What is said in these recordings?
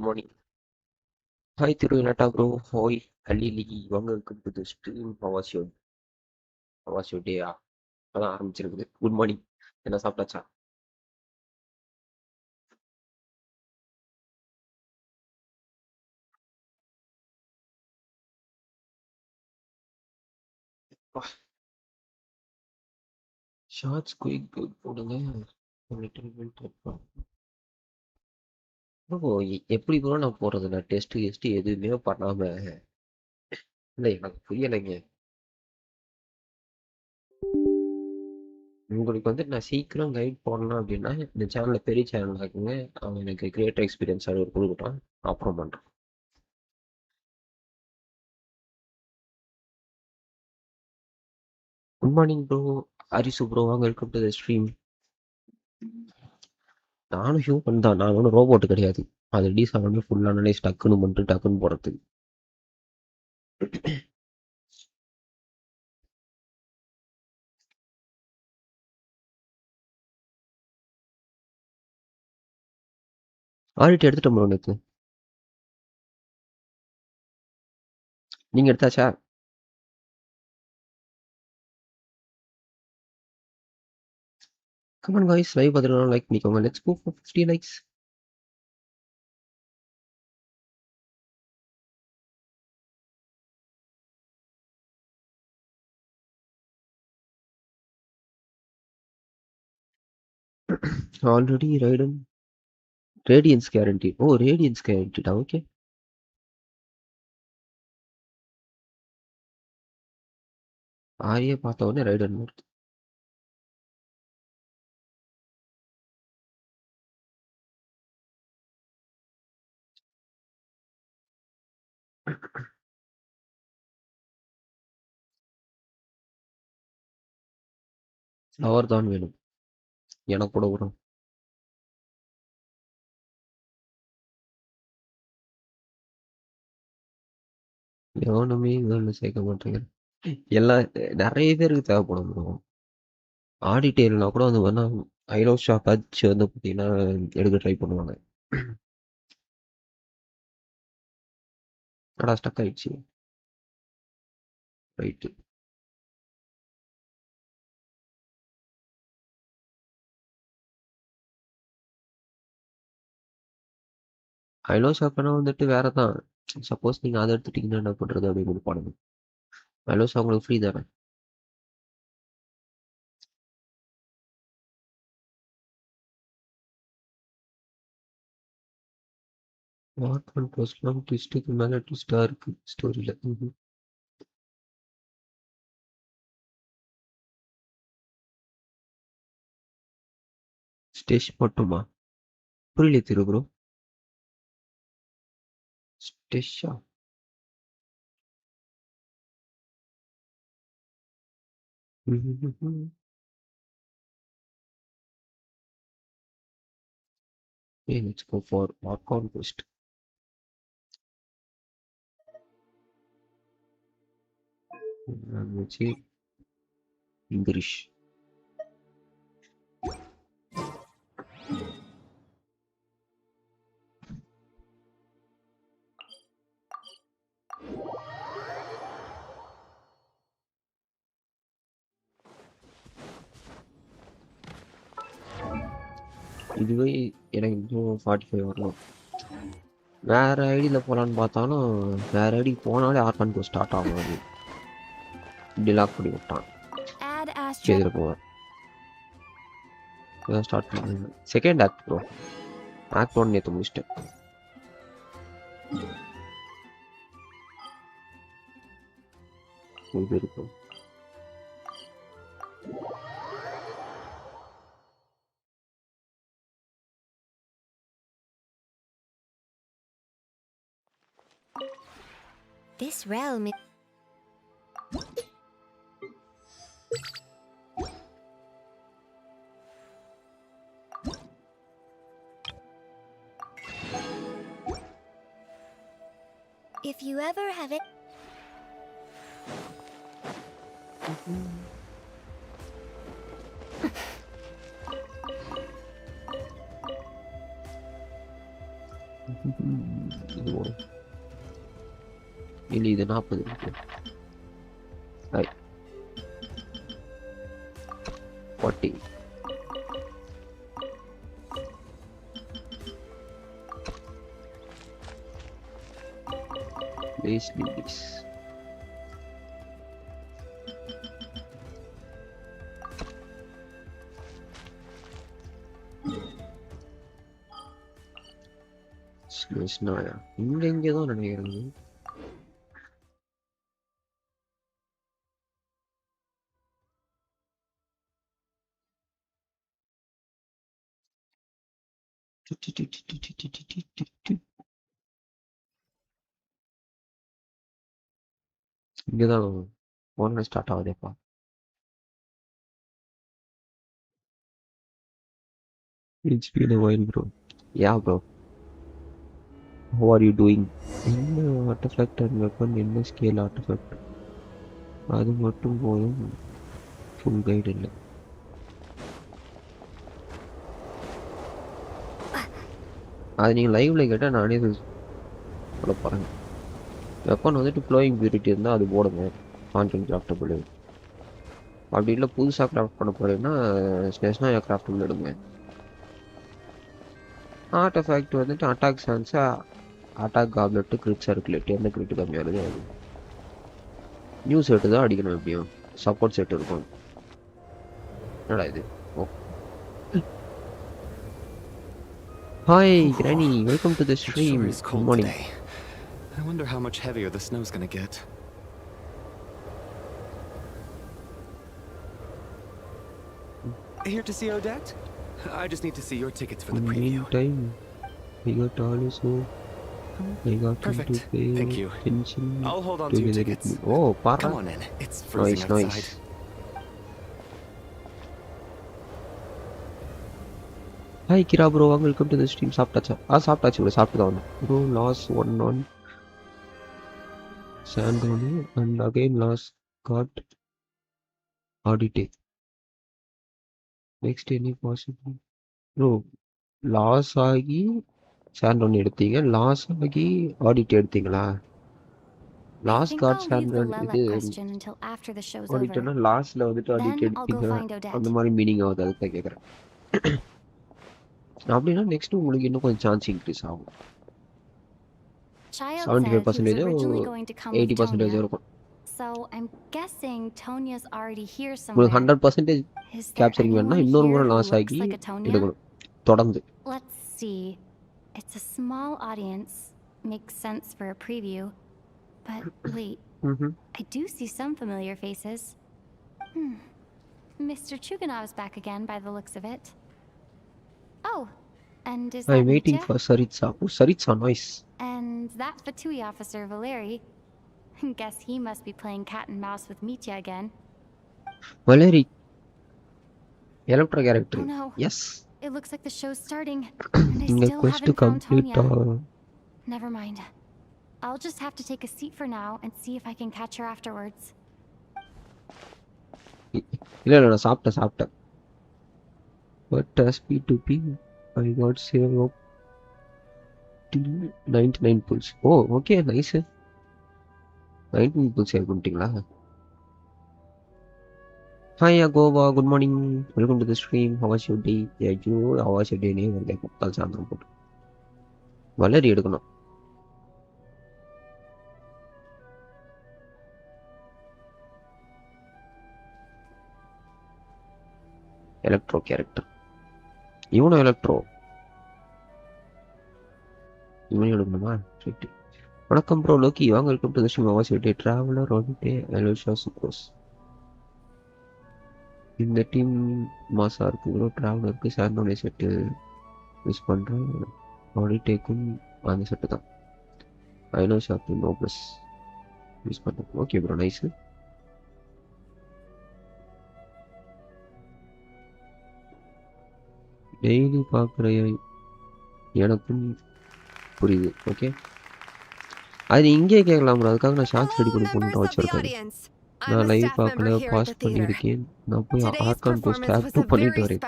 good morning. Hi, Tirunata bro. Hoi, Halili, welcome to the stream. How was your day? அதான் ஆரம்பிச்சிருக்குது. Good morning. என்ன சாப்பிட்டாச்சா? Shorts quick போடுங்க. Bro, எப்படி bro நான் போடுறது? நான் டெஸ்ட் எதுவுமே பண்ணாம இல்லை, எனக்கு புரியலைங்க. உங்களுக்கு வந்து நான் சீக்கிரம் கைட் போடணும் அப்படின்னா இந்த சேனலில் பெரிய சேனல் ஆக்குங்க. அவன் எனக்கு கிரியேட்டர் எக்ஸ்பீரியன்ஸ் சர்வர் கொடுக்கட்டான், அப்புறம் பண்ணுறேன். Good morning bro. Haris bro, வாங்க, வெல்கம் டு த ஸ்ட்ரீம். நானும் ஹியூமன் தான், நான் ஒன்றும் ரோபோட் கிடையாது. அது டீஸ் ஆகணும் ஃபுல் அனலைஸ் டக்குன்னு பண்ணிட்டு டக்குன்னு போகிறதுக்கு. ஆடிட் எடுத்துட்டோம் ப்ரோ நேற்று. நீங்கள் எடுத்தாச்சா? கமெண்ட் காய்ஸ், லைவ் பார்த்துட்டு லைக் பண்ணிக்கோங்க. Let's go for 50 likes. Already Raiden radiance guarantee. Oh, radiance கேரண்டிடா? ஓகே. ஆரியே பார்த்த உடனே ரைடன் வருது. ஃப்ளவர் தான் வேணும் எனக்கு கூட வரும். எவனுமே வேணும் சேர்க்க மாட்டேங்க. எல்லாம் நிறைய பேருக்கு தேவைப்படும் ப்ரோ. ஆடிட்டேல்னா கூட வந்து வேணா ஐலோ ஷாப் வச்சு வந்து பார்த்தீங்கன்னா எடுக்க ட்ரை பண்ணுவாங்க. அடா, ஸ்டக் ஆயிடுச்சு. ரைட்டு. ஐலோ ஷாப்னா வந்துட்டு வேற தான். சப்போஸ் நீங்கள் அதை எடுத்துட்டீங்கன்னா என்ன பண்ணுறது அப்படின்னு பாடுங்க. ஐலோ ஷாப் உங்களுக்கு ஃப்ரீ தானே. வாட் ஒன் போஸ்ட்லாம் ட்விஸ்ட்டுக்கு மேலே ட்விஸ்டாக இருக்குது ஸ்டோரியில். ஸ்டேஷ் மட்டுமா? புரியல திரு ப்ரோ. ஸ்டேஷா? Okay, let's go for archon quest. வச்சு இங்கிலீஷ். இதுவே எனக்கு இன்னும் 45 வரணும். வேற ஐடியில் போகலான்னு பார்த்தாலும் வேற ஐடிக்கு போனாலே ஆர்கான் கோஸ்ட் ஸ்டார்ட் ஆகும். அது இப்படி லாக் பண்ணி விட்டான். இதில் போவேன். ஸ்டார்ட் பண்ணுங்க. Second act bro. ஆக்ட் 1 நேற்று முடிச்சிட்டேன். இது இருக்கும். This realm is... If you ever have it... இல்லை இது 40 இருக்கு. 40. Please do this. ஸ்னோயா இங்கே தான் நினைக்கிறேன். இங்கதான் ஒன்று start ஆகுதேப்பா. It's been a while, bro. Yeah, bro. How are you doing? என்ன ஆர்டிஃபேக்ட் அண்ட் வெப்பன் என்ன ஸ்கேல் ஆர்டிஃபேக்ட் அது மட்டும் போதும். ஃபுல் கைடு இல்லை. அது நீங்கள் லைவ்ல கேட்டால் நானே சொல்ல போகிறேன். வெப்பன் வந்துட்டு ஃப்ளோயிங் பியூரிட்டி இருந்தால் அது போடுங்க கான்டென்ட் கிராஃப்டபுள். அப்படி இல்லை புதுசாக கிராஃப்ட் பண்ண போகிறீங்கன்னா ஸ்னேஷ்னா கிராஃப்டபுள் எடுங்க. ஆர்டிஃபேக்ட் வந்துட்டு அட்டாக் சான்ஸா அட்டாக் காப்லெட்டு கிரிட் சர்க்குலேட் எந்த கிரிட்டு கம்மியாக இருக்குது அது நியூ செட்டு தான் அடிக்கணும். எப்படியும் சப்போர்ட் செட் இருக்கும். என்னடா இது? Oh hi granny, welcome to the stream. Good morning. I wonder how much heavier the snow's gonna get. Here to see Odette? I just need to see your tickets for the preview. Meantime, we got all so I got Perfect. to pay Thank you. attention. I'll hold on to to your the tickets. Oh, para. Come on in. It's freezing Nice. outside. Hi Kira bro, welcome to the stream. சாப்பிட்டாச்சா? சாப்பிட்டாச்சு bro, சாப்பிட்டு தான் bro. Lost one on Sandoni and again lost got audited. Next any possible bro, loss ஆகி சாண்டோன் எடுத்தீங்க, loss ஆகி audit எடுத்தீங்களா? Loss God சாண்டோன் இது ஆடிட்னா லாஸ்ட்ல வந்துட்டு ஆடிட் எடுத்தீங்க அந்த மாதிரி மீனிங் ஆகுது. அதுக்கு தான் கேட்குறேன். அப்படின்னா நெக்ஸ்ட் உங்களுக்கு இன்னும் கொஞ்சம் சான்ஸ் இன்க்ரீஸ் ஆகும். 75% 80% இருக்கும். உங்களுக்கு 100% கேப்சரிங் வேணும்னா இன்னொரு முறை லாஸ் ஆகி எடுக்கணும் தொடர்ந்து. It's a small audience. Makes sense for a preview. But wait, I do see some familiar faces. Mr. Chuganov's back again by the looks of it. Oh, and is that I'm waiting Mitya? for Saritsa. Oh, Saritsa, nice. And that Fatui officer, Valeri. Guess he must be playing cat and mouse with Mitya again. Valeri. Electro character. Oh no. Yes. It looks like the show's starting, and I still haven't found Tonya. Never mind. I'll just have to take a seat for now and see if I can catch her afterwards. இல்ல நான் சாப்பிட்டேன். But as P2P, I got save up till 99 pulls. Oh, okay, nice. 19 pulls save பண்ணிட்டீங்களா? Hi Agova, good morning. Welcome to the stream. How was your day? How was your day? நீ வந்து கப்பல் சாந்தம் போட்டு வளரி எடுக்கணும். எலக்ட்ரோ கேரக்டர் இவனும் electro இவனையும் எடுக்கணுமா? சரி. வணக்கம் ப்ரோ லோக்கி, வாங்க. Welcome to the stream. How was your day? Traveler on day Elisha Supos. இந்த டீம் மாசா இருக்கு ப்ரோ. டிராவலருக்கு சாண்டோனே செட்டு யூஸ் பண்ணுறேன். ஆடிடேக்கும் அந்த செட்டு தான். ஐநோ ஷாப்பு நோ ப்ளஸ் யூஸ் பண்ணுறேன். Okay bro, nice. டெய்லி பார்க்குற எனக்கும் புரியுது. ஓகே, அது இங்கே கேட்கலாம் ப்ரோ. அதுக்காக நான் ஷார்ட்ஸ் ரெடி பண்ணி போட்டு வச்சுருக்கேன். நான் லைவ் பார்க்கல, பாஸ் பண்ணியிருக்கேன். நான் போய் ஆர்கான் போஸ்ட் ஆக்டிவ் பண்ணிட்டு வரேன்.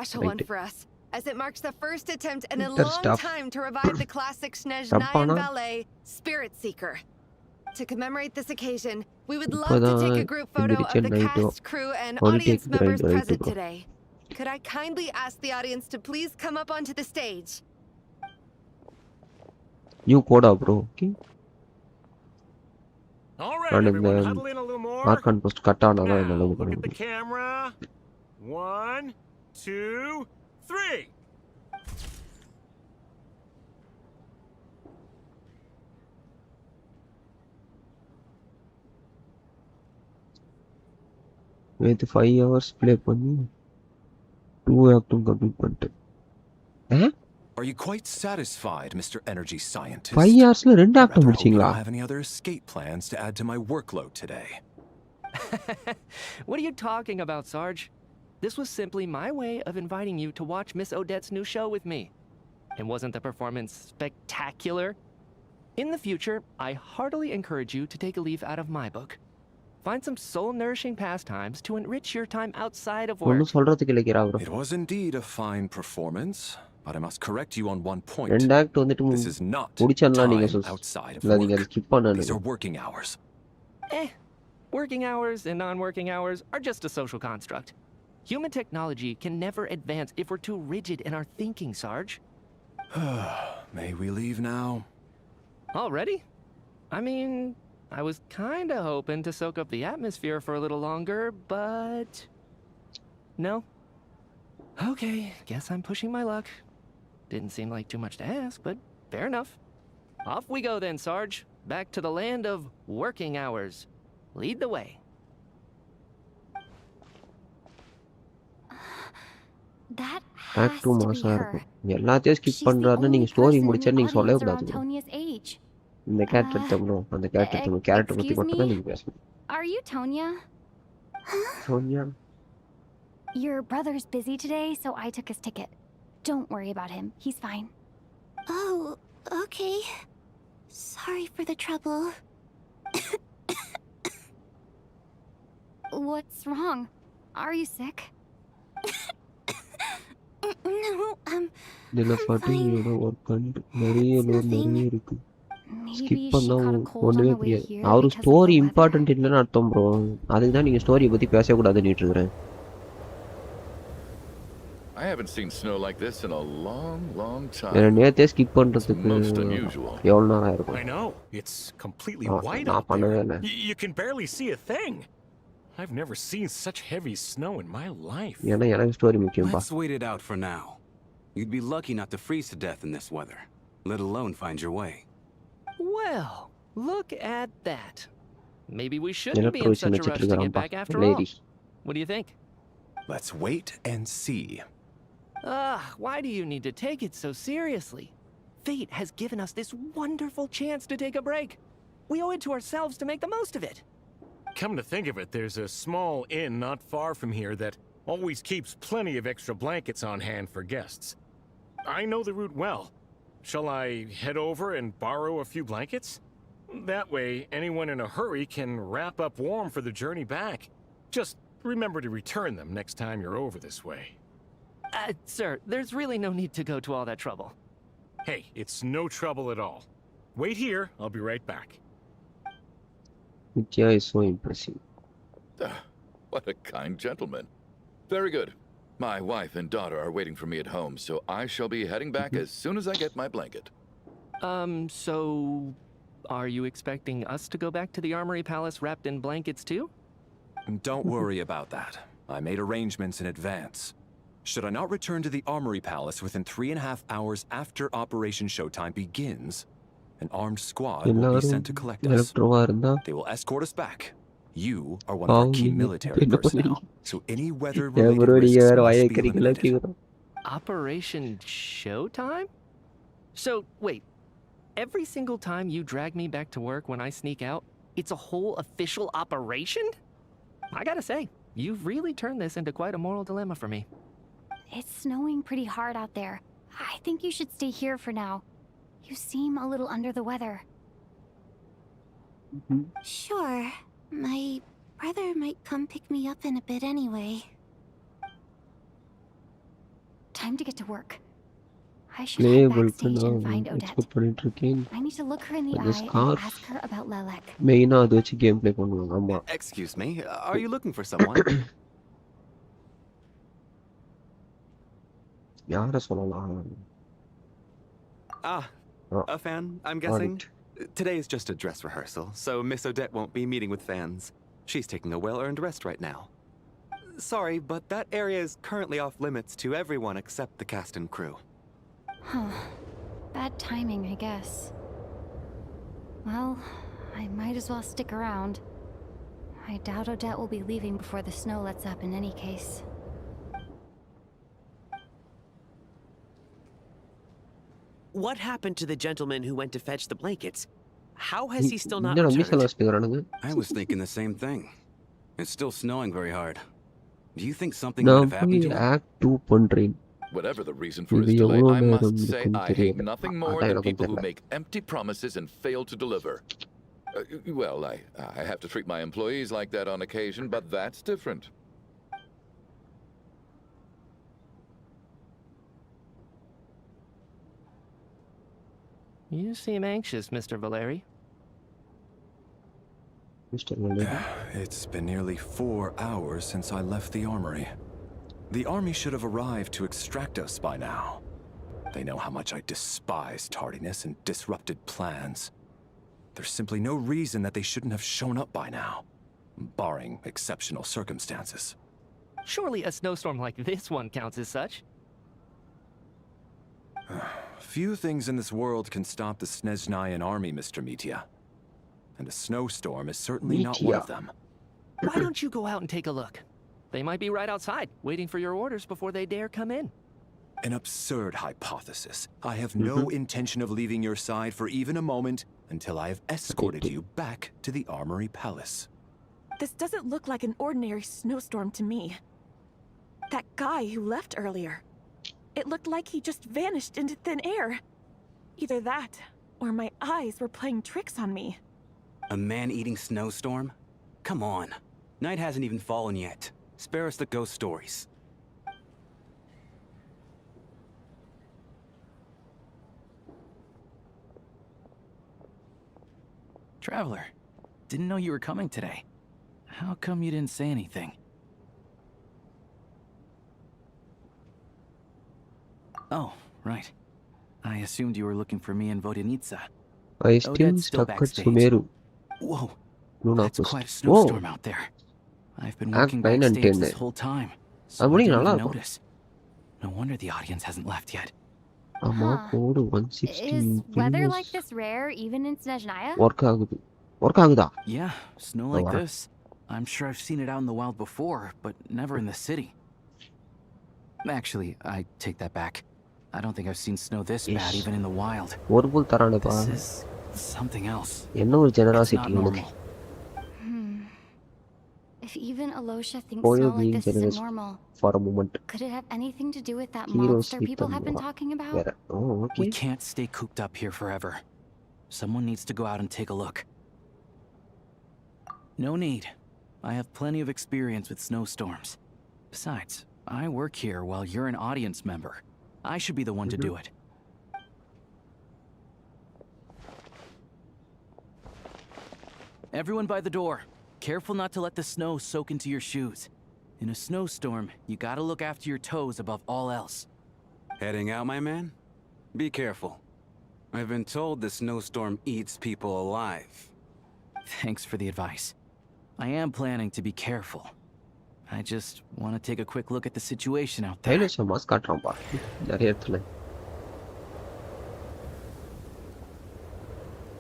as it marks the first attempt in a Winter long stuff. time to revive the classic Snezhnayan Tampana? ballet, Spirit Seeker. To commemorate this occasion, we would love to இப்பதான் take a group photo of எந்திரிச்ச the night cast, crew, and Only audience take members right present bro. today. Could I kindly ask the audience to please come up onto the stage? You போடா bro. Okay. All right, And everyone, then huddle in a little more. archon post cut ஆனாதான் Now, என்னால இது look பண்ண at the முடியும். camera. 1, 2, 3. With 5 hours play பண்ணி 2 ஆக்டும் complete பண்ணிட்டேன். Are you quite satisfied, Mr. Energy Scientist? 5 ஹவர்ஸ்ல 2 I ஆக்டம் rather hope you முடிச்சீங்களா? don't have any other escape plans to add to my workload today. What are you talking about, Sarge? This was simply my way of inviting you to watch Miss Odette's new show with me. And wasn't the performance spectacular? In the future, I heartily encourage you to take a leaf out of my book. Find some soul-nourishing pastimes to enrich your time outside of work. ஒன்னும் சொல்றதுக்கு இல்லையா bro. It was indeed a fine performance, but I must correct you on one point. 2 act வந்துட்டு This is not முடிச்சறலாம் நீங்க time outside of இல்ல நீங்க work. Skip பண்ணனும். These are working hours. Working hours and non-working hours are just a social construct. Human technology can never advance if we're too rigid in our thinking, Sarge. May we leave now? Already? I mean, I was kinda hoping to soak up the atmosphere for a little longer, but... No? Okay, guess I'm pushing my luck. Didn't seem like too much to ask, but fair enough. Off we go then, Sarge. Back to the land of working hours. Lead the way. That act has 2 to be மாசா her. இருக்கும். எல்லாத்தையும் skip She's the பண்றாருன்னு only நீங்க story person in முடிச்சா the நீங்க சொல்லவே audience கூடாது around bro. Tonia's age. இந்த கேரக்டர் எடுத்தோம் அந்த கேரக்டர் பத்தி excuse மட்டும் தான் me? நீங்க பேசணும். Are you Tonya? Sonia Your brother's busy today, so I took his ticket. Don't worry about him. He's fine. Oh, okay. Sorry for the trouble. What's wrong? Are you sick? No, இதுல ஃபட்டிங்கோட work பண்ணிட்டு நிறைய load நிறைய இருக்கு. Maybe skip she பண்ணா caught a cold on ஒண்ணுமே the way புரியாது. here அவரு because of story the weather. Important இல்லைன்னு அர்த்தம் ப்ரோ. அதுக்கு தான் நீங்க ஸ்டோரியை பத்தி பேசக்கூடாதுன்னு இருக்கிறேன். I haven't seen snow like this in a long, long time. ஏன்னா நேத்தே ஸ்கிப் It's பண்றதுக்கு most unusual. எவ்வளவு நேரம் இருக்கும்? I know. It's completely Ah, white nah, out there. panavela. You can barely see a thing. I've never seen such heavy snow in my life. ஏன்னா எனக்கு story முக்கியம்பா. Let's wait it out for now. You'd be lucky not to freeze to death in this weather, let alone find your way. Well, look at that. Maybe we shouldn't be in electro such சின்ன a rush to get சிட்டுக்கிறான்பா. back after all. Lady. What do you think? Let's wait and see. Why do you need to take it so seriously? Fate has given us this wonderful chance to take a break. We owe it to ourselves to make the most of it. Come to think of it, there's a small inn not far from here that always keeps plenty of extra blankets on hand for guests. I know the route well. Shall I head over and borrow a few blankets? That way, anyone in a hurry can wrap up warm for the journey back. Just remember to return them next time you're over this way. Sir, there's really no need to go to all that trouble. Hey, it's no trouble at all. Wait here, I'll be right back. Vidya is so impressive. What a kind gentleman. Very good. My wife and daughter are waiting for me at home, so I shall be heading back as soon as I get my blanket. So... Are you expecting us to go back to the Armory Palace wrapped in blankets too? Don't worry about that. I made arrangements in advance. Should I not return to the Armory Palace within 3.5 hours after Operation Showtime begins, an armed squad will be sent to collect us. எலக்ட்ரோவா இருந்தா They will escort us back. You are one of our key military personnel, so any bro, weather-related நீங்க risks வேற வாயை must be கறிக்கல eliminated. Operation Showtime? So, wait. Every single time you drag me back to work when I sneak out, it's a whole official operation? I gotta say, you've really turned this into quite a moral dilemma for me. It's snowing pretty hard out there. I think you should stay here for now. You seem a little under the weather. Sure. My brother might come pick me up in a bit anyway. Time to get to work. I should head பிளேபிளுக்கு backstage and நான் find Odette. Expect பண்ணிட்டு இருக்கேன். I need to look her in the அந்த eye and scarf ask her about Lelek. மெயினா அதை வச்சு game play பண்ணுவாங்க. ஆமா. Excuse me, are you looking for someone? யார சொல்லலாம்? Ah, Oh. a fan, I'm guessing? Right. Today is just a dress rehearsal, so Miss Odette won't be meeting with fans. She's taking a well-earned rest right now. Sorry, but that area is currently off limits to everyone except the cast and crew. Huh. Bad timing, I guess. Well, I might as well stick around. I doubt Odette will be leaving before the snow lets up in any case. What happened to the gentleman who went to fetch the blankets? How has he still not என்னடா returned? மீசல வச்சிருக்கானுங்க? I was thinking the same thing. It's still snowing very hard. Do you think something might நான் have happened போய் to him? Act 2 பண்றேன். Whatever the reason for his இது delay, எவ்வளவு I நேரம் must say இருக்குன்னு I hate தெரியல. nothing more அதான் than எனக்கு people who தெரியல. make empty promises and fail to deliver. Well, I have to treat my employees like that on occasion, but that's different. You seem anxious, Mr. Valeri. Mister மல்லே. It's been nearly 4 hours since I left the armory. The army should have arrived to extract us by now. They know how much I despise tardiness and disrupted plans. There's simply no reason that they shouldn't have shown up by now, barring exceptional circumstances. Surely a snowstorm like this one counts as such. Few things in this world can stop the Snezhnayan army, Mr. Mitya. And a snowstorm is certainly not one of them. Why don't you go out and take a look? They might be right outside, waiting for your orders before they dare come in. An absurd hypothesis. I have no intention of leaving your side for even a moment until I have escorted you back to the Armory Palace. This doesn't look like an ordinary snowstorm to me. That guy who left earlier. It looked like he just vanished into thin air. Either that, or my eyes were playing tricks on me. A man-eating snowstorm? Come on. Night hasn't even fallen yet. Spare us the ghost stories. Traveler, didn't know you were coming today. How come you didn't say anything? Oh, right. I assumed you were looking for me in Vodenitsa. I still Odette's still stuck at backstage. Sumeru. Whoa, Luna that's Coast. quite a Whoa. snowstorm out there. I've been Act working 9 and backstage 10 this whole time, so I முடியும், didn't நல்லா even இருக்கும். notice. No wonder the audience hasn't left yet. ஆமா Huh. Code 160 Is weather like this rare even in Snezhnaya? Work ஆகுது. Work ஆகுதா? Yeah, snow like this. I'm sure I've seen it out in the wild before, but never in the city. Actually, I take that back. I don't think I've seen snow this bad Ish. even in the wild. ஒரு புல் தரானேப்பா. This is something else. என்ன ஒரு It's not generosity உனக்கு. normal. If even Alosha thinks Boyo snow like being this isn't generous normal, for a moment. could it have anything to do with that Heroes monster with people them, have been talking about? வேற. Oh, okay. We can't stay cooped up here forever. Someone needs to go out and take a look. No need. I have plenty of experience with snowstorms. Besides, I work here while you're an audience member. I should be the one to do it. Everyone by the door. Careful not to let the snow soak into your shoes. In a snowstorm, you gotta look after your toes above all else. Heading out, my man? Be careful. I've been told the snowstorm eats people alive. Thanks for the advice. I am planning to be careful. I just want to take a quick look at the situation out there. Tailors mask காட்றான்பா நிறைய இடத்துல.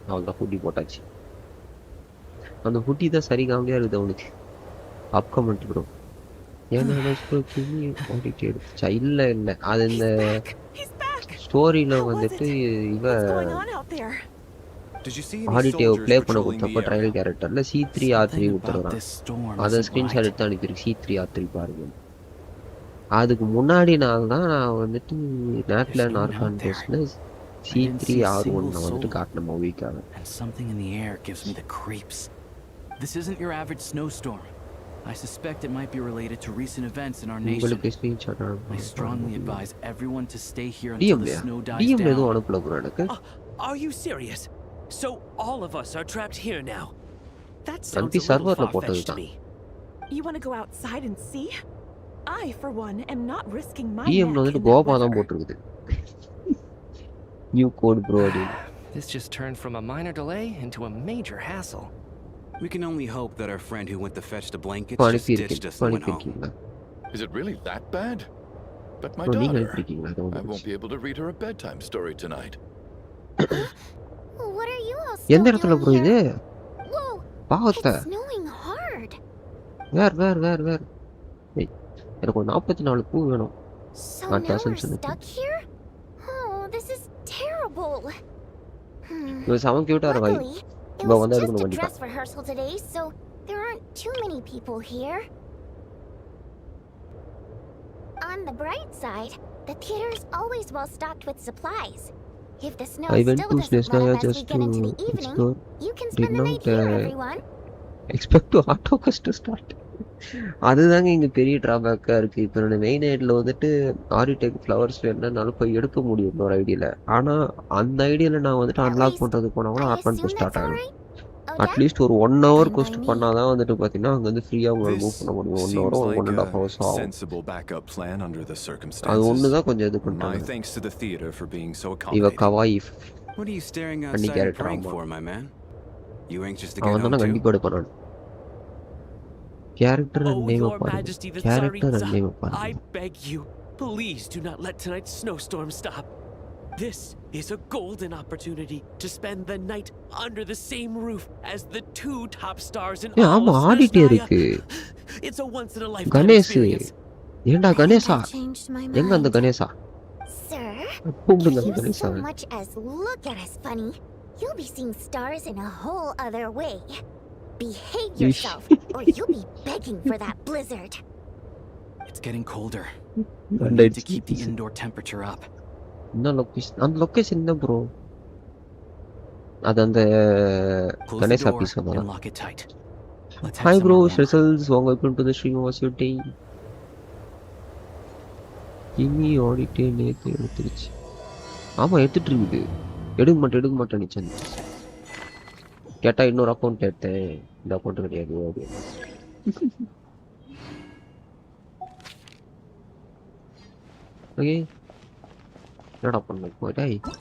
அவ்வளோதான் hoodie போட்டாச்சு. அந்த hoodie தான் சரி காமெடியா இருக்குது அவனுக்கு. அப்கமெண்ட் ப்ரோ. ஏன்னா ஓடிட்டு எடுத்துச்சா? இல்ல இல்ல அது இந்த ஸ்டோரியில வந்துட்டு இவ Did you see any ஆடிட்டே soldiers play பண்ண patrolling கொடுத்தப்ப the ட்ரையல் area? கேரக்டர்ல C3 R3 Something about கொடுத்துருக்கான். this storm அதை isn't ஸ்கிரீன்ஷாட் right. எடுத்து அனுப்பியிருக்கு. C3 R3 பாருங்க. அதுக்கு முன்னாடி நாள் தான் நான் வந்துட்டு நேட்ல நார்கான் கோஸ்ட்ல C3 R1 வந்துட்டு காட்டின மவிக்காக. And something in the air gives me the creeps. This isn't your average snowstorm. I suspect it might be related to recent events in our nation. உங்களுக்கு screenshot I strongly advise everyone to stay here until the snow dies DM எதுவும் down. அனுப்பல bro எனக்கு. Are you serious? So all of us are trapped here now? That sounds அன்பி a little சர்வர்ல far-fetched to போட்டதுதான். me. You want to go outside and see? I, for one, am not risking my DM neck வந்துட்டு in that Gopa தான் weather. போட்டுருக்குது. New code bro. This just turned from a minor delay into a major hassle. We can only hope that our friend who went to fetch the blankets Funny just thinking, ditched us and funny went home. thinking. Is it really that bad? But my Bro, நீங்க daughter, thinking, I don't I won't be able to read her a bedtime story tonight. What are you all still எந்த இடத்துல doing bro இது? here? Whoa, பாவத்த. it's snowing hard. வேர். ஏய், எனக்கு ஒரு 44 பூ வேணும். So நான் now we're tassels இருக்கு. stuck here? Oh, this is terrible. இது செம கியூட்டா இருக்கு. Luckily, it இப்போ was வந்து just எடுக்கணும் a கண்டிப்பா. dress rehearsal today, so there aren't too many people here. On the bright side, the theater is always well stocked with supplies. If the snow I went still to doesn't let Snezhnaya up as we just get to into the evening, explore. you can Did spend the night not here, everyone. expect to auto cast to start. அதுதாங்க இங்க பெரிய டிராபேக்கா இருக்கு. இப்போ நான் main ஐடியில் வந்துட்டு ஆரிடெக் flowers வேணும்னாலும் போய் எடுக்க முடியும் ஒரு ஐடியில். ஆனா அந்த ஐடியால நான் வந்துட்டு அன்லாக் பண்றது போனா கூட ஆர்கன் போஸ்ட் ஸ்டார்ட் ஆகும். அட்லீஸ்ட் ஒரு 1 hour கொஸ்ட் பண்ணாதான் வந்துட்டு பாத்தீங்கன்னா அங்க வந்து ஃப்ரீயா உங்களால மூவ் பண்ண முடியும். 1 hour or 1.5 hours ஆகும். Sensible backup plan under the அது circumstances. ஒண்ணுதான் கொஞ்சம் இது My பண்ணிட்டாங்க. thanks to the theater for being so இவ accommodating. Gavai What are you staring பண்ணி outside and கேரக்டர் praying ஆமா. for, my man? You anxious to get அவன் home தானே too? கண்டிப்பா எடுப்பான் நான். கேரக்டர் Oh, நேம் Your பாருங்க. Majesty the character Tsaritsa, name I பாருங்க. beg you, please do not let tonight's snowstorm stop. This is a golden opportunity to spend the night under the same roof as the 2 top stars in all ஆமா of ஆடிட்டே Snezhnaya. இருக்கு. It's a once in a lifetime Ganesh experience. ஏண்டா Ganesha? I changed my எங்க அந்த mind. Ganesha? Sir, கூப்பிடுங்க if அந்த you Ganesha. so much as look at us funny, you'll be seeing stars in a whole other way. Behave yourself, or you'll be begging for that blizzard. It's getting colder. We And need to it's- keep the indoor temperature up. என்ன location? அந்த location என்ன bro? அது அந்த Close the Ganesha door பீஸ் and வந்தா. lock it tight. Let's have hi some bro, more warm. ஷெசல்ஸ் welcome to the stream. Was your day? இனி ஆடிட்டே நேத்து எடுத்துருச்சு. ஆமா எடுத்துட்டு இருக்குது. எடுக்க மாட்டேன் நிச்சயம். கேட்டா இன்னொரு அக்கௌண்ட் எடுத்தேன். இந்த அக்கௌண்ட் கிடையாது அது. ஓகே. என்னடா பண்ண போய் வாங்கிட்டு.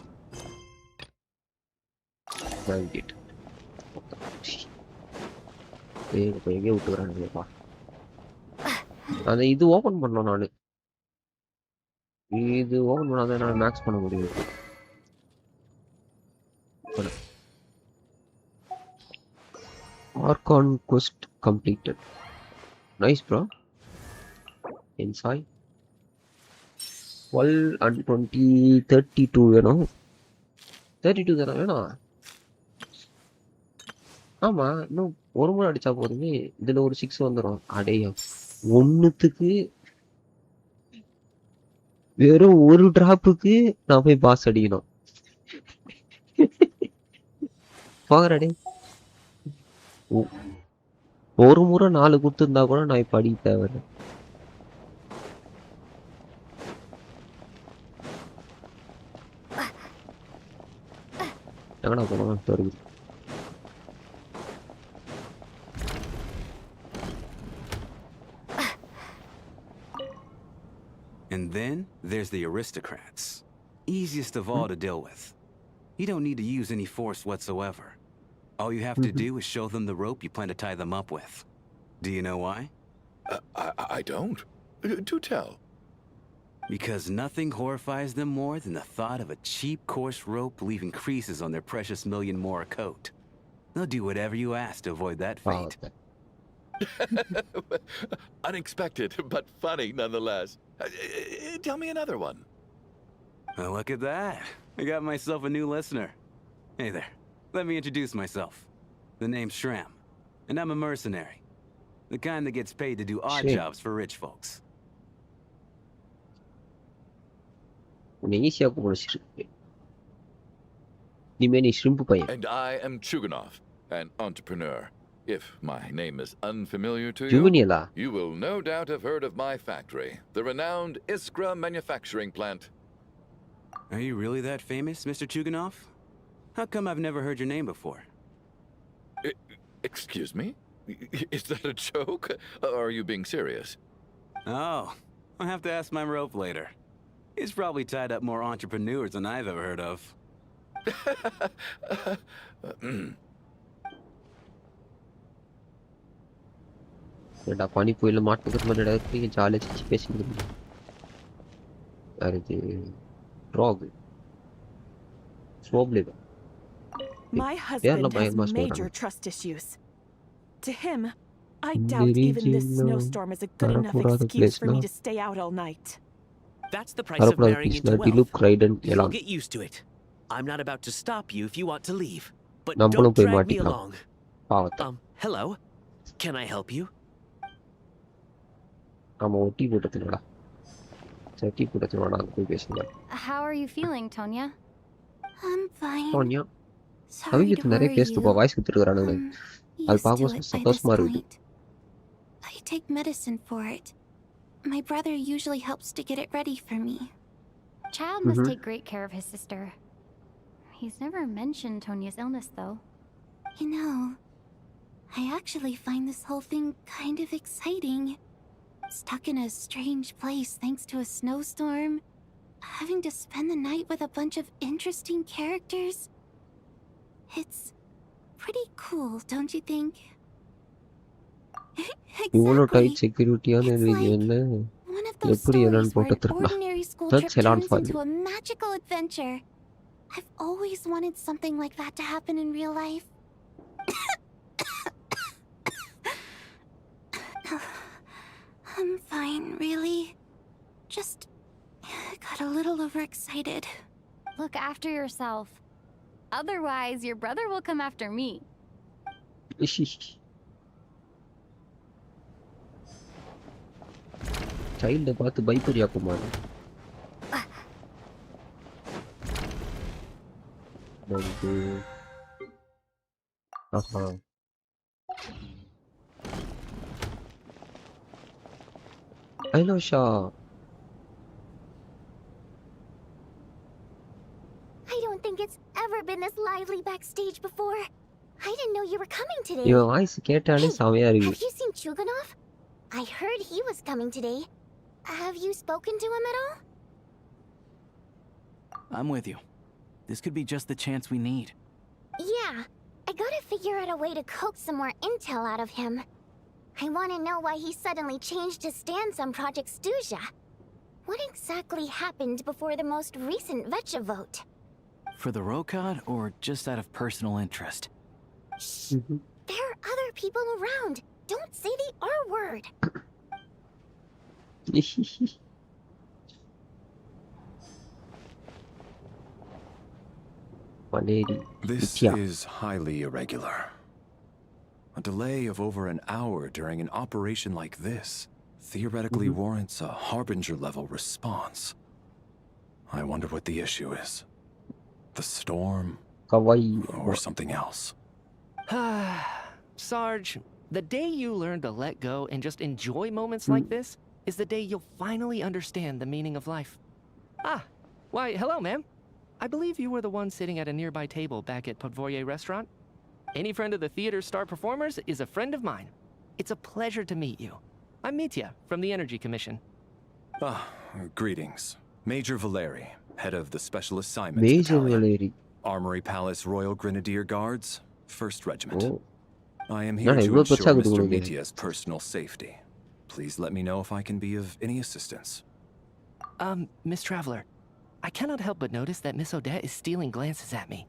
இப்போ எங்கே விட்டு வரானுங்கப்பா. அதை இது ஓபன் பண்ணோம் நானு. இது ஓபன் பண்ணாதான் என்னால் மேக்ஸ் பண்ண முடியும். Archon quest completed. Nice bro. Inside 12 and 20 32 வேணும். 32 தானே வேணும். ஆமா இன்னும் ஒரு முறை அடிச்சா போதுமே. இதுல ஒரு 6 வந்துடும். அடைய ஒன்னுத்துக்கு வெறும் ஒரு டிராப்புக்கு நான் போய் பாஸ் அடிக்கணும். போகிறடே. ஒரு முறை 4 கொடுத்துருந்தா கூட நான் இப்ப அடிக்க தேவையில்லை. எங்கடா போனோம் வருது. And then there's the aristocrats. Easiest of all to deal with. You don't need to use any force whatsoever. All you have to do is show them the rope you plan to tie them up with. Do you know why? I don't. Do tell. Because nothing horrifies them more than the thought of a cheap, coarse rope leaving creases on their precious $1,000,000 more coat. They'll do whatever you ask to avoid that fate. Unexpected, but funny nonetheless. Tell me another one. Well, look at that. I got myself a new listener. Hey there. Let me introduce myself. The name's Shram, and I'm a mercenary. The kind that gets paid to do odd jobs for rich folks. And I am Chuganov, an entrepreneur. If my name is unfamiliar to you, Juvenile. you will no doubt have heard of my factory, the renowned Iskra manufacturing plant. Are you really that famous, Mr. Chuganov? How come I've never heard your name before? Excuse me? Is that a joke? Are you being serious? Oh, I'll have to ask my rope later. He's probably tied up more entrepreneurs than I've ever heard of. ஏடா பனிப்புயல மாட்டுக்கிற மாதிரி இடத்துல ஜாலியாக சிரிச்சு பேசிக்கிட்டு அது track ஸ்மோப்லேதான் My husband has major trust issues. To him, I doubt even this snowstorm is a good enough excuse for me to stay out all night. That's the price of marrying into wealth. You'll get used to it. I'm not about to stop you if you want to leave, but don't drag me along. Hello? Can I help you? How are you feeling, Tonya? I'm fine. Tonya. Sorry to worry you. Used to it by this point. I take medicine for it. My brother usually helps to get it ready for me. Child must take great care of his sister. He's never mentioned Tonya's illness, though. You know, I actually find this whole thing kind of exciting. Stuck in a strange place thanks to a snowstorm. Having to spend the night with a bunch of interesting characters. It's pretty cool, don't you think? Exactly. Security it's like one of those stories where an ordinary school trip turns into a magical adventure. I've always wanted something like that to happen in real life. I'm fine, really. Just got a little overexcited. Look after yourself. Otherwise, your brother will come after me. Child பார்த்து பயப்படியா குமார் ஆஹா ஐலோஷா I don't think it's ever been this lively backstage before. I didn't know you were coming today. Your voice கேட்டாலே செமையா இருக்கு. Have you seen Chuganov? I heard he was coming today. Have you spoken to him at all? I'm with you. This could be just the chance we need. Yeah, I gotta figure out a way to coax some more intel out of him. I want to know why he suddenly changed his stance on Project Stuja. What exactly happened before the most recent Vetcha vote? For the Rokad, or just out of personal interest? Shh! There are other people around. Don't say the R word. This is highly irregular. A delay of over an hour during an operation like this theoretically warrants a Harbinger-level response. I wonder what the issue is. The storm? Or something else? Sarge, the day you learn to let go and just enjoy moments like this is the day you'll finally understand the meaning of life. Why, hello, ma'am. I believe you were the one sitting at a nearby table back at Podvorye restaurant. Any friend of the theater's star performers is a friend of mine. It's a pleasure to meet you. I'm Mitya from the Energy Commission. Greetings. Major Valeri, head of the Special Assignments Battalion. Armory Palace Royal Grenadier Guards, 1st Regiment. I am here to ensure Mr. Mitya's personal safety. Please let me know if I can be of any assistance. Miss Traveler, I cannot help but notice that Miss Odette is stealing glances at me.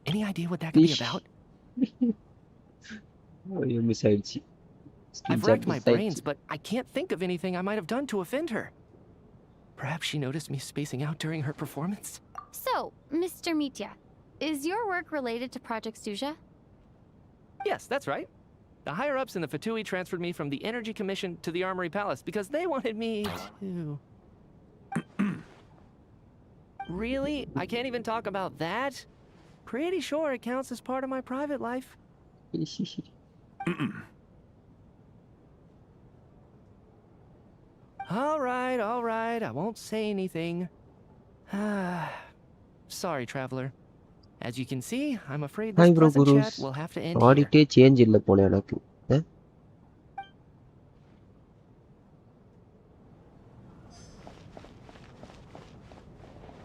Any idea what that could be about? I've racked my brains, but I can't think of anything I might have done to offend her. Perhaps she noticed me spacing out during her performance? So, Mr. Mitya, is your work related to Project Stuja? Yes, that's right. The higher-ups in the Fatui transferred me from the Energy Commission to the Armory Palace because they wanted me to... Really? I can't even talk about that? Pretty sure it counts as part of my private life. All right, I won't say anything. Sorry, traveler. As you can see, I'm afraid this Hi bro pleasant gurus. chat will have to end here. ஆடிட்டே change இல்ல போல எனக்கு.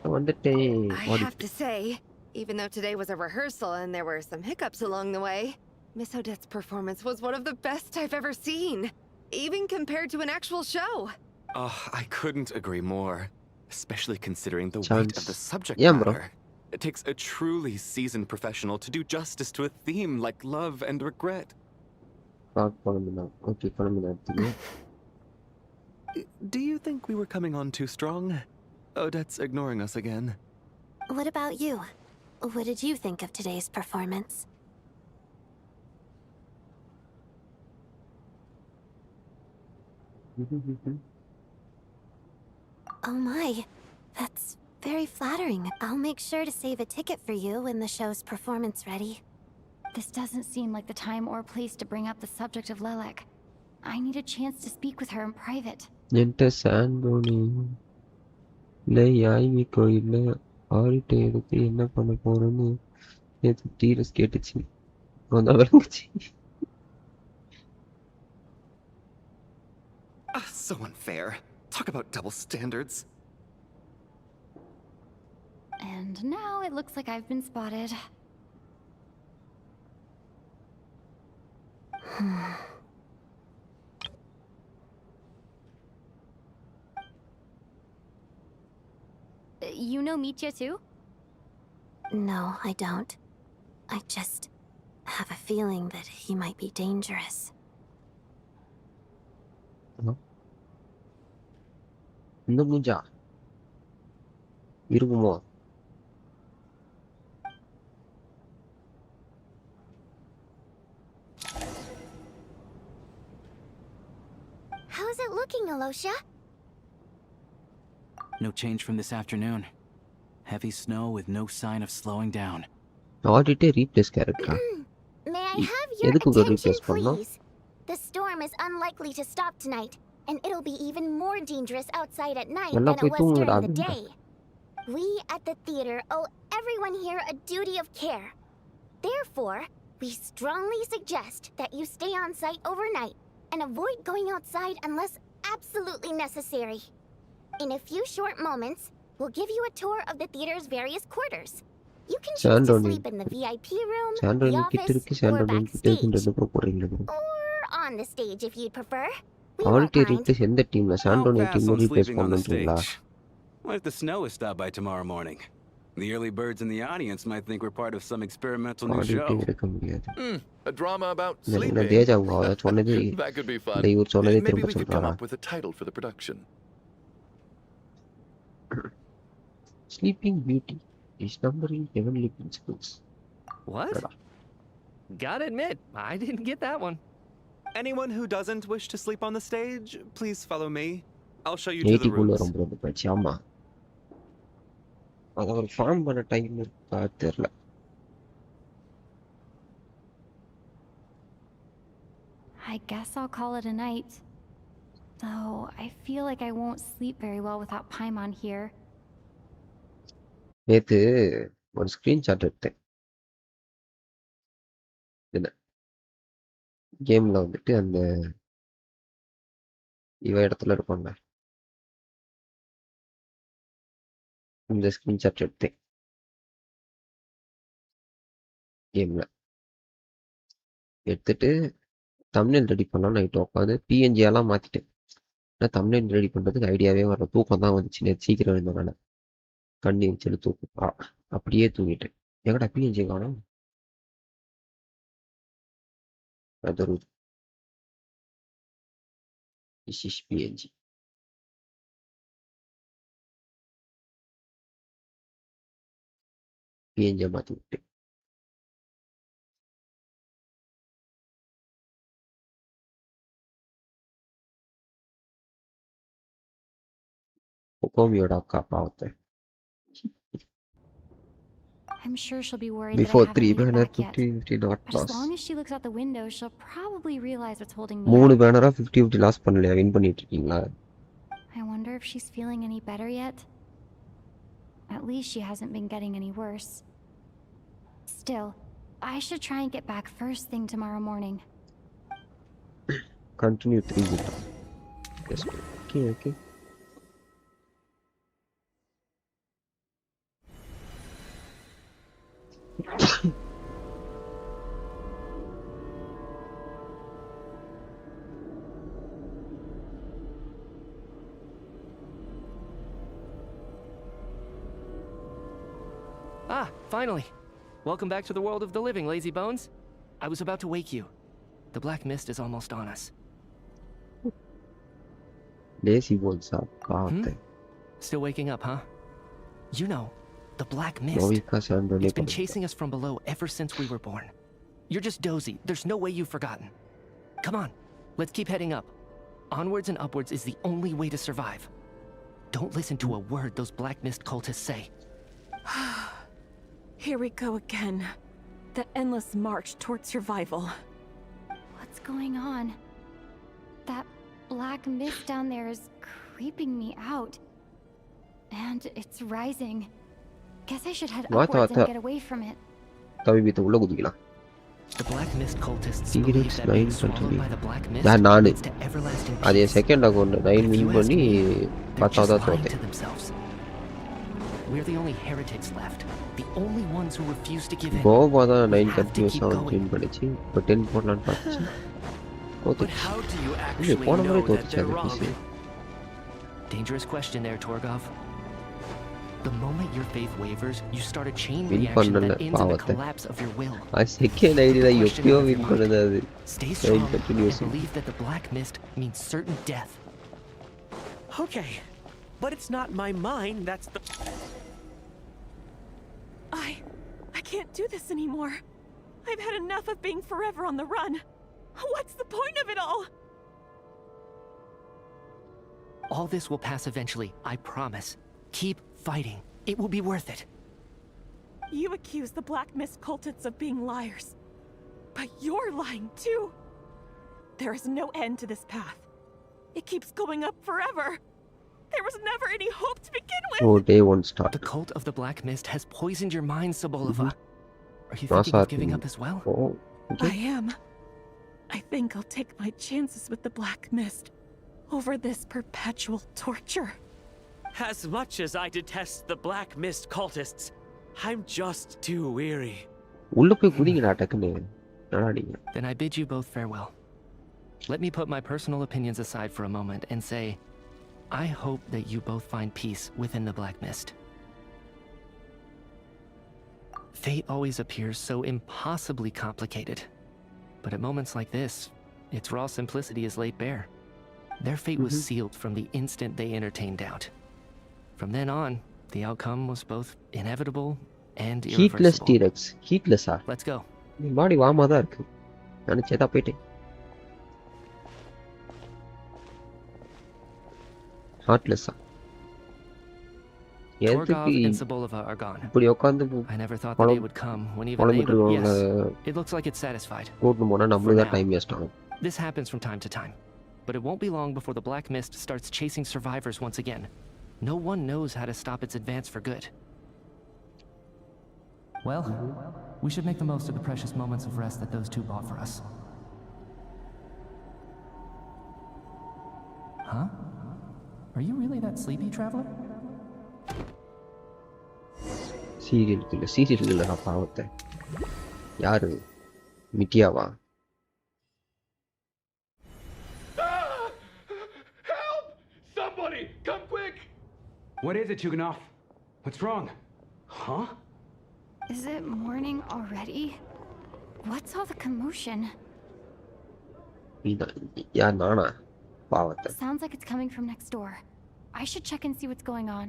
I have to say, even though today was a rehearsal and there were some hiccups along the way, Miss Odette's performance was one of the best I've ever seen, even compared to an actual show. Oh, I couldn't agree more, especially considering the Chance. weight of the subject Yeah, matter. bro. It takes a truly seasoned professional to do justice to a theme like love and regret. Okay, Do you think we were coming on too strong? Odette's ignoring us again. What about you? What did you think of today's performance? Oh my, that's very flattering. I'll make sure to save a ticket for you when the show's performance ready. This doesn't seem like the time or place to bring up the subject of Lelek. I need a chance to speak with her in private. என்கிட்ட சாண்டோனி இல்லை யாய்வி கோயில்ல ஆடிட்டே எடுத்து என்ன பண்ண போறேன்னு நேற்று டீரஸ் கேட்டுச்சு அப்புறம் தான் விளங்குச்சு. So unfair. Talk about double standards. And now it looks like I've been spotted. You know Mitya too? No, I don't. I just have a feeling that he might be dangerous. இந்த மூஞ்சா இருக்குமோ? How's it looking, Alosha? No change from this afternoon. Heavy snow with no sign of slowing down. ஆடிட்டே replace கேரக்டரா? May I have your எதுக்கு attention, replace பண்ணோம்? please? The storm is unlikely to stop tonight, and it'll be even more dangerous outside at night than it was during the day. We at the theater owe everyone here a duty of care. Therefore, we strongly suggest that you stay on site overnight and avoid going outside unless absolutely necessary. In a few short moments, we'll give you a tour of the theater's various quarters. You can choose to sleep in the VIP room, the office, or backstage, or on the stage if you'd prefer. We won't mind. எந்த டீம்ல சாண்டோனியா Pass டீம்ல on replace sleeping on the பண்ணுன்றீங்களா? stage. What if the snow is stopped by tomorrow morning? The early birds in the audience might think we're part of some experimental new show. ஆடிட்டே எடுக்க முடியாது. A drama about என்ன sleeping. Teja சொன்னது That could be fun. இந்த இவர் சொன்னதே Maybe திரும்ப we could come சொல்றாரா? up with a title for the production. Sleeping Beauty is numbering heavenly principles. What? Gotta admit, I didn't get that one. Anyone who doesn't wish to sleep on the stage, please follow me. I'll show you to the 80 குள்ள rooms. ரொம்ப போச்சு. ஆமா, அத ஒரு form பண்ண time இருக்கா தெரியல. I guess I'll call it a night. Though I feel like I won't sleep very well without Paimon here. நேத்து ஒரு ஸ்கிரீன்ஷாட் எடுத்தேன். கேம்ல வந்துட்டு அந்த இவ இடத்துல இருப்பாங்க. இந்த ஸ்கிரீன்ஷாட் எடுத்தேன் கேம்ல. எடுத்துட்டு தம்ப்நெயில் ரெடி பண்ணலாம் நைட்டு உட்காந்து பிஎன்ஜியெல்லாம் மாத்திட்டேன். ஆனால் தம்ப்நெயில் ரெடி பண்ணுறதுக்கு ஐடியாவே வரல. தூக்கம் தான் வந்துச்சு. நேற்று சீக்கிரம் இருந்தனால கண்ணி வச்சு தூக்கம் அப்படியே தூங்கிட்டேன். எங்கடா பிஎன்ஜி காணும்? அது ஒரு பிஎன்ஜி பிஎன்ஜியை மாற்றி விட்டேன். கோமியோட அக்கா பாவத்தை. I'm sure she'll be worried Before that I 3 haven't made banner it back 50 yet. 50 not But as loss. long as she looks out the window, she'll probably realize what's holding me 3 up. banner 50 50 loss பண்ணலையா win பண்ணிட்டு இருக்கீங்களா? I wonder if she's feeling any better yet. At least she hasn't been getting any worse. Still, I should try and get back first thing tomorrow morning. Continue 3 bit. Yes. Okay. Ah, finally. Welcome back to the world of the living, lazy bones. I was about to wake you. The black mist is almost on us. Lazy bones up. Still waking up, huh? You know, the black mist. Mavuika It's been chasing us from below ever since we were born. You're just dozy. There's no way you've forgotten. Come on, let's keep heading up. Onwards and upwards is the only way to survive. Don't listen to a word those black mist cultists say. Here we go again. The endless march towards survival. What's going on? That black mist down there is creeping me out. And it's rising. Guess I should head upwards and get away from it. The black mist cultists believe that being swallowed by the black mist leads to everlasting peace. அதே second account 9 win பண்ணி பத்தாவதா lying தோத்தேன். to themselves. We're the only heretics left. The only ones who refuse to give in. Goa தான் 9 We have to continues keep ஆக going. Win பண்ணிச்சு. இப்போ 10 போடலாம்னு பார்த்துச்சு. But தோத்துச்சு. how do you இல்ல actually போன முறை know that தோத்துச்சு they're அந்த wrong? பீஸ். Dangerous question there, Torgov. The moment your faith wavers, you start a chain Win reaction பண்ணல that ends in the பாவத்தை. collapse of your will. அது second idea The question எப்பயோ of win everyone. பண்ணது அது. Stay 9 strong and continues. believe that the black mist means certain death. Okay, but it's not my mind, that's the... I can't do this anymore. I've had enough of being forever on the run. What's the point of it all? All this will pass eventually, I promise. Keep fighting. It will be worth it. You accuse the Black Mist cultists of being liars. But you're lying too. There is no end to this path. It keeps going up forever. There was never any hope to begin with. Oh, day 1 start. The cult of the Black Mist has poisoned your mind, Sobolova. Are you thinking of giving up as well? Oh, okay. I am. I think I'll take my chances with the Black Mist over this perpetual torture. As much as I detest the Black Mist cultists, I'm just too weary. உள்ள போய் குதிங்கடா டக்குன்னு. என்னடா நீங்க? Then I bid you both farewell. Let me put my personal opinions aside for a moment and say, I hope that you both find peace within the Black Mist. Fate always appears so impossibly complicated. But at moments like this, its raw simplicity is laid bare. Their fate was sealed from the instant they entertained doubt. From then on, the outcome was both inevitable and Heatless irreversible. T-Rex. Heatless ah? Let's go. நீ பாடி வாமா தான் இருக்கு. நினைச்சேதா போயிட்டேன். Heartless ஆ? Torgov எதுக்கு and Sobolova are gone. இப்படி உட்காந்து I never thought the day would come when even they புலம்பிட்டு would. இருக்கவங்க Yes, it looks like it's satisfied. கூட்டின்னு போனா நம்மளுக்கு தான் For now. டைம் வேஸ்ட் ஆகும். This happens from time to time. But it won't be long before the Black Mist starts chasing survivors once again. No one knows how to stop its advance for good. Well, we should make the most of the precious moments of rest that those two bought for us. Huh? Are you really that sleepy, traveler? Serial கில்லரா பாவத்தை. யாரு? மிட்டியாவா? Help! Somebody, come quick! What is it, Chuganov? What's wrong? Huh? Is it morning already? What's all the commotion? யார் நானா? பாவத்தை. Sounds like it's coming from next door. I should check and see what's going on.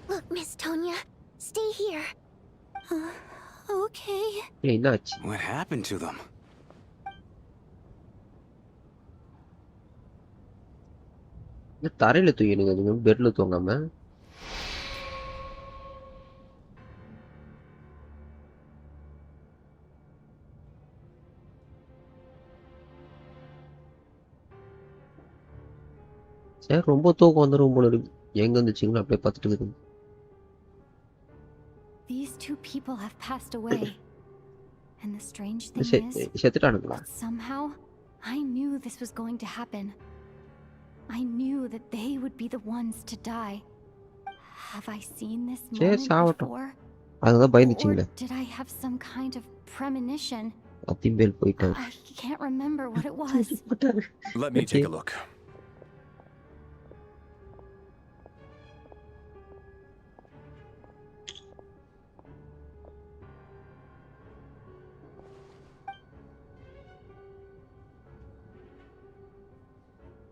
Look, Miss Tonya, stay here. Okay. என்னாச்சு? What happened to them? தரையில தூங்கிடுங்க, அதுங்க பெட்ல தூங்காம. சரி, ரொம்ப தூக்கம் வந்துடும் போல இருக்கு. எங்க இருந்துச்சுங்களா அப்படியே பார்த்துட்டு இருக்குது. These two people have passed away. And the strange thing is, செத்துட்டானுங்களா? somehow, I knew this was going to happen. I knew that they would be the ones to die. Have I seen this moment before? அதுதான் Or பயந்துச்சிங்களே. did I have some kind of premonition? அத்திம்பேல் போயிட்டாரு. I can't remember what it was. Let me take a look.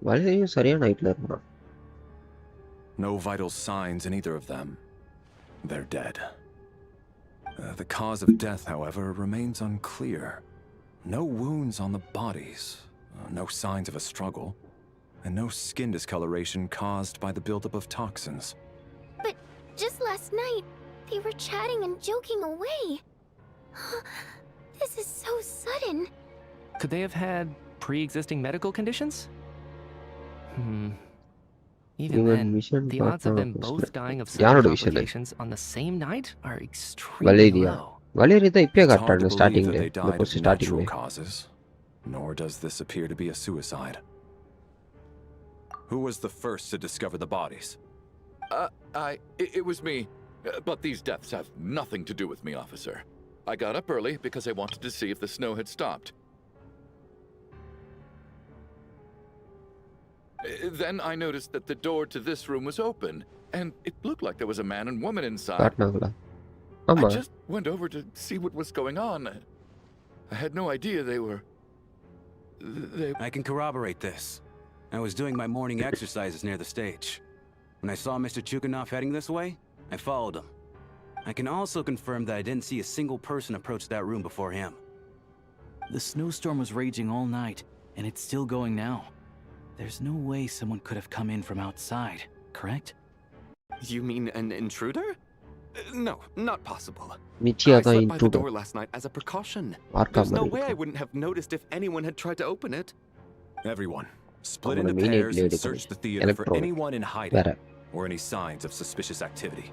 வளையும் சரியான ஹைட்ல இருந்தான். No vital signs in either of them. They're dead. The cause of death, however, remains unclear. No wounds on the bodies, no signs of a struggle, and no skin discoloration caused by the buildup of toxins. But just last night, they were chatting and joking away. This is so sudden. Could they have had pre-existing medical conditions? Even then, the odds of them both dying of sudden complications on the same night are extremely low. Valeria தான் இப்பே It's hard to காட்டாங்க believe ஸ்டார்டிங்ல. that they died of ஸ்டார்டிங்ல. natural causes, nor does this appear to be a suicide. Who was the first to discover the bodies? It was me. But these deaths have nothing to do with me, officer. I got up early because I wanted to see if the snow had stopped. Then I noticed that the door to this room was open, and it looked like there was a man and woman inside. காட்டுனாங்களா? I ஆமா. just went over to see what was going on. I had no idea they were... I can corroborate this. I was doing my morning exercises near the stage. When I saw Mr. Chukanov heading this way, I followed him. I can also confirm that I didn't see a single person approach that room before him. The snowstorm was raging all night, and it's still going now. There's no way someone could have come in from outside, correct? You mean an intruder? No, not possible. நிச்சயா I தான் slept by the intruder. door last night as a precaution. Arkham There's no மாதிரி way I இருக்கு. wouldn't have noticed if anyone had tried to open it. Everyone, split அவங்கள into main pairs aidல and search எடுக்கணும். the theater for Electronic. anyone in hiding வேற. or any signs of suspicious activity.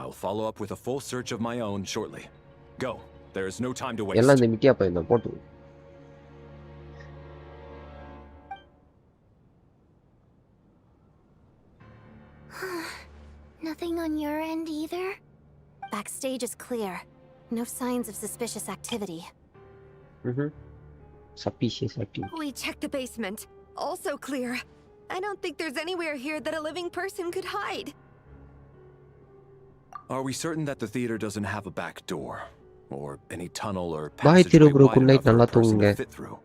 I'll follow up with a full search of my own shortly. Go. There is no time to எல்லாம் waste. இந்த மிட்டியா பையன் தான் போட்டு. Nothing on your end either? Backstage is clear. No signs of suspicious activity. Suspicious activity. We checked the basement. Also clear. I don't think there's anywhere here that a living person could hide. Are we certain that the theater doesn't have a back door? Or any tunnel or Bye, passageway Thiru bro. wide Good night. enough for நல்லா a person to தூங்குங்க. fit through?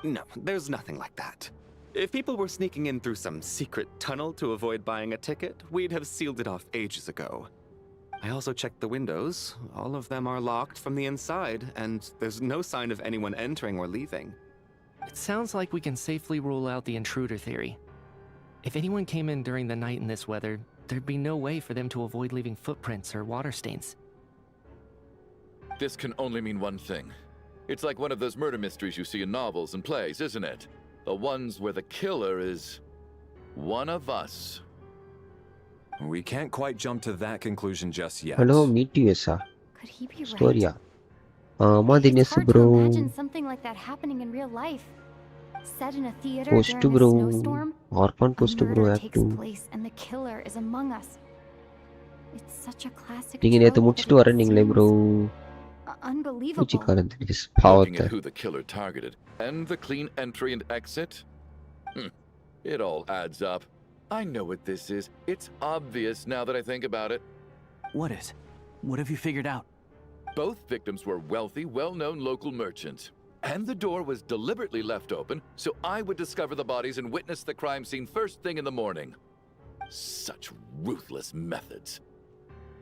No, there's nothing like that. If people were sneaking in through some secret tunnel to avoid buying a ticket, we'd have sealed it off ages ago. I also checked the windows. All of them are locked from the inside, and there's no sign of anyone entering or leaving. It sounds like we can safely rule out the intruder theory. If anyone came in during the night in this weather, there'd be no way for them to avoid leaving footprints or water stains. This can only mean one thing. It's like one of those murder mysteries you see in novels and plays, isn't it? The ones where the killer is one of us. We can't quite jump to that conclusion just yet. Hello, meteors. Could he be right? Story. ஆமா It's Dinesh hard bro. to imagine something like that happening in real life. Set in a theater Post during bro. a snowstorm, Archon a post bro murder act takes 2. place and the killer is among us. It's such a classic நீங்க நேத்து trope முடிச்சிட்டு that it வரீங்களே seems bro. unbelievable. பூச்சிக்காரன் Dinesh Looking பாவத்தை. at who the killer targeted and the clean entry and exit. It all adds up. I know what this is. It's obvious now that I think about it. What is? What have you figured out? Both victims were wealthy, well-known local merchants. And the door was deliberately left open so I would discover the bodies and witness the crime scene first thing in the morning. Such ruthless methods.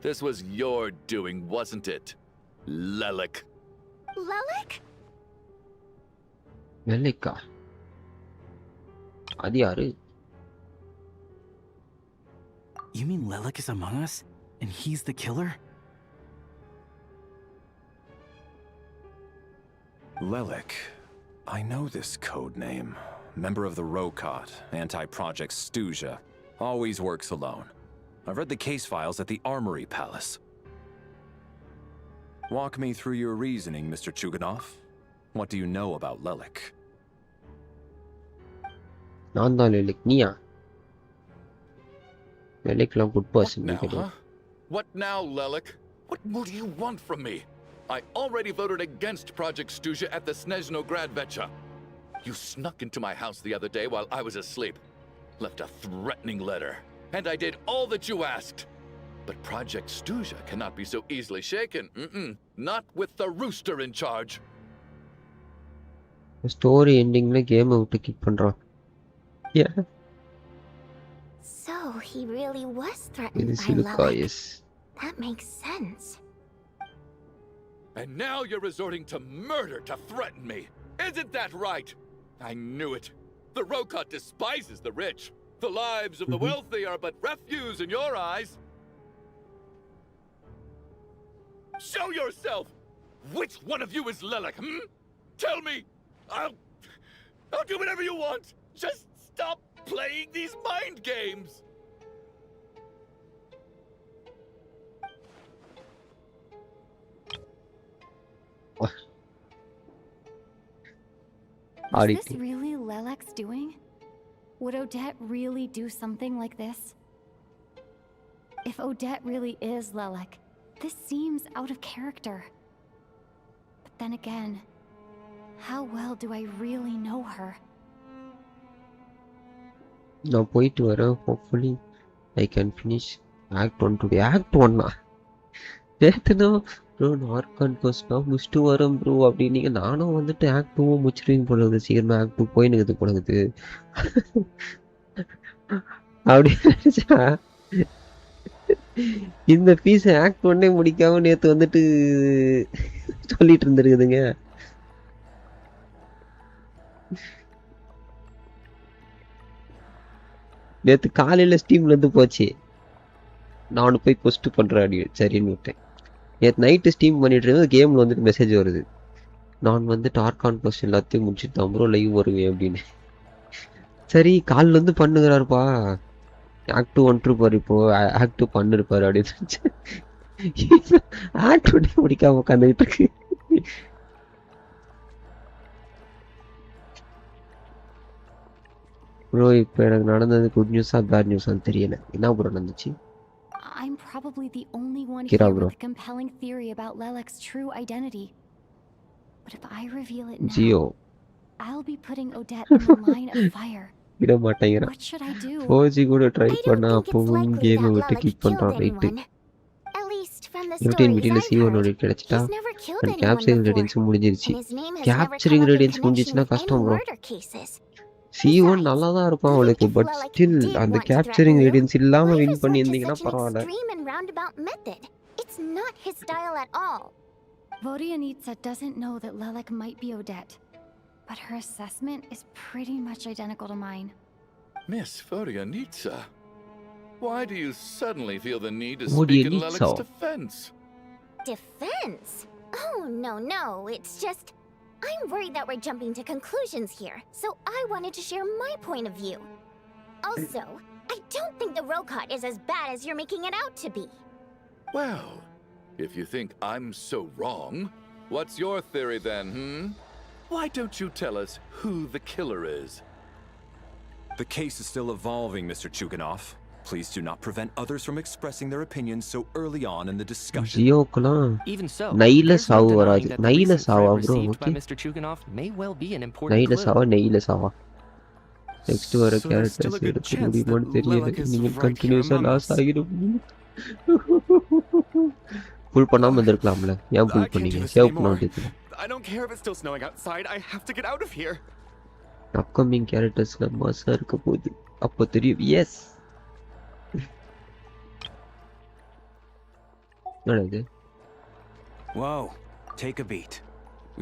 This was your doing, wasn't it? Lelik. Lelik? Lelika. அது யாரு? You mean Lelik is among us? And he's the killer? Lelik. I know this code name. Member of the Rokot, anti-Project Stuja. Always works alone. I've read the case files at the Armory Palace. Walk me through your reasoning, Mr. Chuganov. What do you know about Lelik? நான் தான் Lelik. நீயா? Lelikலாம் good person. Now, huh? What now, Lelik? What more do you want from me? I already voted against Project Stuja at the Snezhnograd Vecha. You snuck into my house the other day while I was asleep. Left a threatening letter. And I did all that you asked. But Project Stuja cannot be so easily shaken. Not with the rooster in charge. Story ending la game விட்டு kick பண்றான். Yeah. So he really was threatened by Lelik. That makes sense. And now you're resorting to murder to threaten me. Isn't that right? I knew it. The Rokot despises the rich. The lives of the wealthy are but refuse in your eyes. Show yourself! Which one of you is Lelik, Tell me! I'll do whatever you want! Just stop playing these mind games! Was this really Lelek's doing? Would Odette really do something like this? If Odette really is Lelik, this seems out of character. But then again, how well do I really know her? நான் போயிட்டு வரேன். Hopefully I can finish Act 1 today. Act 1 நேத்துனா bro argon கோஸ்னா முடிச்சுட்டு வரேன் bro அப்படின்னீங்க. நானும் வந்துட்டு Act 2 முடிச்சிருவீங்க போல இருக்குது. சீக்கிரமா Act 2 போயினுக்குது போல இருக்குது. அப்படி நினைச்சா இந்த பீஸ் Act 1 முடிக்காம நேத்து வந்துட்டு சொல்லிட்டு இருந்திருக்குதுங்க. நேற்று காலையில் ஸ்டீம்லேருந்து போச்சு. நான் போய் போஸ்ட் பண்ணுறேன் அப்படி சரின்னு விட்டேன். நேற்று நைட்டு ஸ்டீம் பண்ணிட்டு இருந்தது. கேமில் வந்துட்டு மெசேஜ் வருது, நான் வந்துட்டு ஆர்கான் போஸ்ட் எல்லாத்தையும் முடிச்சுட்டு தான் ப்ரோ லைவ் வருவேன் அப்படின்னு. சரி காலில் வந்து பண்ணுகிறாருப்பா. Act 2 வந்துருப்பார், இப்போ Act 2 பண்ணிருப்பாரு அப்படின்னு. Act 2 முடிக்காம உட்காந்துக்கிட்டு இருக்கு. ப்ரோ இப்போ எனக்கு நடந்தது குட் நியூஸா பேட் நியூஸான்னு தெரியல. என்ன ப்ரோ நடந்துச்சு? I'm probably the only one Kira, here bro. with a compelling theory about Lelek's true identity. But if I reveal it now, Geo. I'll be putting Odette in the line of fire. விட மாட்டேங்கிறேன். What should I do? 4G கூட try பண்ணா அப்பவும் கேமை விட்டு kick பண்றான். Right யூடின் வீடியோல C1 note கிடைச்சிட்டா and capturing ரேடியன்ஸும் முடிஞ்சிருச்சு. கேப்சரிங் ரேடியன்ஸ் முடிஞ்சிச்சுன்னா கஷ்டம் ப்ரோ. C1 நல்லா தான் இருக்கும் அவளுக்கு, பட் ஸ்டில் அந்த கேப்சரிங் ரேடியன்ஸ் இல்லாம வின் பண்ணியிருந்தீங்கன்னா பரவாயில்ல. It's not his style at all. Vodianitsa doesn't know that Lelek might be Odette, but her assessment is pretty much identical to mine. Miss Vodianitsa, why do you suddenly feel the need to speak in Lelek's defense? Defense? Oh, no, it's just... I'm worried that we're jumping to conclusions here, so I wanted to share my point of view. Also, I don't think the Rokot is as bad as you're making it out to be. Well, if you think I'm so wrong, what's your theory then, Why don't you tell us who the killer is? The case is still evolving, Mr. Chuganov. Please do not prevent others from expressing their opinions so early on in the discussion. Even so, நைல சாவு வராது. நைல சாவா bro? by Mr. Chuganov may well be an important நைல clue. சாவா நைல சாவா. Next வர characters எடுக்க முடியுமான்னு தெரியல. நீங்க கண்டினியூஸா லாஸ் ஆகிடும். புல் பண்ணாம இருந்திருக்கலாம்ல. ஏன் புல் பண்ணீங்க? சேவ் பண்ண வேண்டியது. I don't care if it's still snowing outside. I have to get out of here. Upcoming charactersல மாசா இருக்க போகுது. அப்போ தெரியும். Yes. என்னது? Whoa, take a beat.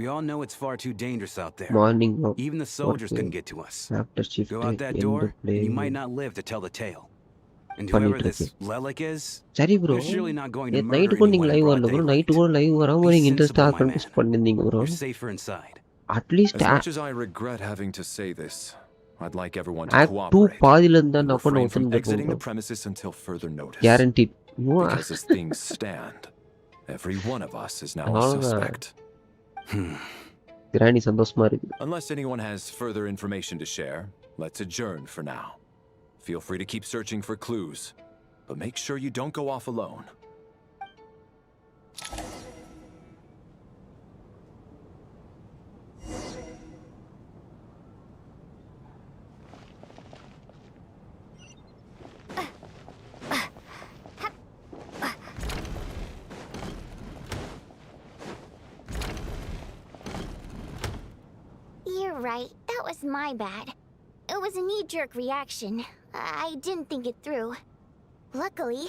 We all know it's far too dangerous out there. Morning. Even the soldiers couldn't get to us. After shift. Go out that door, and you might not live to tell the tale. And whoever this Lelek is, சரி bro. they're surely not going to murder night கூட நீங்க live வரல bro. Night கூட live வராம நீங்க இன்ட்ரஸ்டா confuse பண்ணிருந்தீங்க bro. You're safer inside. At least as much as I regret having to say this, I'd like everyone to Act 2 cooperate. பாதில இருந்தா நான் Refrain from பண்ண exiting the premises until further notice. Guaranteed. Because as things stand, every one of us is now a suspect. Granny சந்தோஷமா இருக்கு. Unless anyone has further information to share, let's adjourn for now. Feel free to keep searching for clues, but make sure you don't go off alone. You're right. That was my bad. It was a knee-jerk reaction. I didn't think it through. Luckily,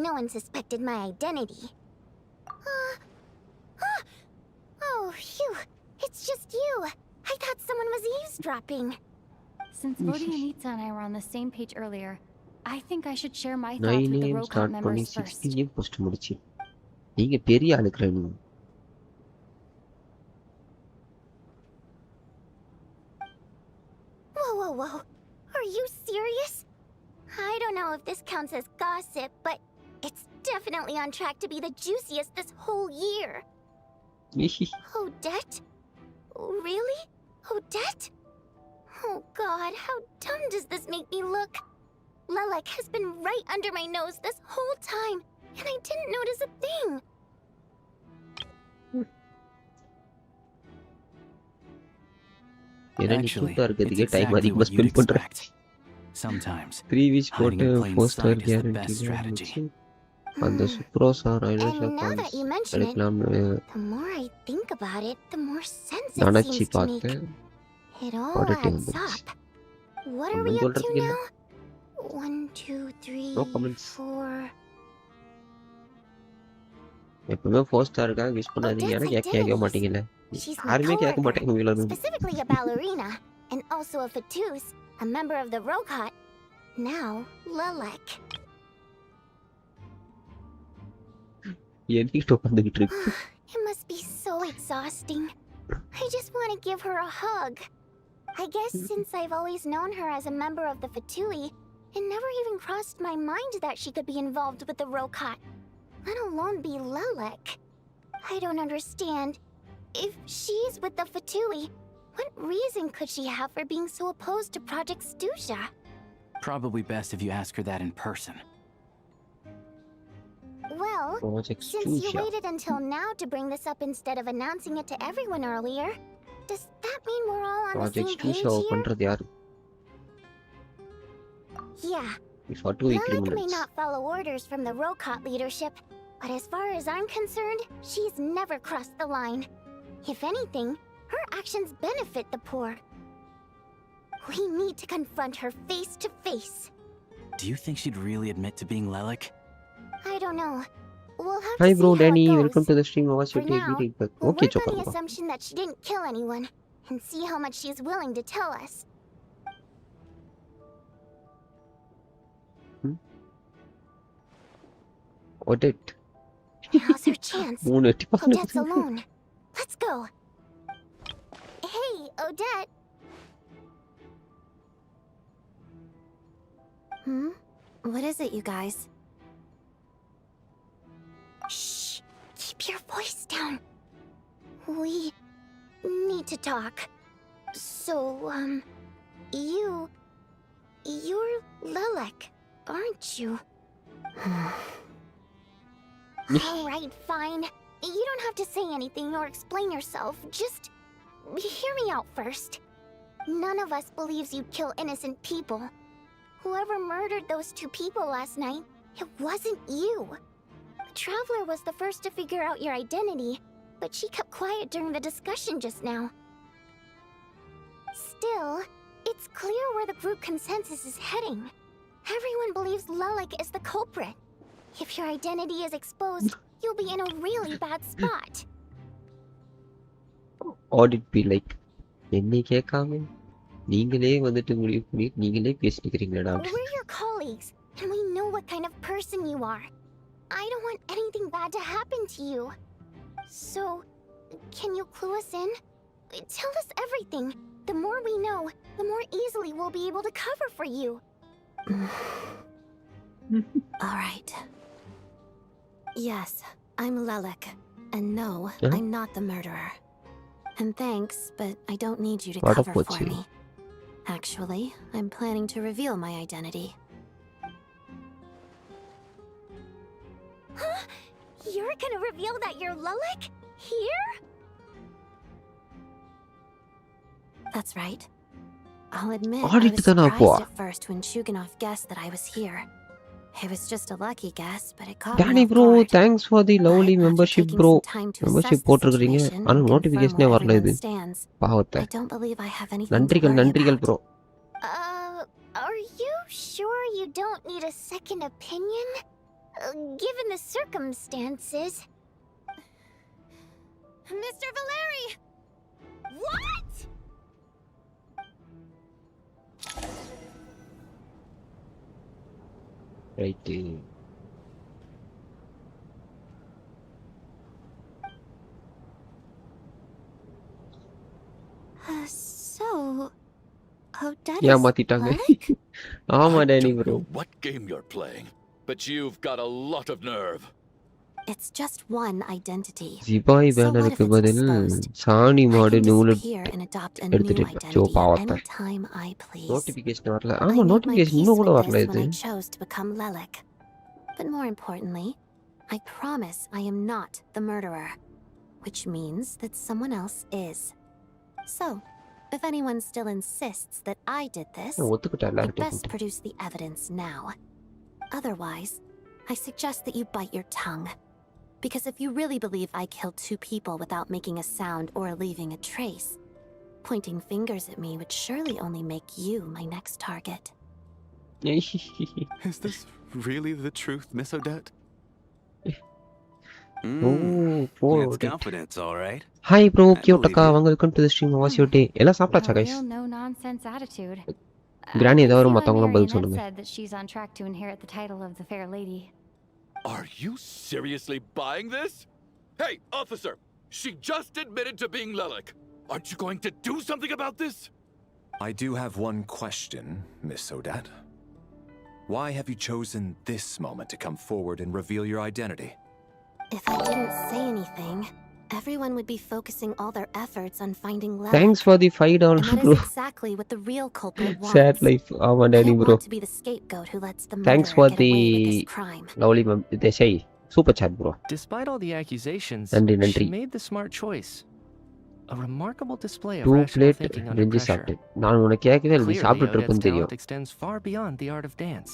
no one suspected my identity. Oh, phew. It's just you. I thought someone was eavesdropping. Since Bodhi and Nitsa and I were on the same page earlier, I think I should share my thoughts with the Rokot members first. 9 post முடிச்சு. நீங்க பெரிய ஆளுக்குற நீ. Whoa. Are you serious? I don't know if this counts as gossip, but it's definitely on track to be the juiciest this whole year. Odette? Really? Odette? Oh god, how dumb does this make me look? Lelek has been right under my nose this whole time, and I didn't notice a thing. Actually, it's exactly what you'd expect. Sometimes, 3 weeks hiding in plain 4 star sight is the best strategy. அந்த சுப்ரோசா And now that you mention it, the more I think about it, the more sense it நினைச்சு seems to make. பார்த்தேன். It all Auditing adds this. up. What are ஒண்ணும் we up to சொல்றதுக்கு இல்ல. now? 1, 2, 3, No comments. 4. எப்பவுமே 4 ஸ்டாருக்காக wish பண்ணாதீங்க. ஏன்னா கேட்க மாட்டீங்கல்ல. She's my யாருமே கேட்க coworker, மாட்டேங்க உங்கள. specifically a ballerina, and also a fatus, a member of the Rokot. Now, Lelek. என்கிட்ட உட்காந்துக்கிட்டு இருக்கு. It must be so exhausting. I just want to give her a hug. I guess since I've always known her as a member of the Fatui, it never even crossed my mind that she could be involved with the Rokot, let alone be Lelek. I don't understand. If she's with the Fatui, what reason could she have for being so opposed to Project Stusha? Probably best if you ask her that in person. Well, Project since you Stusha. waited until now to bring this up instead of announcing it to everyone earlier, does that mean we're all on the project same page ஸ்டூஷா here? பண்றது யாரு? Yeah. For 2 Lelek may criminals. not follow orders from the Rokot leadership, but as far as I'm concerned, she's never crossed the line. If anything, her actions benefit the poor. We need to confront her face to face. Do you think she'd really admit to being Lelek? I don't know. We'll have Hi to bro, see how Danny. it goes. Welcome to the stream. What's your For take? now, But we'll okay, work on the chopper. assumption that she didn't kill anyone, and see how much she's willing to tell us. Odette. Now's her chance. Odette's alone. Let's go. Hey, Odette. What is it, you guys? Shh. Keep your voice down. We need to talk. So, you're Lelek, aren't you? Alright, fine. You don't have to say anything or explain yourself. Just hear me out first. None of us believes you'd kill innocent people. Whoever murdered those 2 people last night, it wasn't you. The Traveler was the first to figure out your identity, but she kept quiet during the discussion just now. Still, it's clear where the group consensus is heading. Everyone believes Lelik is the culprit. If your identity is exposed, you'll be in a really bad spot. Audit be like, என்னை கேட்காம நீங்களே வந்துட்டு முடிவு பண்ணி நீங்களே பேசிக்கிறீங்களா? We're your colleagues, and we know what kind of person you are. I don't want anything bad to happen to you. So, can you clue us in? Tell us everything. The more we know, the more easily we'll be able to cover for you. Alright. Yes, I'm Lelik. And no, I'm not the murderer. And thanks, but I don't need you to cover for me. Actually, I'm planning to reveal my identity. Huh? You're gonna reveal that you're Lelik? Here? That's right. I'll admit, I was surprised at first when Shuganov guessed that I was here. It was just a lucky guess, but it caught Danny me off bro, guard. thanks for the lovely membership bro. Membership போட்டுருக்கீங்க. ஆனா Confirm நோட்டிபிகேஷனே where வரல இது. everyone stands. பாவத்தை. I don't believe I have anything to worry நன்றிகள் about. bro. Are you sure you don't need a second opinion? Given the circumstances. Mr. Valeri! What? Right. So, Odette Yeah, is மாத்திட்டாங்க. Lelik? ஆமா Danny I don't bro. know what game you're playing, but you've got a lot of nerve. It's just one identity. ஜிபாய் So what if பேனருக்கு it's பதில் exposed? சாணி I மாடு can நூல் disappear and adopt a new எடுத்துட்டு Joe identity பாவத்தை. anytime I please. Notification வரல. I ஆமா made my notification peace இன்னும் கூட with வரல this இது. when I chose to become Lelik. But more importantly, I promise I am not the murderer, which means that someone else is. So, if anyone still insists that I did this, ஒத்துக்கிட்டல I'd best produce the evidence now. Otherwise, I suggest that you bite your tongue. Because if you really believe I killed 2 people without making a sound or leaving a trace, pointing fingers at me would surely only make you my next target. Is this really the truth, Miss Odette? It's confidence, all right. Hi bro, Kyotaka, welcome to the stream. What's your day? எல்லாம் சாப்பிட்டாச்சா guys? Real no-nonsense attitude. Granny ஏதாவது ஒரு I see மத்தவங்க பதில் Marionette சொல்லுங்க. said that she's on track to inherit the title of the fair lady. Are you seriously buying this? Hey, officer! She just admitted to being Lelik. Aren't you going to do something about this? I do have one question, Miss Odette. Why have you chosen this moment to come forward and reveal your identity? If I didn't say anything, everyone would be focusing all their efforts on finding Lelik. Thanks for the $5 and that bro. is exactly what the real culprit wants. Sad life. ஆமா I Danny don't bro. want to be the scapegoat who lets the Thanks murderer for get the away with this crime. lovely they say super chat bro. Despite all the accusations, நன்றி. she made the smart choice. A remarkable display of 2 rational plate thinking under நெஞ்சு pressure. சாப்பிட்டேன். நான் உனக்கு கேட்கவே இல்லை, நீ Clearly, சாப்பிட்டு Odette's இருப்பேன்னு தெரியும். talent extends far beyond the art of dance.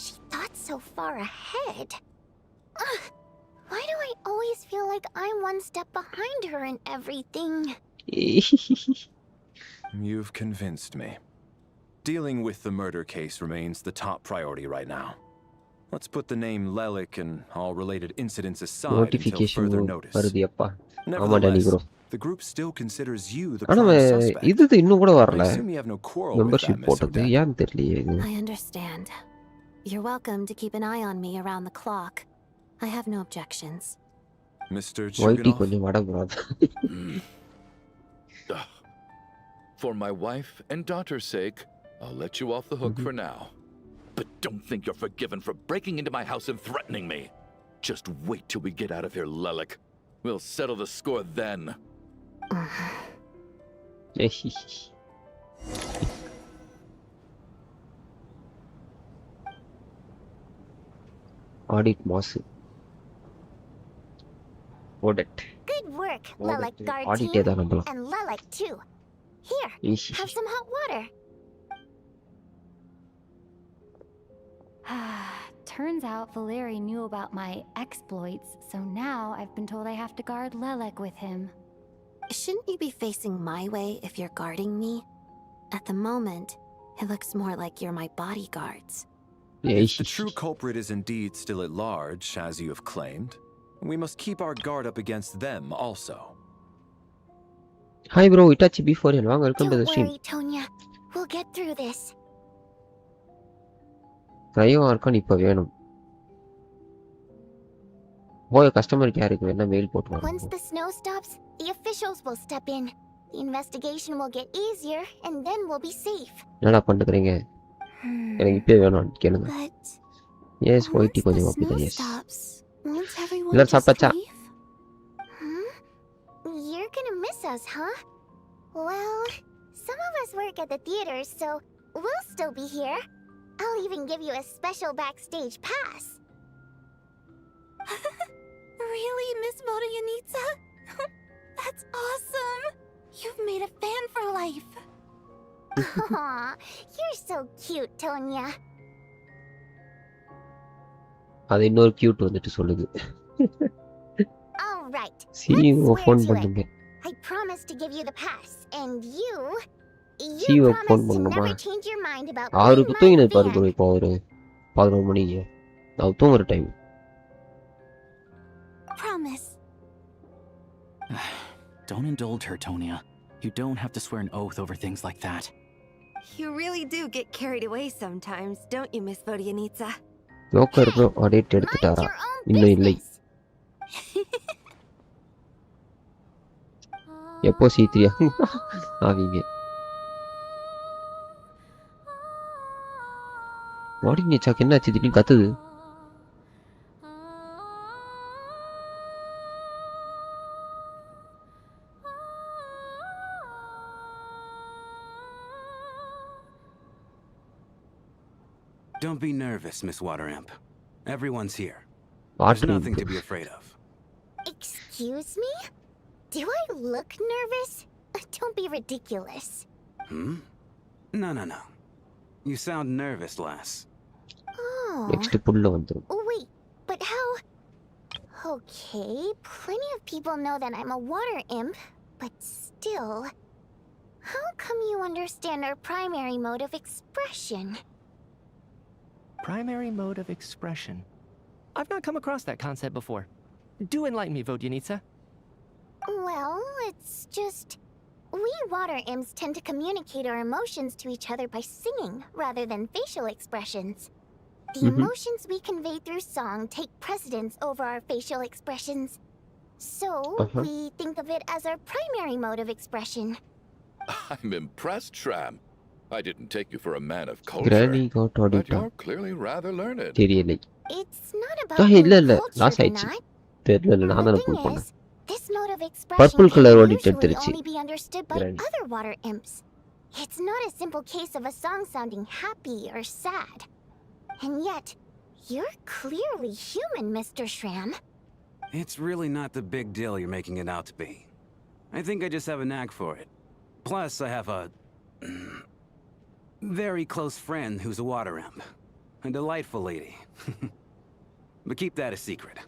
She thought so far ahead. Ugh, why do I always feel like I'm one step behind her in everything? You've convinced me. Dealing with the murder case remains the top priority right now. Let's put the name Lelik and all related incidents aside until further notice. வருதியப்பா. ஆமா Danny Nevertheless, bro. the group still considers you the ஆனா prime suspect. இது இன்னும் கூட வரல. I assume you have no quarrel with that, membership Miss போட்டது Odette. ஏன் தெரியலையே இது. I understand. You're welcome to keep an eye on me around the clock. I have no objections. Mr. ஒயிட்டி Chuganov, கொஞ்சம் வட கூடாது. For my wife and daughter's sake, I'll let you off the hook for now. But don't think you're forgiven for breaking into my house and threatening me. Just wait till we get out of here, Lelik. We'll settle the score then. Audit boss. Odette. Good work, Odette. Lelik guard Audit team. தான் நம்மள. And Lelik too. Here, have some hot water. turns out Valeri knew about my exploits, so now I've been told I have to guard Lelek with him. Shouldn't you be facing my way if you're guarding me? At the moment, it looks more like you're my bodyguards. If the true culprit is indeed still at large, as you have claimed, we must keep our guard up against them also. Hi bro, Itachi B4N, welcome to the stream. Don't worry, Tonya. We'll get through this. Cryo archon இப்ப வேணும். போய் customer கேருக்கு வேணா mail போட்டு வரணும். Once the snow stops, the officials will step in. The investigation will get easier, and then we'll be safe. என்னடா பண்ணுறீங்க? எனக்கு இப்பவே வேணும் கேளுங்க. Yes, போயிட்டு கொஞ்சம் அப்படிதான். Yes. எல்லாரும் சாப்பிட்டாச்சா? You're gonna miss us, huh? Well, some of us work at the theaters, so we'll still be here. I'll even give you a special backstage pass. Really, Miss Vodyanitsa? That's awesome! You've made a fan for life. Aw, you're so cute, Tonya. அது இன்னொரு cute வந்துட்டு சொல்லுது. All right. CEO phone பண்ணுங்க. I promise to give you the pass, and you CEO phone promise to பண்ணுமா? never change your mind about அவருக்கு being my தூங்கினது பாரு fan. Bro இப்போ ஒரு 11 மணிக்கு. நான் தூங்குற time. Promise. Don't indulge her, Tonya. You don't have to swear an oath over things like that. You really do get carried away sometimes, don't you, Miss Vodyanitsa? Joker bro ஆடிட் எடுத்துட்டாரா? இன்னும் இல்லை. எப்போ C3 ஆவீங்க? வாடிங்க சாக்கு என்னாச்சு திடீர்னு கத்துது? Don't be nervous, Miss Wateramp. Everyone's here. Water There's Imp. nothing to be afraid of. Excuse me? Do I look nervous? Don't be ridiculous. Hmm? No. You sound nervous, lass. Oh. Next புல்ல வந்துரும். Wait, but how? Okay, plenty of people know that I'm a water imp, but still. How come you understand our primary mode of expression? Primary mode of expression. I've not come across that concept before. Do enlighten me, Vodyanitsa. Well, it's just... We water imps tend to communicate our emotions to each other by singing, rather than facial expressions. The emotions we convey through song take precedence over our facial expressions. So, we think of it as our primary mode of expression. I'm impressed, Shram. I didn't take you for a man of culture, Granny got but audited. you're clearly rather learned. தெரியலை. It's not about இல்ல being இல்ல loss cultured or ஆயிடுச்சு. not. தெரியல நான் தான் The pull thing பண்ணேன். is, this mode of expression Purple color can audit usually எடுத்துருச்சு. only be understood by Granny. other water imps. It's not a simple case of a song sounding happy or sad. And yet, you're clearly human, Mr. Shram. It's really not the big deal you're making it out to be. I think I just have a knack for it. Plus, I have a... very close friend who's a water imp. A delightful lady. But keep that a secret.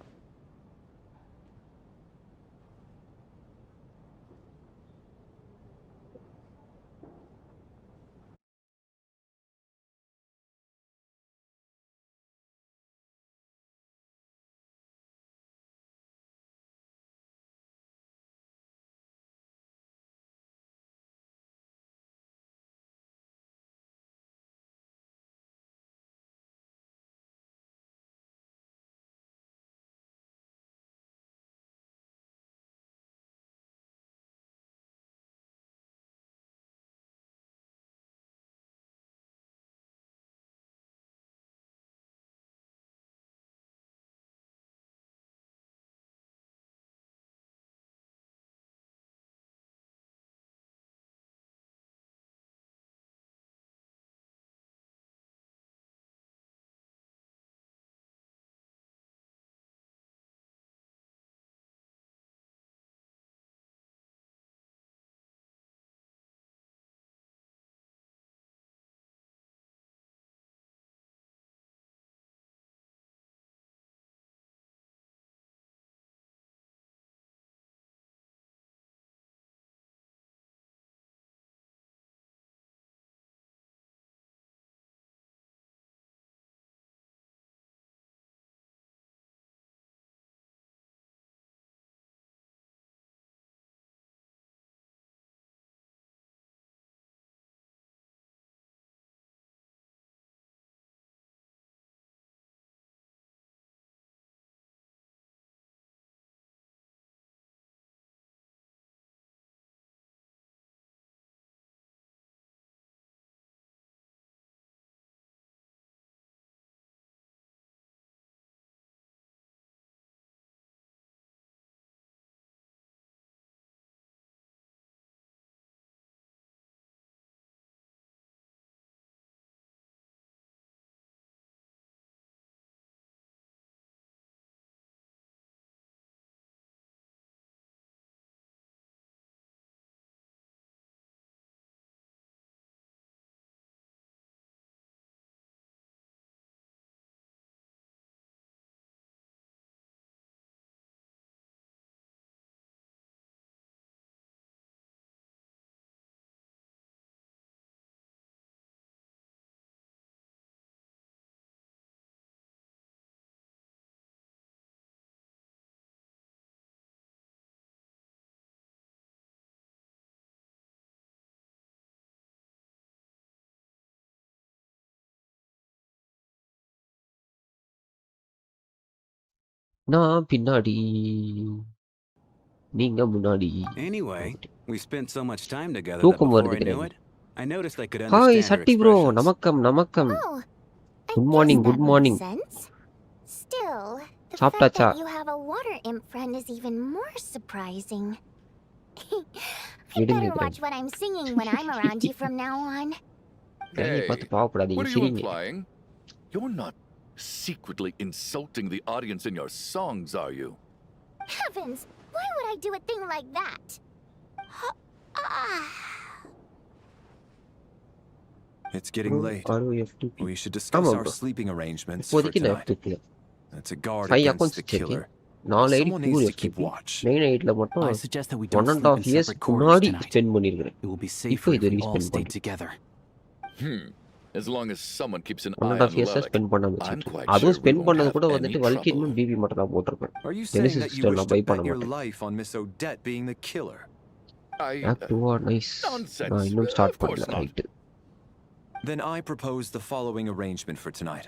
நான் பின்னாடி நீங்க முன்னாடி. Anyway, we spent so much time together that தூக்கம் before I வருது knew it, I noticed I could hi understand her சட்டி bro, expressions. நமக்கம் நமக்கம். Oh, I Good guess morning, that good makes morning. sense. Still, the fact சாப்பிட்டாச்சா? that you have a water imp friend is even more surprising. I விடுங்க better கிராணி. watch what I'm singing when I'm around you from now on. கிராணியை Hey, பார்த்து பாவப்படாதீங்க, what are you சிரிங்க. implying? You're not secretly insulting the audience in your songs, are you? Heavens, why would I do a thing like that? It's getting late. ROFTP. We should discuss ஆமா our bro. sleeping arrangements for இப்போதைக்கு நான் tonight. FTP. It's a guard 5 against accounts the checking. killer. 4 ID Someone needs pure to keep FTP. watch. Main ஐடில மட்டும் I suggest that we don't 1.5 sleep in years separate quarters முன்னாடி tonight. Spend பண்ணிருக்கேன். It will be இப்போ safer இது if we all ரீஸ்பெண்ட் stay பண்றேன். together. As long as someone keeps an eye 1.5 on years Lelic, spend பண்ண I'm வச்சிருக்கேன். quite அதுவும் sure we spend won't பண்ணது have கூட any வந்துட்டு trouble. வல்கின்னும் பிபி மட்டும் தான் போட்டிருப்பேன். Are you saying Genesis that you system wish நான் to பை bet பண்ண your மாட்டேன். life on Miss Odette being the killer? Act 2 nice. Nonsense. நான் இன்னும் ஸ்டார்ட் Of course பண்ணல. not. Right. Then I propose the following arrangement for tonight.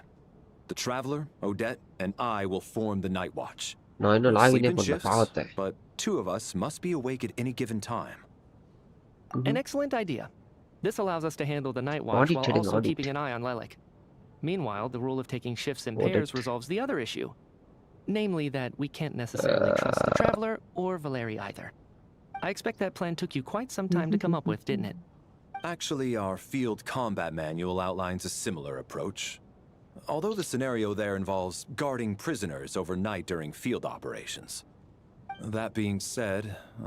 The Traveler, Odette, and I will form the Night Watch. நான் இன்னும் We'll sleep லாகினே in பண்ணல shifts, பாவத்தை. but 2 of us must be awake at any given time. An excellent idea. This allows us to handle the night watch Audit while cheating, also audit. keeping an eye on Lelic. Meanwhile, the rule of taking shifts in Audit. pairs resolves the other issue. Namely that we can't necessarily trust the Traveler or Valeri either. I expect that plan took you quite some time to come up with, didn't it? Actually, our field combat manual outlines a similar approach. Although the scenario there involves guarding prisoners overnight during field operations. That being said,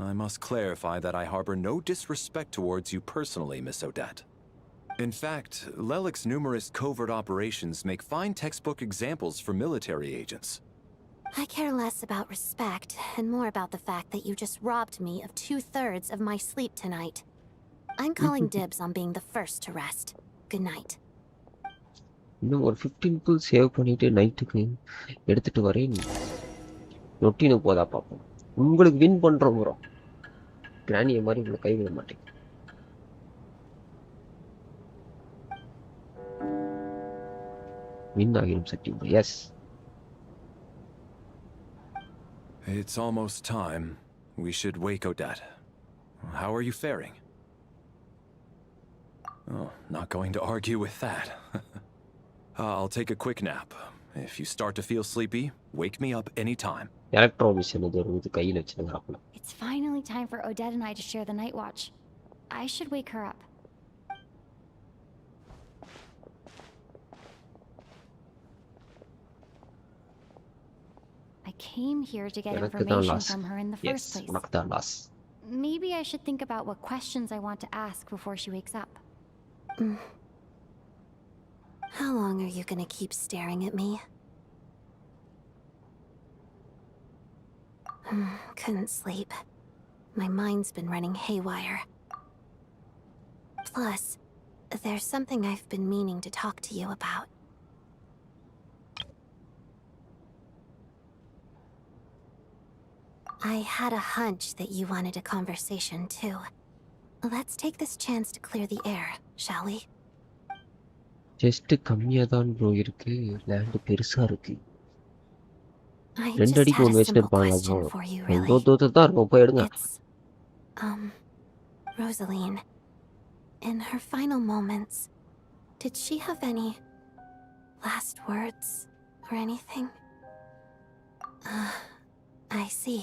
I must clarify that I harbor no disrespect towards you personally, Miss Odette. In fact, Lelic's numerous covert operations make fine textbook examples for military agents. I care less about respect and more about the fact that you just robbed me of 2/3 of my sleep tonight. I'm calling dibs on being the first to rest. Good night. இன்னும் ஒரு 15 புல் save பண்ணிட்டு நைட்டுக்கு எடுத்துட்டு வரேன். Routine போதா பார்ப்போம். உங்களுக்கு win பண்றோம் ப்ரோ. கிராணிய மாதிரி உங்களை கைவிட மாட்டேன். வின் ஆகிரும் சட்டி bro. Yes. It's almost time. We should wake Odette. How are you faring? Oh, not going to argue with that. I'll take a quick nap. If you start to feel sleepy, wake me up anytime. Electro mission இது ஒரு கையில் வச்சிருக்காப்ல. It's finally time for Odette and I to share the night watch. I should wake her up. I came here to get எனக்கு தான் information loss. from her in the yes, first place. உனக்கு தான் loss. Maybe I should think about what questions I want to ask before she wakes up. How long are you gonna keep staring at me? Couldn't sleep. My mind's been running haywire. Plus, there's something I've been meaning to talk to you about. I had a hunch that you wanted a conversation too. Let's take this chance to clear the air, shall we? Just கம்மியா தான் bro இருக்கு. Land பெருசா இருக்கு. I 2 just அடிக்கு had ஒன்று a வச்சுட்டு simple இருப்பாங்க bro. question for you, really. தான் இருக்கும். போய் எடுங்க. It's, Rosaline. In her final moments, did she have any last words or anything? I see.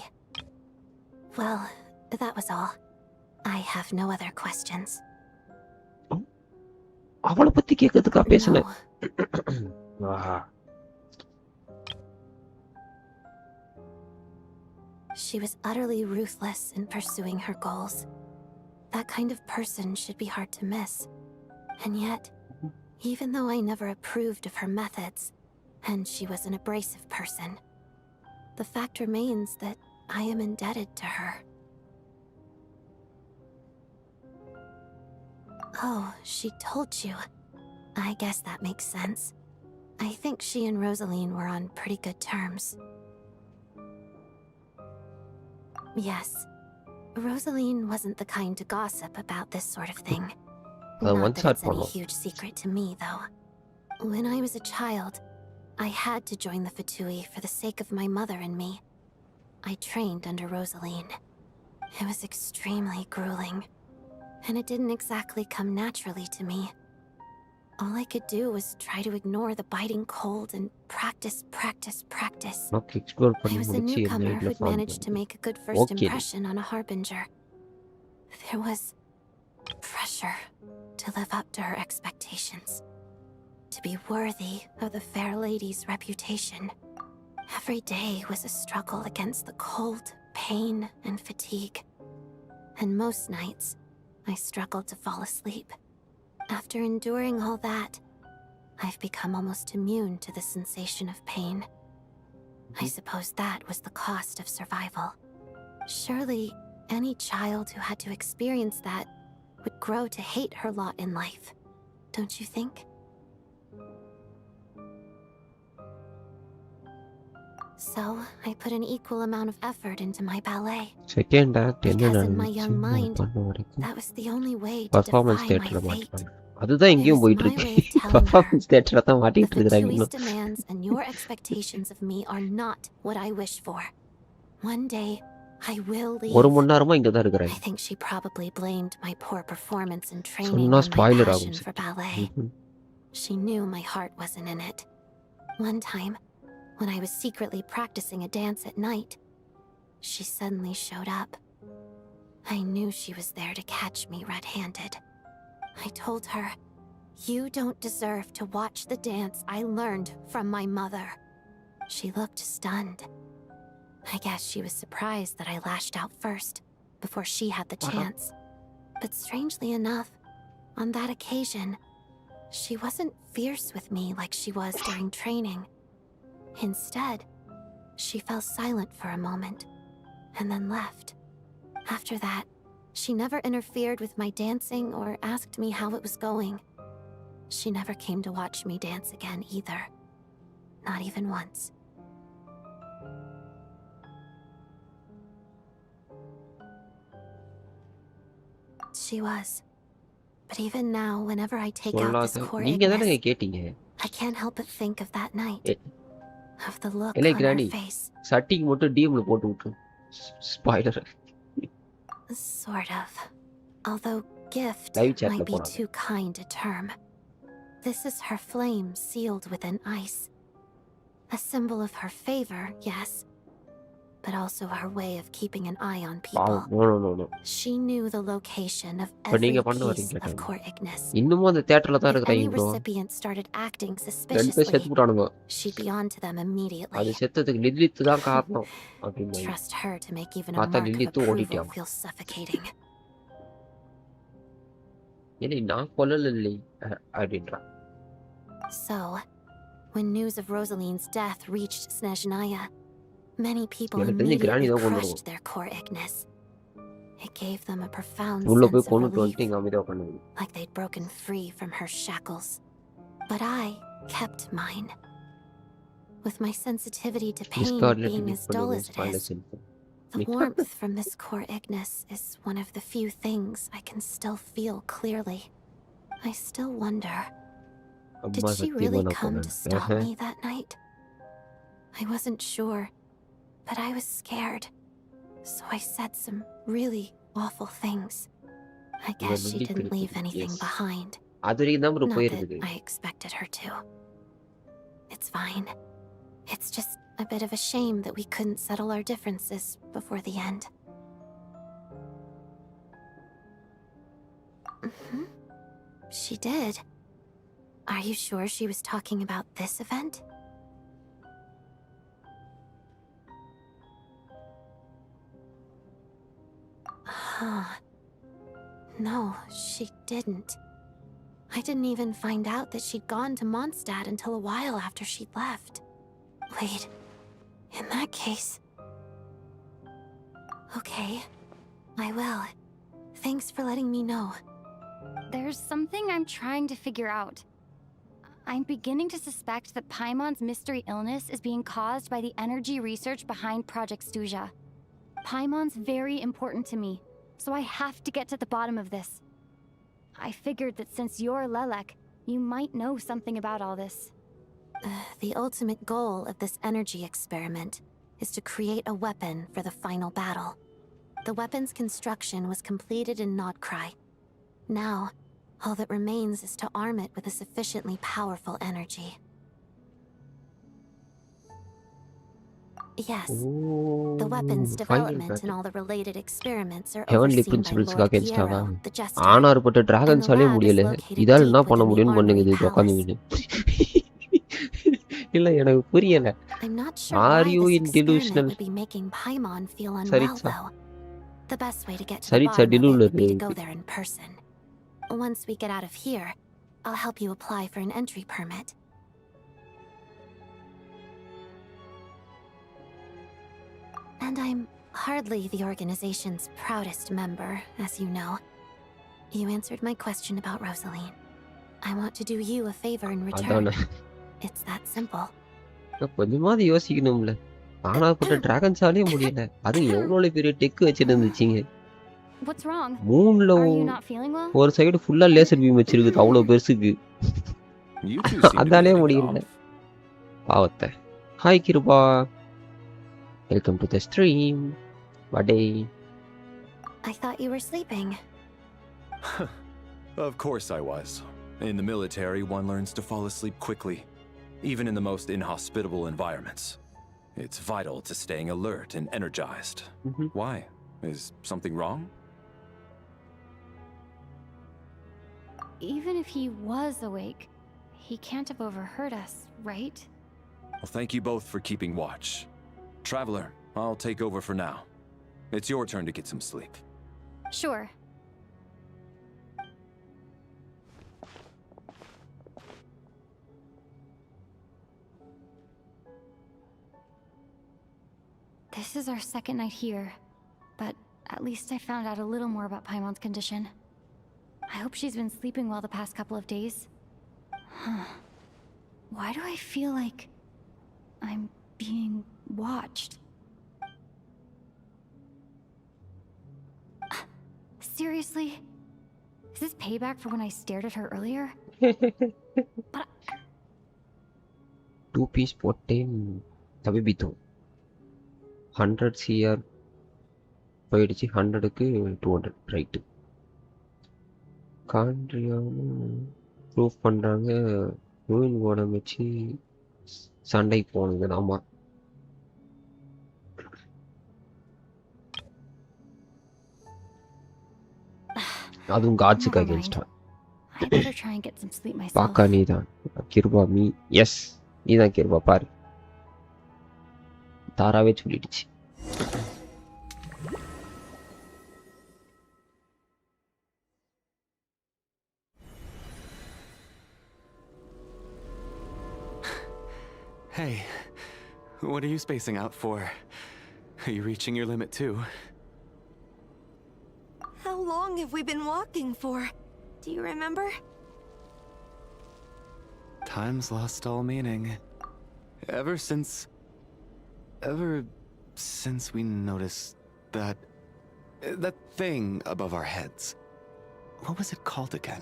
Well, that was all. I have no other questions. அவளை பத்தி கேட்கறதுக்கா பேசுனேன். She was utterly ruthless in pursuing her goals. That kind of person should be hard to miss. And yet, even though I never approved of her methods, and she was an abrasive person, the fact remains that I am indebted to her. Oh, she told you. I guess that makes sense. I think she and Rosaline were on pretty good terms. Yes. Rosaline wasn't the kind to gossip about this sort of thing. Not that it's any huge secret to me, though. When I was a child, I had to join the Fatui for the sake of my mother and me. I trained under Rosaline. It was extremely grueling, and it didn't exactly come naturally to me. All I could do was try to ignore the biting cold and practice. I was a newcomer who'd managed to make a good first impression on a harbinger. There was pressure to live up to her expectations, to be worthy of the fair lady's reputation. Every day was a struggle against the cold, pain, and fatigue. And most nights, I struggled to fall asleep. After enduring all that, I've become almost immune to the sensation of pain. I suppose that was the cost of survival. Surely, any child who had to experience that would grow to hate her lot in life, don't you think? So, I put an equal amount of effort into my ballet. Second act Because in my young mind, that was the only way to performance defy my theater fate. அதுதான் It எங்கேயும் was போயிட்டு my இருக்கு way of telling her, performance theater தான் the மாட்டிட்டு இருக்கிறாங்க Fatui's இன்னும் demands and your expectations of me are not what I wish for. One day, I will leave. ஒரு மணி நேரமா இங்க தான் I இருக்கிறாங்க think she probably blamed my poor performance in training சொன்னா on my ஸ்பாயிலர் passion ஆகும் for ballet. She knew my heart wasn't in it. One time, when I was secretly practicing a dance at night, she suddenly showed up. I knew she was there to catch me red-handed. I told her, "You don't deserve to watch the dance I learned from my mother." She looked stunned. I guess she was surprised that I lashed out first, before she had the chance. But strangely enough, on that occasion, she wasn't fierce with me like she was during training. Instead, she fell silent for a moment, and then left. After that, she never interfered with my dancing or asked me how it was going. She never came to watch me dance again either. Not even once. She was. But even now, whenever I take out this சொல்லாத core நீங்க தானே Ignis, கேட்டீங்க I can't help but think of that night. Of the look இல்லை on her கிராணி face. சட்டிக்கு மட்டும் டிஎம்ல போட்டு விட்டு spoiler Sort of. Although gift Live chat might la be போறாங்க too kind a term. This is her flame sealed within ice. A symbol of her favor, yes, but also her way of keeping an eye on people. பாவம் no She knew the location of இப்போ every நீங்க பண்ண piece வரீங்க of கேட்டாங்க core Ignis. இன்னமும் அந்த தியேட்டர்ல தான் If any இருக்கிறாங்க ப்ரோ recipient started acting ரெண்டு பேர் suspiciously, செத்து போட்டானுங்க she'd be on to them immediately. அது செத்ததுக்கு லில்லித்து தான் காரணம் அப்படின்னு Trust her to make even a பார்த்தா mark of லில்லித்து approval ஓடிட்டான் feel suffocating. இல்லை நான் கொல்லல இல்லை அப்படின்றான் So, when news of Rosaline's death reached Snezhnaya, many people எனக்கு தெரிஞ்சு கிராணி immediately தான் கொண்டு crushed வருவோம் their core Ignis. It gave them a profound உள்ள sense போய் of கொண்டுட்டு relief, வந்துட்டு இங்க அமைதியாக பண்ணுது like they'd broken free from her shackles. But I kept mine. With my sensitivity to pain டிஸ்கார்ட்ல being delete as dull பண்ணுது as it spoiler is, sense the warmth from this core Ignis is one of the few things I can still feel clearly. I still wonder, did அம்மா she சத்தியமா really நான் come to stop கொல்லல me that night? I wasn't sure, but I was scared. So I said some really awful things. I guess she didn't leave anything behind. அது வரைக்கும் தான் bro Not போயிருக்குது that I expected her to. It's fine. It's just a bit of a shame that we couldn't settle our differences before the end. She did. Are you sure she was talking about this event? No, she didn't. I didn't even find out that she'd gone to Mondstadt until a while after she'd left. Wait, in that case... Okay, I will. Thanks for letting me know. There's something I'm trying to figure out. I'm beginning to suspect that Paimon's mystery illness is being caused by the energy research behind Project Stuja. Paimon's very important to me, so I have to get to the bottom of this. I figured that since you're Lelek, you might know something about all this. The ultimate goal of this energy experiment is to create a weapon for the final battle. The weapon's construction was completed in Nodcry. Now, all that remains is to arm it with a sufficiently powerful energy. Yes, the weapon's development and all the related experiments are Heavenly overseen by principles Lord against Piero, the jester. ஆனார்பட்ட And dragon the சாலே lab is முடியல located இதால deep என்ன பண்ண within the முடியும்னு armory பண்ணுங்க palace. உட்காந்துக்கிட்டு இல்ல எனக்கு புரியல I'm not sure Are why you this in experiment delusional? would be making Paimon feel unwell, Saritsa. though. The best way to get to the Saritsa bottom of it delulu would be to go இருக்கு. there in person. Once we get out of here, I'll help you apply for an entry permit. And I'm hardly the organization's proudest member, as you know. You answered my question about Rosaline. I want to do you a favor in return. அதானே It's that simple. கொஞ்சமாவது யோசிக்கணும்ல ஆனார்பட்ட dragon சாலே முடியல அது எவ்வளவு பெரிய tech வச்சிட்டு இருந்துச்சுங்க What's wrong? மூணுல Are you not feeling well? ஒரு சைடு ஃபுல்லா லேசர் பீம் வச்சிருக்குது அவ்வளவு பெருசுக்கு You two seem to be அதாலே hitting it முடியல off. பாவத்தை hi Kiruba welcome to the stream படே I thought you were sleeping. Of course I was. In the military, one learns to fall asleep quickly, even in the most inhospitable environments. It's vital to staying alert and energized. Why? Is something wrong? Even if he was awake, he can't have overheard us, right? Well, thank you both for keeping watch. Traveler, I'll take over for now. It's your turn to get some sleep. Sure. This is our second night here, but at least I found out a little more about Paimon's condition. I hope she's been sleeping well the past couple of days. Huh. Why do I feel like I'm being watched? Seriously? Is this payback for when I stared at her earlier? But 2 piece போட்டேன் தபிபித்தோம் 100 CR போயிடுச்சு 100க்கு 200 right காண்ட்ரியாவும் proof பண்ணுறாங்க ruin கோடம் வச்சு சண்டை போனது ஆமா அதுவும் காட்ஸுக்கு அகேன்ஸ்டா I better try and get some sleep myself. பாக்கா நீதான் கிருபா மீ எஸ் நீதான் கிருபா பாரு தாராவே சொல்லிடுச்சு Hey, what are you spacing out for? Are you reaching your limit too? How long have we been walking for? Do you remember? Time's lost all meaning. Ever since we noticed that thing above our heads. What was it called again?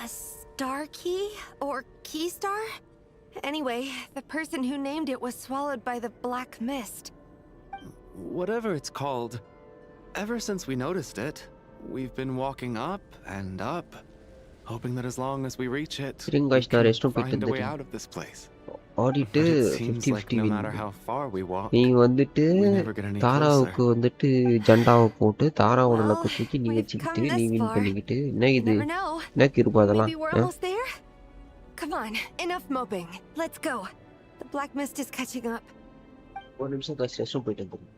A star key? Or key star? Anyway, the person who named it was swallowed by the black mist. Whatever it's called, ever since we noticed it, we've been walking up and up, hoping that as long as we reach it, we can find a way out of this place. ஆடிட்டு But it seems 50-50 like no matter how far we walk, நீ வந்துட்டு we never get any தாராவுக்கு closer. வந்துட்டு ஜண்டாவை போட்டு தாராவோட Well, லக்க தூக்கி நீ we've வச்சுக்கிட்டு come நீ this வின் far. பண்ணிக்கிட்டு என்ன You இது never know. என்ன கிருபா அதெல்லாம் Maybe we're almost there? Come on, enough moping. Let's go. The black mist is catching up. ஒரு நிமிஷம் கழிச்சு ரெஸ்ட்ரூம் போயிட்டு வந்துடும்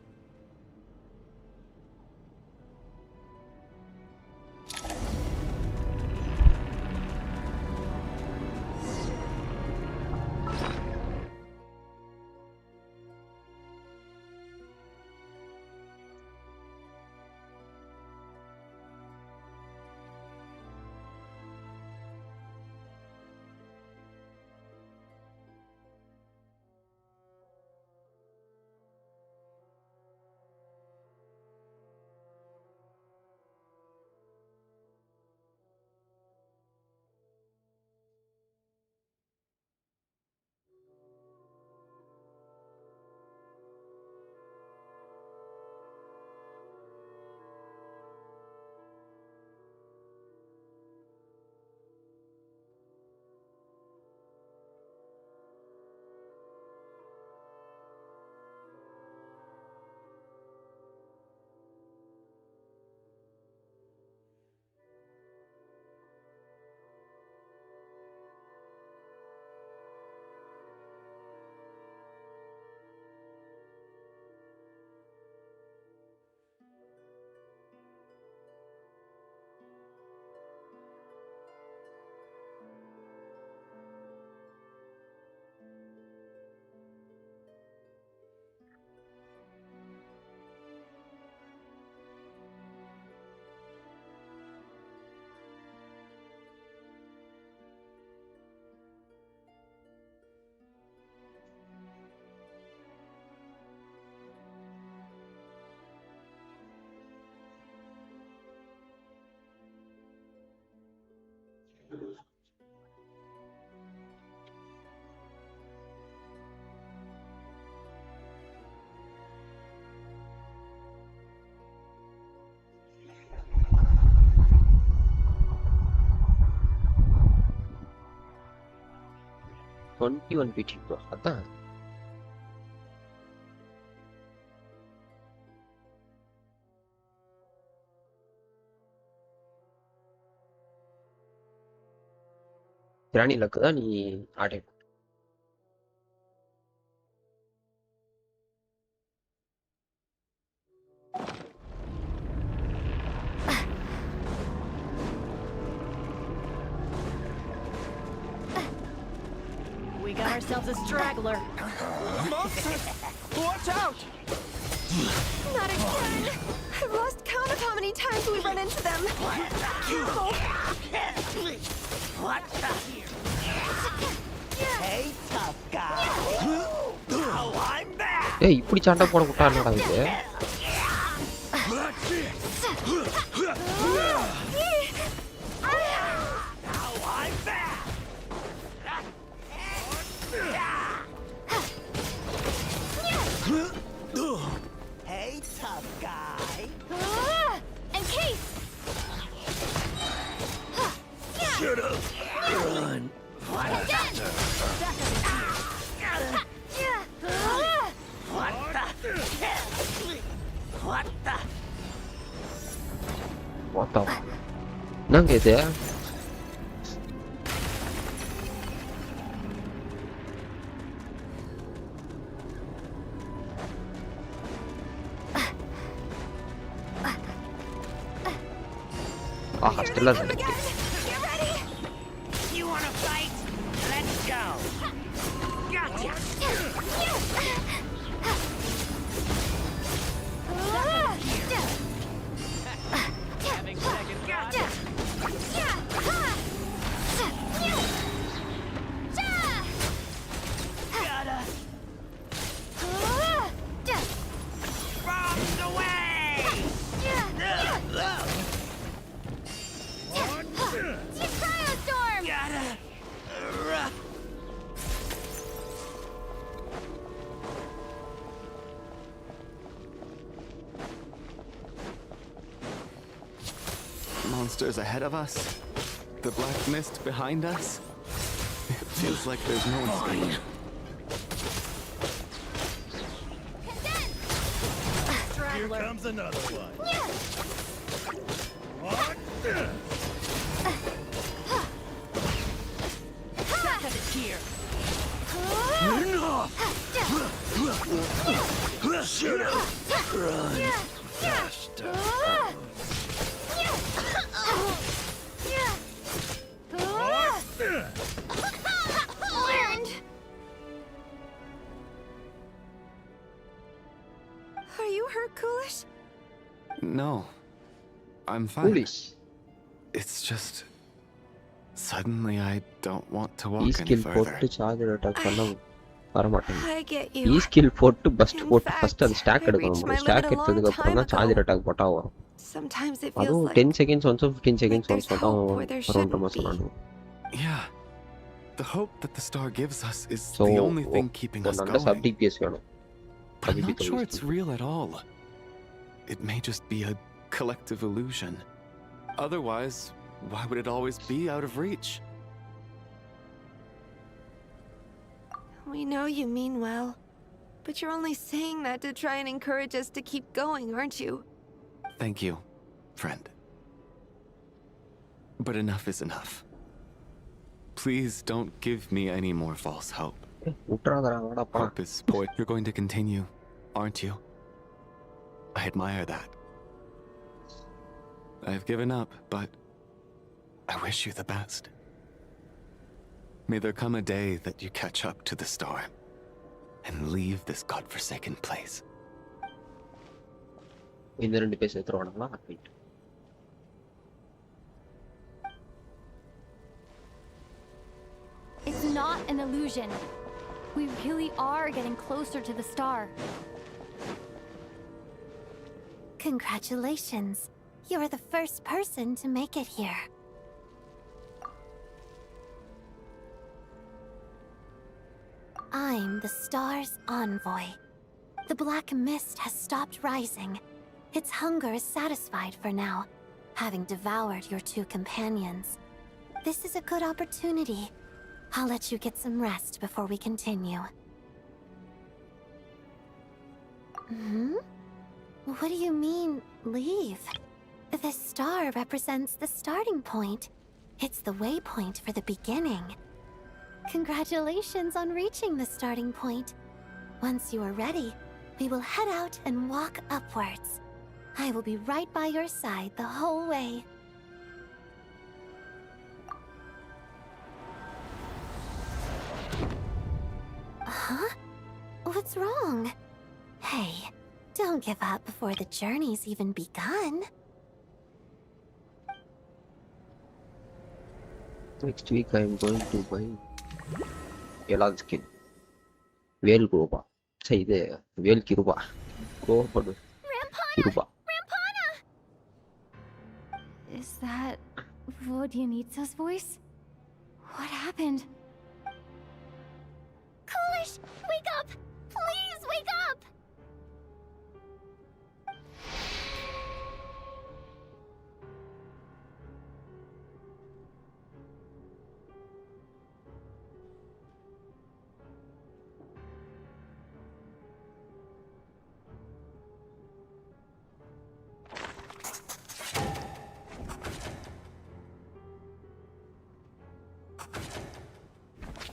21 PT bro. அதான் கிராணி லக்கு தான் நீ ஆடே. We got ourselves a straggler. Monsters! Watch out! Not again! I've lost count of how many times we've run into them. Careful! What the? Hey, tough guy. Oh, I'm back. ஏய் இப்படி சண்டை போட விட்டா என்னடா இது? Hey, tough guy. And Case! Shut up. Run. What the? What the? What the? What the? என்னங்க இது? ஆஹா stellar இருக்கு. You want to fight? Let's go. Gotcha. Having second thoughts. Gotta. Bombs away. Cryostorm! Gotta. Monsters ahead of us? The black mist behind us? It feels like there's no escape. Here comes another one. What? Back of it here. Shut up! Run faster. Learned! Are you hurt, Coolish? No. I'm fine. Foolish. It's just... Suddenly I don't want to walk E any skill further. போட்டு charger attack பண்ண வர மாட்டேங்குது. I get E you. skill போட்டு first In போட்டு fact, first அது stack I எடுக்கணும். reached my stack limit a எடுத்ததுக்கு long அப்புறம் time தான் சார்ஜர் ago. அட்டாக் போட்டா வரும். Sometimes it feels அதுவும் like 10 seconds once 15 seconds once there's தான் hope where there வரும்ன்ற shouldn't மாதிரி be. சொன்னாங்க. Yeah. The hope that the star gives us is So the only thing keeping us நல்ல sub going. DPS வேணும். But I'm not sure it's real at all. It may just be a collective illusion. Otherwise, why would it always be out of reach? We know you mean well, but you're only saying that to try and encourage us to keep going, aren't you? Thank you, friend. But enough is enough. Please don't give me any more false hope. Hope is poet. You're going to continue, aren't you? I admire that. I've given up, but I wish you the best. May there come a day that you catch up to the star and leave this godforsaken place. இந்த ரெண்டு பேர் சேர்த்துருவானுங்களா? It's not an illusion. We really are getting closer to the star. Congratulations. You are the first person to make it here. I'm the star's envoy. The black mist has stopped rising. Its hunger is satisfied for now, having devoured your two companions. This is a good opportunity. I'll let you get some rest before we continue. What do you mean, leave? The star represents the starting point. It's the waypoint for the beginning. Congratulations on reaching the starting point. Once you are ready, we will head out and walk upwards. I will be right by your side the whole way. Huh? What's wrong? Hey, don't give up before the journey's even begun. Next week I am going to buy Elan skin. Vel Groba. Say there, Vel Kiruba. Go for the Kiruba. Is that Vodyanitsa's voice? What happened? Coolish, wake up! Please wake up!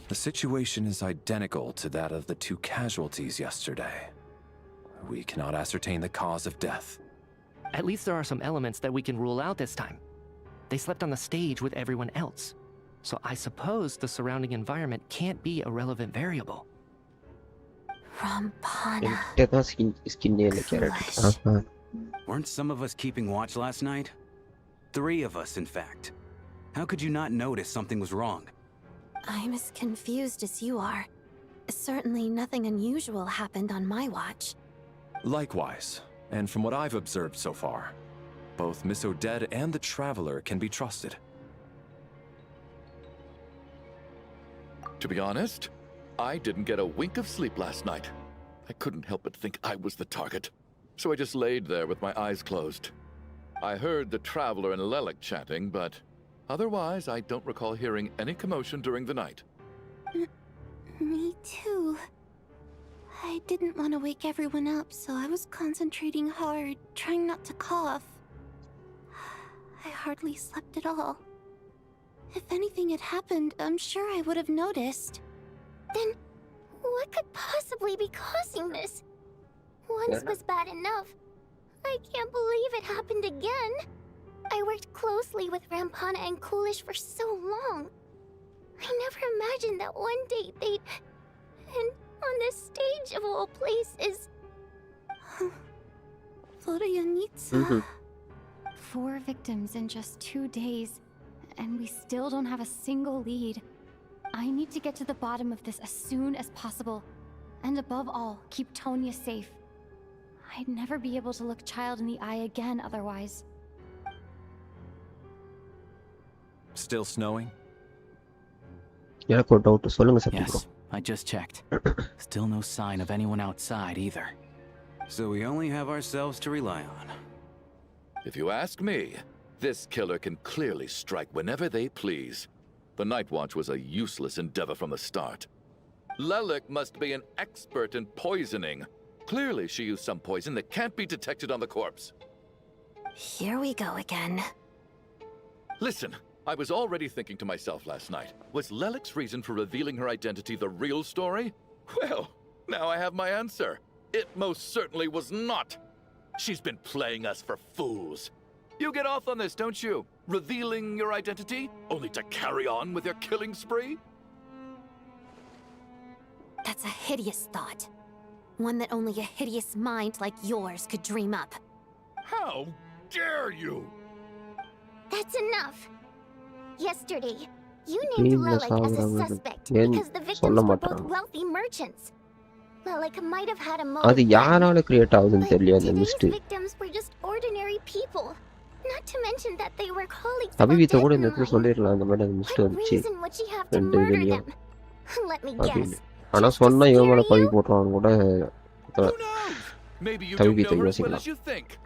The situation is identical to that of the 2 casualties yesterday. We cannot ascertain the cause of death. At least there are some elements that we can rule out this time. They slept on the stage with everyone else. So I suppose the surrounding environment can't be a relevant variable. Rampana. Weren't some of us keeping watch last night? 3 of us, in fact. How could you not notice something was wrong? I'm as confused as you are. Certainly nothing unusual happened on my watch. Likewise, and from what I've observed so far, both Miss Odette and the Traveler can be trusted. To be honest, I didn't get a wink of sleep last night. I couldn't help but think I was the target. So I just laid there with my eyes closed. I heard the Traveler and Lelek chatting, but otherwise I don't recall hearing any commotion during the night. Me too. I didn't want to wake everyone up, so I was concentrating hard, trying not to cough. I hardly slept at all. If anything had happened, I'm sure I would have noticed. Then, what could possibly be causing this? Once was bad enough. I can't believe it happened again. I worked closely with Rampana and Coolish for so long. I never imagined that one day they'd... And on the stage of all places... Vodyanitsa. 4 victims in just 2 days, and we still don't have a single lead. I need to get to the bottom of this as soon as possible. And above all, keep Tonya safe. I'd never be able to look Child in the eye again otherwise. Still snowing? Yes, I just checked. Still no sign of anyone outside either. So we only have ourselves to rely on. If you ask me, this killer can clearly strike whenever they please. The Night Watch was a useless endeavor from the start. Lelek must be an expert in poisoning. Clearly she used some poison that can't be detected on the corpse. Here we go again. Listen, I was already thinking to myself last night, was Lelek's reason for revealing her identity the real story? Well, now I have my answer. It most certainly was not. She's been playing us for fools. You get off on this, don't you? Revealing your identity, only to carry on with your killing spree? That's a hideous thought. One that only a hideous mind like yours could dream up. How dare you? That's enough. Yesterday, you named Lelek as a suspect because the victims were both wealthy merchants. Lelek might have had a motive, today's victims were just ordinary people. Not to mention that they were colleagues of Odette and mine. What reason would she have to murder them? Let me guess. Maybe you don't know her as well as you think.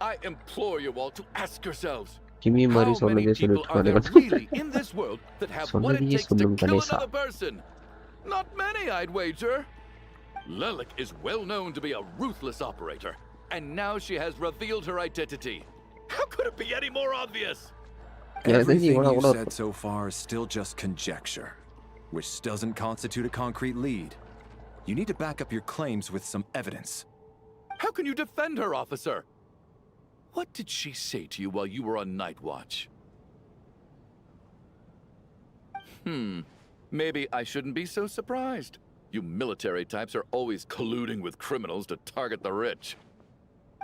I implore you all to ask yourselves, கிமி மாதிரி How many சொன்னதே people சொல்லிட்டு are there இருக்கானே. really in this world that have what it சொன்னதையே takes to சொல்லும் kill Ganesha. another person? Not many, I'd wager. Lelik is well known to be a ruthless operator, and now she has revealed her identity. How could it be any more obvious? Everything you said so far is still just conjecture, which doesn't constitute a concrete lead. You need to back up your claims with some evidence. How can you defend her, officer? What did she say to you while you were on night watch? Maybe I shouldn't be so surprised. You military types are always colluding with criminals to target the rich.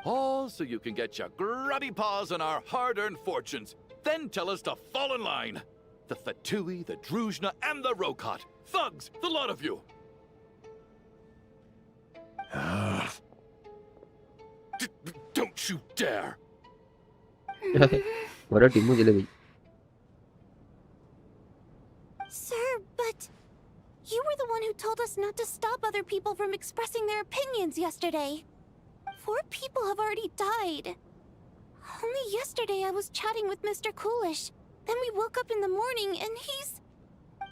All so you can get your grubby paws on our hard-earned fortunes, then tell us to fall in line. The Fatui, the Druzhna, and the Rokot. Thugs, the lot of you. Don't you dare. வராட்டி மூஞ்சில வை. Sir, but you were the one who told us not to stop other people from expressing their opinions yesterday. 4 people have already died. Only yesterday I was chatting with Mr. Coolish. Then we woke up in the morning and he's...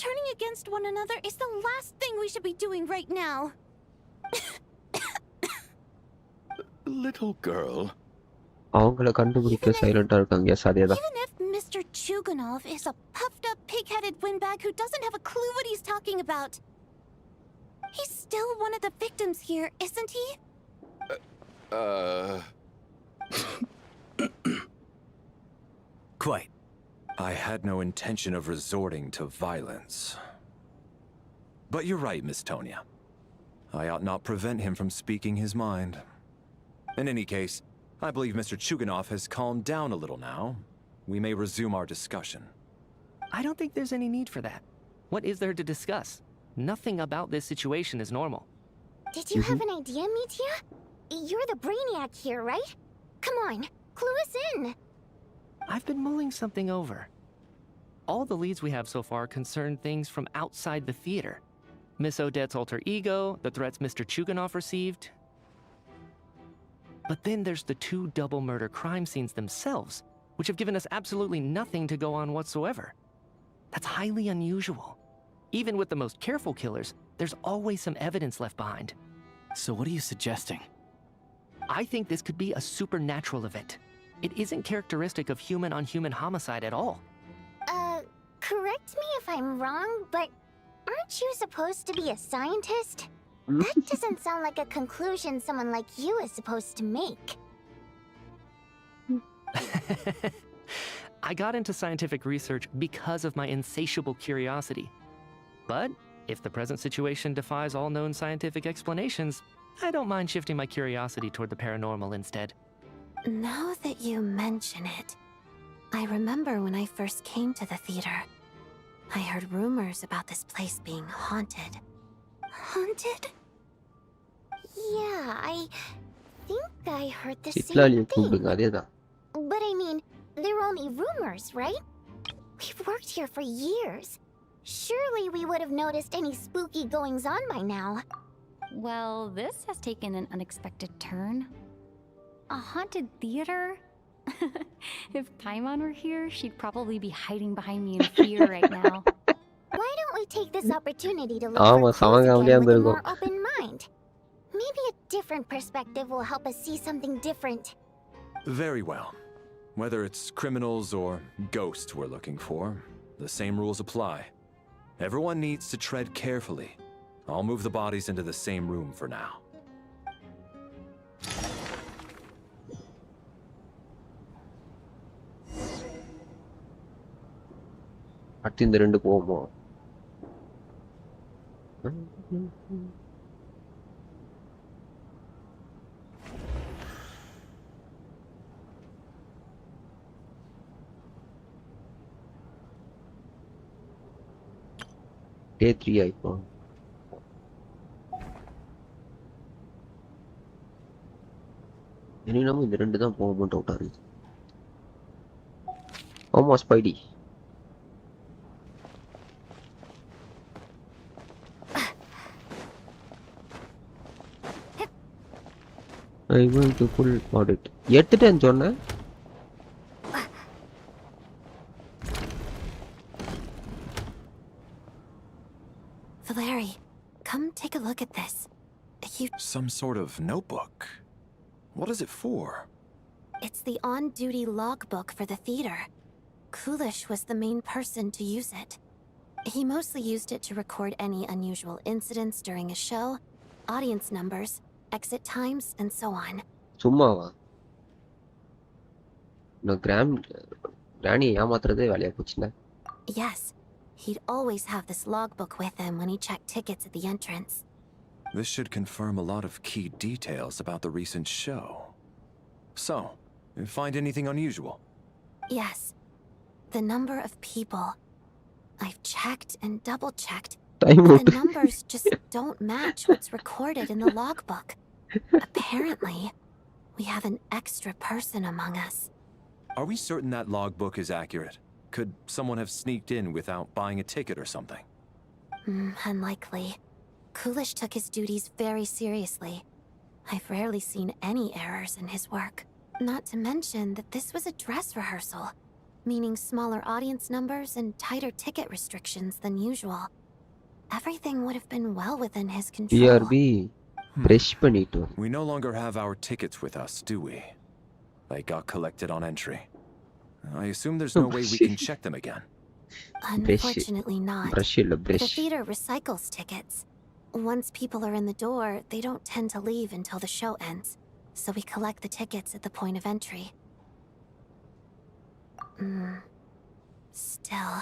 Turning against one another is the last thing we should be doing right now. Little girl. அவங்கள கண்டுபிடிக்க சைலண்டா இருக்காங்க. S அதேதான். Even if Mr. Chuganov is a puffed up pig-headed windbag who doesn't have a clue what he's talking about, he's still one of the victims here, isn't he? Quite. I had no intention of resorting to violence. But you're right, Miss Tonia. I ought not prevent him from speaking his mind. In any case, I believe Mr. Chuganov has calmed down a little now. We may resume our discussion. I don't think there's any need for that. What is there to discuss? Nothing about this situation is normal. Did you have an idea, Mitya? You're the brainiac here, right? Come on, clue us in. I've been mulling something over. All the leads we have so far concern things from outside the theater. Miss Odette's alter ego, the threats Mr. Chuganov received. But then there's the 2 double murder crime scenes themselves, which have given us absolutely nothing to go on whatsoever. That's highly unusual. Even with the most careful killers, there's always some evidence left behind. So what are you suggesting? I think this could be a supernatural event. It isn't characteristic of human-on-human homicide at all. Correct me if I'm wrong, but aren't you supposed to be a scientist? That doesn't sound like a conclusion someone like you is supposed to make. I got into scientific research because of my insatiable curiosity. But if the present situation defies all known scientific explanations, I don't mind shifting my curiosity toward the paranormal instead. Now that you mention it, I remember when I first came to the theater, I heard rumors about this place being haunted. Haunted? Yeah, I think I heard the same thing. அதேதான். But I mean, they're only rumors, right? We've worked here for years. Surely we would have noticed any spooky goings-on by now. Well, this has taken an unexpected turn. A haunted theater? If Paimon were here, she'd probably be hiding behind me in fear right now. Why don't we take this opportunity to look for clues again with a more open mind? Maybe a different perspective will help us see something different. Very well. Whether it's criminals or ghosts we're looking for, the same rules apply. Everyone needs to tread carefully. I'll move the bodies into the same room for now. அடுத்து இந்த 2 போவோமா? Day 3 ஆயிப்போம். இனி நம்ம இந்த 2 தான் போக மாட்டோம் டவுட்டா இருக்கு. ஆமா Spidey. I going to full audit. எடுத்துட்டேன்னு சொன்னேன். Valeri, come take a look at this. Some sort of notebook. What is it for? It's the on-duty logbook for the theater. Coolish was the main person to use it. He mostly used it to record any unusual incidents during a show, audience numbers, exit times, and so on. சும்மாவா? நான் கிராணி ஏமாத்துறதே வேலையா போச்சுல. Yes, he'd always have this logbook with him when he checked tickets at the entrance. This should confirm a lot of key details about the recent show. So, you find anything unusual? Yes. The number of people. I've checked and double-checked. The numbers just don't match what's recorded in the logbook. Apparently, we have an extra person among us. Are we certain that logbook is accurate? Could someone have sneaked in without buying a ticket or something? Unlikely. Coolish took his duties very seriously. I've rarely seen any errors in his work. Not to mention that this was a dress rehearsal, meaning smaller audience numbers and tighter ticket restrictions than usual. Everything would have been well within his control. PRB, brush பண்ணிட்டு. We no longer have our tickets with us, do we? They got collected on entry. I assume there's no way we can check them again. Unfortunately not. Brush. The theater recycles tickets. Once people are in the door, they don't tend to leave until the show ends, so we collect the tickets at the point of entry. Still,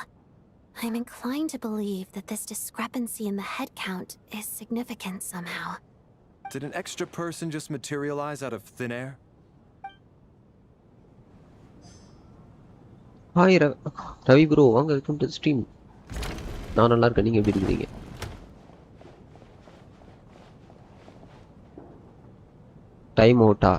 I'm inclined to believe that this discrepancy in the head count is significant somehow. Did an extra person just materialize out of thin air? Hi Ravi bro, welcome to the stream. நான் நல்லா இருக்கேன், நீங்க எப்படி இருக்கீங்க? Time அவுட்டா?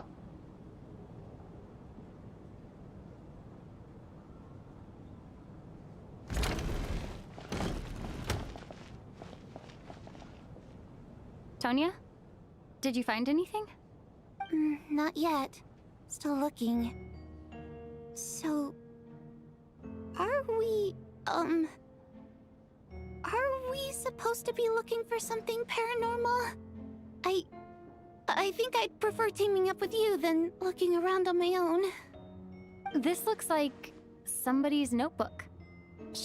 Tonya? Did you find anything? Not yet. Still looking. So... Are we supposed to be looking for something paranormal? I think I'd prefer teaming up with you than looking around on my own. This looks like somebody's notebook.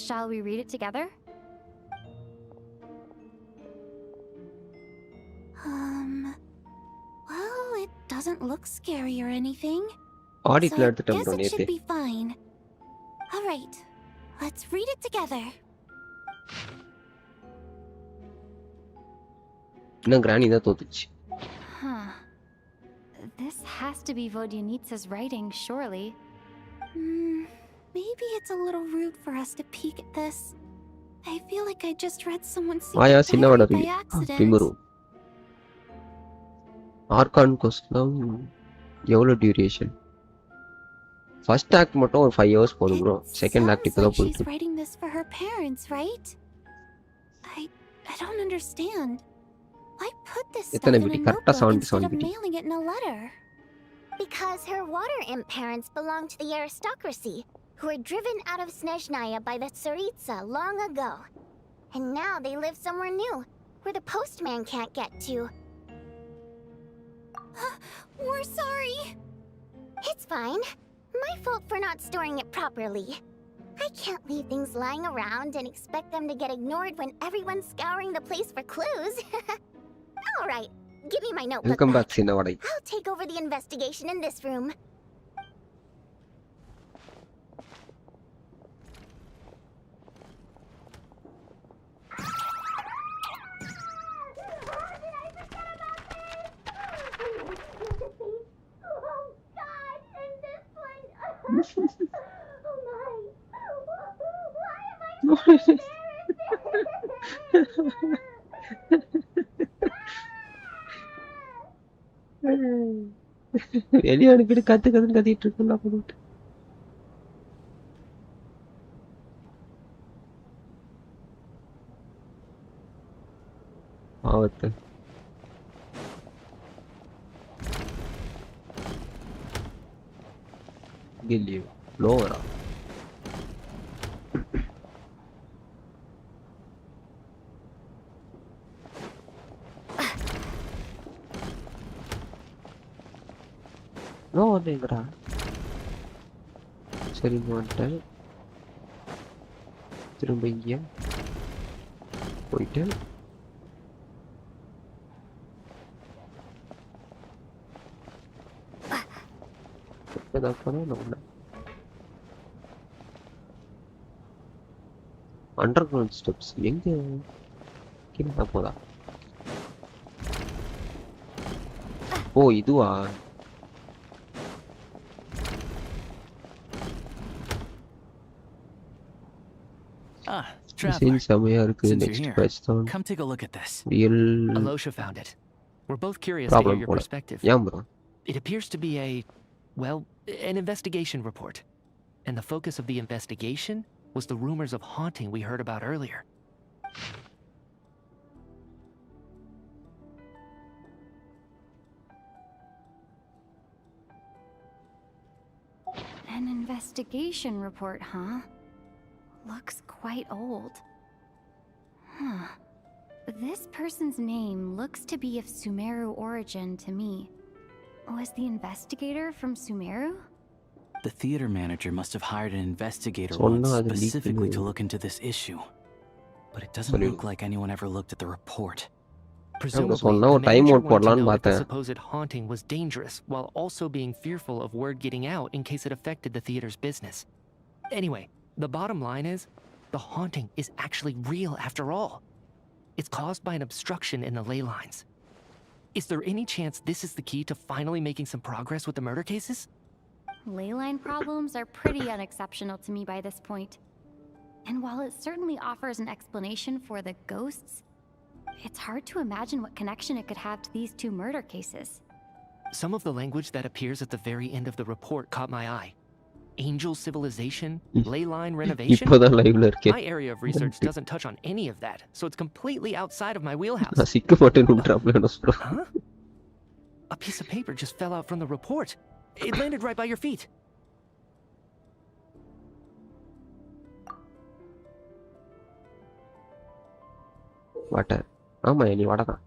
Shall we read it together? Well, it doesn't look scary or anything. So I guess it should be fine. Alright, let's read it together. No, Granny that தோத்துச்சு. Huh. This has to be Vodyanitsa's writing, surely. Maybe it's a little rude for us to peek at this. I feel like I just read someone's Aya secret சின்னவட diary by accident. திமிரு. Archon Cosmo எவ்வளவு duration? First act மட்டும் ஒரு 5 hours போதும் bro. Second act இப்போதான் She's போயிட்டு. writing this for her parents, right? I don't understand. Why put this stuff in a notebook instead of mailing it in a letter? Because her water imp parents belonged to the aristocracy, who were driven out of Snezhnaya by the Tsaritsa long ago. And now they live somewhere new, where the postman can't get to. We're sorry. It's fine. My fault for not storing it properly. I can't leave things lying around and expect them to get ignored when everyone's scouring the place for clues. Alright, give me my notebook. Welcome back, Sinavadai. I'll take over the investigation in this room. வெளியே அனுப்பிட்டு கத்திட்டு இருக்கா போட்டு. ஆவத்து கில்லியோ லோவரா no வந்துங்கடா. சரி வந்துட்டேன். திரும்ப இங்கே போயிட்டு அண்டர் கிரவுண்ட் ஸ்டெப்ஸ் எங்க கீழே போதா? ஓ இதுவா? Traveler, செமையா இருக்கு. since you're next here, patch தான் come take a look at this. Real Alosha found it. We're both curious to hear problem your போல. perspective. ஏன் bro? It appears to be well, an investigation report. And the focus of the investigation was the rumors of haunting we heard about earlier. An investigation report, huh? Looks quite old. Huh. This person's name looks to be of Sumeru origin to me. Was the investigator from Sumeru? The theater manager must have hired an investigator So once now the specifically to leak- look into this issue. But it doesn't Sorry. look like anyone ever looked at the report. Presumably, சொன்னா the ஒரு time manager out wanted to போடலான்னு know if the பார்த்தேன். supposed haunting was dangerous, while also being fearful of word getting out in case it affected the theater's business. Anyway, the bottom line is, the haunting is actually real after all. It's caused by an obstruction in the ley lines. Is there any chance this is the key to finally making some progress with the murder cases? Ley line problems are pretty unexceptional to me by this point. And while it certainly offers an explanation for the ghosts, it's hard to imagine what connection it could have to these two murder cases. Some of the language that appears at the very end of the report caught my eye. Angel civilization, ley line renovation. இப்போதான் லைவ்ல இருக்கேன். My area of research doesn't touch on any of that, so it's completely outside of my wheelhouse. நான் சிக்க மாட்டேன்னு விட்டுறாப்ல என்ன சொல்றேன். Huh? A piece of paper just fell out from the report. It landed right by your feet. வாட்ட. ஆமா நீ வாடதான்.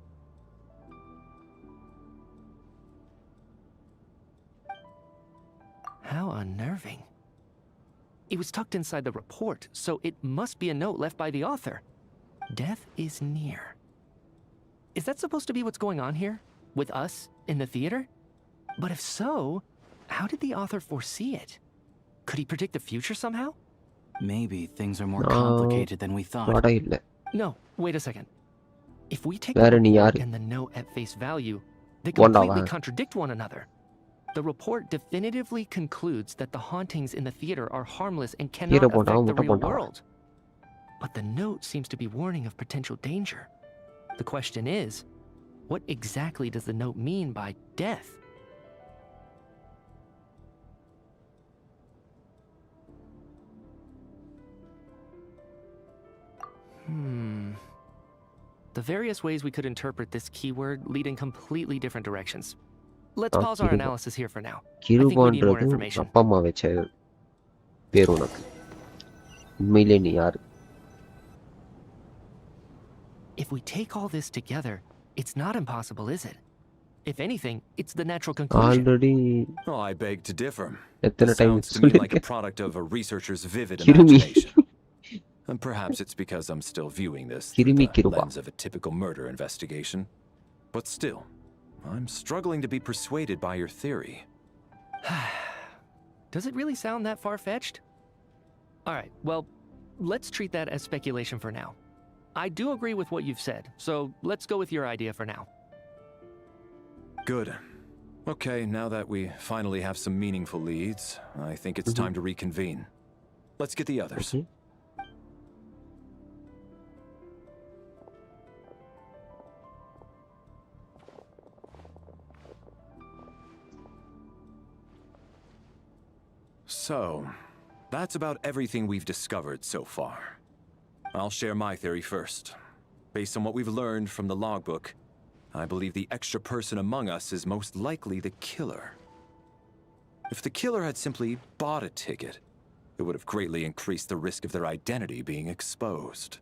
How unnerving. It was tucked inside the report, so it must be a note left by the author. Death is near. Is that supposed to be what's going on here? With us in the theater? But if so, how did the author foresee it? Could he predict the future somehow? Maybe things are more complicated than we thought. வாடா இல்ல. No, wait a second. If we take வேற the நீ report யாரு? and the note at face value, they Wanda completely வா. contradict one another. The report definitively concludes that the hauntings in the theater are harmless and cannot Theater bonda, affect the முட்டை real bonda. world. But the note seems to be warning of potential danger. The question is, what exactly does the note mean by death? The various ways we could interpret this keyword lead in completely different directions. Let's pause our Kiruba. analysis here for now. I think we need more கிருபான்றது information. அப்பா அம்மா வச்ச பேர் உனக்கு. உண்மையிலே நீ யாரு? If we take all this together, it's not impossible, is it? If anything, it's the natural conclusion. Already Oh, I beg to differ. எத்தனை This time sounds to me like a சொல்லிருக்கேன். product of a researcher's vivid கிருமி. imagination. And perhaps it's because I'm still viewing this through கிருமி the Kiruba. lens of a typical murder investigation. But still, I'm struggling to be persuaded by your theory. Does it really sound that far-fetched? Alright, well, let's treat that as speculation for now. I do agree with what you've said, so let's go with your idea for now. Good. Okay, now that we finally have some meaningful leads, I think it's time to reconvene. Let's get the others. So, that's about everything we've discovered so far. I'll share my theory first. Based on what we've learned from the logbook, I believe the extra person among us is most likely the killer. If the killer had simply bought a ticket, it would have greatly increased the risk of their identity being exposed.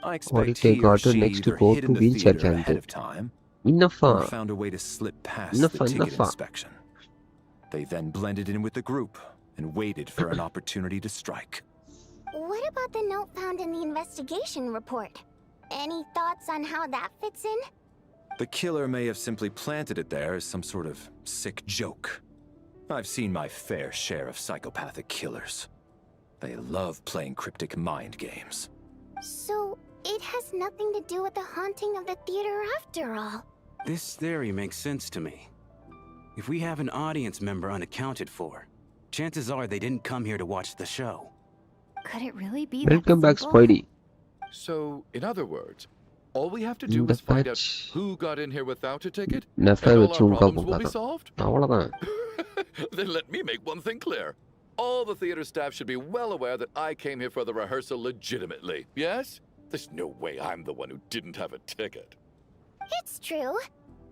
I expect he or she either hid in the theater ahead of time, or found a way to slip past the ticket inspection. They then blended in with the group and waited for an opportunity to strike. What about the note found in the investigation report? Any thoughts on how that fits in? The killer may have simply planted it there as some sort of sick joke. I've seen my fair share of psychopathic killers. They love playing cryptic mind games. So, it has nothing to do with the haunting of the theater after all. This theory makes sense to me. If we have an audience member unaccounted for, chances are they didn't come here to watch the show. Could it really be Welcome that back, simple? Spidey. So, in other words, all we have to do is find out who got in here without a ticket, and Nefer all வச்சு our உங்க problems will be போகாதான் solved? அவ்வளவுதான். Then let me make one thing clear. All the theater staff should be well aware that I came here for the rehearsal legitimately, yes? There's no way I'm the one who didn't have a ticket. It's true.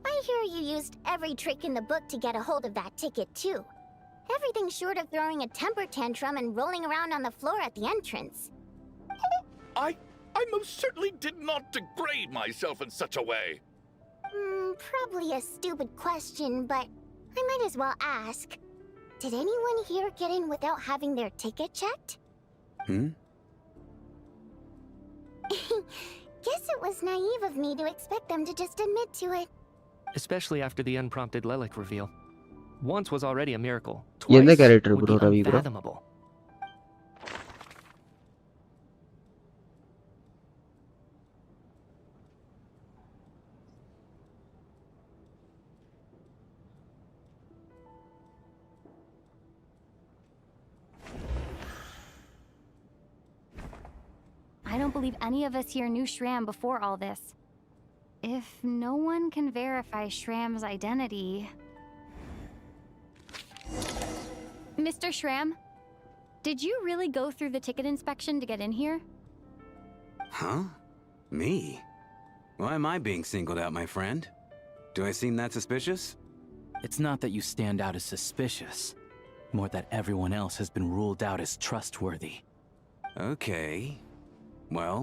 I hear you used every trick in the book to get a hold of that ticket, too. Everything short of throwing a temper tantrum and rolling around on the floor at the entrance. I most certainly did not degrade myself in such a way. Probably a stupid question, but I might as well ask. Did anyone here get in without having their ticket checked? Guess it was naive of me to expect them to just admit to it. Especially after the unprompted Lelic reveal. Once was already a miracle. எந்த Twice character would bro be Ravi bro? unfathomable. I don't believe any of us here knew Shram before all this. If no one can verify Shram's identity... Mr. Shram, did you really go through the ticket inspection to get in here? Huh? Me? Why am I being singled out, my friend? Do I seem that suspicious? It's not that you stand out as suspicious, more that everyone else has been ruled out as trustworthy. Okay. Well,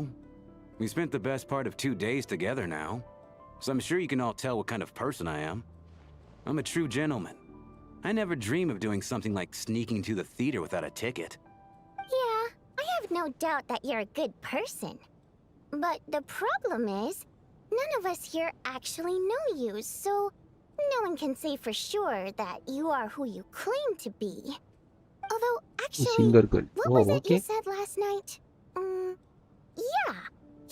we spent the best part of 2 days together now, so I'm sure you can all tell what kind of person I am. I'm a true gentleman. I never dream of doing something like sneaking to the theater without a ticket. Yeah, I have no doubt that you're a good person. But the problem is, none of us here actually know you, so no one can say for sure that you are who you claim to be. Although, actually, Singer girl. what Oh, was it okay. you said last night? Yeah,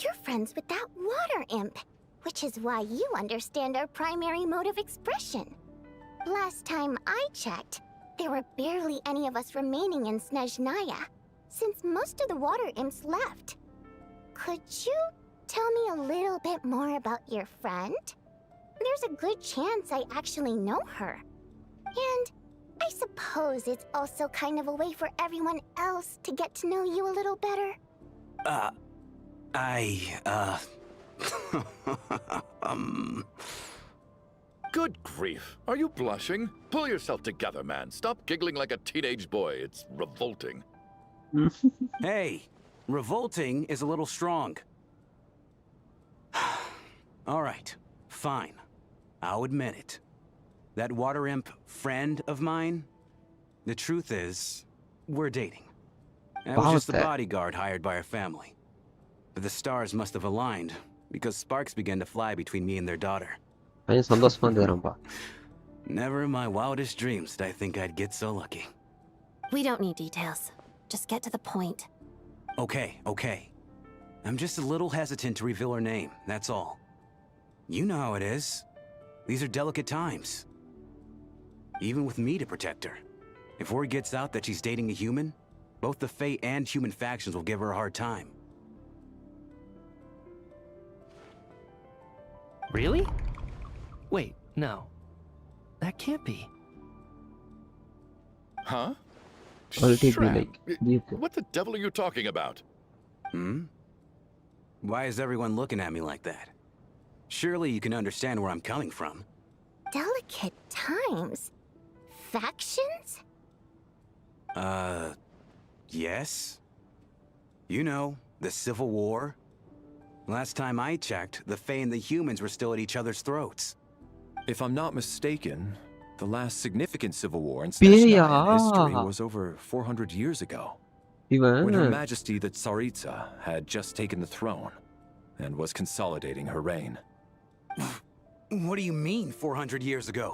you're friends with that water imp, which is why you understand our primary mode of expression. Last time I checked, there were barely any of us remaining in Snezhnaya, since most of the water imps left. Could you tell me a little bit more about your friend? There's a good chance I actually know her. And I suppose it's also kind of a way for everyone else to get to know you a little better. Good grief. Are you blushing? Pull yourself together, man. Stop giggling like a teenage boy. It's revolting. Hey, revolting is a little strong. All right, fine. I'll admit it. That water imp friend of mine, the truth is, we're dating. I was just the bodyguard hired by our family. But the stars must have aligned, because sparks began to fly between me and their daughter. பையன் சந்தோஷமா இருந்தாராம்பா. Never in my wildest dreams did I think I'd get so lucky. We don't need details. Just get to the point. Okay. I'm just a little hesitant to reveal her name, that's all. You know how it is. These are delicate times. Even with me to protect her. If word gets out that she's dating a human, both the Fae and human factions will give her a hard time. Really? Wait, no. That can't be. Huh? I'll take me Shram, like what the devil are you talking about? Why is everyone looking at me like that? Surely you can understand where I'm coming from. Delicate times? Factions? Yes. You know, the Civil War. Last time I checked, the Fae and the humans were still at each other's throats. If I'm not mistaken, The last significant civil war in Snezhnaya history பேயா? was over 400 years ago, இவன் when Her Majesty the Tsaritsa had just taken the throne and was consolidating her reign. What do you mean, 400 years ago?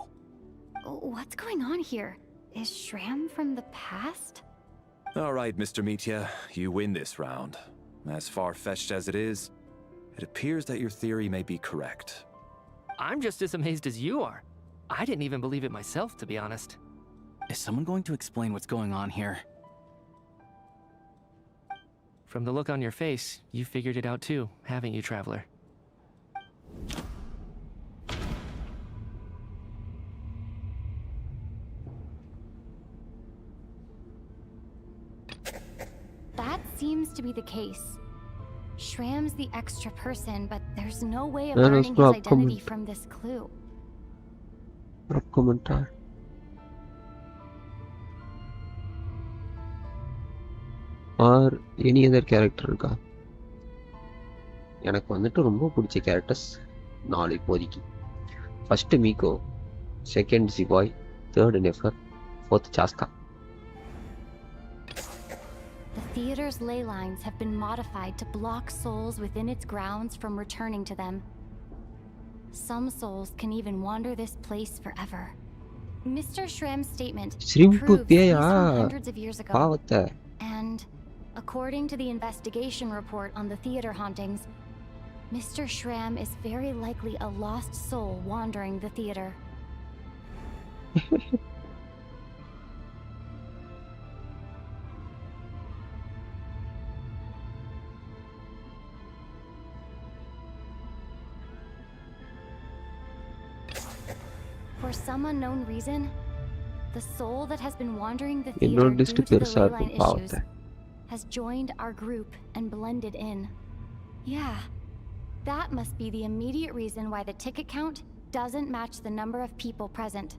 What's going on here? Is Shram from the past? All right, Mr. Mitya, you win this round. As far-fetched as it is, it appears that your theory may be correct. I'm just as amazed as you are. I didn't even believe it myself, to be honest. Is someone going to explain what's going on here? From the look on your face, you figured it out too, haven't you, Traveler? That seems to be the case. Shram's the extra person, but there's no way of Let us learning go his up identity comment. from this clue. Commentar. Or any other character இருக்கா? எனக்கு வந்துட்டு ரொம்ப பிடிச்ச characters 4 இப்போதைக்கு. First மீகோ, second ஜிபாய், third நெஃபர், fourth சாஸ்கா. The theater's ley lines have been modified to block souls within its grounds from returning to them. Some souls can even wander this place forever. Mr. Shram's statement Shrimp proves he's பேயா? from hundreds of years ago. பாவத்தை. And according to the investigation report on the theater hauntings, Mr. Shram is very likely a lost soul wandering the theater. For some unknown reason, the soul that has been wandering the theater என்னோட due list to the பெருசா ley இருக்கும் line issues பாவத்தை. has joined our group and blended in. Yeah, that must be the immediate reason why the ticket count doesn't match the number of people present.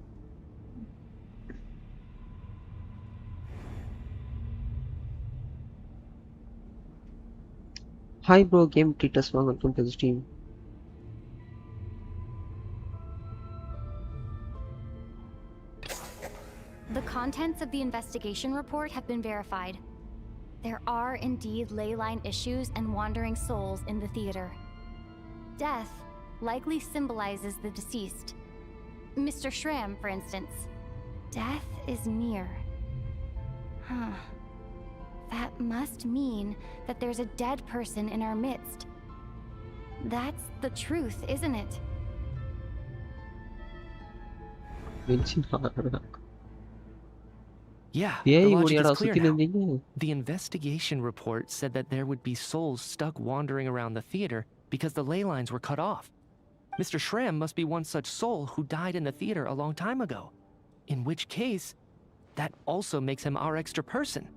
Hi bro, game treaters welcome to the stream. The contents of the investigation report have been verified. There are indeed ley line issues and wandering souls in the theater. Death likely symbolizes the deceased. Mr. Shram, for instance. Death is near. Huh. That must mean that there's a dead person in our midst. That's the truth, isn't it? Yeah, Yeah, the you logic wanna is clear suck now. in the- The investigation report said that there would be souls stuck wandering around the theater because the ley lines were cut off. Mr. Shram must be one such soul who died in the theater a long time ago. In which case, that also makes him our extra person.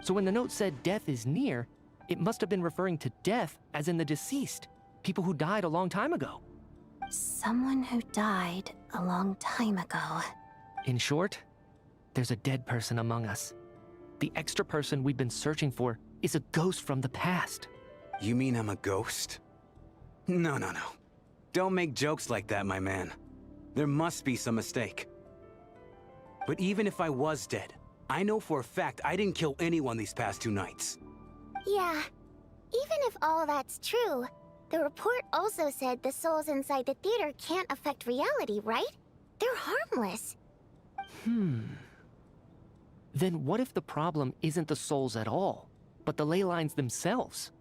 So when the note said death is near, it must have been referring to death as in the deceased, people who died a long time ago. Someone who died a long time ago. In short, there's a dead person among us. The extra person we've been searching for is a ghost from the past. You mean I'm a ghost? No. Don't make jokes like that, my man. There must be some mistake. But even if I was dead, I know for a fact I didn't kill anyone these past 2 nights. Yeah, even if all that's true, the report also said the souls inside the theater can't affect reality, right? They're harmless. Then what if the problem isn't the souls at all, but the ley lines themselves?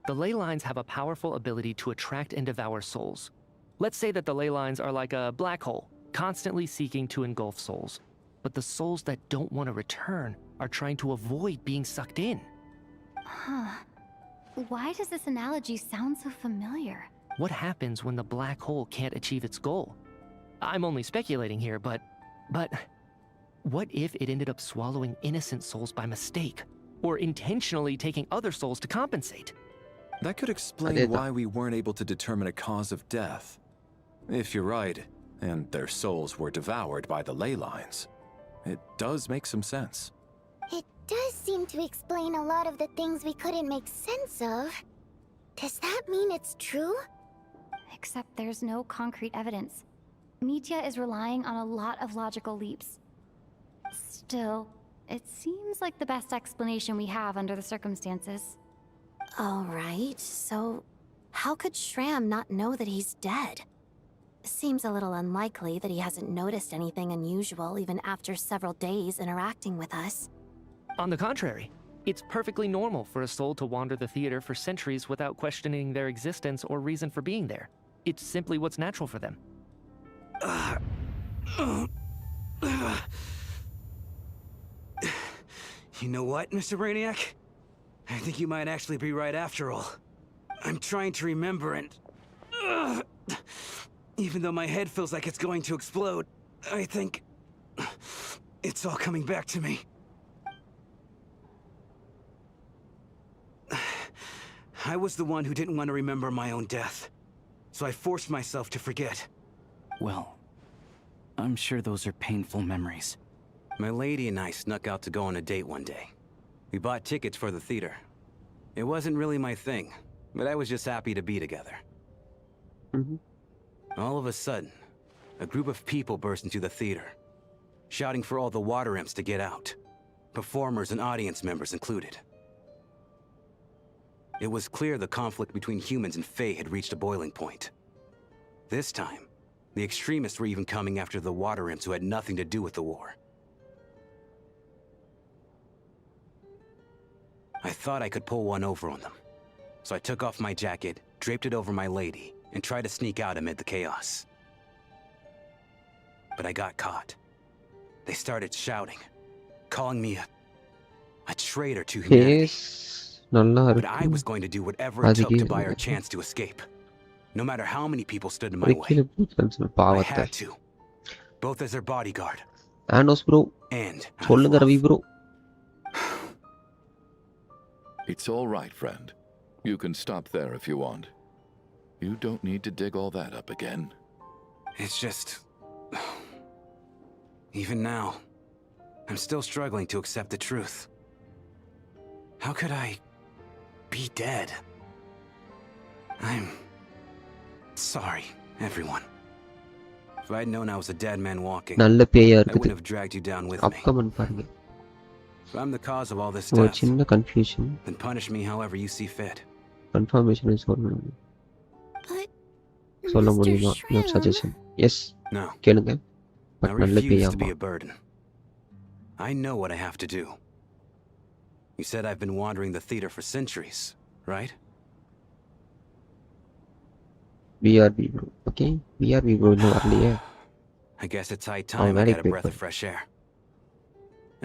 The ley lines have a powerful ability to attract and devour souls. Let's say that the ley lines are like a black hole, constantly seeking to engulf souls. But the souls that don't want to return are trying to avoid being sucked in. Huh. Why does this analogy sound so familiar? What happens when the black hole can't achieve its goal? I'm only speculating here, but what if it ended up swallowing innocent souls by mistake? Or intentionally taking other souls to compensate? That could explain why we weren't able to determine a cause of death. If you're right, and their souls were devoured by the ley lines, it does make some sense. It does seem to explain a lot of the things we couldn't make sense of. Does that mean it's true? Except there's no concrete evidence. Mitya is relying on a lot of logical leaps. Still, it seems like the best explanation we have under the circumstances. Alright, so how could Shram not know that he's dead? Seems a little unlikely that he hasn't noticed anything unusual even after several days interacting with us. On the contrary, it's perfectly normal for a soul to wander the theater for centuries without questioning their existence or reason for being there. It's simply what's natural for them. You know what, Mr. Brainiac? I think you might actually be right after all. I'm trying to remember and... even though my head feels like it's going to explode, I think... it's all coming back to me. I was the one who didn't want to remember my own death, so I forced myself to forget. Well, I'm sure those are painful memories. My lady and I snuck out to go on a date one day. We bought tickets for the theater. It wasn't really my thing, but I was just happy to be together. All of a sudden, a group of people burst into the theater, shouting for all the water imps to get out, performers and audience members included. It was clear the conflict between humans and Fae had reached a boiling point. This time, the extremists were even coming after the water imps who had nothing to do with the war. I thought I could pull one over on them, so I took off my jacket, draped it over my lady, and tried to sneak out amid the chaos. But I got caught. They started shouting, calling me a traitor to humanity. But I was going to do whatever it took to buy our chance to escape. No matter how many people stood in my way. I had to. Both as their bodyguard. Anos bro. And சொல்லுங்க Ravi bro. It's all right, friend. You can stop there if you want. You don't need to dig all that up again. It's just... even now, I'm still struggling to accept the truth. How could I be dead? I'm sorry, everyone. If I'd known I was a dead man walking, I wouldn't have dragged you down with me. If I'm the cause of all this death, then punish me however you see fit. Confirmation is all. சொல்ல முடியுமா? No suggestion. Yes. No. கேளுங்க. I refuse to be a burden. I know what I have to do. You said I've been wandering the theater for centuries, right? BRB bro. Okay. BRB bro இன்னும் வரலையே. I guess it's high time I got a breath of fresh air.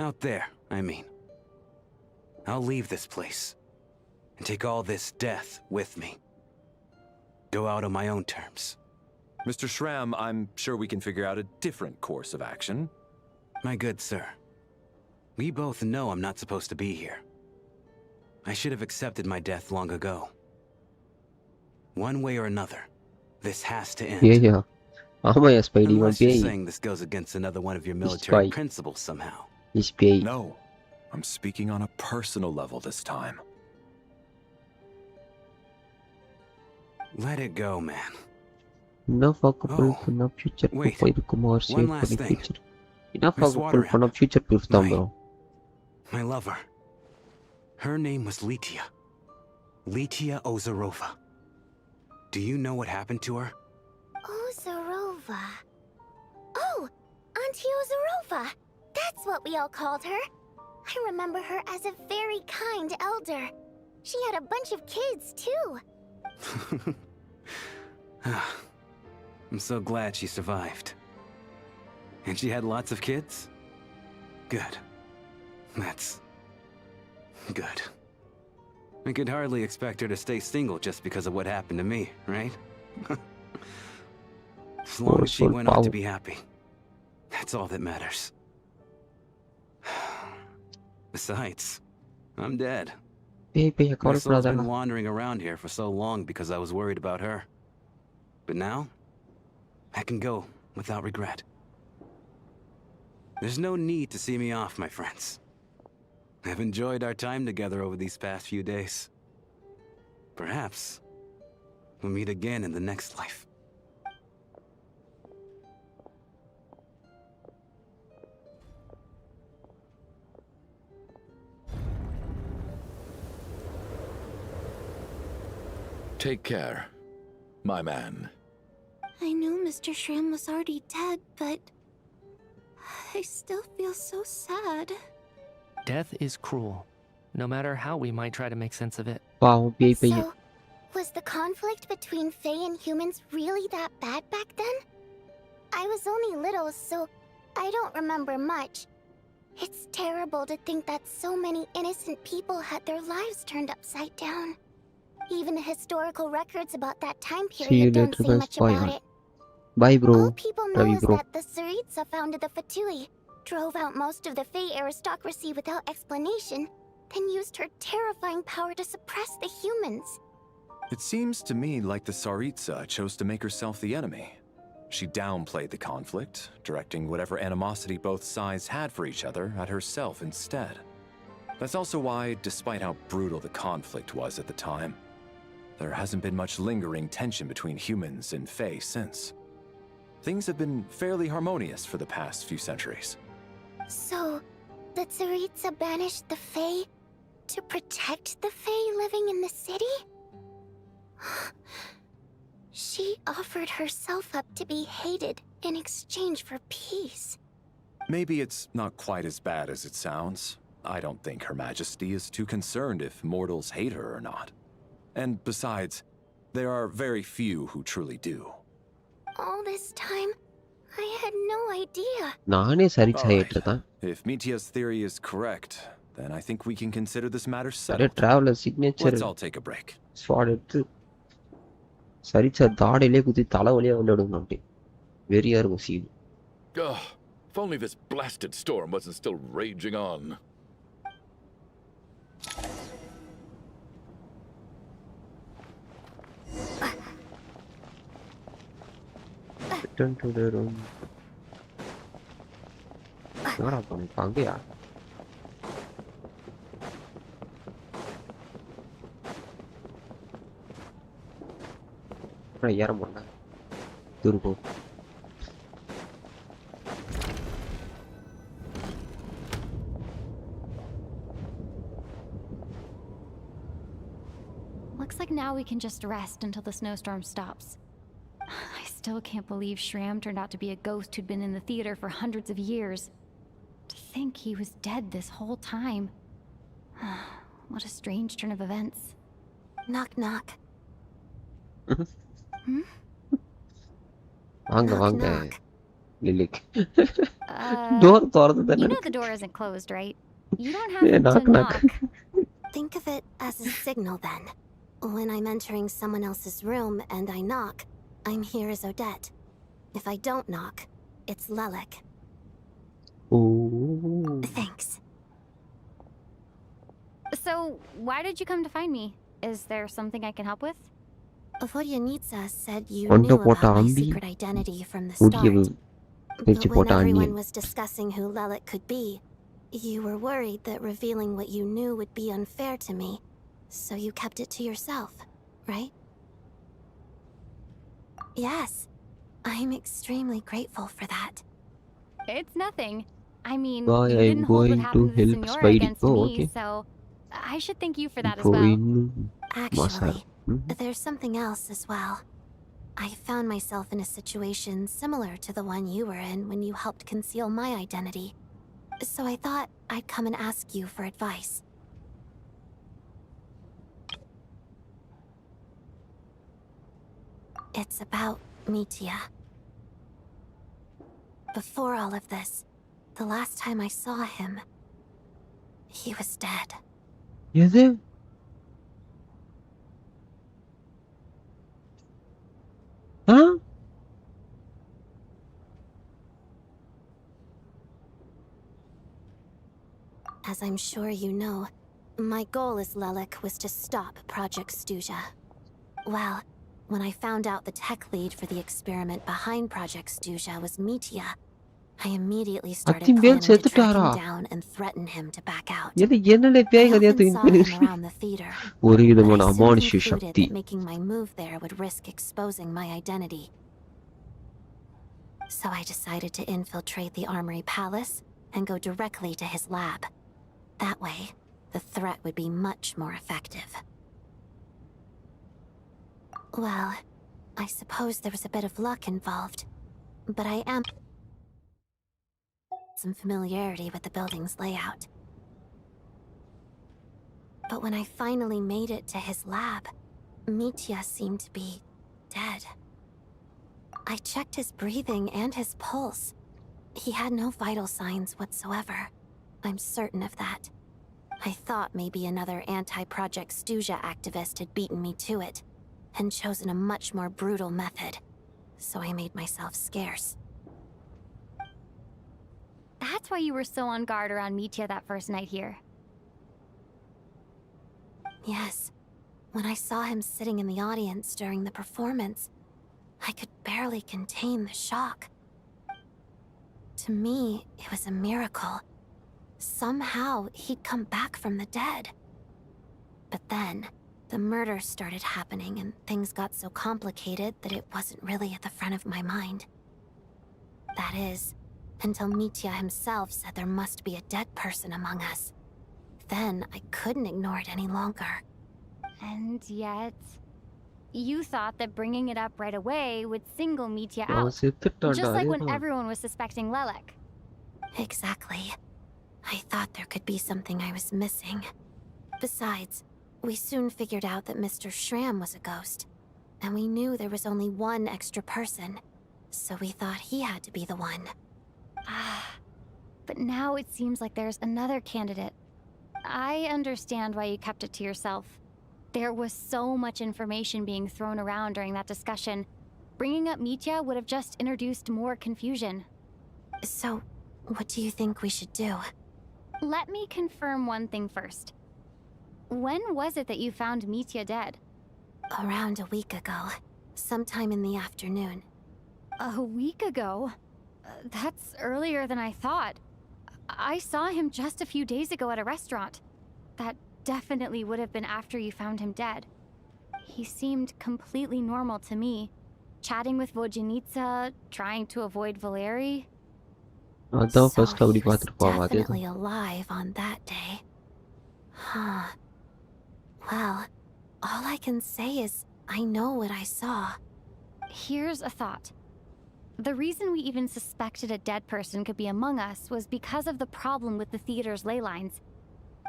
Out there, I mean. I'll leave this place and take all this death with me. Go out on my own terms. Mr. Shram, I'm sure we can figure out a different course of action. My good sir, we both know I'm not supposed to be here. I should have accepted my death long ago. One way or another, this has to end. Yeah. Unless you're saying this goes against another one of your military principles somehow. No, I'm speaking on a personal level this time. Let it go, man. Enough alcohol for future wait. One last thing. Enough alcohol for future proof bro. My lover. Her name was Letia. Letia Ozarova. Do you know what happened to her? Ozarova. Oh, Auntie Ozarova. That's what we all called her. I remember her as a very kind elder. She had a bunch of kids, too. I'm so glad she survived. And she had lots of kids? Good. That's... good. I could hardly expect her to stay single just because of what happened to me, right? As long as she went on to be happy. That's all that matters. Besides, I'm dead. My soul's been wandering around here for so long because I was worried about her. But now, I can go without regret. There's no need to see me off, my friends. I've enjoyed our time together over these past few days. Perhaps we'll meet again in the next life. Take care, my man. I knew Mr. Shram was already dead, but I still feel so sad. Death is cruel, no matter how we might try to make sense of it. பாவம் பேய் பையன். So, was the conflict between Fae and humans really that bad back then? I was only little, so I don't remember much. It's terrible to think that so many innocent people had their lives turned upside down. Even the historical records about that time period don't say much about it. Bye, bro. All people know Ravi, is bro. that the Tsaritsa founded the Fatui, drove out most of the Fae aristocracy without explanation, then used her terrifying power to suppress the humans. It seems to me like the Tsaritsa chose to make herself the enemy. She downplayed the conflict, directing whatever animosity both sides had for each other at herself instead. That's also why, despite how brutal the conflict was at the time, there hasn't been much lingering tension between humans and Fae since. Things have been fairly harmonious for the past few centuries. So, the Tsaritsa banished the Fae to protect the Fae living in the city? She offered herself up to be hated in exchange for peace. Maybe it's not quite as bad as it sounds. I don't think Her Majesty is too concerned if mortals hate her or not. And besides, there are very few who truly do. All this time, I had no idea. நானே சரிச்சா Alright. ஏற்றுதான். If Mitya's theory is correct, then I think we can consider this matter array settled. Traveller signature Let's all take a break. ஸ்வாட் எடுத்து சரிச்சா தாடையிலே குத்தி தலைவலியா வந்து விடுங்க அப்படி வெறியா இருக்கும் scene. Ugh, if only this blasted storm wasn't still raging on. Return to the room. என்னடா பண்ணு அங்கயா? ஏற முடியல தூரம் போ. Looks like now we can just rest until the snowstorm stops. I still can't believe Shram turned out to be a ghost who'd been in the theater for hundreds of years. To think he was dead this whole time. What a strange turn of events. Knock, knock. வாங்க Knock, வாங்க knock. லிலிக். Door திறந்து You தானே know இருக்கு. the door isn't closed, right? You don't have knock, to knock. knock. Think of it as a signal then. When I'm entering someone else's room and I knock, I'm here as Odette. If I don't knock, it's Lelek. Ooh. Thanks. So, why did you come to find me? Is there something I can help with? Vodyanitsa said you Wanda knew போட்ட about my Ambi secret identity from the புதிய start. பேச்சு But when போட்ட everyone அணியன். was discussing who Lelek could be, you were worried that revealing what you knew would be unfair to me. So you kept it to yourself, right? Yes. I'm extremely grateful for that. It's nothing. I mean, Why you I'm didn't hold what going happened to to the help Senora Spidey. against Oh, me, okay. so I should thank you for that as இப்போ well. இன்னும் Actually, Masar. there's something else as well. I found myself in a situation similar to the one you were in when you helped conceal my identity. So I thought I'd come and ask you for advice. It's about Mitya. Before all of this, the last time I saw him, he was dead. எது? ஆ? As I'm sure you know, my goal as Lelek was to stop Project Stuja. Well, when I found out the tech lead for the experiment behind Project Stuja was Mitya, I immediately started அத்திம்பேல் planning to track செத்துட்டாரா? him down and threaten him to back out. எது என்னடா I பேய் கதையா often தூக்கி saw him போடுறீங்க? around the theater, ஒரு but விதமான I soon அமானுஷ்ய concluded Sakthi. that making my move there would risk exposing my identity. So I decided to infiltrate the Armory Palace and go directly to his lab. That way, the threat would be much more effective. Well, I suppose there was a bit of luck involved, but I am some familiarity with the building's layout. But when I finally made it to his lab, Mitya seemed to be dead. I checked his breathing and his pulse. He had no vital signs whatsoever. I'm certain of that. I thought maybe another anti-Project Stuja activist had beaten me to it, and chosen a much more brutal method. So I made myself scarce. That's why you were so on guard around Mitya that first night here. Yes. When I saw him sitting in the audience during the performance, I could barely contain the shock. To me, it was a miracle. Somehow, he'd come back from the dead. But then, the murder started happening and things got so complicated that it wasn't really at the front of my mind. That is, until Mitya himself said there must be a dead person among us. Then, I couldn't ignore it any longer. And yet, you thought that bringing it up right away would single Mitya out. Just like when everyone was suspecting Lelek. Exactly. I thought there could be something I was missing. Besides, we soon figured out that Mr. Shram was a ghost. And we knew there was only one extra person. So we thought he had to be the one. But now it seems like there's another candidate. I understand why you kept it to yourself. There was so much information being thrown around during that discussion. Bringing up Mitya would have just introduced more confusion. So, what do you think we should do? Let me confirm one thing first. When was it that you found Mitya dead? Around a week ago. Sometime in the afternoon. A week ago? That's earlier than I thought. I saw him just a few days ago at a restaurant. That definitely would have been after you found him dead. He seemed completely normal to me. Chatting with Vodjanitsa, trying to avoid Valeri. So he was definitely alive on that day. Huh. Well, all I can say is I know what I saw. Here's a thought. The reason we even suspected a dead person could be among us was because of the problem with the theater's ley lines.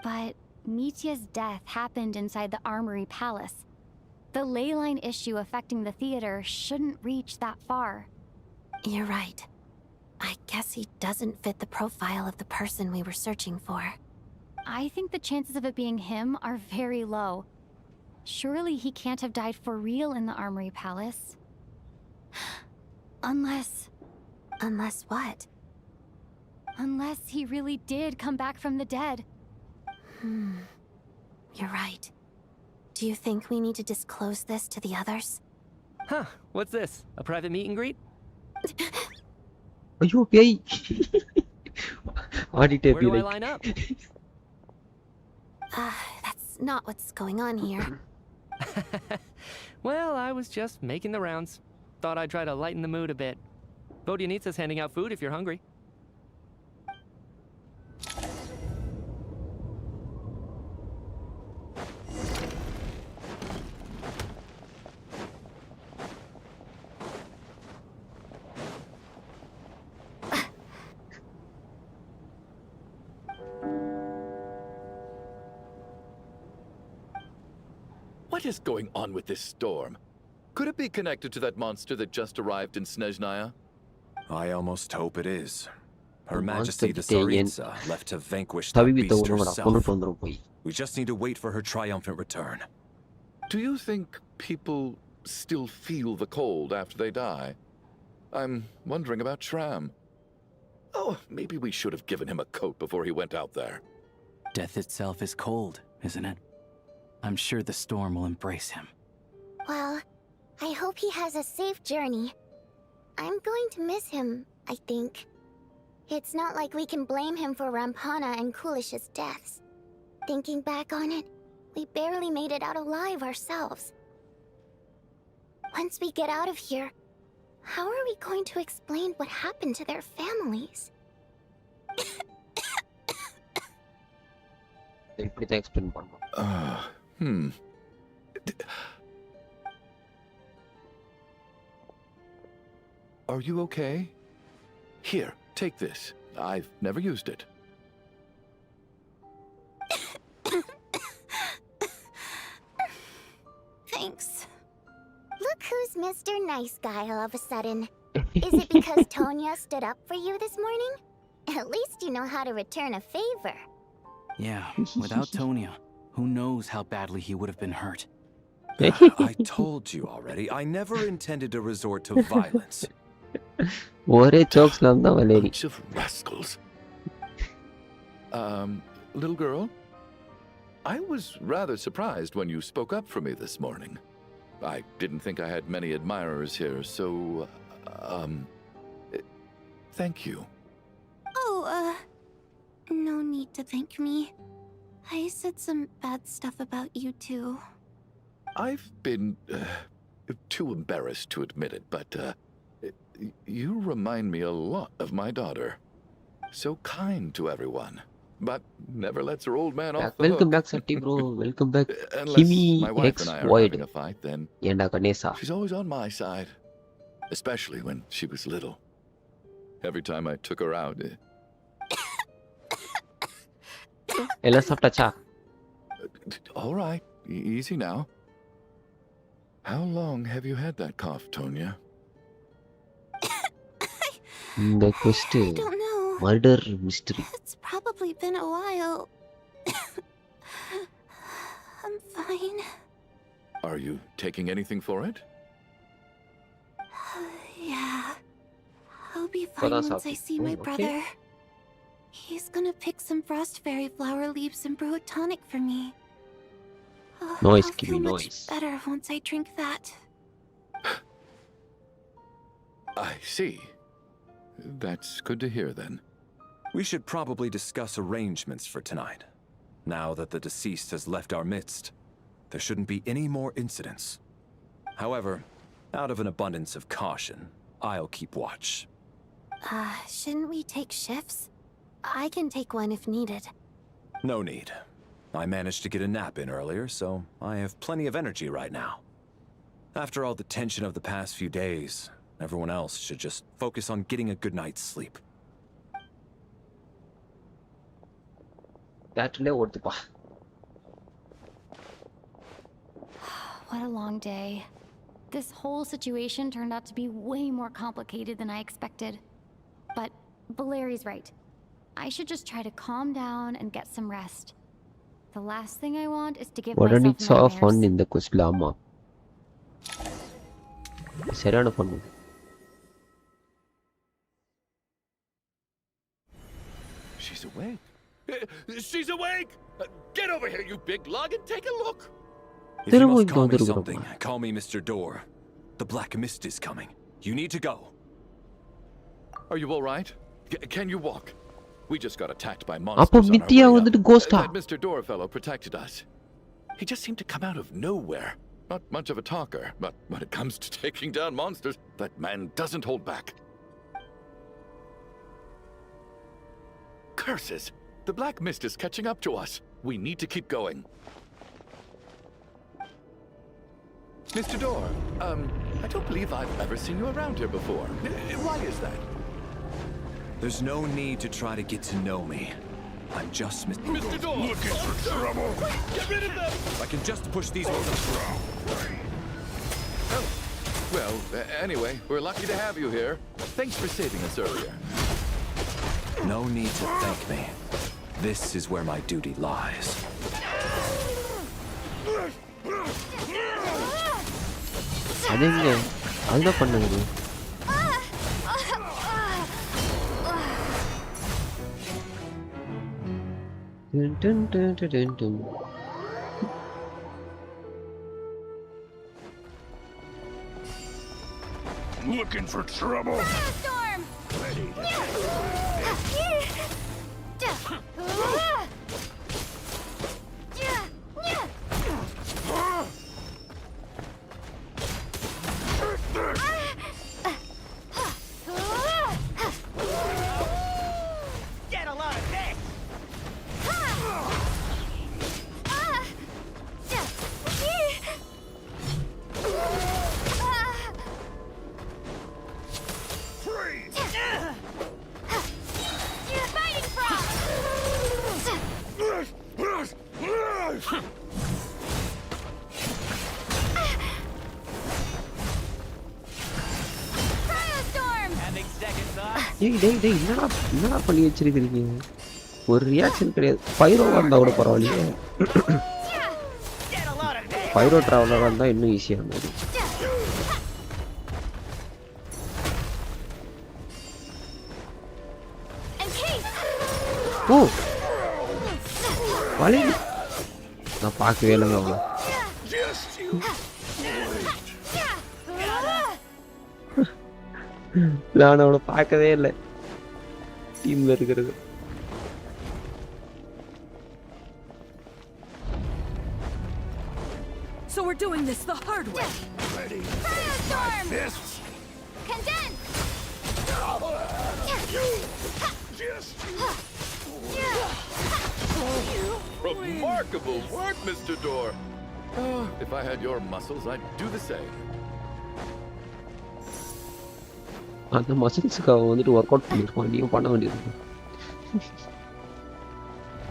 But Mitya's death happened inside the Armory Palace. The ley line issue affecting the theater shouldn't reach that far. You're right. I guess he doesn't fit the profile of the person we were searching for. I think the chances of it being him are very low. Surely he can't have died for real in the Armory Palace. Unless... Unless what? Unless he really did come back from the dead. You're right. Do you think we need to disclose this to the others? Huh, what's this? A private meet and greet? Are you okay? Where do I line up? That's not what's going on here. Well, I was just making the rounds. Thought I'd try to lighten the mood a bit. Vodjanitsa's handing out food if you're hungry. What is going on with this storm? Could it be connected to that monster that just arrived in Snezhnaya? I almost hope it is. Her Majesty the Monster Tsaritsa left to vanquish that beast herself. We We just need to wait for her triumphant return. Do you think people still feel the cold after they die? I'm wondering about Shram. Oh, maybe we should have given him a coat before he went out there. Death itself is cold, isn't it? I'm sure the storm will embrace him. Well, I hope he has a safe journey. I'm going to miss him, I think. It's not like we can blame him for Rampana and Kulish's deaths. Thinking back on it, we barely made it out alive ourselves. Once we get out of here, how are we going to explain what happened to their families? Are you okay? Here, take this. I've never used it. Thanks. Look who's Mr. Nice Guy all of a sudden. Is it because Tonya stood up for you this morning? At least you know how to return a favor. Yeah, without Tonya, who knows how badly he would have been hurt. I told you already, I never intended to resort to violence. ஒரே jokesல இருந்தா Valery. Bunch of rascals. Little girl, I was rather surprised when you spoke up for me this morning. I didn't think I had many admirers here, so, thank you. Oh, no need to thank me. I said some bad stuff about you too. I've been too embarrassed to admit it, but you remind me a lot of my daughter. So kind to everyone, but never lets her old man off the Welcome hook. back, Sati bro. Welcome back. Unless Kimi my wife X and I are Void. having a fight, then Yenda Ganesa. she's always on my side, especially when she was little. Every time I took her out. எல்லாம் சாப்பிட்டாச்சா? All right, easy now. How long have you had that cough, Tonya? இந்த quest I don't know. murder mystery. It's probably been a while. I'm fine. Are you taking anything for it? Yeah. I'll be Well, fine that's once I happy. see my Okay. brother. He's gonna pick some frost fairy flower leaves and brew a tonic for me. Noise, I'll Kimi, feel much noise. better once I drink that. I see. That's good to hear then. We should probably discuss arrangements for tonight. Now that the deceased has left our midst, there shouldn't be any more incidents. However, out of an abundance of caution, I'll keep watch. Shouldn't we take shifts? I can take one if needed. No need. I managed to get a nap in earlier, so I have plenty of energy right now. After all the tension of the past few days, everyone else should just focus on getting a good night's sleep. Theaterலே ஓடுதுப்பா. What a long day. This whole situation turned out to be way more complicated than I expected. But Valeri's right. I should just try to calm down and get some rest. The last thing I want is to give What myself it's so fun nightmares. in the quest ஆமா. சரியான fun. She's awake. She's awake! Get over here, you big lug, and take a look! If you must call me something, call me Mr. Door. The black mist is coming. You need to go. Are you all right? Can you walk? We just got attacked by அப்ப monsters on our மித்தியா way up. வந்துட்டு ghost-ஆ? That Mr. Door fellow protected us. He just seemed to come out of nowhere. Not much of a talker, but when it comes to taking down monsters, that man doesn't hold back. Curses! The black mist is catching up to us. We need to keep going. Mr. Door, I don't believe I've ever seen you around here before. Why is that? There's no need to try to get to know me. I'm just Mr. Door! Looking for trouble? Get rid of them! I can just push these ones up. Oh, well, anyway, we're lucky to have you here. Thanks for saving us earlier. No need to thank me. This is where my duty lies. அதுங்க அதுதான் பண்ணுங்க. Dun, dun, dun, dun, dun. Looking for trouble? Storm! Get a lot of this! டேய் என்னடா பண்ணி வச்சிருக்கீங்க? ஒரு reaction கிடையாது. பைரோ வந்தா கூட பரவாயில்லையே. பைரோ டிராவலர் வந்தா இன்னும் ஈஸியா இருந்தது. ஓ வலி நான் பார்க்கவே இல்லைங்க அவ்வளோ. நான் அவனை பார்க்கவே இல்லை டீம்ல இருக்கிறது. So we're doing this the hard way. Ready. Firestorm! Fists. Condense! Remarkable work, Mr. Door. Oh, if I had your muscles, I'd do the same. அந்த மசில்ஸுக்கு அவன் வந்துட்டு ஒர்க் அவுட் பண்ணியிருப்பான். நீயும் பண்ண வேண்டியது.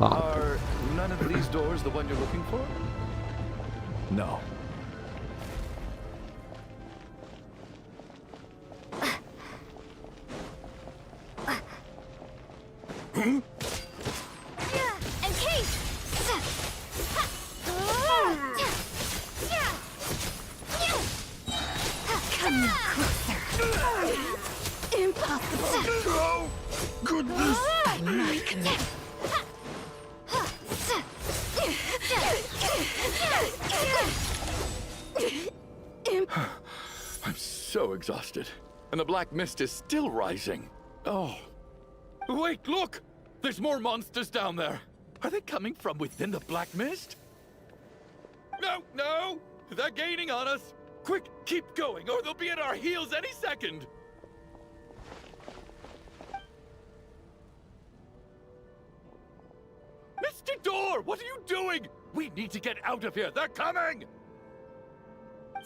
Are none of these doors the one you're looking for? No. Encase! Come no closer. Impossible. Oh, goodness. By my command. I'm so exhausted. And the black mist is still rising. Oh. Wait, look! There's more monsters down there. Are they coming from within the black mist? No! They're gaining on us. Quick, keep going, or they'll be at our heels any second. Mr. Door, what are you doing? We need to get out of here. They're coming!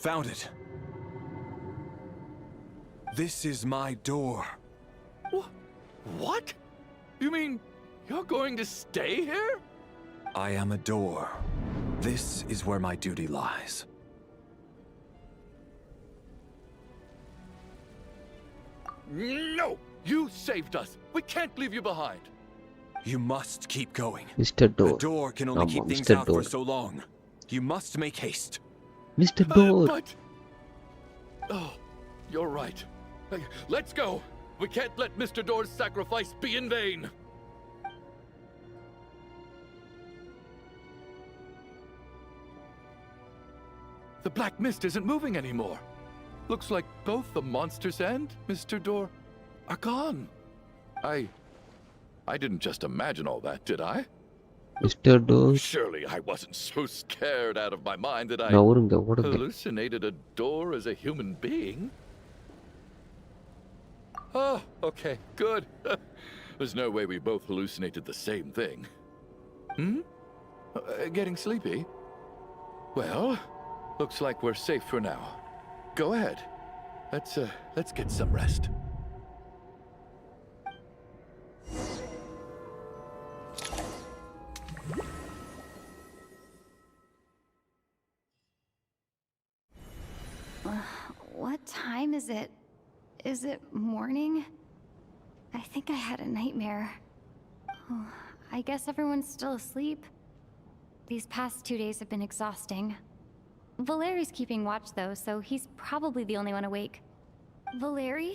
Found it. This is my door. What? You mean you're going to stay here? I am a door. This is where my duty lies. No! You saved us. We can't leave you behind. You must keep going. Mr. Door. The door can only keep things Mr. out Door. for so long. You must make haste. Mr. Door. But... Oh, you're right. Let's go. We can't let Mr. Door's sacrifice be in vain. The black mist isn't moving anymore. Looks like both the monsters and Mr. Door are gone. I didn't just imagine all that, did I? Mr. Door. Surely I wasn't so scared out of my mind that I ஓடுங்க. hallucinated a door as a human being. Oh, okay, good. There's no way we both hallucinated the same thing. Getting sleepy? Well, looks like we're safe for now. Go ahead. Let's get some rest. What time is it? Is it morning? I think I had a nightmare. Oh, I guess everyone's still asleep. These past 2 days have been exhausting. Valeri's keeping watch though, so he's probably the only one awake. Valeri?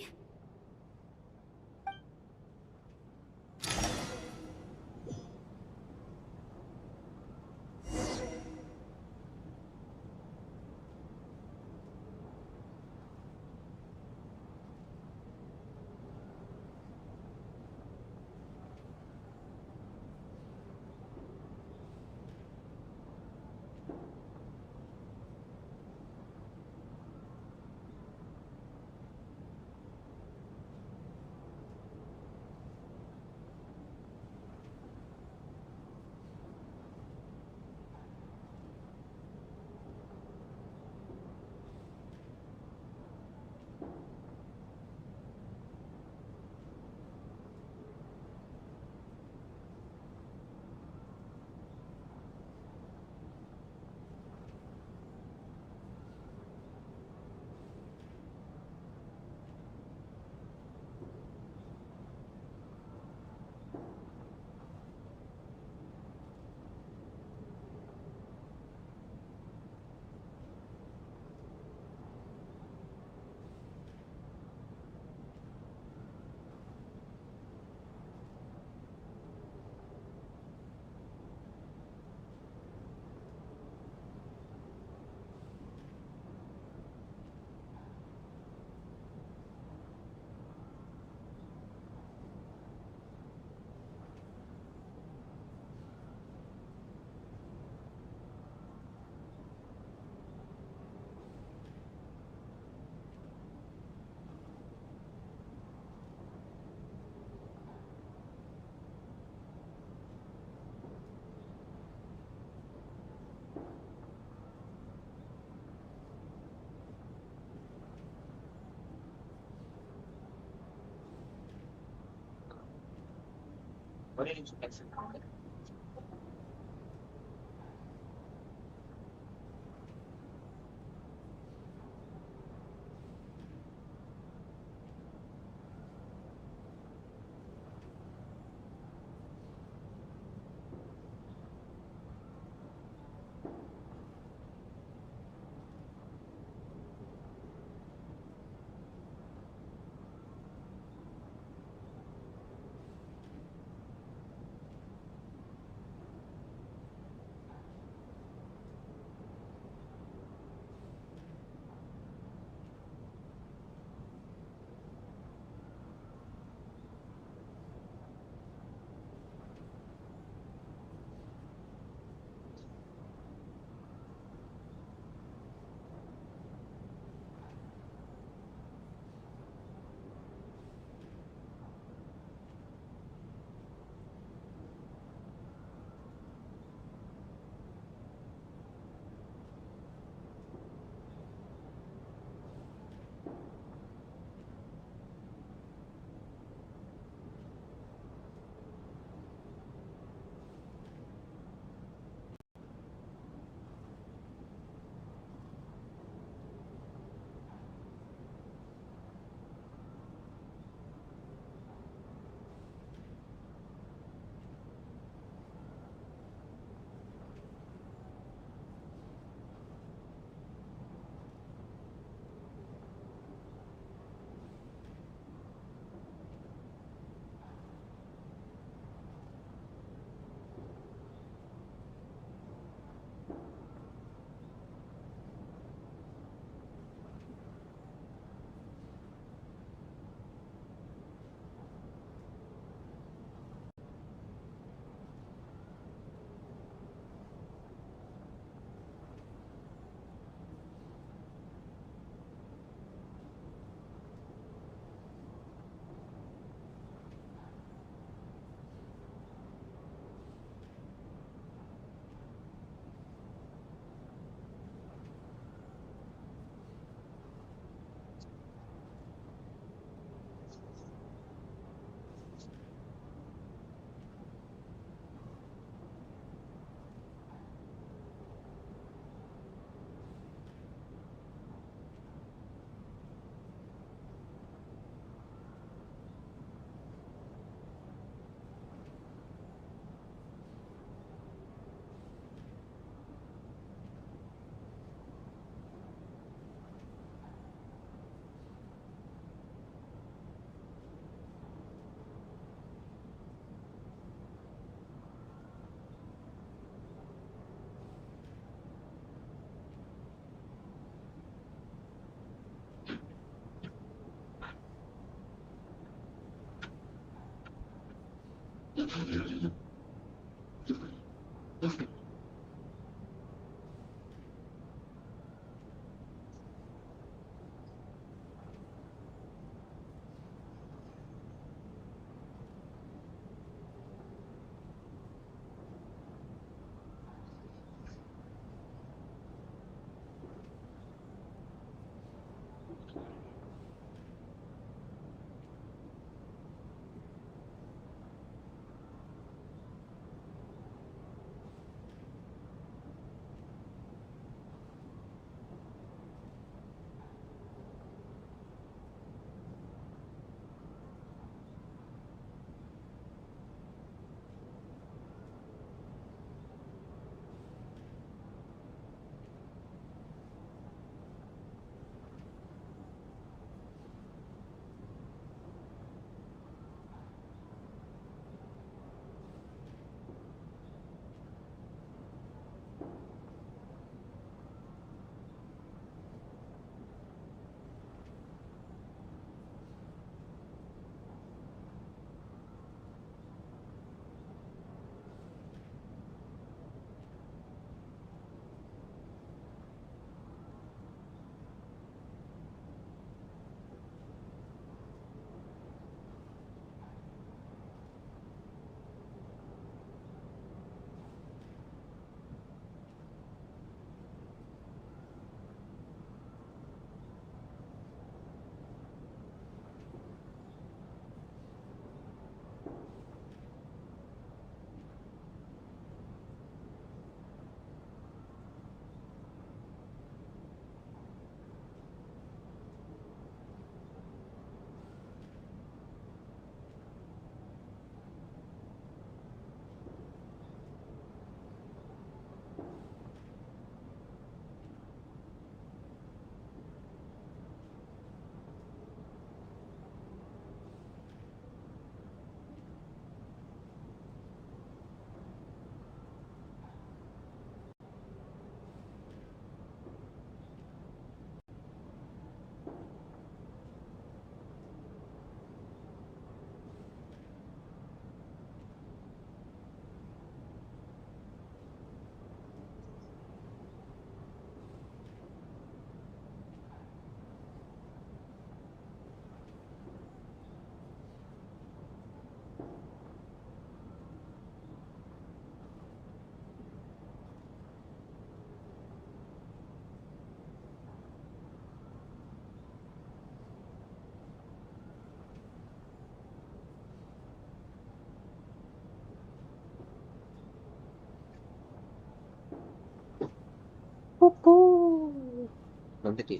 வந்துட்டு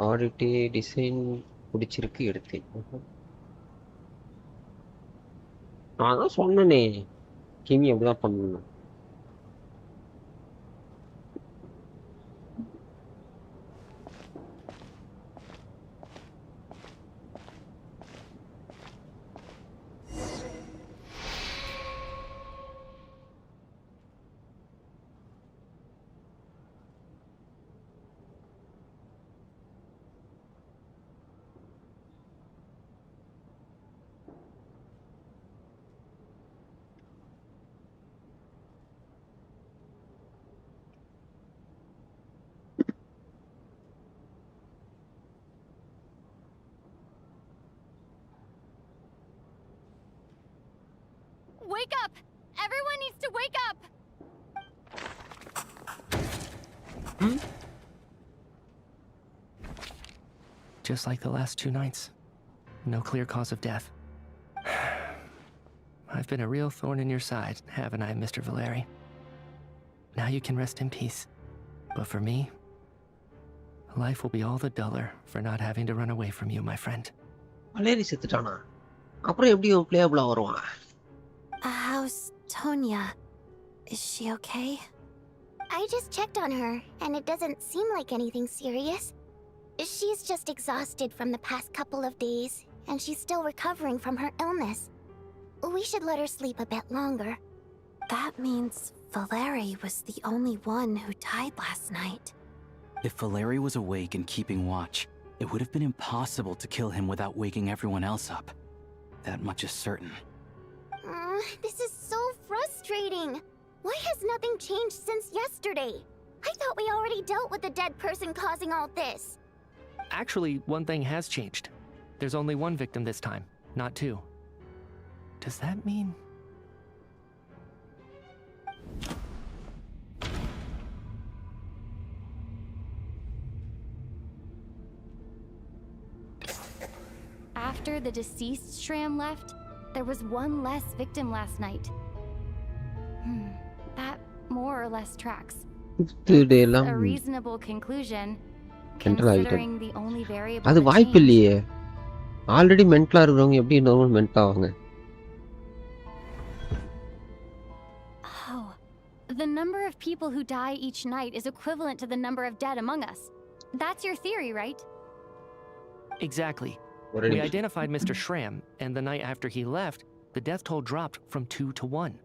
ஆடிட்டு design பிடிச்சிருக்கு எடுத்தேன். நான் தான் சொன்னேனே கிமி அப்படிதான் பண்ணணும். Wake up! Everyone needs to wake up! Just like the last 2 nights. No clear cause of death. I've been a real thorn in your side, haven't I, Mr. Valeri? Now you can rest in peace. But for me, life will be all the duller for not having to run away from you, my friend. Valeri செத்துட்டானா? அப்புறம் எப்படி பிளேயபிளா வருவான்? How's Tonya? Is she okay? I just checked on her, and it doesn't seem like anything serious. She's just exhausted from the past couple of days, and she's still recovering from her illness. We should let her sleep a bit longer. That means Valeri was the only one who died last night. If Valeri was awake and keeping watch, it would have been impossible to kill him without waking everyone else up. That much is certain. This is so frustrating. Why has nothing changed since yesterday? I thought we already dealt with the dead person causing all this. Actually, one thing has changed. There's only one victim this time, not 2. Does that mean... After the deceased Shram left, there was one less victim last night. That more or less tracks. It's a reasonable conclusion, considering the only variable அது that வாய்ப்பு changed. இல்லையே. Already மென்டலா இருக்கிறவங்க எப்படி normal mental ஆவாங்க? Oh, the number of people who die each night is equivalent to the number of dead among us. That's your theory, right? Exactly. We identified Mr. Shram, and the night after he left, the death toll dropped from 2 to 1.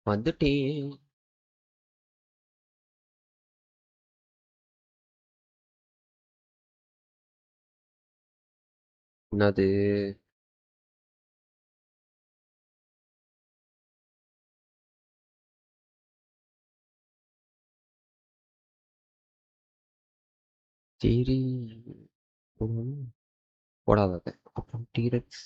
வந்துட்டேன். என்னது? சரி. போடாத. அப்புறம் T-Rex.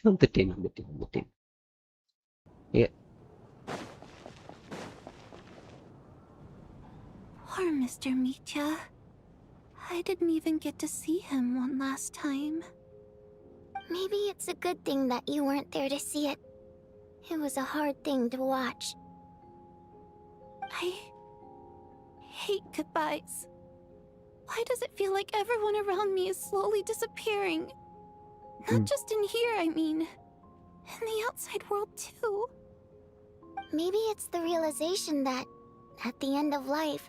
வந்துட்டேன். Poor Mr. Mitya. I didn't even get to see him one last time. Maybe it's a good thing that you weren't there to see it. It was a hard thing to watch. I hate goodbyes. Why does it feel like everyone around me is slowly disappearing? Not just in here, I mean. In the outside world, too. Maybe it's the realization that, at the end of life,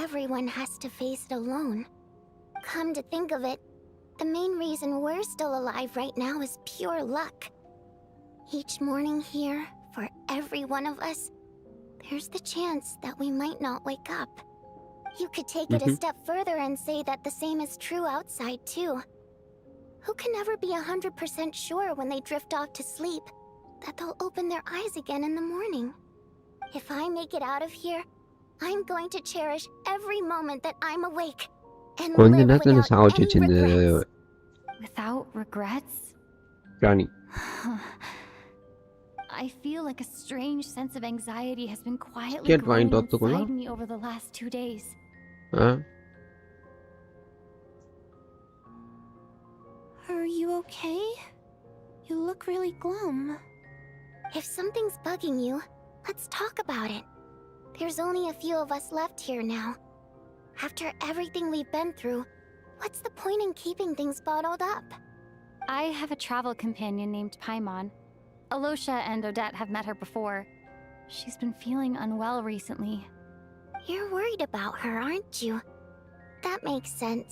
everyone has to face it alone. Come to think of it, the main reason we're still alive right now is pure luck. Each morning here, for every one of us, there's the chance that we might not wake up. You could take it a step further and say that the same is true outside, too. Who can never be 100% sure when they drift off to sleep that they'll open their eyes again in the morning? If I make it out of here, I'm going to cherish every moment that I'm awake and live without any regrets. Without regrets? Rani. I feel like a strange sense of anxiety has been quietly growing inside me over the last 2 days. Are you okay? You look really glum. If something's bugging you, let's talk about it. There's only a few of us left here now. After everything we've been through, what's the point in keeping things bottled up? I have a travel companion named Paimon. Alosha and Odette have met her before. She's been feeling unwell recently. You're worried about her, aren't you? That makes sense.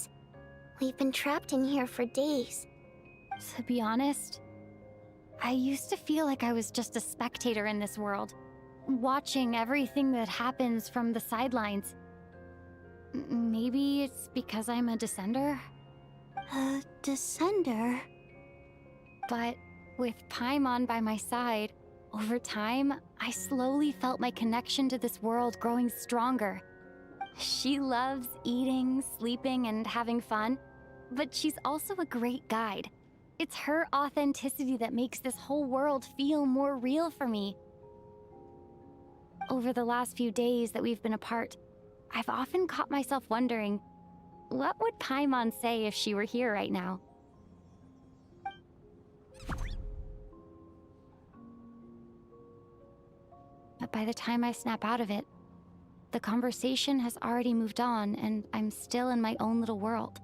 We've been trapped in here for days. To be honest, I used to feel like I was just a spectator in this world, watching everything that happens from the sidelines. Maybe it's because I'm a descender? A descender? But with Paimon by my side, over time, I slowly felt my connection to this world growing stronger. She loves eating, sleeping, and having fun, but she's also a great guide. It's her authenticity that makes this whole world feel more real for me. Over the last few days that we've been apart, I've often caught myself wondering, what would Paimon say if she were here right now? But by the time I snap out of it, the conversation has already moved on and I'm still in my own little world.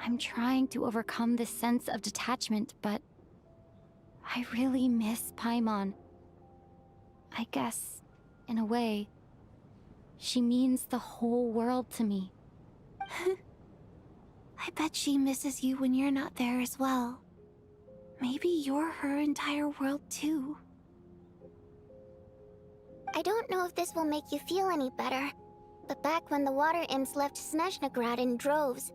I'm trying to overcome this sense of detachment, but I really miss Paimon. I guess, in a way, she means the whole world to me. I bet she misses you when you're not there as well. Maybe you're her entire world too. I don't know if this will make you feel any better, but back when the water imps left Snezhnograd in droves,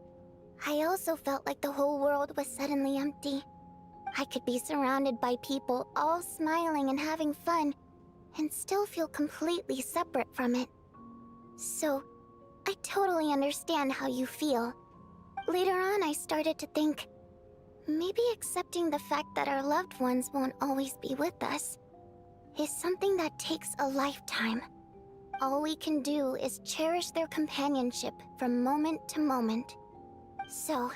I also felt like the whole world was suddenly empty. I could be surrounded by people all smiling and having fun, and still feel completely separate from it. So, I totally understand how you feel. Later on, I started to think, maybe accepting the fact that our loved ones won't always be with us is something that takes a lifetime. All we can do is cherish their companionship from moment to moment. So,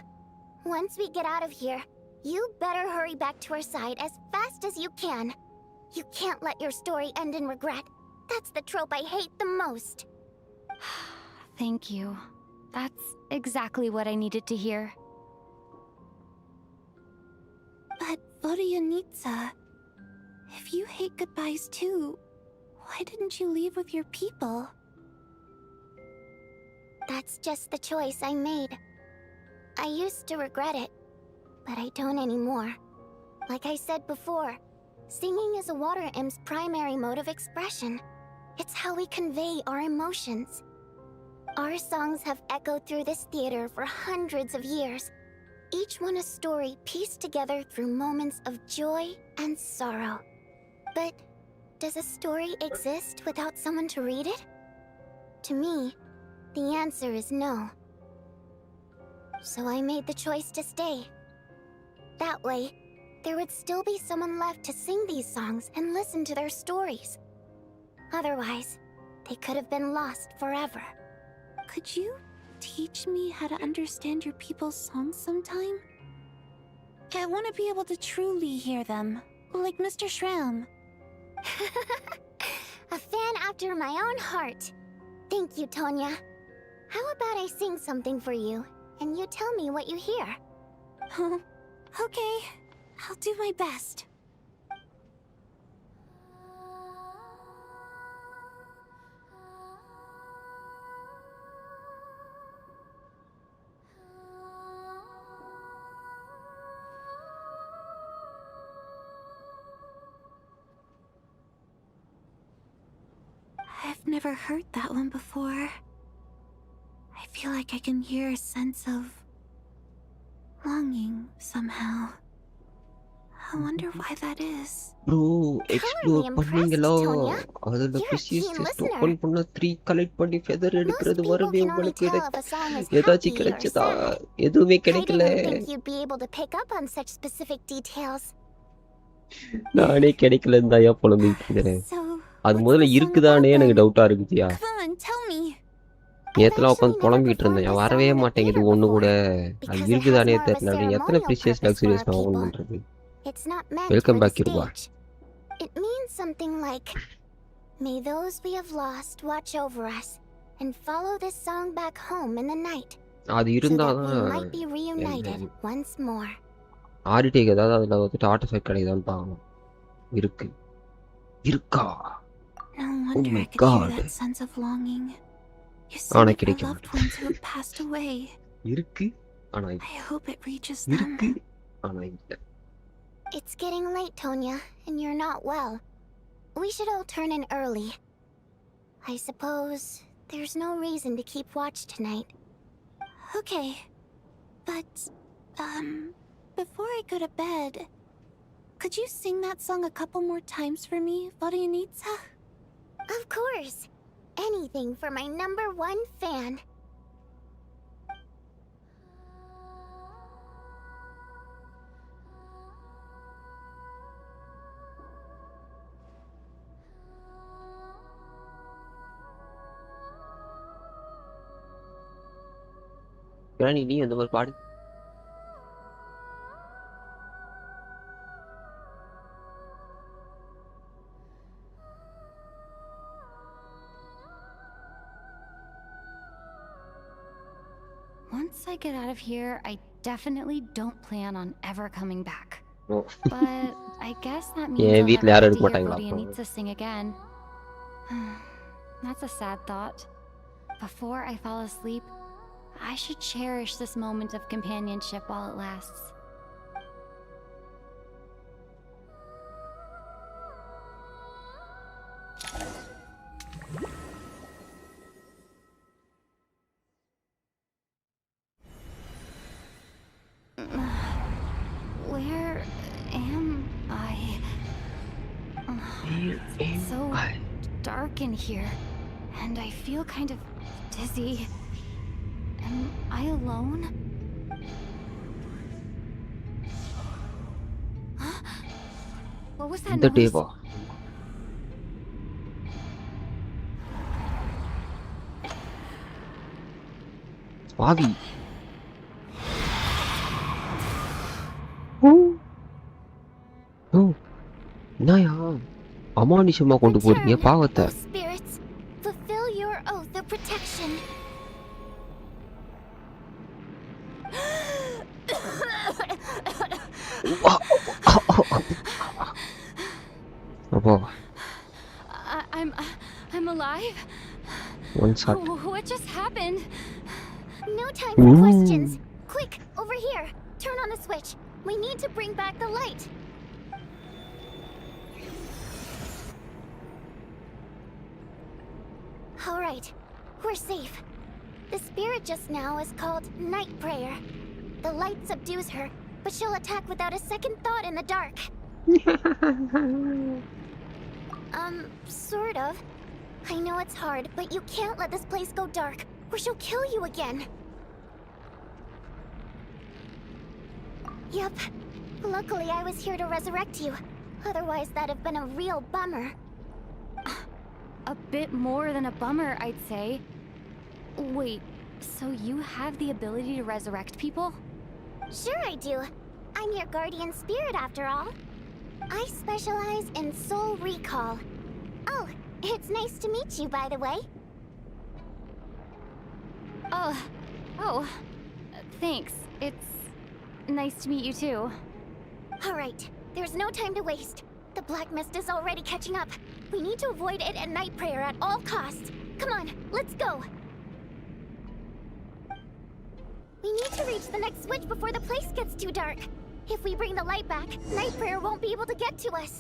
once we get out of here, you better hurry back to our side as fast as you can. You can't let your story end in regret. That's the trope I hate the most. Thank you. That's exactly what I needed to hear. But Vodyanitsa, if you hate goodbyes too, why didn't you leave with your people? That's just the choice I made. I used to regret it. but I don't anymore. Like I said before, singing is a water imp's primary mode of expression. It's how we convey our emotions. Our songs have echoed through this theater for hundreds of years, each one a story pieced together through moments of joy and sorrow. But does a story exist without someone to read it? To me, the answer is no. So I made the choice to stay. That way, there would still be someone left to sing these songs and listen to their stories. Otherwise, they could have been lost forever. Could you teach me how to understand your people's songs sometime? I want to be able to truly hear them, like Mr. Shram. A fan after my own heart. Thank you, Tonya. How about I sing something for you, and you tell me what you hear? Okay, I'll do my best. I've never heard that one before. I feel like I can hear a sense of longing somehow. I wonder why that is. Bro, explore பண்ணீங்களோ அதோட precious chest open பண்ண 3 collect பண்ணி feather எடுக்கிறது வரவே உங்களுக்கு ஏதாச்சும் கிடைச்சதா எதுவுமே கிடைக்கல நானே கிடைக்கலன்னு தான் புலம்பிட்டு இருக்கேன் அது முதல்ல இருக்குதானே எனக்கு டவுட்டா இருக்குதியா நேத்துல உட்காந்து புலம்பிட்டு இருந்தேன் வரவே மாட்டேங்குது ஒண்ணு கூட அது இருக்குதானே தெரியல எத்தனை precious luxurious நான் ஓன் பண்றது It's not meant Welcome for back, the Kirwa. stage. It means something like, may those we have lost watch over us and follow this song back home in the night, அது so that we இருந்தாதான் might be reunited once more. ஆடிட்டேக் ஏதாவது அதுல வந்துட்டு artifact கிடைக்குதான்னு பார்க்கணும் இருக்கு இருக்கா No wonder I could hear that sense of longing. You see ஆனா our கிடைக்க loved ones who have passed away. இருக்கு ஆனா I hope it reaches இருக்கு them. ஆனா இல்ல It's getting late, Tonya, and you're not well. We should all turn in early. I suppose there's no reason to keep watch tonight. Okay, but, before I go to bed, could you sing that song a couple more times for me, Vodianitsa? Of course. Anything for my #1 fan. Granny, நீ அந்த மாதிரி பாடு Once I get out of here, I definitely don't plan on ever coming back. But I guess that means I'll never get to hear Vodianitsa sing again. That's a sad thought. Before I fall asleep, I should cherish this moment of companionship while it lasts. Where am I? It's so dark in here, and I feel kind of dizzy. Am I alone? Huh? What was that the noise? Deva. Pavi. Naya. அமானுஷமா கொண்டு போறீங்க பாவத்தை Spirits, fulfill your oath of protection. I'm alive. One shot. What just happened? No time for questions. Quick, over here. Turn on the switch. We need to bring back the light. All right, we're safe. The spirit just now is called Night Prayer. The light subdues her, but she'll attack without a second thought in the dark. Sort of. I know it's hard, but you can't let this place go dark, or she'll kill you again. Yep. Luckily, I was here to resurrect you. Otherwise, that'd have been a real bummer. A bit more than a bummer, I'd say. Wait, so you have the ability to resurrect people? Sure I do. I'm your guardian spirit after all. I specialize in soul recall. Oh, it's nice to meet you, by the way. Oh, thanks. It's nice to meet you too. All right, there's no time to waste. The black mist is already catching up. We need to avoid it at Night Prayer at all costs. Come on, let's go. We need to reach the next switch before the place gets too dark. If we bring the light back, Night Prayer won't be able to get to us.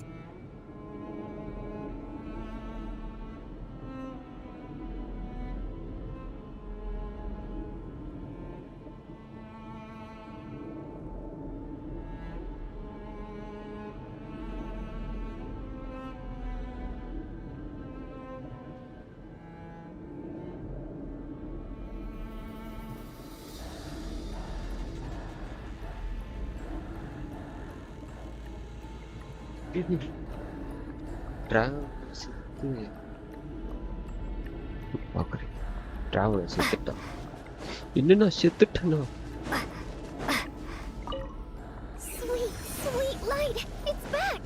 Travelers பார்க்குறேன். Travelers செத்துட்டான். என்னன்னா செத்துட்டானா? Sweet light, it's back.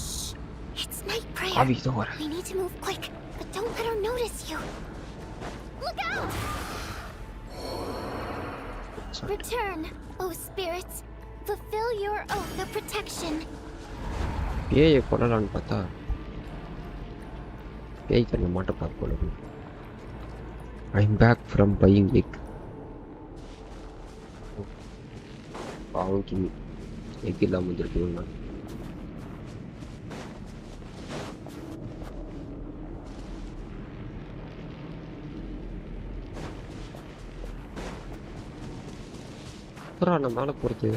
Shh, it's Night Prayer. We need to move quick, but don't let her notice you. Look out! Return, oh spirits. Fulfill your oath of protection. பேயை கொல்லலான்னு பார்த்தா பேய் கண்ண மாட்ட பார்க்க. I'm back from buying egg. பாவம் egg இல்லாமல் வந்துருக்கு. அப்புறம் நான் மேலே போகிறது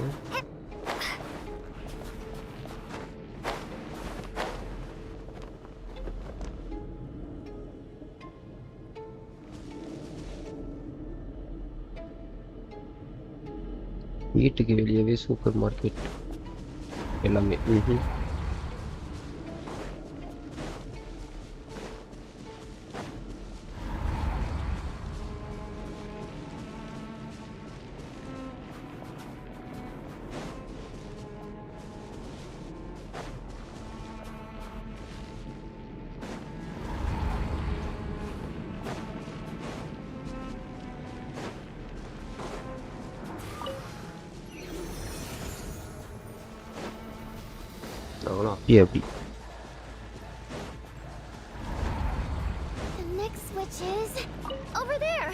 வீட்டுக்கு வெளியவே சூப்பர் மார்க்கெட் எல்லாமே. Yeah, The next switch is over there.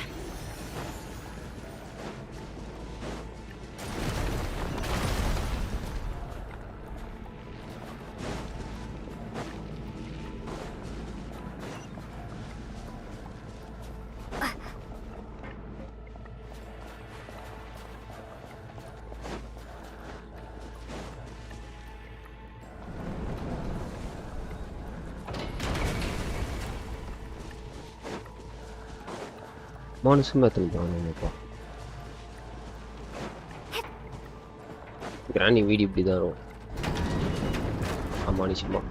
மனுஷன் பார்த்துருப்பாங்க. கிராணி வீடு இப்படி தான் வரும். அமானுஷமா.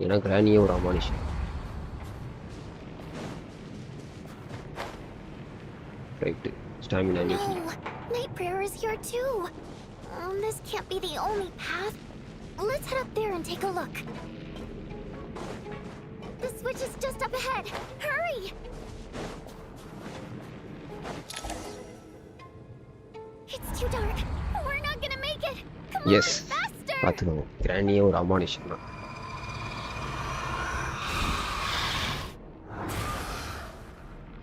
ஏன்னா கிராணியே ஒரு அமானுஷம். ரைட்டு ஸ்டாமினா நீக்கி. Night Prayer is here too. This can't be the only path. Let's head up there and take a look. The switch is just up ahead. Hurry! It's too dark. We're not gonna make it. Come on, faster! பார்த்துக்கோங்க. கிராணியே ஒரு அமானுஷம் தான்.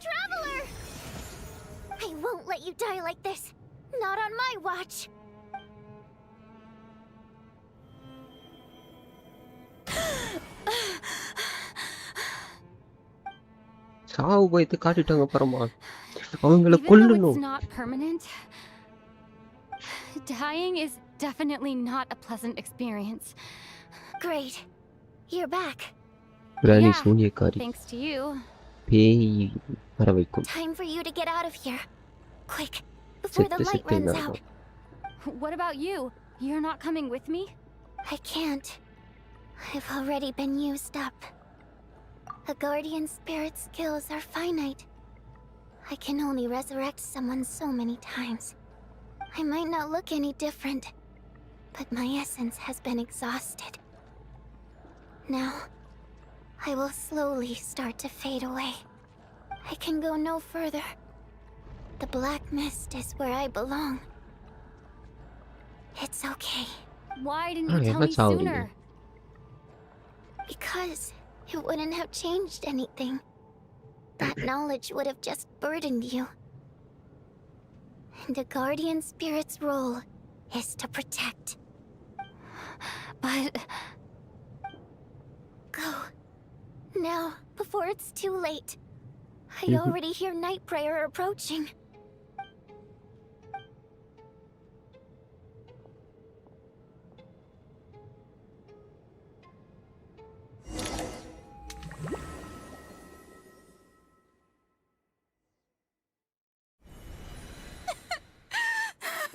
Traveler! I won't let you die like Not on my watch. சாவு பயத்தை காட்டிட்டாங்க அப்புறமா அவங்கள Even though கொல்லணும். it's not permanent, dying is definitely not a pleasant experience. Great. You're back. Rani Yeah, சூனியக்காரி thanks to you. பேய் வர வைக்கும். Time for you to get out of here. Quick, before the செத்து light செத்து runs out. நடக்கும். What about you? You're not coming with me? I can't. I've already been used up. A guardian spirit's skills are finite. I can only resurrect someone so many times. I might not look any different, but my essence has been exhausted. Now, I will slowly start to fade away. I can go no further. The black mist is where I belong. It's okay. Why didn't you tell me sooner? Because it wouldn't have changed anything. That knowledge would have just burdened you. And a guardian spirit's role is to protect. But... Go. Now, before it's too late. I already hear night prayer approaching.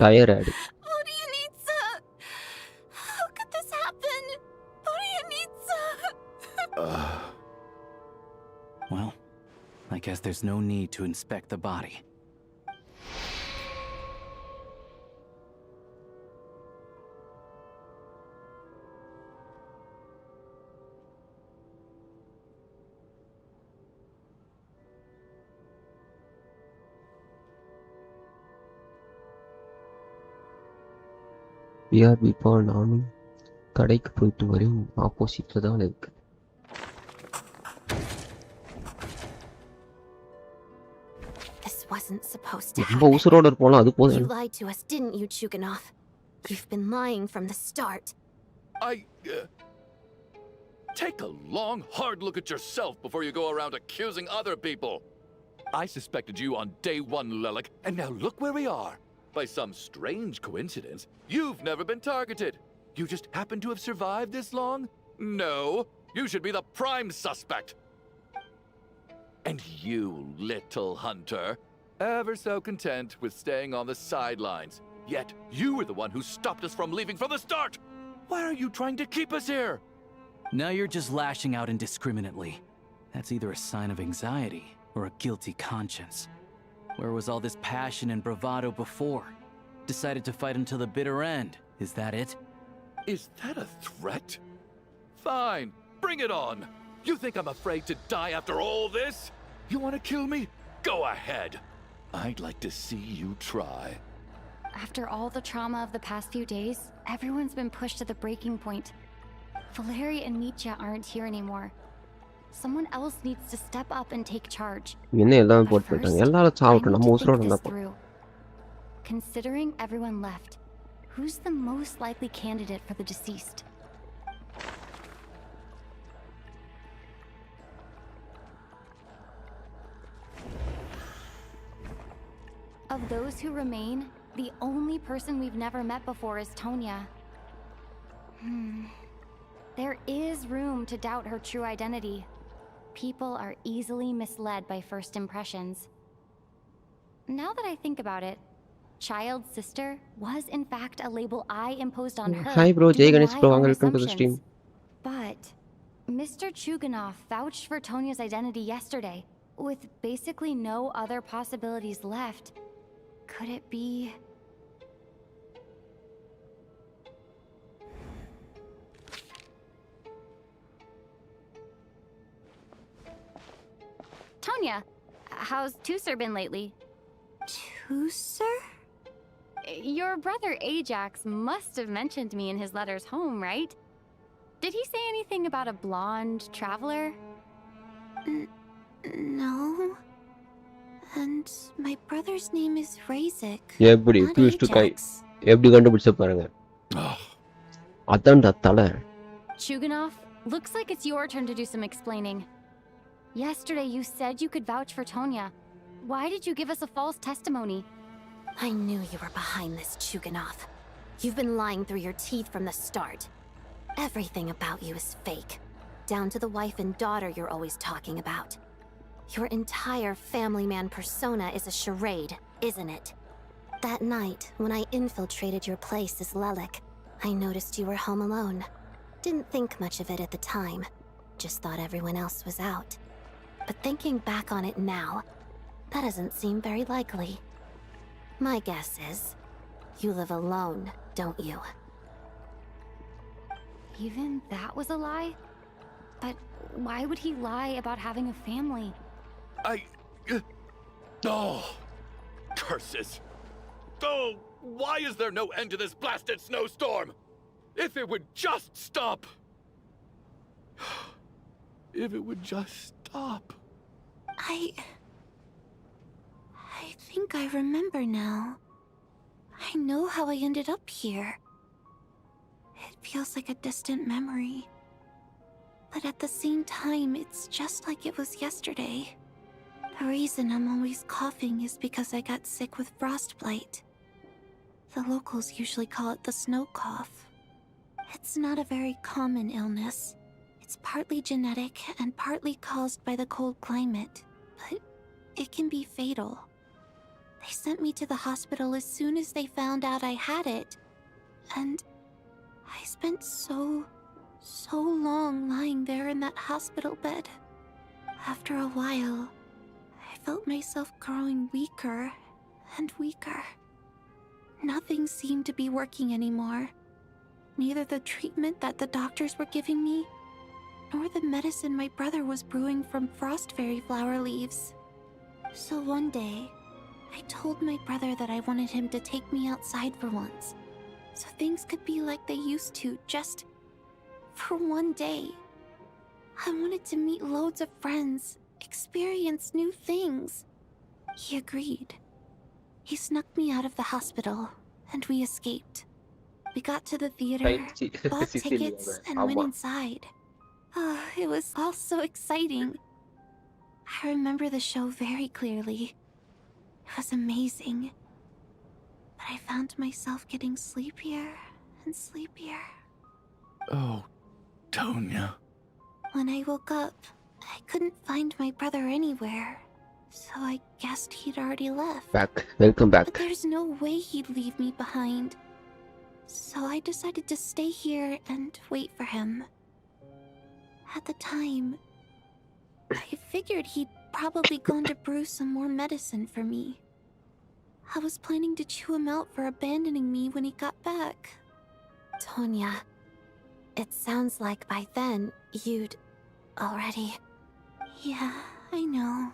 tired. Odette! How could this happen? Odette! Well, I guess there's no need to inspect the body. பிஆர்பி இப்போ நானும் கடைக்கு போயிட்டு வரேன். ஆப்போசிட்ல தான் இருக்கு. This wasn't supposed to நம்ம happen. உசுரோட இருப்போம் அது You போதும். lied to us, didn't you, Chuganov? You've been lying from the start. Take a long, hard look at yourself before you go around accusing other people. I suspected you on day one, Lelik, and now look where we are. By some strange coincidence, you've never been targeted. You just happen to have survived this long? No, you should be the prime suspect. And you, little hunter, ever so content with staying on the sidelines. Yet you were the one who stopped us from leaving from the start. Why are you trying to keep us here? Now you're just lashing out indiscriminately. That's either a sign of anxiety or a guilty conscience. Where was all this passion and bravado before? Decided to fight until the bitter end. Is that it? Is that a threat? Fine, bring it on. You think I'm afraid to die after all this? You want to kill me? Go ahead. I'd like to see you try. After all the trauma of the past few days, everyone's been pushed to the breaking point. Valeria and Mitya aren't here anymore. Someone else needs to step up and take charge. என்ன எல்லாமே போட்டு போயிட்டாங்க. எல்லாரும் சாவட்டும். நம்ம உசுரோட Think இருந்தா this through. Considering everyone left, who's the most likely candidate for the deceased? Of those who remain, the only person we've never met before is Tonya. There is room to doubt her true identity. People are easily misled by first impressions. Now that I think about it, child's sister was in fact a label I imposed on her. Hi bro, due Jay to Ganesh my bro, own welcome to the stream. assumptions. But Mr. Chuganov vouched for Tonya's identity yesterday, with basically no other possibilities left. Could it be... Tonya, how's Tusser been lately? Tusser? Your brother Ajax must have mentioned me in his letters home, right? Did he say anything about a blonde traveler? No. And my brother's name is Ryzen. எப்படி twist எப்படி கண்டுபிடிச்ச பாருங்க. அதான்டா தல. Chuganov, looks like it's your turn to do some explaining. Yesterday you said you could vouch for Tonya. Why did you give us a false testimony? I knew you were behind this, Chuganov. You've been lying through your teeth from the start. Everything about you is fake. Down to the wife and daughter you're always talking about. Your entire family man persona is a charade, isn't it? That night, when I infiltrated your place as Lelik, I noticed you were home alone. Didn't think much of it at the time. Just thought everyone else was out. But thinking back on it now, that doesn't seem very likely. My guess is, you live alone, don't you? Even that was a lie? But why would he lie about having a family? Oh, curses. Oh, why is there no end to this blasted snowstorm? If it would just stop. If it would just stop. I think I remember now. I know how I ended up here. It feels like a distant memory. But at the same time, it's just like it was yesterday. The reason I'm always coughing is because I got sick with frostbite. The locals usually call it the snow cough. It's not a very common illness. It's partly genetic and partly caused by the cold climate, but it can be fatal. They sent me to the hospital as soon as they found out I had it, and I spent so long lying there in that hospital bed. After a while, I felt myself growing weaker and weaker. Nothing seemed to be working anymore. Neither the treatment that the doctors were giving me, nor the medicine my brother was brewing from frost fairy flower leaves. So one day, I told my brother that I wanted him to take me outside for once, so things could be like they used to, just for one day. I wanted to meet loads of friends, experience new things. He agreed. He snuck me out of the hospital, and we escaped. We got to the theater, bought tickets, and went inside. It was all so exciting. I remember the show very clearly. It was amazing. But I found myself getting sleepier and sleepier. Oh, Tonya. When I woke up, I couldn't find my brother anywhere. So I guessed he'd already left. Welcome back. But there's no way he'd leave me behind. So I decided to stay here and wait for him. At the time, I figured he'd probably gone to brew some more medicine for me. I was planning to chew him out for abandoning me when he got back. Tonya, it sounds like by then, you'd already... Yeah, I know.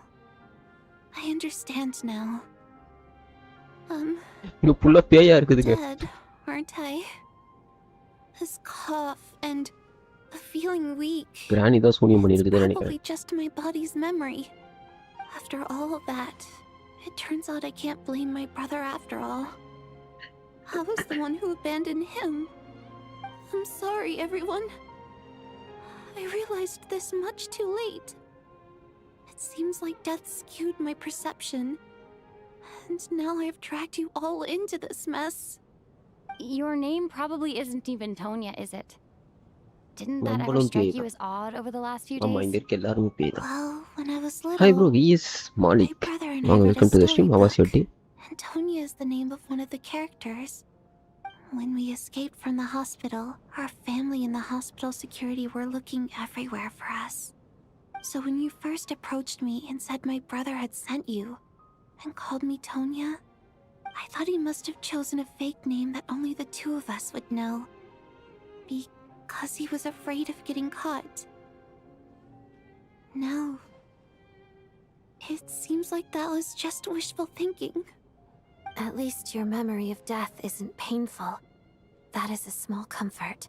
I understand now. Dead, aren't I? This cough and the feeling weak. It's probably just my body's memory. After all of that, it turns out I can't blame my brother after all. I was the one who abandoned him. I'm sorry, everyone. I realized this much too late. It seems like death skewed my perception. And now I've dragged you all into this mess. Your name probably isn't even Tonya, is it? Didn't that ever strike you as odd over the last few days? Well, when I was little, Hi bro, he is Malik. my brother and I read Welcome to the stream. How was your day? and Tonya is the name of one of the characters. When we escaped from the hospital, our family and the hospital security were looking everywhere for us. So when you first approached me and said my brother had sent you, and called me Tonya, I thought he must have chosen a fake name that only the two of us would know. Because he was afraid of getting caught. Now, it seems like that was just wishful thinking. At least your memory of death isn't painful. That is a small comfort.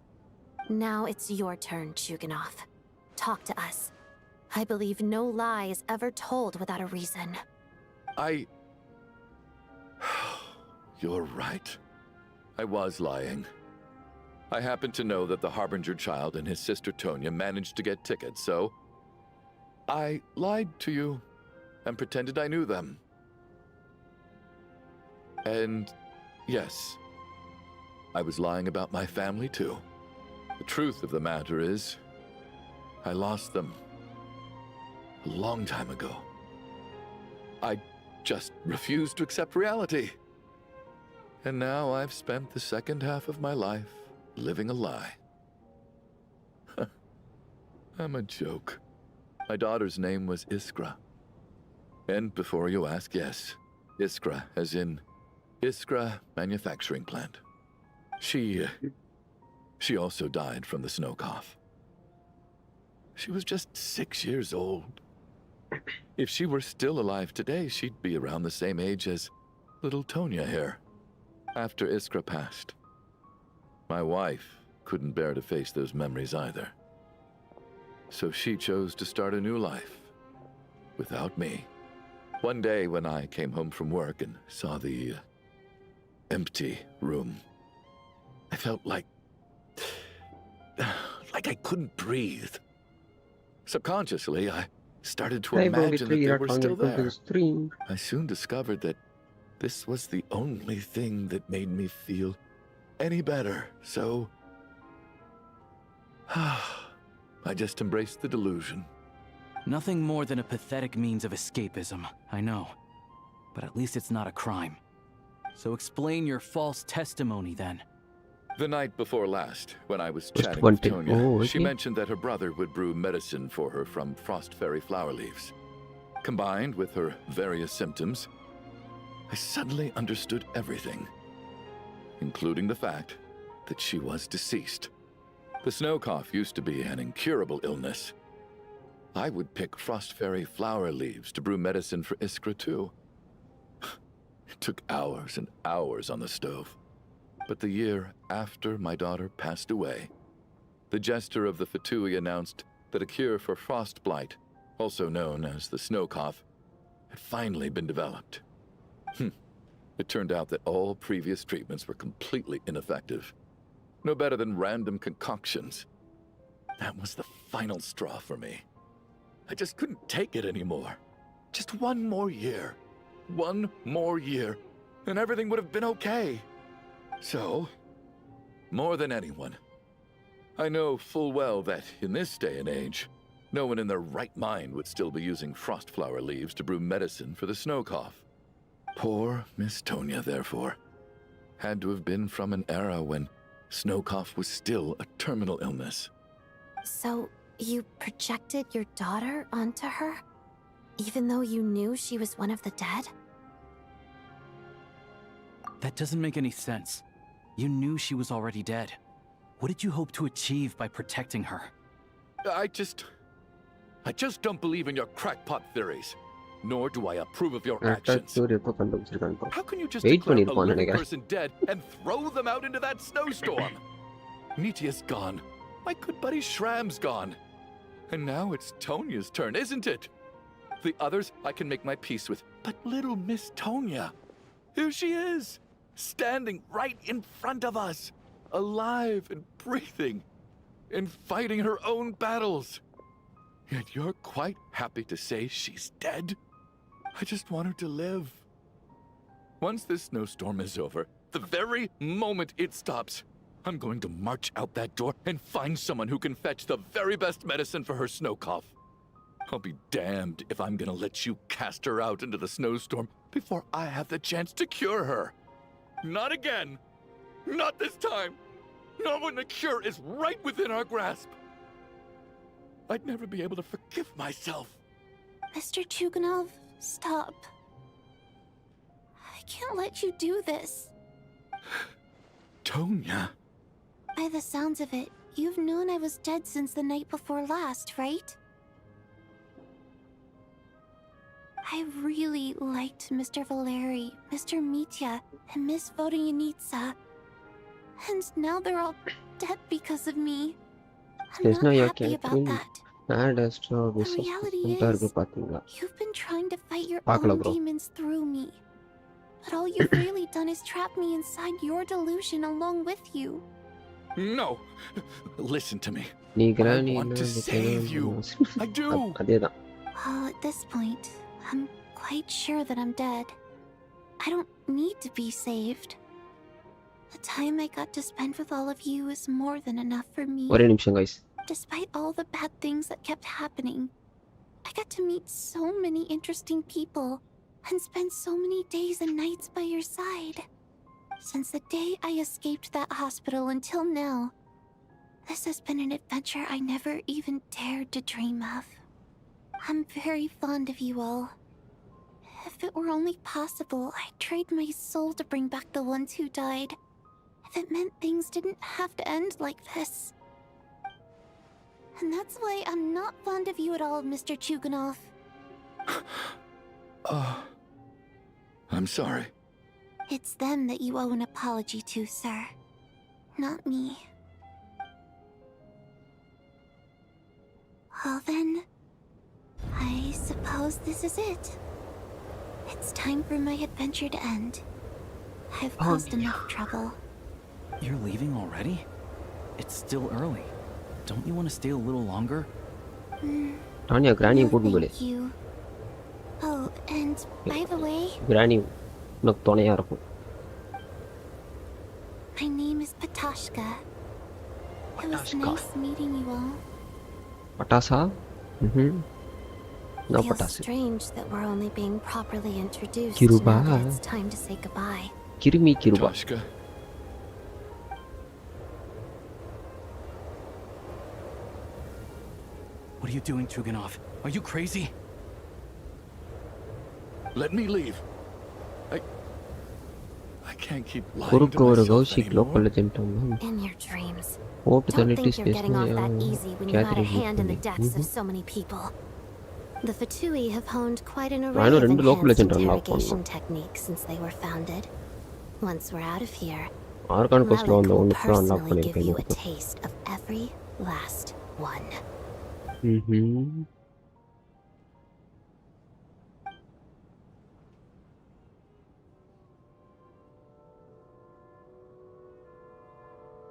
Now it's your turn, Chuganov. Talk to us. I believe no lie is ever told without a reason. You're right. I was lying. I happen to know that the Harbinger child and his sister Tonya managed to get tickets, so I lied to you and pretended I knew them. And yes, I was lying about my family too. The truth of the matter is, I lost them a long time ago. I just refused to accept reality. And now I've spent the second half of my life living a lie. I'm a joke. My daughter's name was Iskra. And before you ask, yes, Iskra, as in Iskra Manufacturing Plant. She also died from the snow cough. She was just 6 years old. If she were still alive today, she'd be around the same age as little Tonya here. After Iskra passed, my wife couldn't bear to face those memories either. So she chose to start a new life without me. One day when I came home from work and saw the empty room, I felt like I couldn't breathe. Subconsciously, I started to imagine that they were still there. I soon discovered that this was the only thing that made me feel any better, so I just embraced the delusion. Nothing more than a pathetic means of escapism, I know. But at least it's not a crime. So explain your false testimony then. The night before last, when I was chatting with Tonya, she mentioned that her brother would brew medicine for her from frost fairy flower leaves. Combined with her various symptoms, I suddenly understood everything, including the fact that she was deceased. The snow cough used to be an incurable illness. I would pick frost fairy flower leaves to brew medicine for Iskra too. It took hours and hours on the stove. But the year after my daughter passed away, the jester of the Fatui announced that a cure for frost blight, also known as the snow cough, had finally been developed. It turned out that all previous treatments were completely ineffective. No better than random concoctions. That was the final straw for me. I just couldn't take it anymore. Just one more year. One more year, and everything would have been okay. So, more than anyone, I know full well that in this day and age, no one in their right mind would still be using frost flower leaves to brew medicine for the snow cough. Poor Miss Tonya, therefore, had to have been from an era when snow cough was still a terminal illness. So, you projected your daughter onto her? Even though you knew she was one of the dead? That doesn't make any sense. You knew she was already dead. What did you hope to achieve by protecting her? I just don't believe in your crackpot theories. Nor do I approve of your actions. How can you just declare a living person dead and throw them out into that snowstorm? Nitia's gone. My good buddy Shram's gone. And now it's Tonya's turn, isn't it? The others I can make my peace with, but little Miss Tonya, here she is, standing right in front of us, alive and breathing, and fighting her own battles. Yet you're quite happy to say she's dead? I just want her to live. Once this snowstorm is over, the very moment it stops, I'm going to march out that door and find someone who can fetch the very best medicine for her snow cough. I'll be damned if I'm gonna let you cast her out into the snowstorm before I have the chance to cure her. Not again. Not this time. Not when the cure is right within our grasp. I'd never be able to forgive myself. Mr. Chuganov, stop. I can't let you do this. Tonya. By the sounds of it, you've known I was dead since the night before last, right? I really liked Mr. Valeri, Mr. Mitya, and Miss Vodyanitsa. And now they're all dead because of me. I'm not happy about that. Astro The business reality இருக்கு is, பாத்தீங்களா? you've been trying to fight your பார்க்கல own bro. demons through me. But all you've really done is trap me inside your delusion along with you. No! Listen to me. நீ I granny want to என்ன save you. I do. அதேதான். Well, at this point, I'm quite sure that I'm dead. I don't need to be saved. The time I got to spend with all of you is more than enough for me. ஒரே நிமிஷம் guys. Despite all the bad things that kept happening, I got to meet so many interesting people and spend so many days and nights by your side. Since the day I escaped that hospital until now, this has been an adventure I never even dared to dream of. I'm very fond of you all. If it were only possible, I'd trade my soul to bring back the ones who died. If it meant things didn't have to end like this. And that's why I'm not fond of you at all, Mr. Chuganov. I'm sorry. It's them that you owe an apology to, sir. Not me. Well then, I suppose this is it. It's time for my adventure to end. I've caused enough trouble. You're leaving already? It's still early. Don't you want to stay a little longer? Tanya granny No, கூட்டிட்டு போடு. thank you. Oh, and by the way, Granny உனக்கு துணையா இருக்கும். my name is Patashka. It was nice meeting you all. பட்டாசா? No Feels பட்டாசு. strange that we're only being properly introduced Kiruba. now that it's time to say goodbye. கிருமி Kripa. Toshka. What are you doing, Chuganov? Are you crazy? Let me leave. I can't keep lying to குறுக்கு ஒரு myself Kaushik anymore. Local agent In your dreams. போட்டு Don't தள்ளிட்டு think you're getting off that ஸ்டேஷன்ல easy when you had a hand in the deaths of so many people. The Fatui have honed quite an array of ரெண்டு local enhanced legend unlock interrogation பண்ணலாம். techniques since they were founded. Once we're out of here, archon கோஸ்ட்ல Lalik வந்து will ஒன்னு ஃபுல்லா unlock personally give you a பண்ணிருக்கேன். taste of every last one.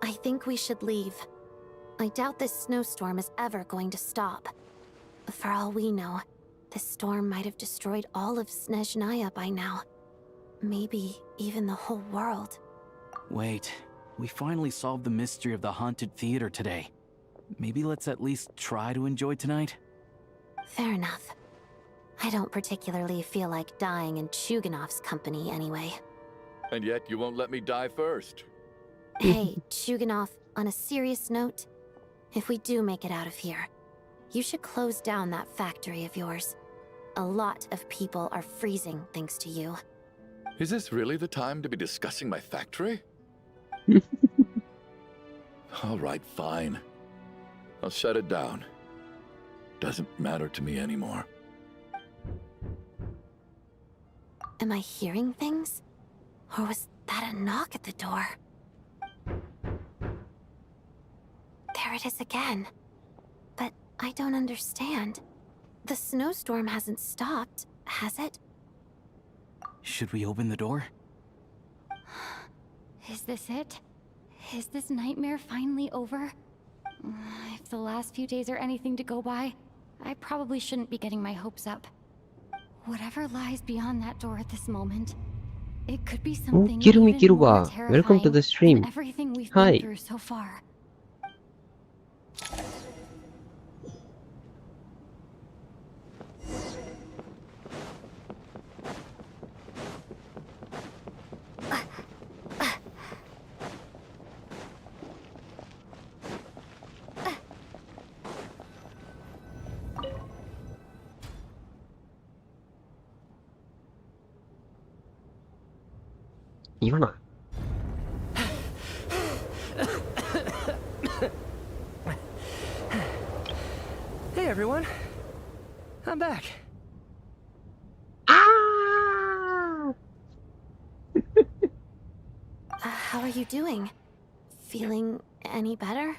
I think we should leave. I doubt this snowstorm is ever going to stop. For all we know, this storm might have destroyed all of Snezhnaya by now. Maybe even the whole world. Wait, we finally solved the mystery of the haunted theater today. Maybe let's at least try to enjoy tonight? Fair enough. I don't particularly feel like dying in Chuganov's company anyway. And yet you won't let me die first. Hey, Chuganov, on a serious note, if we do make it out of here, you should close down that factory of yours. A lot of people are freezing thanks to you. Is this really the time to be discussing my factory? All right, fine. I'll shut it down. Doesn't matter to me anymore. Am I hearing things? Or was that a knock at the door? There it is again. But I don't understand. The snowstorm hasn't stopped, has it? Should we open the door? Is this it? Is this nightmare finally over? If the last few days are anything to go by, I probably shouldn't be getting my hopes up. Whatever lies beyond that door at this moment, it could be something even more terrifying welcome to the stream. than everything we've Hi. been through so far. இவனா? Hey everyone, I'm back. How are you doing? Feeling any better?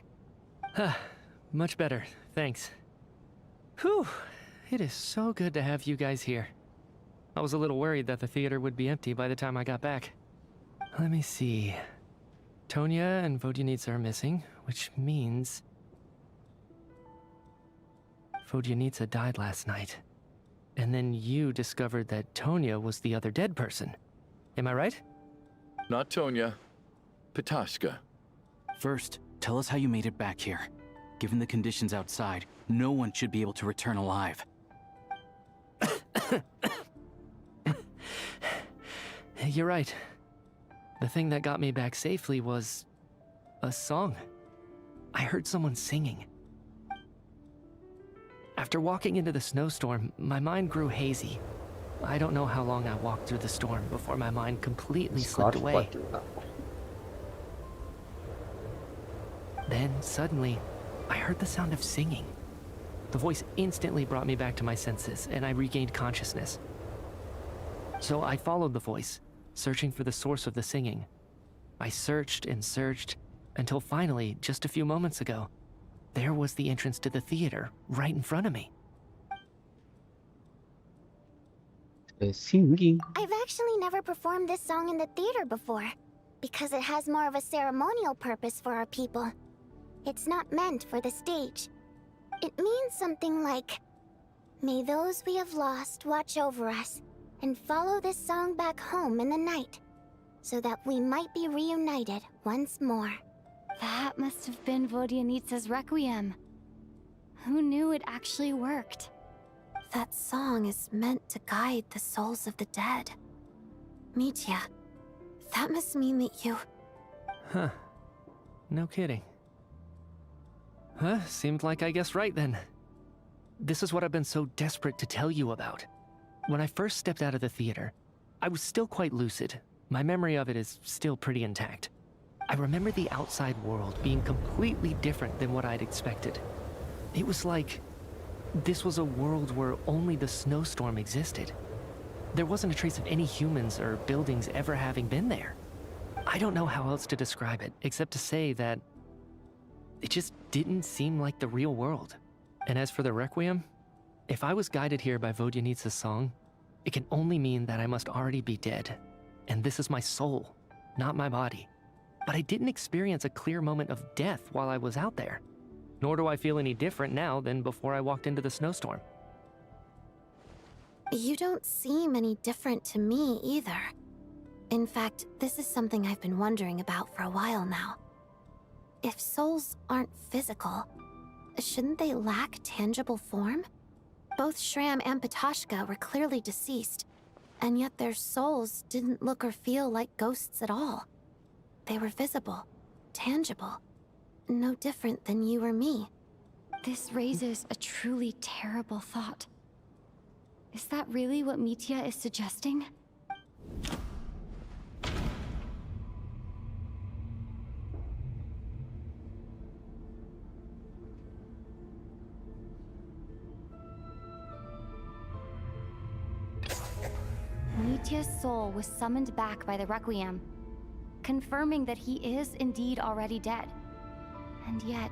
Much better, thanks. Whew, it is so good to have you guys here. I was a little worried that the theater would be empty by the time I got back. Let me see. Tonya and Vodyanitsa are missing, which means Vodyanitsa died last night. And then you discovered that Tonya was the other dead person. Am I right? Not Tonya. Petashka. First, tell us how you made it back here. Given the conditions outside, no one should be able to return alive. You're right. The thing that got me back safely was a song. I heard someone singing. After walking into the snowstorm, my mind grew hazy. I don't know how long I walked through the storm before my mind completely slipped away. Then, suddenly, I heard the sound of singing. The voice instantly brought me back to my senses, and I regained consciousness. So I followed the voice, searching for the source of the singing. I searched and searched, until finally, just a few moments ago, there was the entrance to the theater, right in front of me. Singing. I've actually never performed this song in the theater before, because it has more of a ceremonial purpose for our people. It's not meant for the stage. It means something like, "May those we have lost watch over us, and follow this song back home in the night, so that we might be reunited once more." That must have been Vodyanitsa's requiem. Who knew it actually worked? That song is meant to guide the souls of the dead. Mitya, that must mean that you... Huh. No kidding. Huh, seemed like I guessed right then. This is what I've been so desperate to tell you about. When I first stepped out of the theater, I was still quite lucid. My memory of it is still pretty intact. I remember the outside world being completely different than what I'd expected. It was like this was a world where only the snowstorm existed. There wasn't a trace of any humans or buildings ever having been there. I don't know how else to describe it, except to say that it just didn't seem like the real world. And as for the requiem, if I was guided here by Vodyanitsa's song, it can only mean that I must already be dead. And this is my soul, not my body. But I didn't experience a clear moment of death while I was out there. Nor do I feel any different now than before I walked into the snowstorm. You don't seem any different to me either. In fact, this is something I've been wondering about for a while now. If souls aren't physical, shouldn't they lack tangible form? Both Shram and Petashka were clearly deceased, and yet their souls didn't look or feel like ghosts at all. They were visible, tangible, no different than you or me. This raises a truly terrible thought. Is that really what Mitya is suggesting? Mitya's soul was summoned back by the Requiem, confirming that he is indeed already dead. And yet,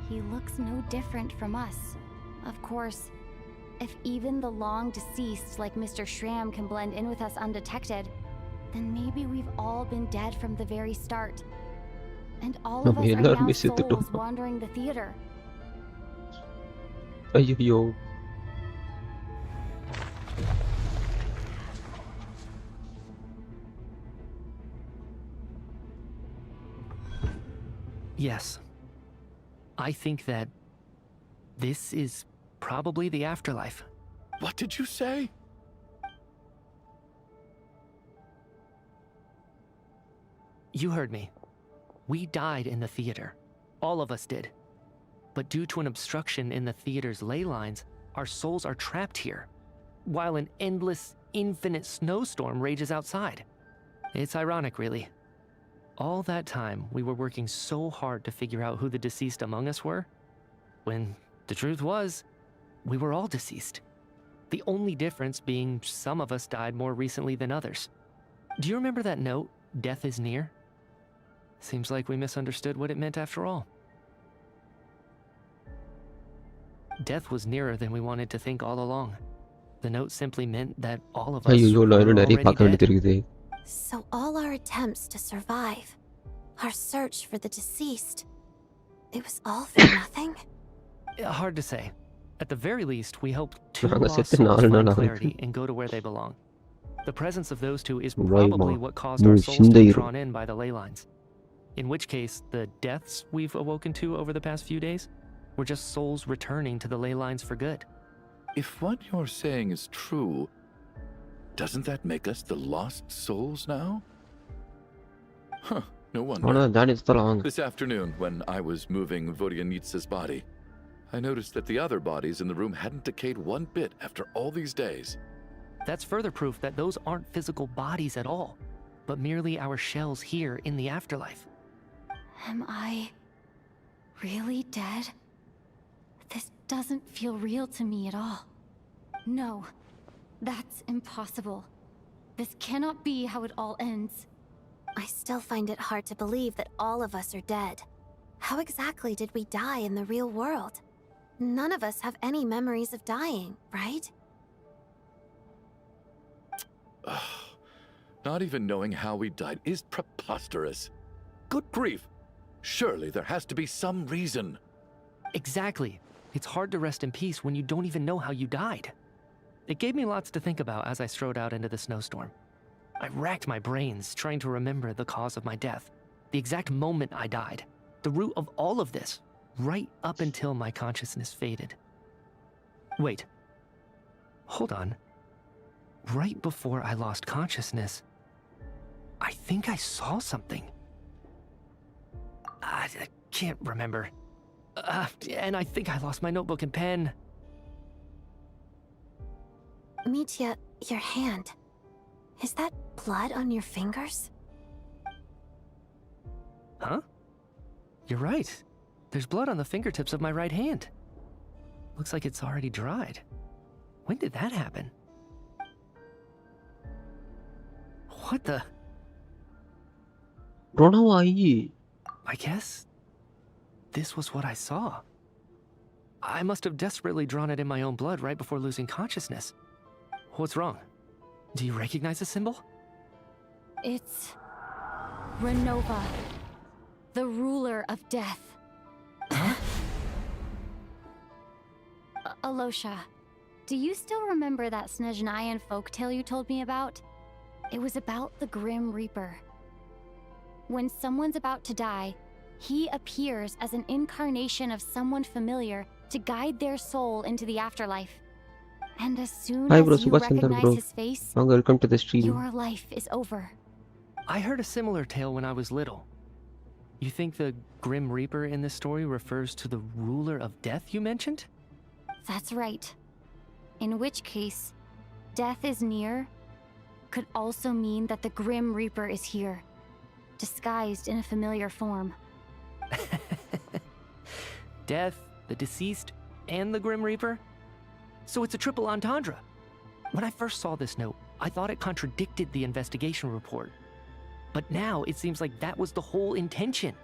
he looks no different from us. Of course, if even the long deceased like Mr. Shram can blend in with us undetected, then maybe we've all been dead from the very start. And all of us are now souls wandering the theater. Ayyo. Yes. I think that this is probably the afterlife. What did you say? You heard me. We died in the theater. All of us did. But due to an obstruction in the theater's ley lines, our souls are trapped here, while an endless, infinite snowstorm rages outside. It's ironic, really. All that time, we were working so hard to figure out who the deceased among us were, when the truth was, we were all deceased. The only difference being some of us died more recently than others. Do you remember that note, "Death is near"? Seems like we misunderstood what it meant after all. Death was nearer than we wanted to think all along. The note simply meant that all of us were already dead. So all our attempts to survive, our search for the deceased, it was all for nothing? Hard to say. At the very least, we hope two lost souls find clarity and go to where they belong. The presence of those two is probably what caused our souls to be drawn in by the ley lines. In which case, the deaths we've awoken to over the past few days were just souls returning to the ley lines for good. If what you're saying is true, doesn't that make us the lost souls now? Huh, no wonder. This afternoon, when I was moving Vodyanitsa's body, I noticed that the other bodies in the room hadn't decayed one bit after all these days. That's further proof that those aren't physical bodies at all, but merely our shells here in the afterlife. Am I really dead? This doesn't feel real to me at all. No, that's impossible. This cannot be how it all ends. I still find it hard to believe that all of us are dead. How exactly did we die in the real world? None of us have any memories of dying, right? Not even knowing how we died is preposterous. Good grief. Surely there has to be some reason. Exactly. It's hard to rest in peace when you don't even know how you died. It gave me lots to think about as I strode out into the snowstorm. I racked my brains trying to remember the cause of my death, the exact moment I died, the root of all of this, right up until my consciousness faded. Wait. Hold on. Right before I lost consciousness, I think I saw something. I can't remember. And I think I lost my notebook and pen. Mitya, your hand. Is that blood on your fingers? Huh? You're right. There's blood on the fingertips of my right hand. Looks like it's already dried. When did that happen? What the? I guess this was what I saw. I must have desperately drawn it in my own blood right before losing consciousness. What's wrong? Do you recognize the symbol? It's Ronova, the ruler of death. Huh? Alosha, do you still remember that Snezhnayan folktale you told me about? It was about the Grim Reaper. When someone's about to die, he appears as an incarnation of someone familiar to guide their soul into the afterlife. And as soon as you recognize his face, welcome to the stream. Your life is over. I heard a similar tale when I was little. You think the Grim Reaper in this story refers to the ruler of death you mentioned? That's right. In which case, death is near could also mean that the Grim Reaper is here, disguised in a familiar form. Death, the deceased, and the Grim Reaper? So it's a triple entendre. When I first saw this note, I thought it contradicted the investigation report. But now it seems like that was the whole intention.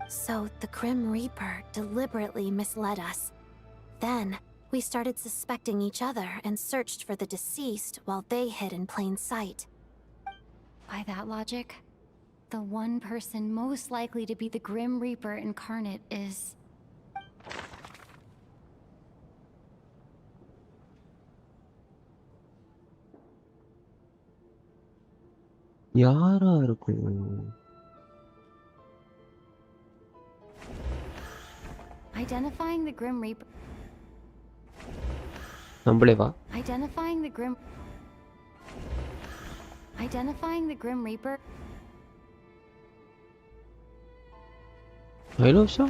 So the Grim Reaper deliberately misled us. Then we started suspecting each other and searched for the deceased while they hid in plain sight. By that logic, the one person most likely to be the Grim Reaper incarnate is... யாரா இருக்கும்? Identifying the Grim Reaper. நம்மளே வா. Identifying the Grim Reaper. Alosha?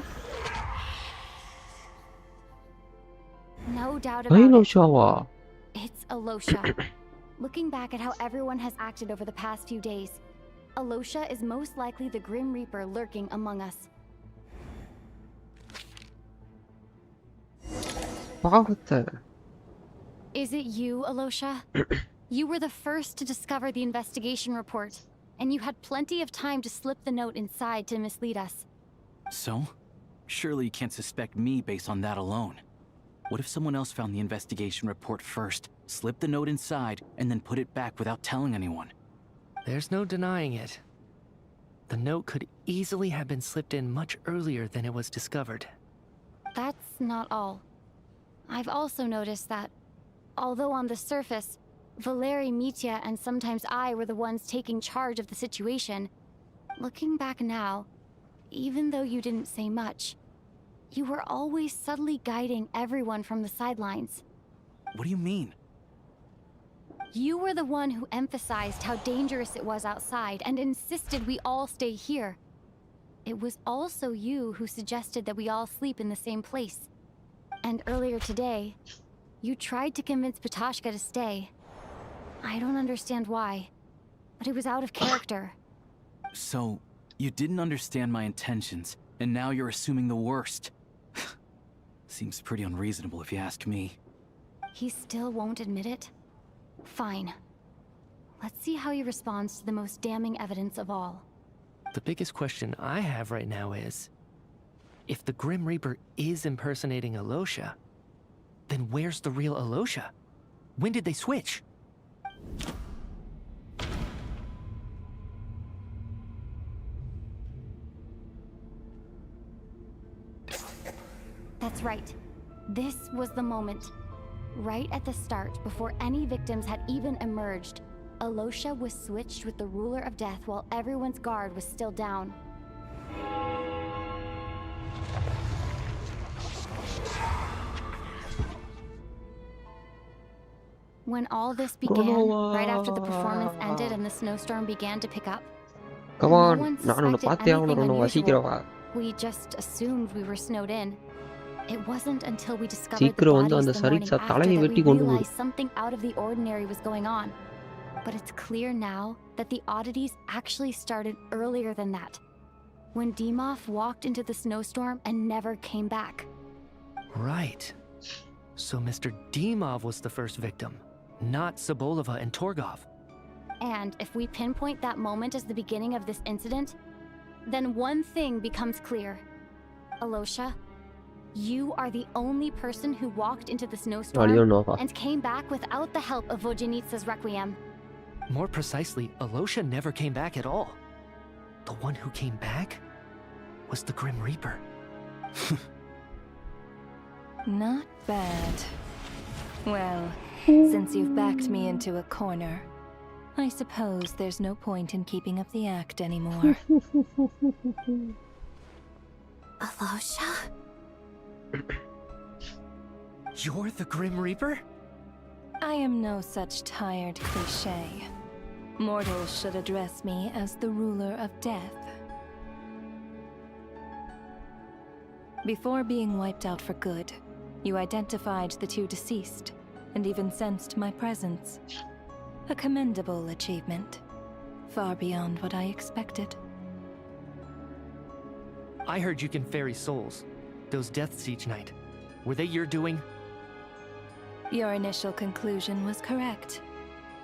No doubt about it. It's Alosha. Looking back at how everyone has acted over the past few days, Alosha is most likely the Grim Reaper lurking among us. Is it you, Alosha? You were the first to discover the investigation report, and you had plenty of time to slip the note inside to mislead us. So? Surely you can't suspect me based on that alone. What if someone else found the investigation report first, slipped the note inside, and then put it back without telling anyone? There's no denying it. The note could easily have been slipped in much earlier than it was discovered. That's not all. I've also noticed that, although on the surface, Valeri, Mitya, and sometimes I were the ones taking charge of the situation, looking back now, even though you didn't say much, you were always subtly guiding everyone from the sidelines. What do you mean? You were the one who emphasized how dangerous it was outside and insisted we all stay here. It was also you who suggested that we all sleep in the same place. And earlier today, you tried to convince Ptashka to stay. I don't understand why, but it was out of character. So, you didn't understand my intentions, and now you're assuming the worst. Seems pretty unreasonable if you ask me. He still won't admit it? Fine. Let's see how he responds to the most damning evidence of all. The biggest question I have right now is, if the Grim Reaper is impersonating Alosha, then where's the real Alosha? When did they switch? That's right. This was the moment. Right at the start, before any victims had even emerged, Alosha was switched with the Ruler of Death while everyone's guard was still down. When all this began, right after the performance ended and the snowstorm began to pick up, Come no on, one நான் உன்னை suspected பார்த்தே ஆகணும் anything ronova, சீக்கிரம் வா. unusual. We just assumed we were snowed in. It wasn't until we discovered the சீக்கிரம் வந்து bodies அந்த the morning சரிச்சா after தலையை that வெட்டி we கொண்டு போடு. realized something out of the ordinary was going on. But it's clear now that the oddities actually started earlier than that, when Dimov walked into the snowstorm and never came back. Right. So Mr. Dimov was the first victim, not Sobolova and Torgov. And if we pinpoint that moment as the beginning of this incident, then one thing becomes clear. Alosha, you are the only person who walked into the snowstorm ronova. and came back without the help of Vojanitsa's Requiem. More precisely, Alosha never came back at all. The one who came back was the Grim Reaper. Not bad. Well, since you've backed me into a corner, I suppose there's no point in keeping up the act anymore. Alosha? You're the Grim Reaper? I am no such tired cliché. Mortals should address me as the ruler of death. Before being wiped out for good, you identified the two deceased, and even sensed my presence. A commendable achievement. Far beyond what I expected. I heard you can ferry souls. Those deaths each night. Were they your doing? Your initial conclusion was correct.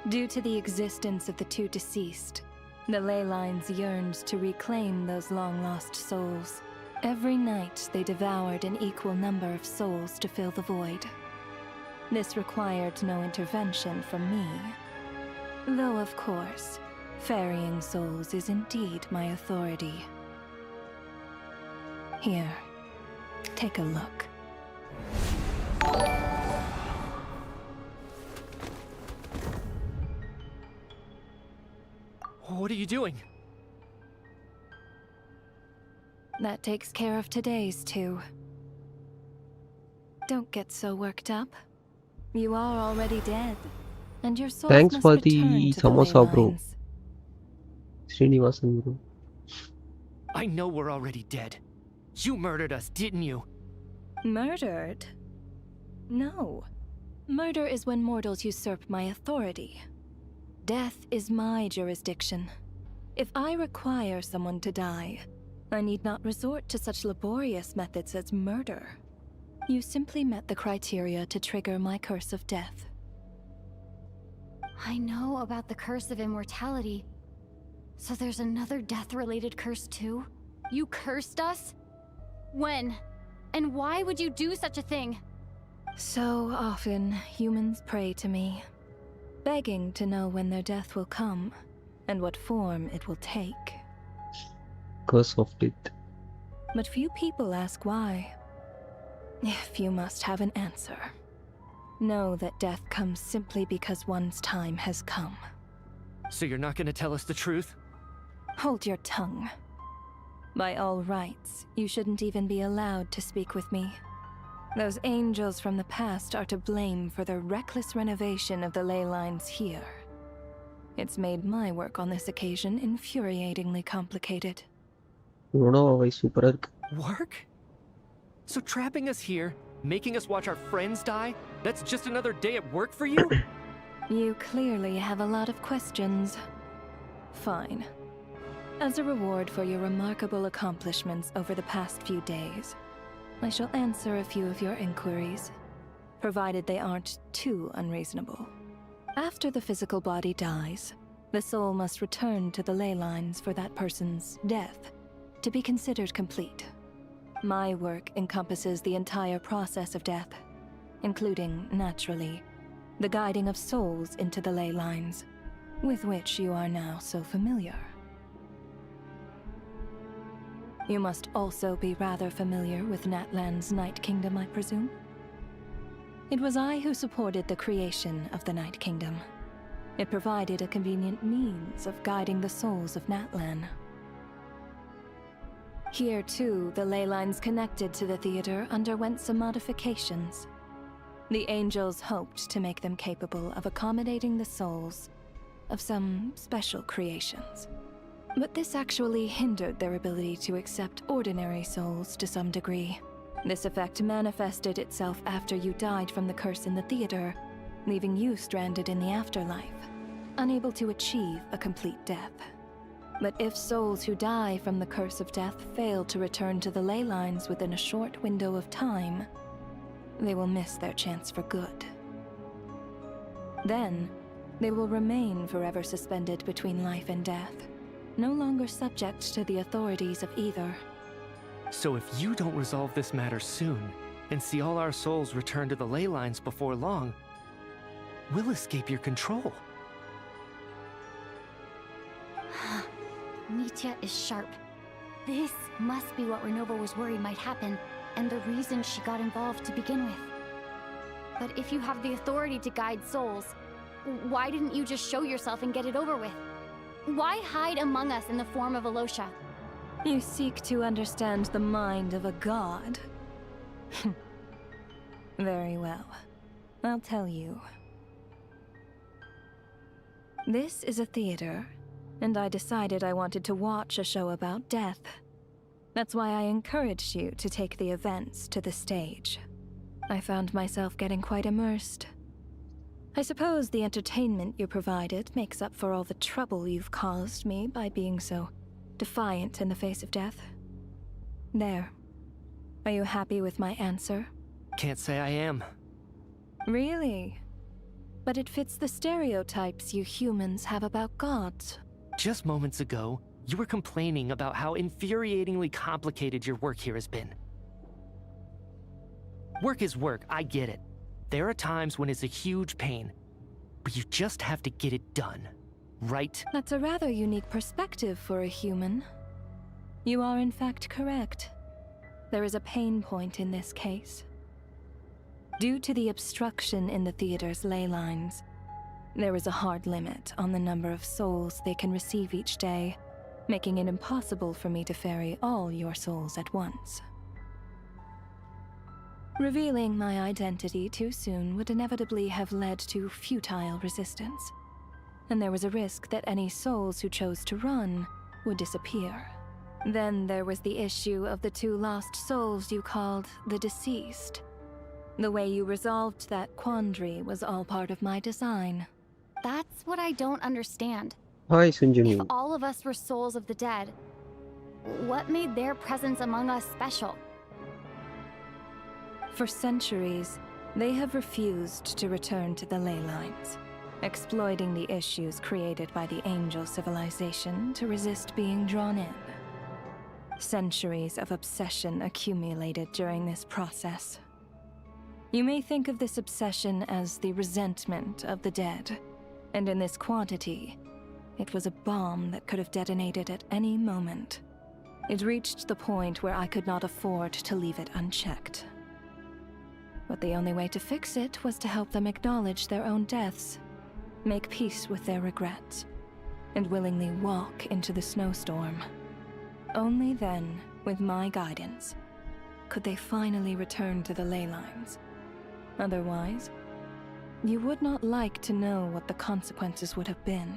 Due to the existence of the two deceased, the ley lines yearned to reclaim those long-lost souls. Every night they devoured an equal number of souls to fill the void. This required no intervention from me. Though, of course, ferrying souls is indeed my authority. Here, take a look. What are you doing? That takes care of today's too. Don't get so worked up. You are already dead, and your soul Thanks must for return the to samosa, ley bro. lines. Srinivasan bro. I know we're already dead. You murdered us, didn't you? Murdered? No. Murder is when mortals usurp my authority. Death is my jurisdiction. If I require someone to die, I need not resort to such laborious methods as murder. You simply met the criteria to trigger my curse of death. I know about the curse of immortality. So there's another death-related curse too? You cursed us? When? And why would you do such a thing? So often, humans pray to me, begging to know when their death will come and what form it will take. Curse of death. But few people ask why. If you must have an answer, know that death comes simply because one's time has come. So you're not gonna tell us the truth? Hold your tongue. By all rights, you shouldn't even be allowed to speak with me. Those angels from the past are to blame for the reckless renovation of the ley lines here. It's made my work on this occasion infuriatingly complicated. Ronova super iruk. Work? So trapping us here, making us watch our friends die, that's just another day at work for you? You clearly have a lot of questions. Fine. As a reward for your remarkable accomplishments over the past few days, I shall answer a few of your inquiries, provided they aren't too unreasonable. After the physical body dies, the soul must return to the ley lines for that person's death to be considered complete. My work encompasses the entire process of death, including, naturally, the guiding of souls into the ley lines, with which you are now so familiar. You must also be rather familiar with Natlan's Night Kingdom, I presume? It was I who supported the creation of the Night Kingdom. It provided a convenient means of guiding the souls of Natlan. Here, too, the ley lines connected to the theater underwent some modifications. The angels hoped to make them capable of accommodating the souls of some special creations. But this actually hindered their ability to accept ordinary souls to some degree. This effect manifested itself after you died from the curse in the theater, leaving you stranded in the afterlife, unable to achieve a complete death. But if souls who die from the curse of death fail to return to the ley lines within a short window of time, they will miss their chance for good. Then, they will remain forever suspended between life and death, no longer subject to the authorities of either. So if you don't resolve this matter soon, and see all our souls return to the ley lines before long, we'll escape your control. Mitya is sharp. This must be what Ronova was worried might happen, and the reason she got involved to begin with. But if you have the authority to guide souls, why didn't you just show yourself and get it over with? Why hide among us in the form of Alosha? You seek to understand the mind of a god. Very well. I'll tell you. This is a theater, and I decided I wanted to watch a show about death. That's why I encouraged you to take the events to the stage. I found myself getting quite immersed. I suppose the entertainment you provided makes up for all the trouble you've caused me by being so defiant in the face of death. There. Are you happy with my answer? Can't say I am. Really? But it fits the stereotypes you humans have about gods. Just moments ago, you were complaining about how infuriatingly complicated your work here has been. Work is work, I get it. There are times when it's a huge pain, but you just have to get it done, right? That's a rather unique perspective for a human. You are in fact correct. There is a pain point in this case. Due to the obstruction in the theater's ley lines, there is a hard limit on the number of souls they can receive each day, making it impossible for me to ferry all your souls at once. Revealing my identity too soon would inevitably have led to futile resistance, and there was a risk that any souls who chose to run would disappear. Then there was the issue of the 2 lost souls you called the deceased. The way you resolved that quandary was all part of my design. That's what I don't understand. Hi, Sunjini. If all of us were souls of the dead, what made their presence among us special? For centuries, they have refused to return to the ley lines, exploiting the issues created by the angel civilization to resist being drawn in. Centuries of obsession accumulated during this process. You may think of this obsession as the resentment of the dead, and in this quantity, it was a bomb that could have detonated at any moment. It reached the point where I could not afford to leave it unchecked. But the only way to fix it was to help them acknowledge their own deaths, make peace with their regrets, and willingly walk into the snowstorm. Only then, with my guidance, could they finally return to the ley lines. Otherwise, you would not like to know what the consequences would have been.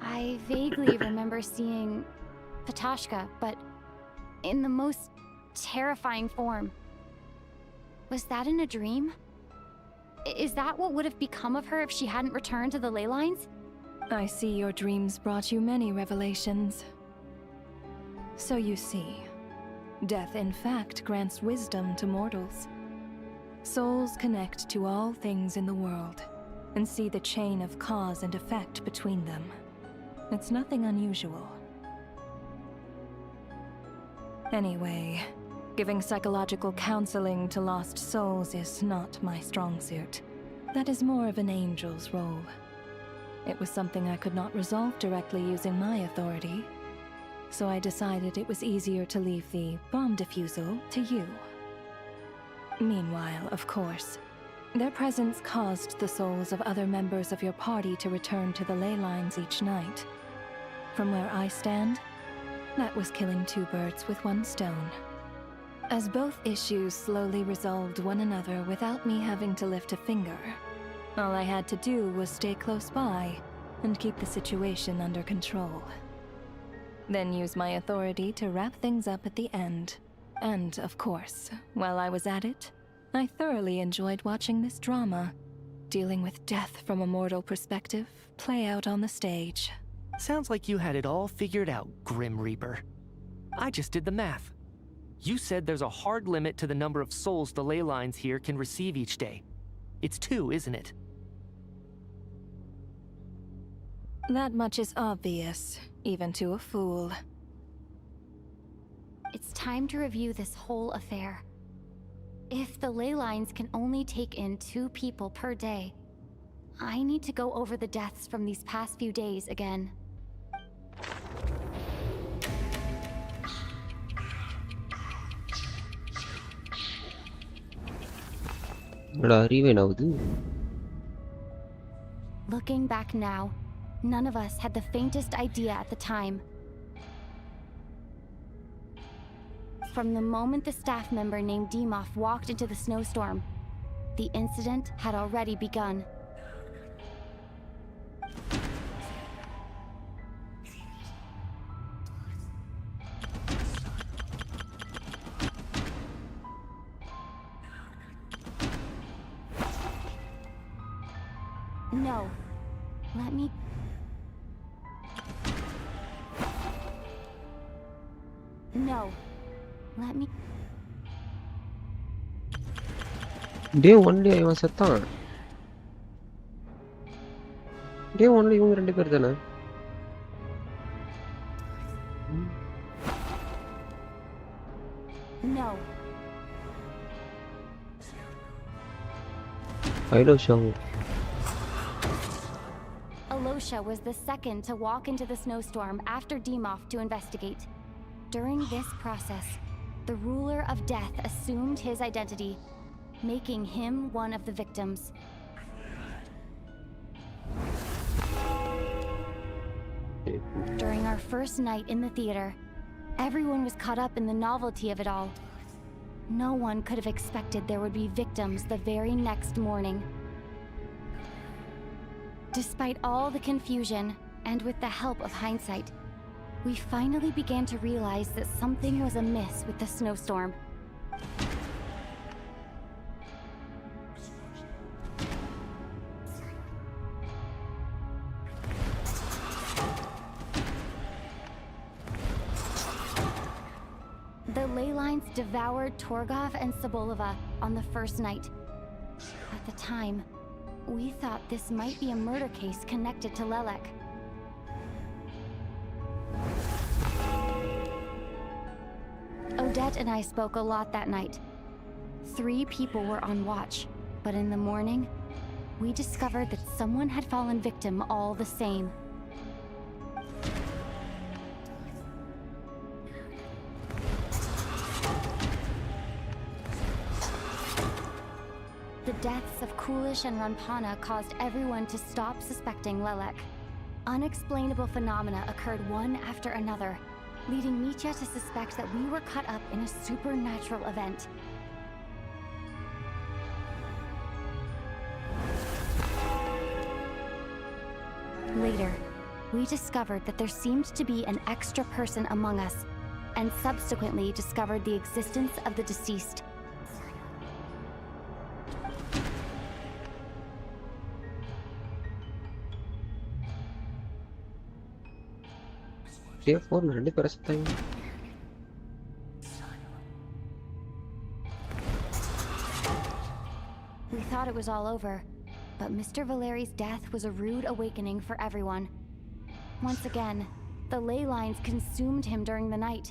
I vaguely remember seeing Patashka, but in the most terrifying form. Was that in a dream? Is that what would have become of her if she hadn't returned to the ley lines? I see your dreams brought you many revelations. So you see, death in fact grants wisdom to mortals. Souls connect to all things in the world and see the chain of cause and effect between them. It's nothing unusual. Anyway, giving psychological counseling to lost souls is not my strong suit. That is more of an angel's role. It was something I could not resolve directly using my authority, so I decided it was easier to leave the bomb defusal to you. Meanwhile, of course, their presence caused the souls of other members of your party to return to the ley lines each night. From where I stand, that was killing two birds with one stone. As both issues slowly resolved one another without me having to lift a finger, all I had to do was stay close by and keep the situation under control. Then use my authority to wrap things up at the end. And, of course, while I was at it, I thoroughly enjoyed watching this drama, dealing with death from a mortal perspective, play out on the stage. Sounds like you had it all figured out, Grim Reaper. I just did the math. You said there's a hard limit to the number of souls the ley lines here can receive each day. It's 2, isn't it? That much is obvious, even to a fool. It's time to review this whole affair. If the ley lines can only take in 2 people per day, I need to go over the deaths from these past few days again. Looking back now, none of us had the faintest idea at the time. From the moment the staff member named Demoff walked into the snowstorm, the incident had already begun. No. Let me... No. Let me... Day 1 day இவன் செத்தான். Day 1 இவங்க 2 பேர் தானே. No. Alosha was the second to walk into the snowstorm after Demoff to investigate. During this process, the ruler of death assumed his identity, making him one of the victims. During our first night in the theater, everyone was caught up in the novelty of it all. No one could have expected there would be victims the very next morning. Despite all the confusion, and with the help of hindsight, we finally began to realize that something was amiss with the snowstorm. The ley lines devoured Torgov and Sobolova on the first night. At the time, we thought this might be a murder case connected to Lelek. Odette and I spoke a lot that night. 3 people were on watch, but in the morning, we discovered that someone had fallen victim all the same. The deaths of Coolish and Ranpana caused everyone to stop suspecting Lelek. Unexplainable phenomena occurred one after another, leading Mitya to suspect that we were caught up in a supernatural event. Later, we discovered that there seemed to be an extra person among us, and subsequently discovered the existence of the deceased. Headphone ரெண்டு பேரை செத்தாங்க. We thought it was all over, but Mr. Valeri's death was a rude awakening for everyone. Once again, the ley lines consumed him during the night.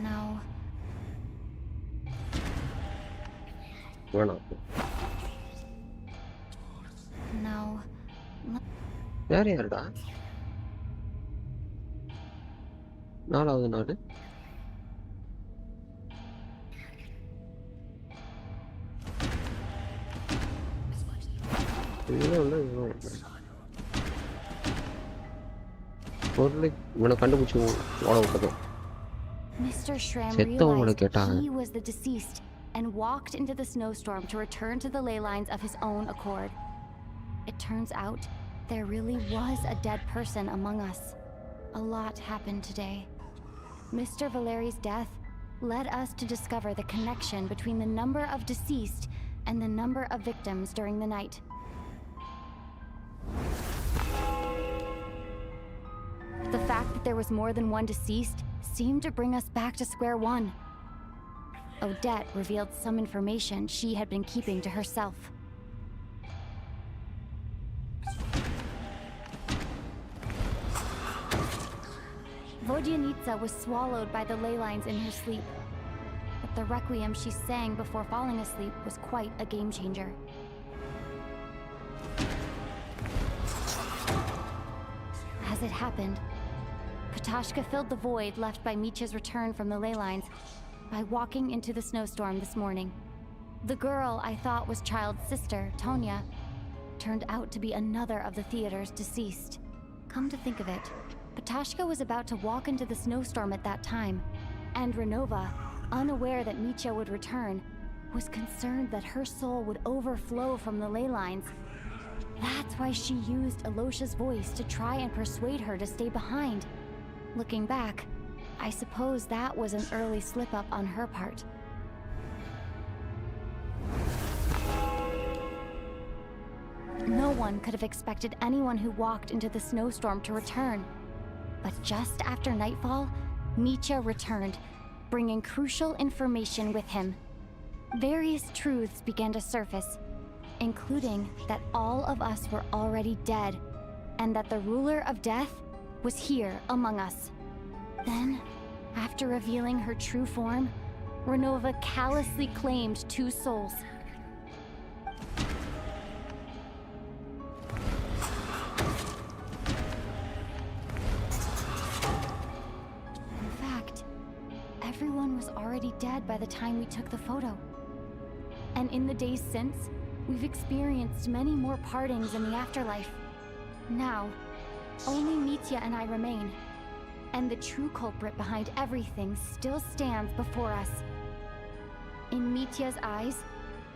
No. வேணாம். No. வேற யாருடா? 4வது நாடு. Mr. Shram realized he was the deceased and walked into the snowstorm to return to the ley lines of his own accord. It turns out there really was a dead person among us. A lot happened today. Mr. Valeri's death led us to discover the connection between the number of deceased and the number of victims during the night. The fact that there was more than one deceased seemed to bring us back to square one. Odette revealed some information she had been keeping to herself. Vodyanitsa was swallowed by the ley lines in her sleep, but the requiem she sang before falling asleep was quite a game changer. As it happened, Katashka filled the void left by Mitya's return from the ley lines by walking into the snowstorm this morning. The girl I thought was Child's sister, Tonya, turned out to be another of the theater's deceased. Come to think of it, Katashka was about to walk into the snowstorm at that time, and Ronova, unaware that Mitya would return, was concerned that her soul would overflow from the ley lines. That's why she used Alosha's voice to try and persuade her to stay behind. Looking back, I suppose that was an early slip-up on her part. No one could have expected anyone who walked into the snowstorm to return. But just after nightfall, Mitya returned, bringing crucial information with him. Various truths began to surface, including that all of us were already dead, and that the ruler of death was here among us. Then, after revealing her true form, Ronova callously claimed 2 souls. In fact, everyone was already dead by the time we took the photo. And in the days since, we've experienced many more partings in the afterlife. Now, only Mitya and I remain, and the true culprit behind everything still stands before us. In Mitya's eyes,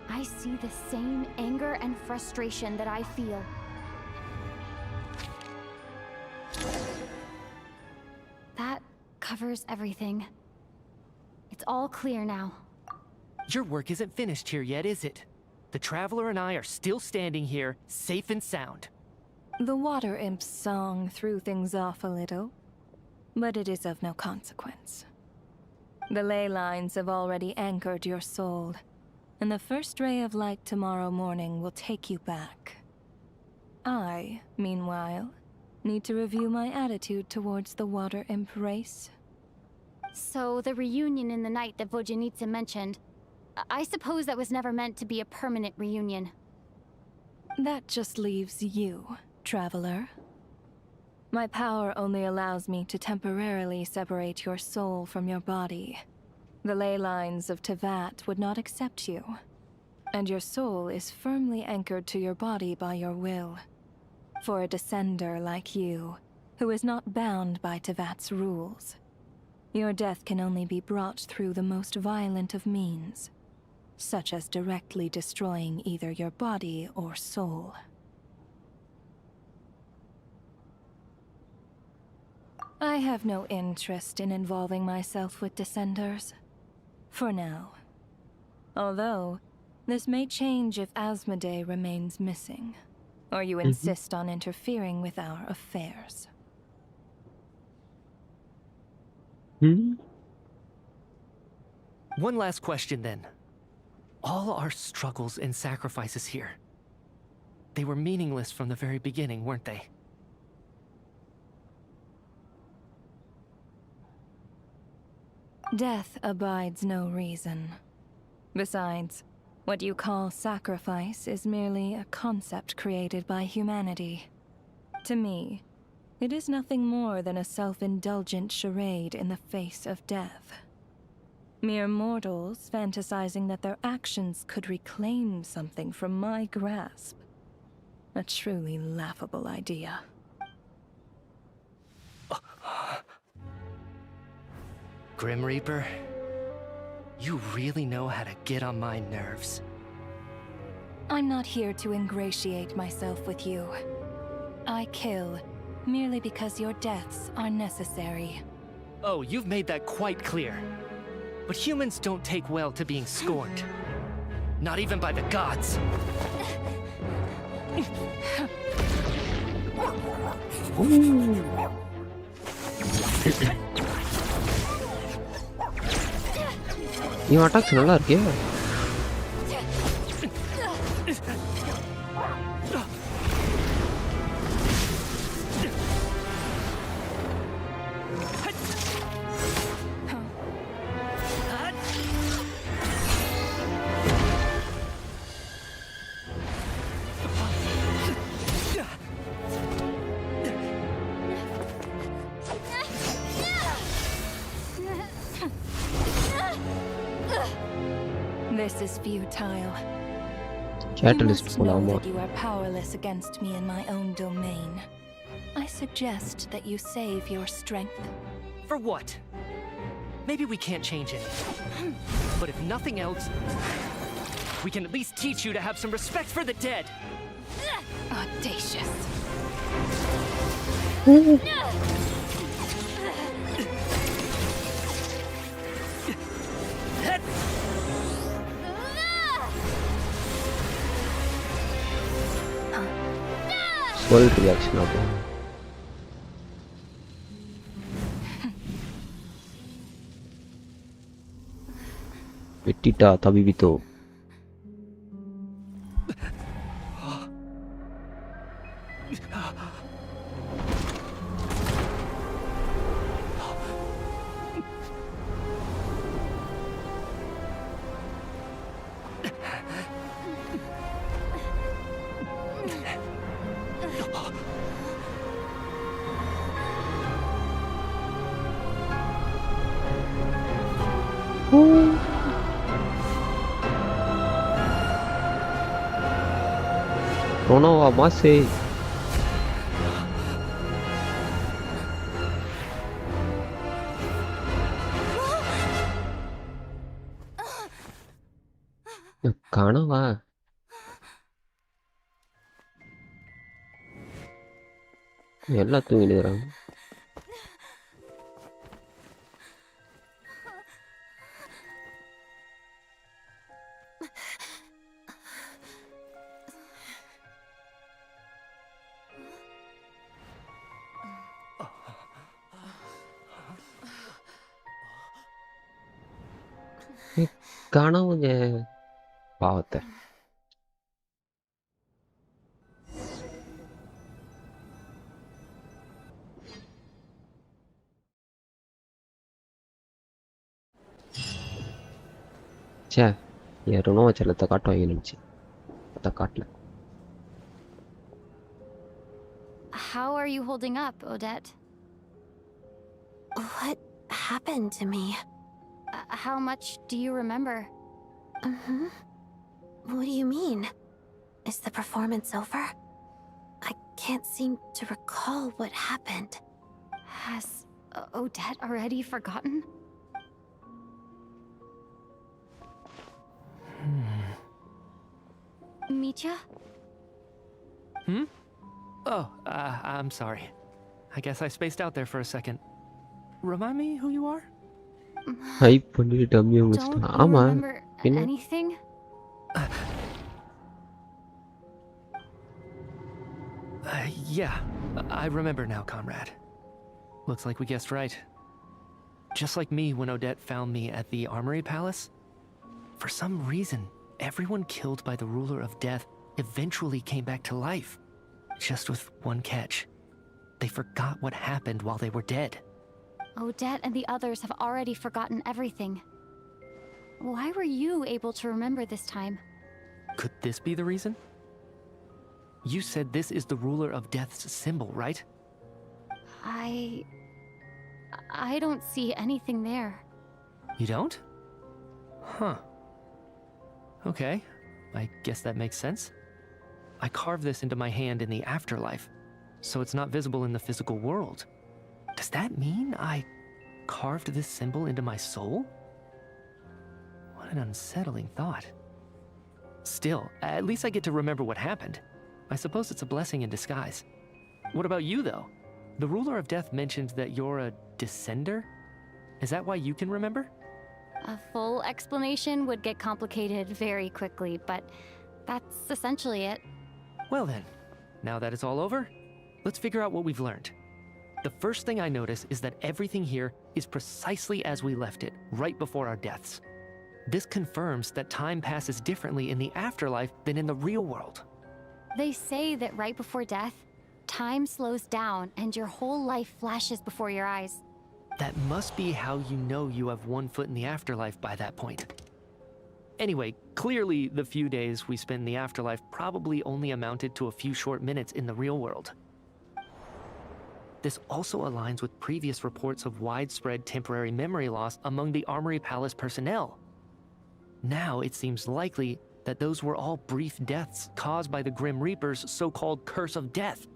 I see the same anger and frustration that I feel. That covers everything. It's all clear now. Your work isn't finished here yet, is it? The Traveler and I are still standing here, safe and sound. The Water Imp's song threw things off a little, but it is of no consequence. The ley lines have already anchored your soul, and the first ray of light tomorrow morning will take you back. I, meanwhile, Need to review my attitude towards the Water Imp race? So, the reunion in the night that Vojanitsa mentioned, I suppose that was never meant to be a permanent reunion. That just leaves you, Traveler. My power only allows me to temporarily separate your soul from your body. The ley lines of Teyvat would not accept you, and your soul is firmly anchored to your body by your will. For a descender like you, who is not bound by Teyvat's rules, your death can only be brought through the most violent of means, such as directly destroying either your body or soul. I have no interest in involving myself with Descenders. For now. Although, this may change if Asmodee remains missing, or you insist on interfering with our affairs. One last question then. All our struggles and sacrifices here, they were meaningless from the very beginning, weren't they? Death abides no reason. Besides, what you call sacrifice is merely a concept created by humanity. To me, it is nothing more than a self-indulgent charade in the face of death. Mere mortals fantasizing that their actions could reclaim something from my grasp. A truly laughable idea. Grim Reaper, you really know how to get on my nerves. I'm not here to ingratiate myself with you. I kill merely because your deaths are necessary. Oh, you've made that quite clear. But humans don't take well to being scorned. Not even by the gods. இவன் attacks நல்லா இருக்கே. This is futile. Catalyst you must know போலாமா? that you are powerless against me in my own domain. I suggest that you save your strength. For what? Maybe we can't change anything. But if nothing else, we can at least teach you to have some respect for the dead. Audacious. Full reaction அப்போ. வெட்டிட்டா தபிபித்தோ. ronova மாசே. கனவா? எல்லாம் தூங்கிடுறாங்க. கனவுங்க பாவத்தை. ச்சே என் ronova செல்லத்தை காட்டுவாங்க நினச்சி அதை காட்டல. How are you holding up, Odette? What happened to me? How much do you remember? What do you mean? Is the performance over? I can't seem to recall what happened. Has Odette already forgotten? Mitya? Oh, I'm sorry. I guess I spaced out there for a second. Remind me who you are? Hype பண்ணிட்டு டம்மியை Don't முடிச்சிட்டான். you ஆமா remember என்ன anything? Yeah, I remember now, comrade. Looks like we guessed right. Just like me when Odette found me at the Armory Palace. For some reason, everyone killed by the ruler of death eventually came back to life. Just with one catch. They forgot what happened while they were dead. Odette and the others have already forgotten everything. Why were you able to remember this time? Could this be the reason? You said this is the ruler of death's symbol, right? I don't see anything there. You don't? Huh. Okay, I guess that makes sense. I carved this into my hand in the afterlife, so it's not visible in the physical world. Does that mean I carved this symbol into my soul? What an unsettling thought. Still, at least I get to remember what happened. I suppose it's a blessing in disguise. What about you, though? The ruler of death mentioned that you're a descender? Is that why you can remember? A full explanation would get complicated very quickly, but that's essentially it. Well then, now that it's all over, let's figure out what we've learned. The first thing I notice is that everything here is precisely as we left it, right before our deaths. This confirms that time passes differently in the afterlife than in the real world. They say that right before death, time slows down and your whole life flashes before your eyes. That must be how you know you have one foot in the afterlife by that point. Anyway, clearly the few days we spent in the afterlife probably only amounted to a few short minutes in the real world. This also aligns with previous reports of widespread temporary memory loss among the Armory Palace personnel. Now it seems likely that those were all brief deaths caused by the Grim Reaper's so-called curse of death.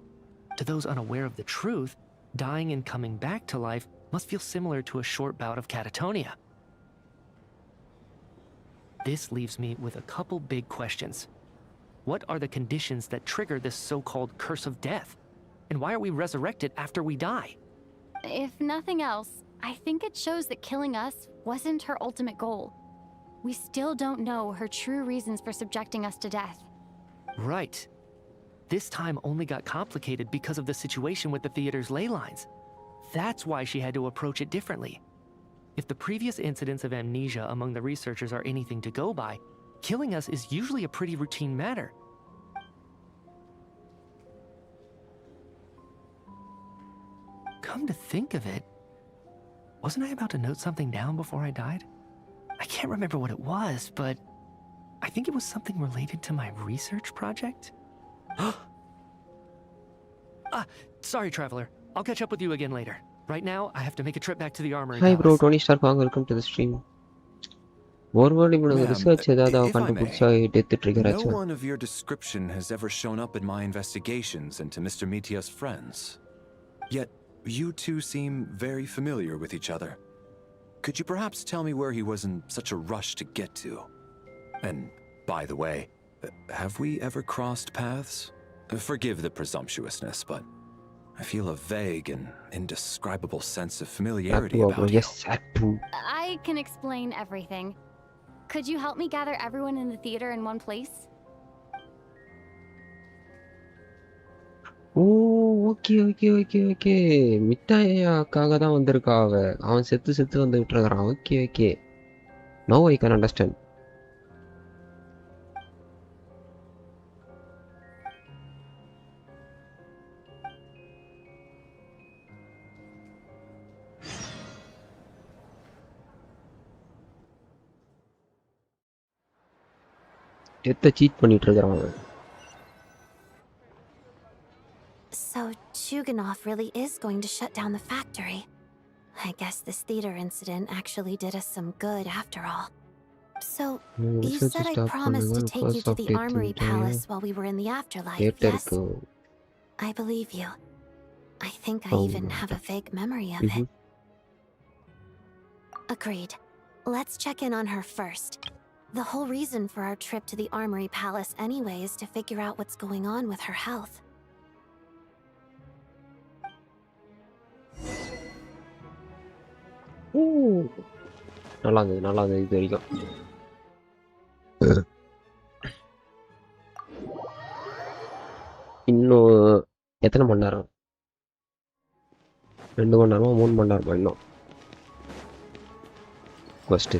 To those unaware of the truth, dying and coming back to life must feel similar to a short bout of catatonia. This leaves me with a couple big questions. What are the conditions that trigger this so-called curse of death? And why are we resurrected after we die? If nothing else, I think it shows that killing us wasn't her ultimate goal. We still don't know her true reasons for subjecting us to death. Right. This time only got complicated because of the situation with the theater's ley lines. That's why she had to approach it differently. If the previous incidents of amnesia among the researchers are anything to go by, killing us is usually a pretty routine matter. Come to think of it, wasn't I about to note something down before I died? I can't remember what it was, but I think it was something related to my research project. Sorry, Traveler. I'll catch up with you again later. Right now, I have to make a trip back to the Armory Hi bro, Palace. Tony Stark, welcome to the stream. Ma'am, research ஏதாவது if I may, கண்டுபிடிச்சா death trigger no ஆச்சு. one of your description has ever shown up in my investigations into Mr. Mitya's friends. Yet, you two seem very familiar with each other. Could you perhaps tell me where he was in such a rush to get to? And, by the way, have we ever crossed paths? Forgive the presumptuousness, but I feel a vague and indescribable sense of familiarity about you. Yes, Atu. I can explain everything. Could you help me gather everyone in the theater in one place? Oh okay மிட்டாயாக்காக தான் வந்திருக்கா அவன் செத்து வந்துகிட்டு இருக்கிறான். Okay no I can understand. எத்த cheat பண்ணிட்டு இருக்கான் அவன். So Chuganov really is going to shut down the factory. I guess this theater incident actually did us some good after all. So, you said I promised to take you to the Armory Palace while we were in the afterlife, yes? I believe you. I think I even have a vague memory of it. Agreed. Let's check in on her first. The whole reason for our trip to the Armory Palace anyway is to figure out what's going on with her health. நல்லா இருந்தது இது வரைக்கும். இன்னும் எத்தனை மணி நேரம்? 2 மணி நேரமா 3 மணி நேரமா இன்னும் ஃபர்ஸ்ட்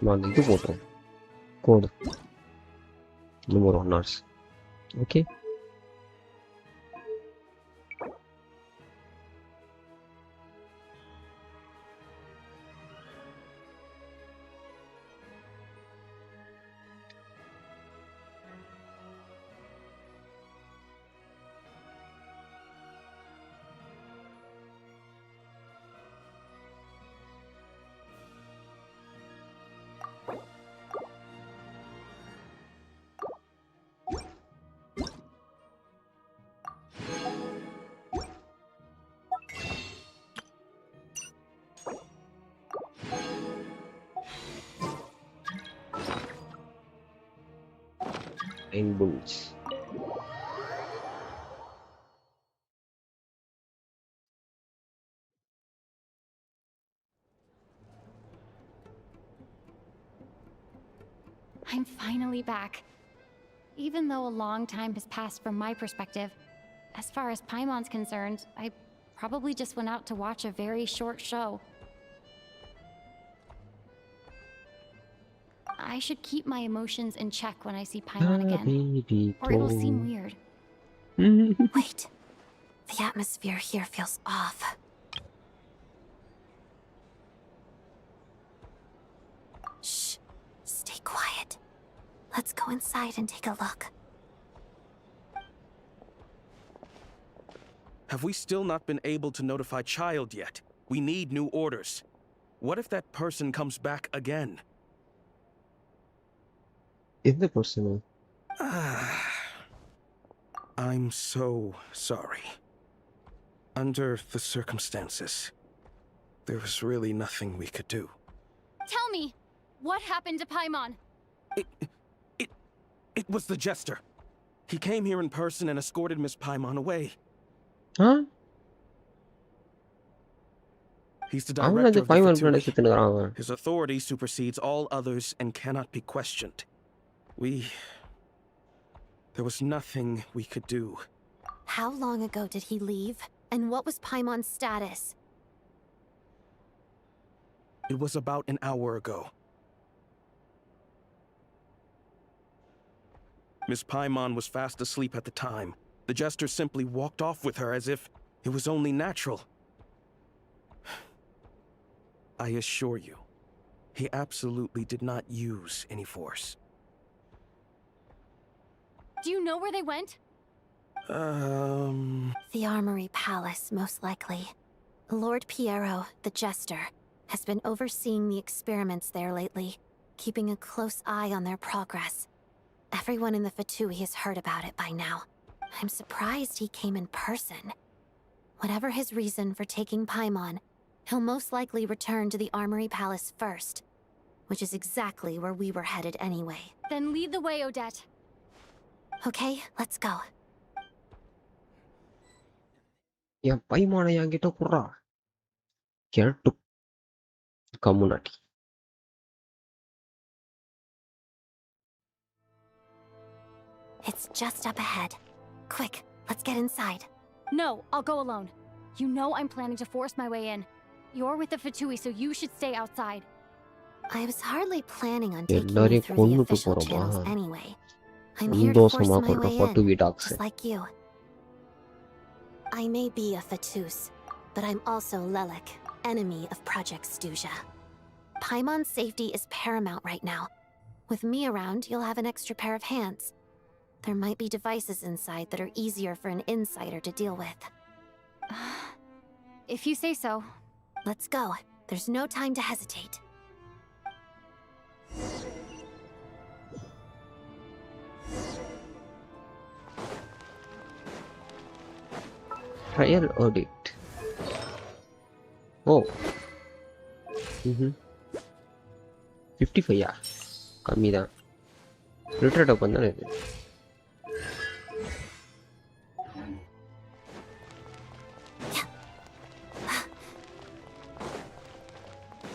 நான் இது போட்டேன் கோடு இன்னும் ஒரு 1 hours. Okay Boots. I'm finally back. Even though a long time has passed from my perspective, as far as Paimon's concerned, I probably just went out to watch a very short show. I should keep my emotions in check when I see Paimon again, or it will seem weird. Wait. The atmosphere here feels off. Shh. Stay quiet. Let's go inside and take a look. Have we still not been able to notify Child yet? We need new orders. What if that person comes back again? Is the person? I'm so sorry. Under the circumstances, there was really nothing we could do. Tell me, what happened to Paimon? It was the Jester. He came here in person and escorted Miss Paimon away. Huh? He's the director of the Fatui. His authority supersedes all others and cannot be questioned. There was nothing we could do. How long ago did he leave? And what was Paimon's status? It was about an hour ago. Miss Paimon was fast asleep at the time. The Jester simply walked off with her as if it was only natural. I assure you, he absolutely did not use any force. Do you know where they went? The Armory Palace, most likely. Lord Piero, the Jester, has been overseeing the experiments there lately, keeping a close eye on their progress. Everyone in the Fatui has heard about it by now. I'm surprised he came in person. Whatever his reason for taking Paimon, he'll most likely return to the Armory Palace first, which is exactly where we were headed anyway. Then lead the way, Odette. Okay, let's go. என் பைமான என்கிட்ட குறா கேட்டு கம்முனாட்டி. It's just up ahead. Quick, let's get inside. No, I'll go alone. You know I'm planning to force my way in. You're with the Fatui, so you should stay outside. I was hardly planning on taking you through the official channels anyway. I'm here to force சந்தோஷமா my கொள்ற way in, பட்டு வீடாக்ஸ். just like you. I may be a Fatus, but I'm also Lelek, enemy of Project Stuja. Paimon's safety is paramount right now. With me around, you'll have an extra pair of hands. There might be devices inside that are easier for an insider to deal with. If you say so. Let's go. There's no time to hesitate. Trial audit. Oh. 55 கம்மி தான். Retardant அப் பண்ணா இது.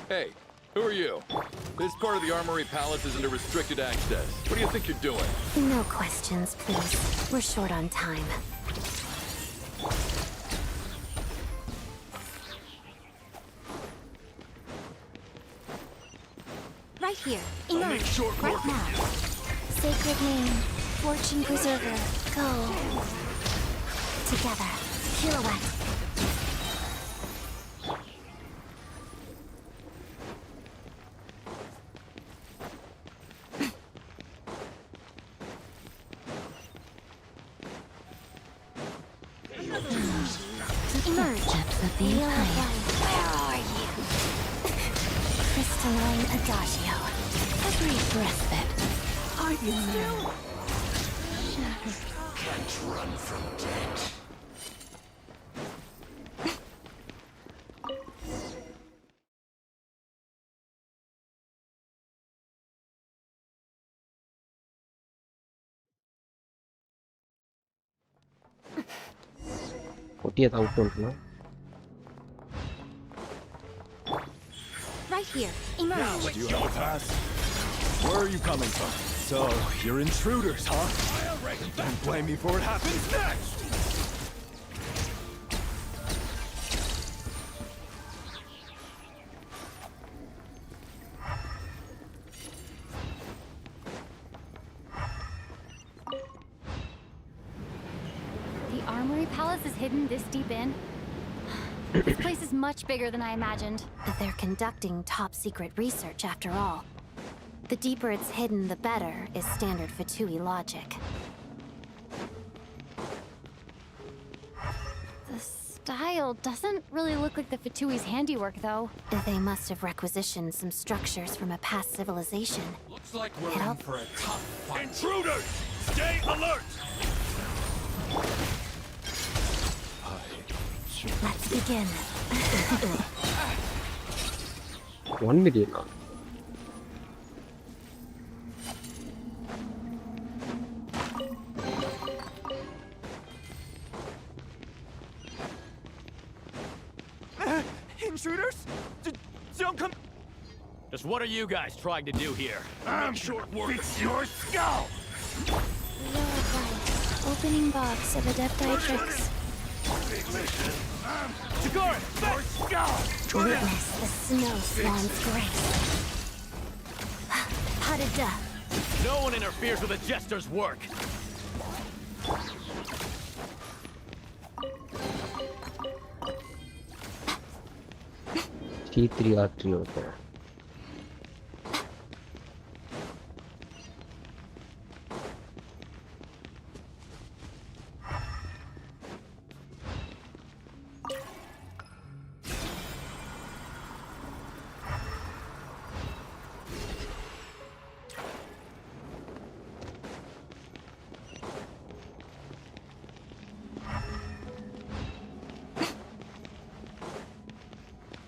Hey, who are you? This part of the Armory Palace is under restricted access. What do you think you're doing? No questions, please. We're short on time. Right here. Emerge. Right now. Sacred name. Fortune preserver. Go. Together. Pirouette. Emerge. Depths of the Empire. Where are you? Crystalline Adagio. A brief respite. Are you still? Can't run from death. பொட்டியை தான் விட்டு வந்துட்டோம். Right here. Emerge. Do you have a pass? Where are you coming from? So, you're intruders, huh? Don't blame me for what happens next! The Armory Palace is hidden this deep in? This place is much bigger than I imagined. They're conducting top-secret research, after all. The deeper it's hidden, the better, is standard Fatui logic. The style doesn't really look like the Fatui's handiwork, though. They must have requisitioned some structures from a past civilization. Looks like we're It'll- in for a tough fight. Intruders! Stay alert! Let's begin. 1 million. Intruders? Don't come. Just what are you guys trying to do here? I'm sure fix your skull! Opening box of Adepti tricks. Witness the snow swan's grace. Padada. No one interferes with a jester's work. T3 R3 होता है.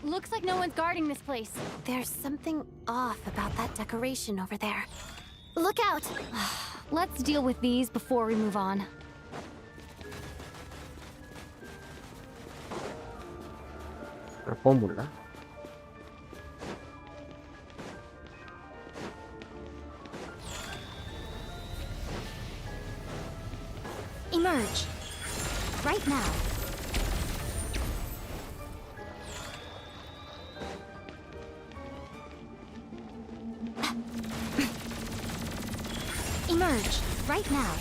Looks like no one's guarding this place. There's something off about that decoration over there. Look out! Let's deal with these before we move on. Formula. Emerge. Right now. Emerge. right now.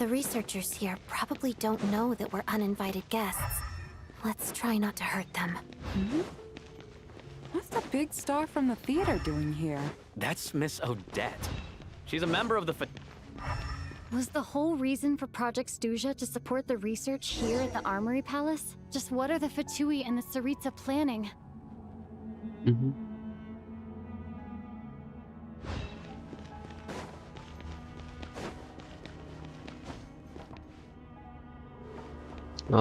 The researchers here probably don't know that we're uninvited guests. Let's try not to hurt them. What's the big star from the theater doing here? That's Miss Odette. She's a member of the Was the whole reason for Project Stuja to support the research here at the Armory Palace? Just what are the Fatui and the Tsaritsa planning?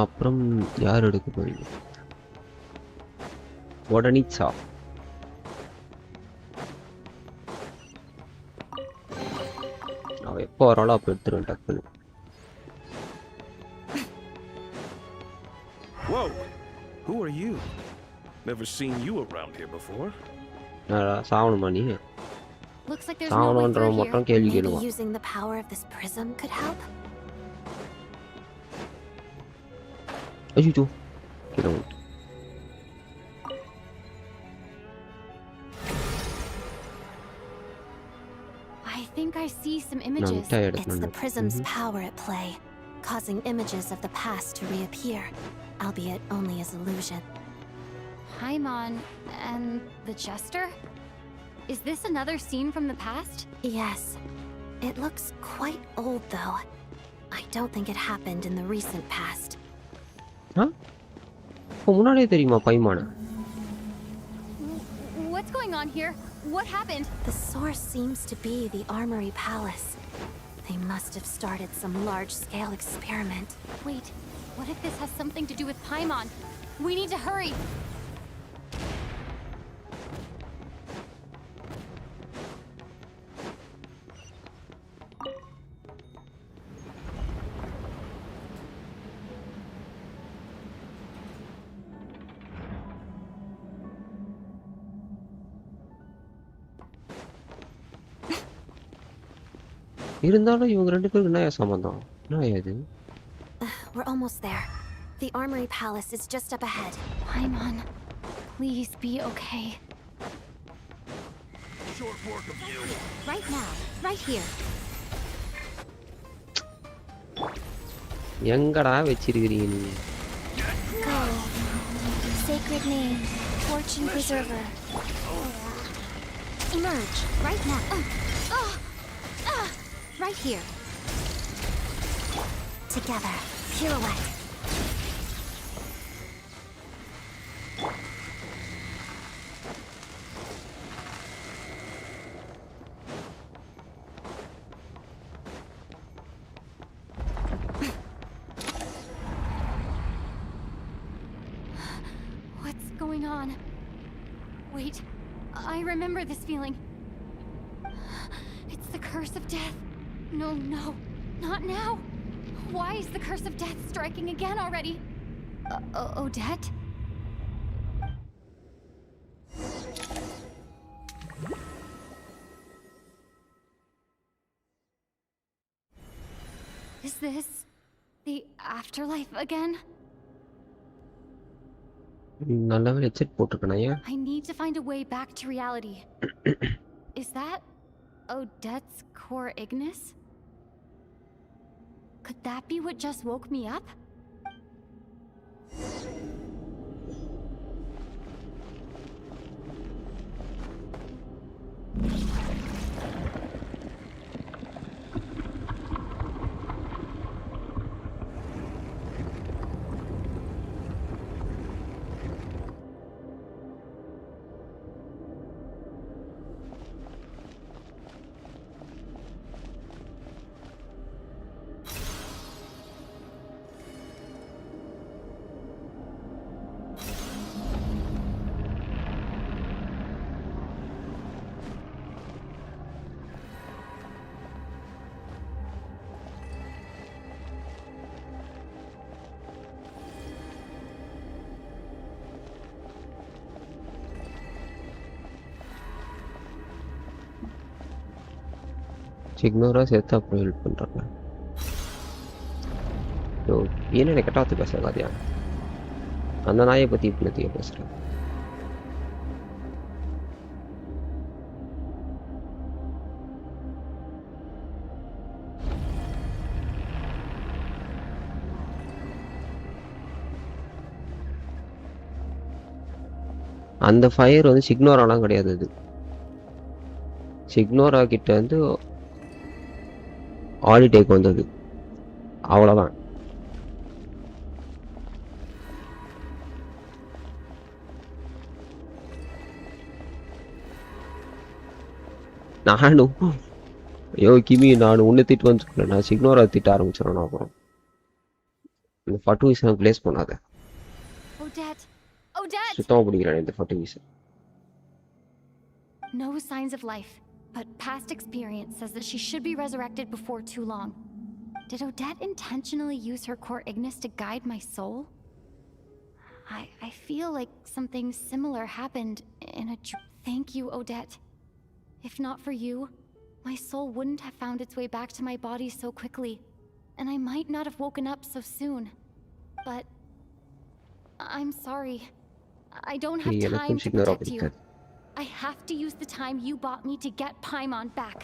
அப்புறம் யார் எடுக்க போறீங்க? உடனிச்சா அவ எப்போ வராளோ அப்போ எடுத்துருவேன் டக்குன்னு. Whoa! Who are you? Never seen you around here before. சாவணுமா நீ? Looks like there's no way சாவணுன்றவன் through மட்டும் here. கேள்வி Maybe கேளுவான். using the power of this prism could help? ஐயோ கீழே விட்டு. I think I see some images. It's the prism's power at play, causing images of the past to reappear, albeit only as illusion. Paimon and the Jester? Is this another scene from the past? Yes. It looks quite old, though. I don't think it happened in the recent past. முன்னாடியே தெரியுமா பைமான? What's going on here? What happened? The source seems to be the Armory Palace. They must have started some large-scale experiment. Wait, what if this has something to do with Paimon? We need to hurry! இருந்தாலும் இவங்க ரெண்டு பேருக்கு என்ன சம்பந்தம்? என்ன இது? We're almost there. The Armory Palace is just up ahead. Paimon, please be okay. Short work of you. Right now, right here. எங்கடா வச்சிருக்கீங்க நீங்க? Go. Sacred name, fortune preserver. Emerge, right now. Right here. Together, pirouette. What's going on? Wait, I remember this feeling. It's the curse of death. No, no, not now. Why is the curse of death striking again already? Odette? Is this the afterlife again? நல்ல வேளை headset போட்டுக்கணையா? I need to find a way back to reality. Is that Odette's core Ignis? Could that be what just woke me up? சிக்னோரா சேர்த்து அப்புறம் help பண்ணுறாங்க. So ஏன்னு கட்டாத்து பேசுகிறாதியா அந்த நாயை பற்றி இப்படித்தையே பேசுகிறேன். அந்த ஃபயர் வந்து சிக்னோராலாம் கிடையாது. அது சிக்னோரா கிட்ட வந்து ஆலிடேக் வந்தது, அவ்வளோதான். நானும் ஐயோ கிமி நான் ஒன்று திட்டு வந்து நான் சிக்னோரா திட்ட ஆரம்பிச்சிடணும். அப்புறம் இந்த ஃபட்டு வீச பிளேஸ் பண்ணாத. சுத்தமாக பிடிக்கிறேன் இந்த ஃபட்டு வீச. No signs of life, but past experience says that she should be resurrected before too long. Did Odette intentionally use her core Ignis to guide my soul? I feel like something similar happened in a Thank you, Odette. If not for you, my soul wouldn't have found its way back to my body so quickly, and I might not have woken up so soon. But I'm sorry. I don't have time to protect you. I have to use the time you bought me to get Paimon back.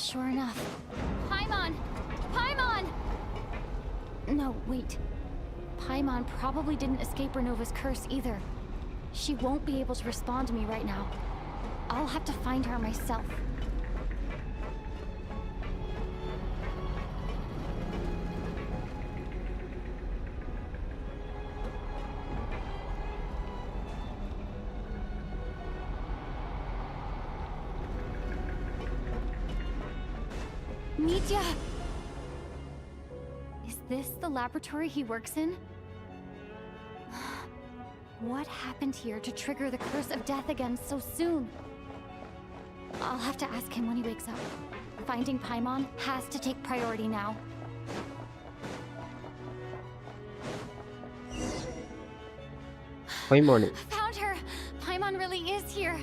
Sure enough. Paimon! Paimon! No, wait. Paimon probably didn't escape Ronova's curse either. She won't be able to respond to me right now. I'll have to find her myself. Mitya! Is this the laboratory he works in? What happened here to trigger the curse of death again so soon? I'll have to ask him when he wakes up. Finding Paimon has to take priority now. Paimon. Found her! Paimon really is here!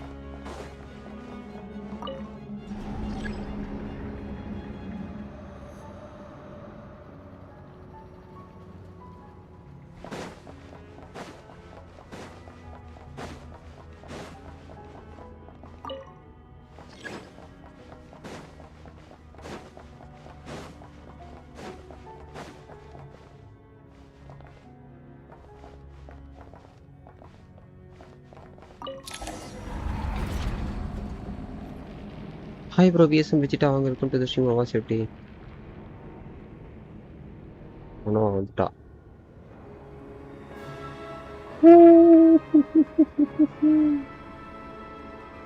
Hi bro, VSM Vegeta, welcome to the stream of safety. Oh no, வந்துட்டா.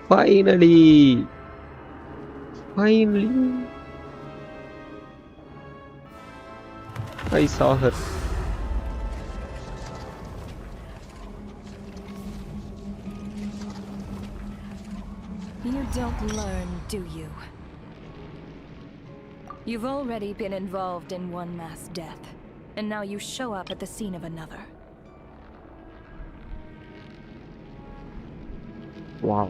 Finally! Finally! I saw her. You don't learn, do you? You've already been involved in one mass death, and now you show up at the scene of another. Wow.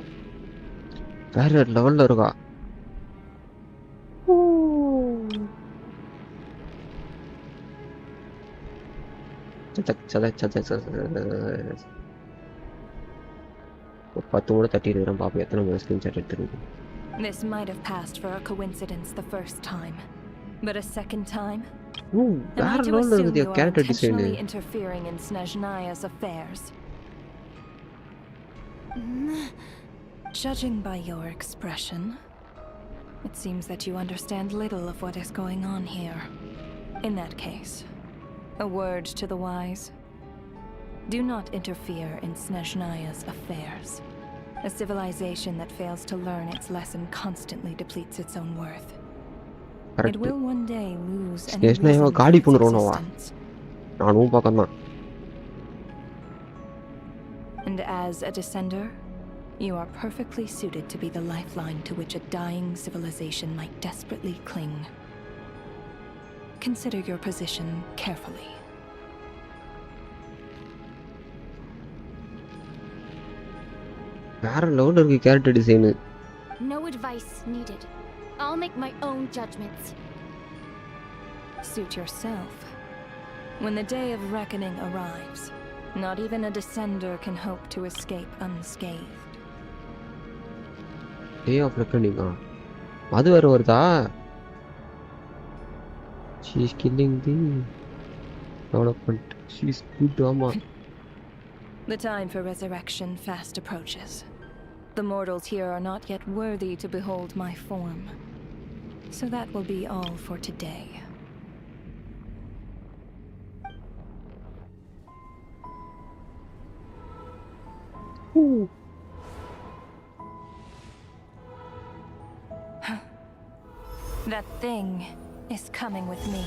Very level இருக்கா. This might have passed for a coincidence the first time, but a second time? Am I to assume you are intentionally interfering in Snezhnaya's affairs? Judging by your expression, it seems that you understand little of what is going on here. In that case, a word to the wise. Do not interfere in Snezhnaya's affairs. A civilization that fails to learn its lesson constantly depletes its own worth. It will one day lose any reason for its existence. And as a descender, you are perfectly suited to be the lifeline to which a dying civilization might desperately cling. Consider your position carefully. வேற லெவல்ல இருக்கு character design. No advice needed. I'll make my own judgments. Suit yourself. When the day of reckoning arrives, not even a descender can hope to escape unscathed. Day of reckoning. அது வேற வருதா? She is killing the development. She is good ஆமா. The time for resurrection fast approaches. The mortals here are not yet worthy to behold my form. So that will be all for today. Ooh. That thing is coming with me.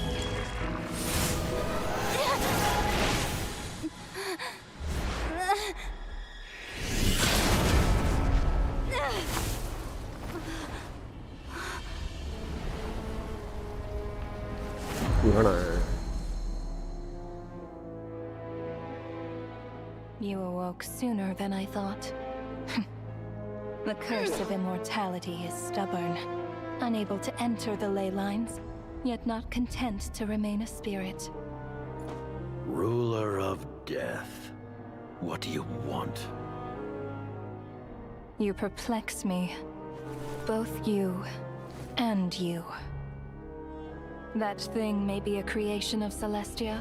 You awoke sooner than I thought. The curse of immortality is stubborn, unable to enter the ley lines, yet not content to remain a spirit. Ruler of death, what do you want? You perplex me. Both you and you. That thing may be a creation of Celestia,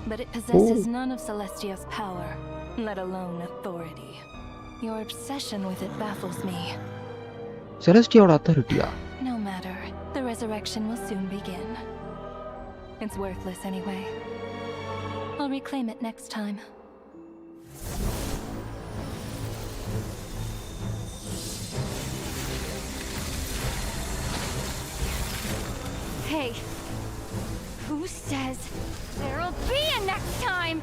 but it possesses none of Celestia's power, let alone authority. Your obsession with it baffles me. Celestia's authority. No matter, the resurrection will soon begin. It's worthless anyway. I'll reclaim it next time. Hey, who says there'll be a next time?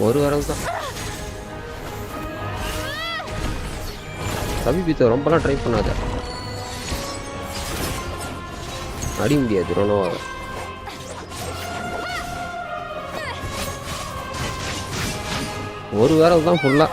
ஒரு வரவு தான். சமீபத்தை ரொம்பலாம் try பண்ணாத. அடி முடியாது ronova. ஒரு வரவு தான் ஃபுல்லா.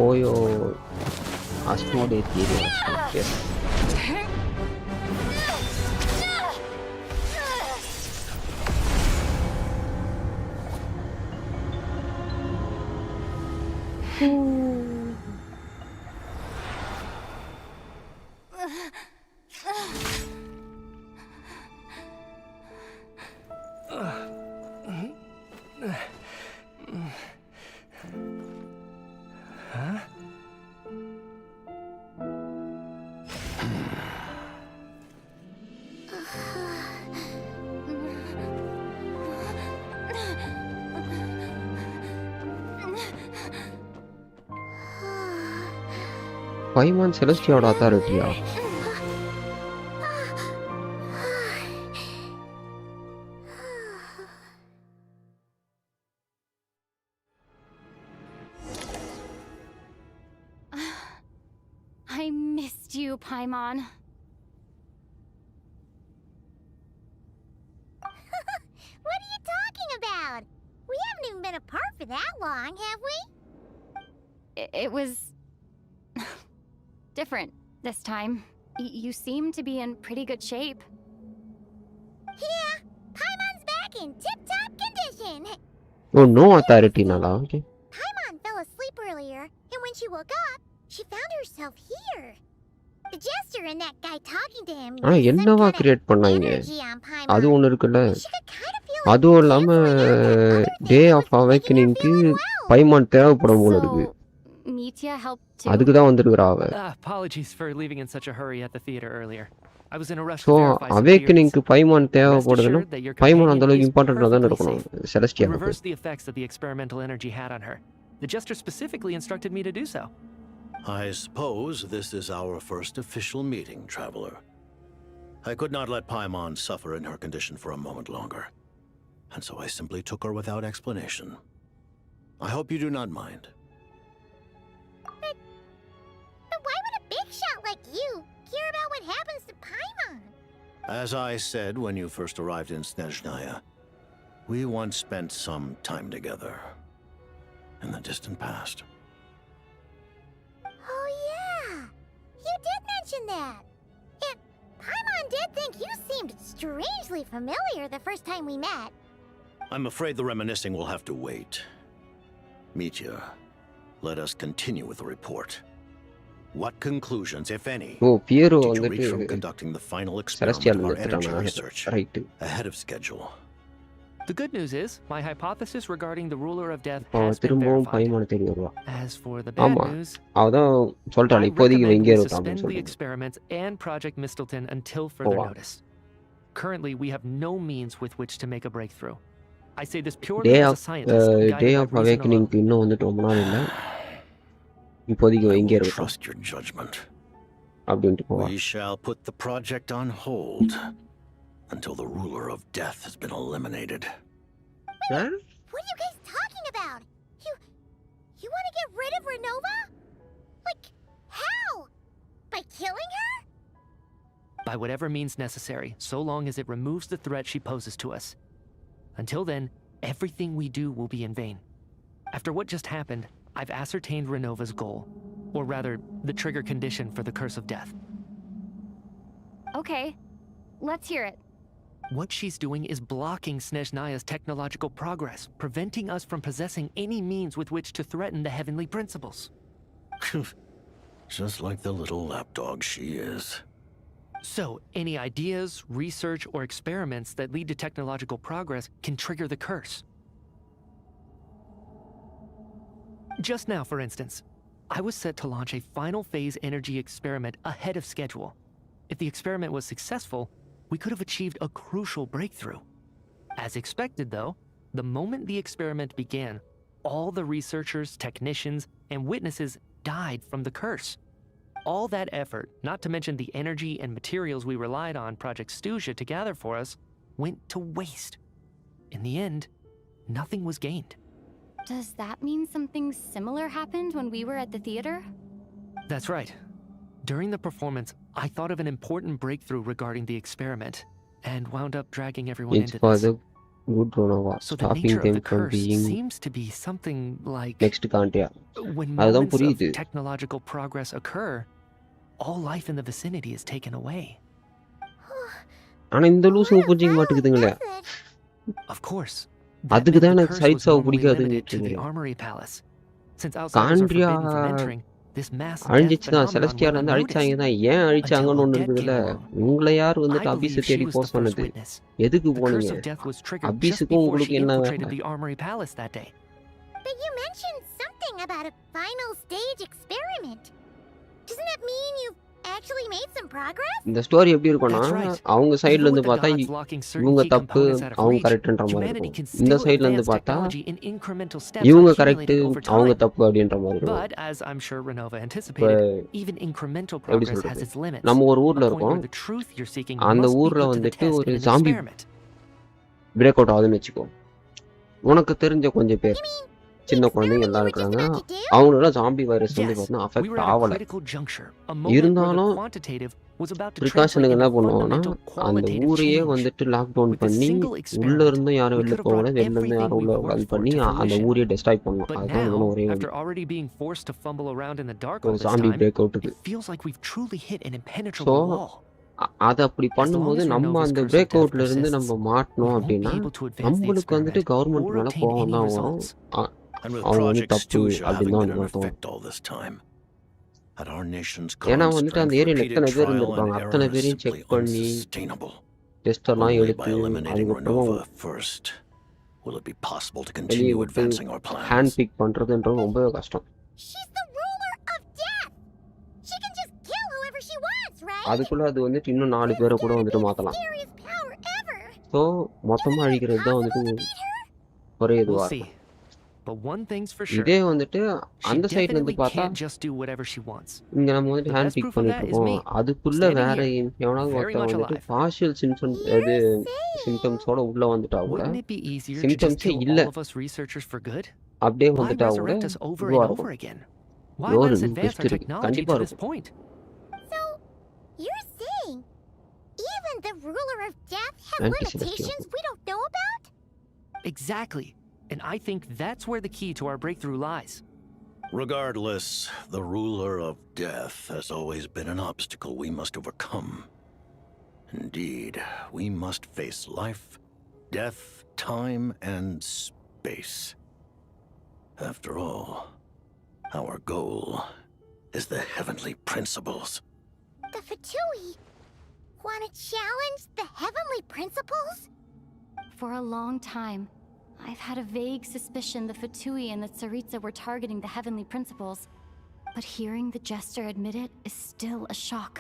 Oyo Asmodee theory. Yes. Paimon Celestia's authority. I missed you, Paimon. What are you talking about? We haven't even been apart for that long, have we? It was different this time. You seem to be in pretty good shape. Yeah, Paimon's back in tip-top condition. Oh, no authority nala. Okay. Paimon fell asleep earlier, and when she woke up, she found herself here. The jester and that guy talking to him. என்னவா create பண்ணாங்க? அது ஒன்னு இருக்குல்ல. அதுவும் இல்லாம டே of அவேக்கனிங்க்கு பைமான் தேவைப்படும் போல இருக்கு. Mitya helped too. அதுக்கு தான் வந்திருக்கா அவ. Apologies for leaving in such a hurry at the theater earlier. I was in a rush So to verify some அவேக்கனிங்க்கு பைமான் தேவைப்படுதுன்னா பைமான் அந்த அளவுக்கு இம்பார்ட்டன்ட்டா தான் இருக்கணும் செலஸ்டியாக்கு. Reverse the effects that the experimental energy had on her. The jester specifically instructed me to do so. I suppose this is our first official meeting, Traveler. I could not let Paimon suffer in her condition for a moment longer, and so I simply took her without explanation. I hope you do not mind. But why would a big shot like you care about what happens to Paimon? As I said when you first arrived in Snezhnaya, we once spent some time together in the distant past. Oh yeah, you did mention that. Paimon did think you seemed strangely familiar the first time we met. I'm afraid the reminiscing will have to wait. Mitya, let us continue with the report. What conclusions, if any, did you reach from conducting the final experiment of our energy research ahead of schedule? The good news is, my hypothesis regarding the ruler of death has been verified. As for the bad news, I recommend we suspend the experiments and Project Mistleton until further notice. Currently, we have no means with which to make a breakthrough. I say this purely as a scientist. Day of Awakening இன்னும் வந்துட்டு ரொம்ப நாள் இல்ல. இப்போதைக்கு வைங்க இருக்கட்டும். Trust your judgment. அப்படின்ட்டு போவா. We shall put the project on hold until the ruler of death has been eliminated. What are you guys talking about? You want to get rid of Ronova? Like, how? By killing her? By whatever means necessary, so long as it removes the threat she poses to us. Until then, everything we do will be in vain. After what just happened, I've ascertained Renova's goal. Or rather, the trigger condition for the curse of death. Okay, let's hear it. What she's doing is blocking Snezhnaya's technological progress, preventing us from possessing any means with which to threaten the heavenly principles. Just like the little lapdog she is. So, any ideas, research, or experiments that lead to technological progress can trigger the curse. Just now, for instance, I was set to launch a final phase energy experiment ahead of schedule. If the experiment was successful, we could have achieved a crucial breakthrough. As expected, though, the moment the experiment began, all the researchers, technicians, and witnesses died from the curse. All that effort, not to mention the energy and materials we relied on Project Stuja to gather for us, went to waste. In the end, nothing was gained. Does that mean something similar happened when we were at the theater? That's right. During the performance, I thought of an important breakthrough regarding the experiment, and wound up dragging everyone into this. Good Ronova, So the nature of the curse seems to be something like when moments of technological progress occur, all life in the vicinity is taken away. ஆனா இந்த லூசு புரிஞ்சிக்க மாட்டேங்குதுங்களே. Of course. அதுக்கு தான் எனக்கு சைட்ஸா பிடிக்காதுன்னு காண்ட்ரியா அழிஞ்சிச்சுதான். செலஸ்டியால இருந்து அழிச்சாங்க தான். ஏன் அழிச்சாங்கன்னு ஒண்ணு இருக்குதுல்ல. உங்களை யார் வந்துட்டு அபிஸை தேடி போக சொன்னது? எதுக்கு போனீங்க? அபிஸுக்கும் உங்களுக்கு என்ன வேலை? But you mentioned something about a final stage experiment. Doesn't that mean you've actually made some progress? இந்த ஸ்டோரி எப்படி இருக்கும்னா, அவங்க சைடுல இருந்து பார்த்தா இவங்க தப்பு, அவங்க கரெக்ட்ன்ற மாதிரி இருக்கும். இந்த சைடுல இருந்து பார்த்தா இவங்க கரெக்ட், அவங்க தப்பு அப்படின்ற மாதிரி இருக்கும். But as I'm sure Ronova anticipated, even incremental progress has its limits. நம்ம ஒரு ஊர்ல இருக்கோம். அந்த ஊர்ல வந்துட்டு ஒரு ஜாம்பி பிரேக் அவுட் ஆகுதுன்னு வெச்சுக்கோ. உனக்கு தெரிஞ்ச கொஞ்சம் பேர் சின்ன குழந்தைங்க எல்லாம் இருக்காங்க. அவங்களெல்லாம் ஜாம்பி வைரஸ் வந்து பார்த்தீங்கன்னா அஃபெக்ட் ஆகலை. இருந்தாலும் ப்ரிகாஷனுக்கு என்ன பண்ணுவாங்கன்னா, அந்த ஊரையே வந்துட்டு லாக்டவுன் பண்ணி உள்ள இருந்தும் யாரும் வெளில போகல, வெளில இருந்து யாரும் உள்ள உட்காந்து பண்ணி அந்த ஊரையே டெஸ்ட்ராய் பண்ணணும். அதுதான் ஒரே ஒரு ஜாம்பி பிரேக் அவுட்டுக்கு. ஸோ அதை அப்படி பண்ணும்போது நம்ம அந்த பிரேக் அவுட்ல இருந்து நம்ம மாட்டணும் அப்படின்னா நம்மளுக்கு வந்துட்டு கவர்மெண்ட் மேல கோவம் தான் வரும். அவங்க வந்து தப்பு அப்படின்னு தான் தோணும். ஏன்னா வந்துட்டு அந்த ஏரியால எத்தனை பேர் இருந்திருப்பாங்க, அத்தனை பேரையும் செக் பண்ணி டெஸ்ட் எல்லாம் எடுத்து அதுக்கப்புறம் வெளியே விட்டு ஹேண்ட் பிக் பண்றதுன்றது ரொம்ப கஷ்டம். அதுக்குள்ள அது வந்துட்டு இன்னும் 4 பேரை கூட வந்துட்டு மாத்தலாம். ஸோ மொத்தமா அழிக்கிறது தான் வந்துட்டு ஒரே இதுவா இருக்கும். But one thing's for sure. இதே வந்துட்டு அந்த She சைடுல இருந்து definitely பார்த்தா can't just do whatever she wants. இங்க நம்ம வந்து The hand best pick proof of பண்ணிட்டு that is me, இருக்கோம். அதுக்குள்ள standing வேற here, எவனாவது very ஒருத்தன் much வந்துட்டு alive. பார்ஷியல் சிம்டம்ஸ் சிம்டம்ஸோட உள்ள வந்துட்டா கூட Wouldn't it be easier to just சிம்டம்ஸே kill இல்ல all of us researchers for good? அப்படியே Why வந்துட்டா கூட resurrect us over இதுவா and over இருக்கும். again? Why ஏதோ let ஒரு us advance twist our இருக்கு. technology கண்டிப்பா to this இருக்கும். point? So, you're saying even the ruler of death has Anti-celestial. limitations we don't know about? Exactly. And I think that's where the key to our breakthrough lies. Regardless, the ruler of death has always been an obstacle we must overcome. Indeed, we must face life, death, time, and space. After all, our goal is the heavenly principles. The Fatui want to challenge the heavenly principles? For a long time, I've had a vague suspicion the Fatui and the Tsaritsa were targeting the heavenly principles. But hearing the jester admit it is still a shock.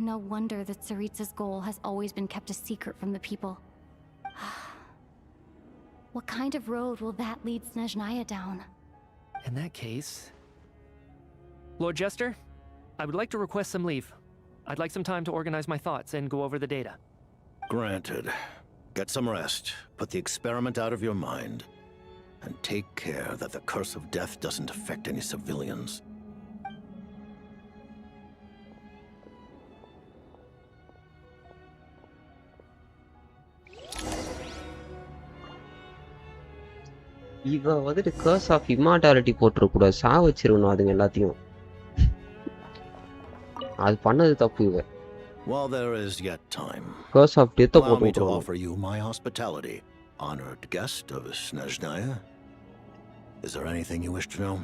No wonder that Tsaritsa's goal has always been kept a secret from the people. What kind of road will that lead Snezhnaya down? In that case... Lord Jester, I would like to request some leave. I'd like some time to organize my thoughts and go over the data. Granted. Get some rest, put the experiment out of your mind, and take care that the curse of death doesn't affect any civilians. இவ வந்துட்டு கர்ஸ் of immortality போட்டுறக்கூடாது, சா வச்சிருக்கணும் அதுங்க எல்லாத்தையும். அது பண்ணது தப்பு இவ. While there is yet time, Curse of death allow me to offer you my hospitality, honored guest of Snezhnaya. Is there anything you wish to know?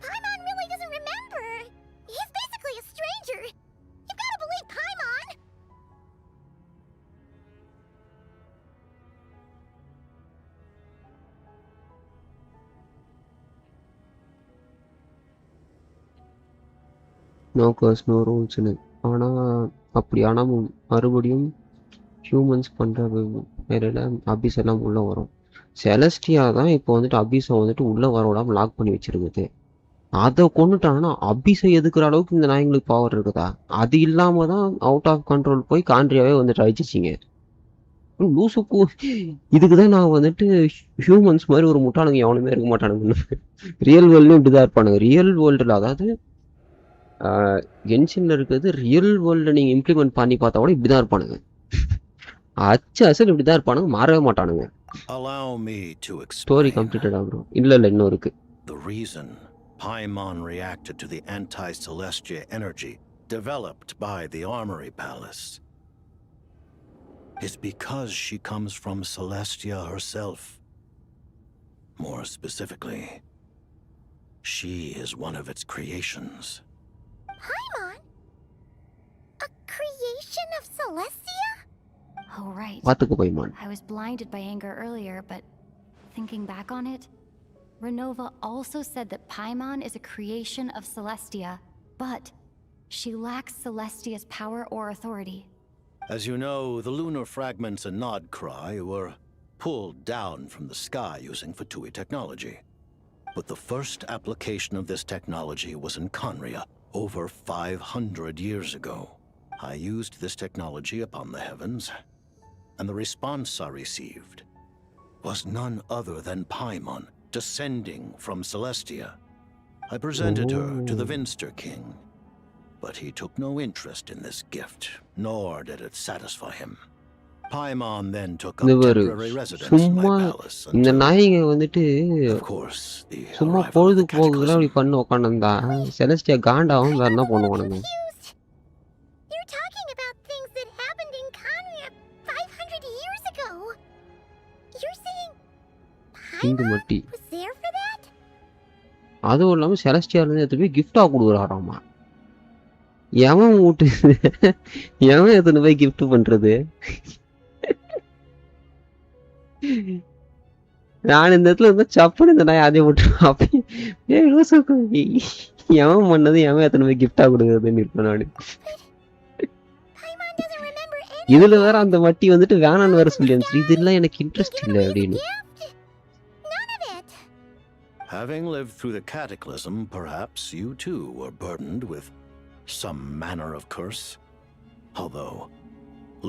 Paimon really doesn't remember. He's basically a stranger. You've got to believe Paimon. No curse no ரூல்ஸ்னு. ஆனால் அப்படி ஆனால் மறுபடியும் humans பண்ணுற வேலையில் அபிஸ் எல்லாம் உள்ளே வரும். செலஸ்டியா தான் இப்போ வந்துட்டு அபிஸை வந்துட்டு உள்ளே வர விடாமல் லாக் பண்ணி வச்சிருக்குது. அதை கொண்டுட்டாங்கன்னா அபிஸை எதுக்குற அளவுக்கு இந்த நாய்ங்களுக்கு பவர் இருக்குதா? அது இல்லாமல் தான் அவுட் ஆஃப் கண்ட்ரோல் போய் காண்ட்ரியாவே வந்துட்டு அழிச்சிச்சிங்க. லூசுக்கு இதுக்கு தான் நான் வந்துட்டு ஹியூமன்ஸ் மாதிரி ஒரு முட்டாளுங்க எவனுமே இருக்க மாட்டானுங்க. ரியல் வேர்ல்ட்லையும் இப்படி தான் இருப்பானுங்க. ரியல் வேர்ல்டில் அதாவது கென்ஷின்ல இருக்கிறது ரியல் வேர்ல்டு நீங்கள் இம்ப்ளிமெண்ட் பண்ணி பார்த்தா கூட இப்படி தான் இருப்பானுங்க. அச்சு அசல் இப்படி தான் இருப்பானுங்க, மாறவே மாட்டானுங்க. ஸ்டோரி கம்ப்ளீட்டட் ஆகும். இல்லை இன்னும் இருக்கு. The reason Paimon reacted to the anti-Celestia energy developed by the Armory Palace is because she comes from Celestia herself. More specifically, she is one of its creations. Paimon? A creation of Celestia? Oh, right. Paimon. I was blinded by anger earlier, but thinking back on it, Ronova also said that Paimon is a creation of Celestia, but she lacks Celestia's power or authority. As you know, the lunar fragments in Nodcry were pulled down from the sky using Fatui technology. But the first application of this technology was in Conria over 500 years ago. I used this technology upon the heavens, and the response I received was none other than Paimon descending from Celestia. I presented her to the Vinster King, but he took no interest in this gift, nor did it satisfy him. Paimon then took up temporary residence in my palace இந்த நாய்ங்க வந்துட்டு of course the சும்மா பொழுது போகுதுல அப்படி பண்ண உட்காந்துருந்தா செலஸ்டியா காண்டாவும் வேற என்ன பண்ணுவானுங்க. You're talking about things that happened in Conria 500 years ago. You're saying Hindu mitti was there for that? அதுவும் இல்லாமல் செலஸ்டியால எடுத்து போய் கிஃப்டா கொடுக்குறாராமா. எவன் வீட்டு எவன் எத்தனை போய் கிஃப்ட் பண்றது? நான் இந்த இடத்துல இருந்தா சப்புன்னு இந்த நாய் அதே விட்டுருவேன். எவன் பண்ணது எவன் எத்தனை போய் கிஃப்டா கொடுக்குறதுன்னு இருப்பேன் நானு. இதுல வேற அந்த வட்டி வந்துட்டு வேணான்னு வேற சொல்லி அனுப்பிச்சு. இதெல்லாம் எனக்கு இன்ட்ரெஸ்ட் இல்லை அப்படின்னு. Having lived through the cataclysm, perhaps you too were burdened with some manner of curse. Although,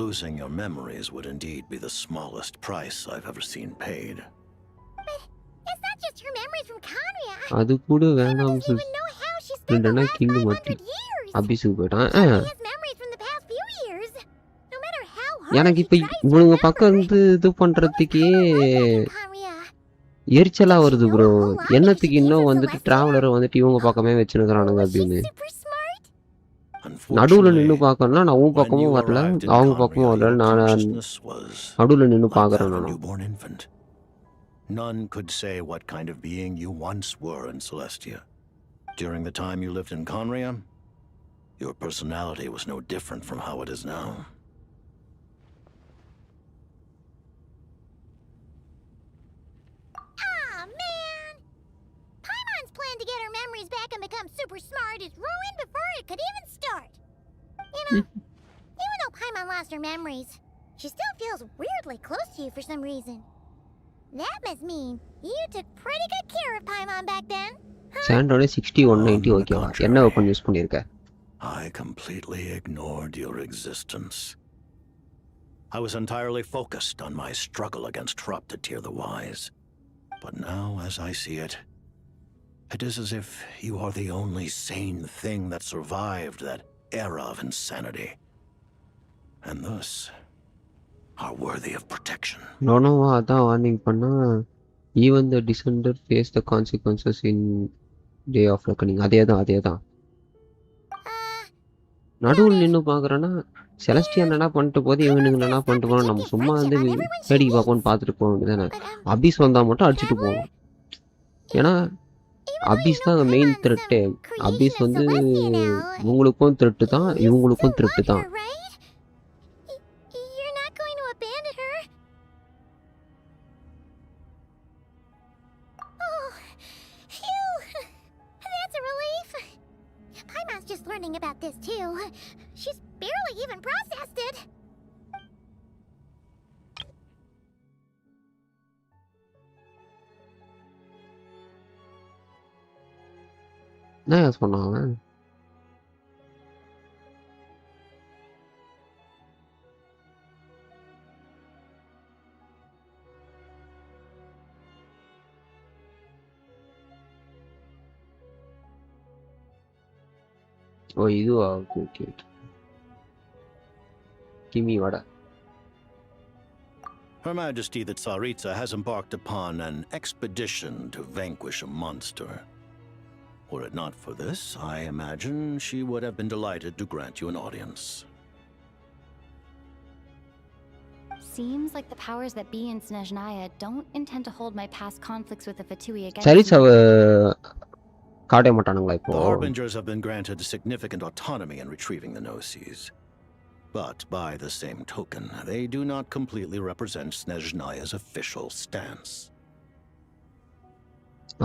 losing your memories would indeed be the smallest price I've ever seen paid. It's not just her memories from Conria. அது கூட வேணாம் சொல்லிட்டேன்னா king மாட்டி அபிஸுக்கு போயிட்டான். எனக்கு இப்ப இவனுங்க பக்கம் வந்து இது பண்றதுக்கே எரிச்சலா வருது ப்ரோ. என்னத்துக்கு இன்னும் வந்துட்டு டிராவலரை வந்துட்டு இவங்க பக்கமே வச்சுருக்கிறானுங்க அப்படின்னு. நடுவுல நின்று பார்க்கணும்னா நான் உன் பக்கமும் வரல, அவங்க பக்கமும் வரல, நான் நடுவுல நின்று பார்க்கறேன். நான் None could say what kind of being you once were in Celestia. During the time you lived in Conria, your personality was no different from how it is now. To get her memories back and become super smart is ruined before it could even start. You know, even though Paimon lost her memories, she still feels weirdly close to you for some reason. That must mean you took pretty good care of Paimon back then. Sandrone 6190 ஓகேவா? என்ன weapon use பண்ணிருக்க? I completely ignored your existence. I was entirely focused on my struggle against Troptatir the Wise. But now, as I see it, it is as if you are the only sane thing that survived that era of insanity. And thus, are worthy of protection. ronova அதான் warning பண்ணா, even the descender face the consequences in day of reckoning. அதேதான் நடுவில் நின்று பார்க்குறேன்னா செலஸ்டியா என்ன பண்ணிட்டு போது, இவனுங்க என்ன பண்ணிட்டு போனோம், நம்ம சும்மா வந்து வேடிக்கை பார்ப்போம்னு பார்த்துட்டு போக வேண்டியதானே. அபிஸ் வந்தால் மட்டும் அடிச்சுட்டு போவோம். ஏன்னா அபிஸ் தான் மெயின் த்ரெட்டு. அபிஸ் வந்து உங்களுக்கும் த்ரெட்டு தான், இவங்களுக்கும் த்ரெட்டு தான். Just learning about this too. She's barely even processed it. என்ன சொன்னாங்க? ஓ இதுவா? ஓகே கிமி வாடா. Her Majesty the Tsaritsa has embarked upon an expedition to vanquish a monster. Were it not for this, I imagine she would have been delighted to grant you an audience. Seems like the powers that be in Snezhnaya don't intend to hold my past conflicts with the Fatui against Tsaritsa காட்ட மாட்டானுங்களா இப்போ? The Harbingers have been granted significant autonomy in retrieving the Gnosis. But by the same token, they do not completely represent Snezhnaya's official stance.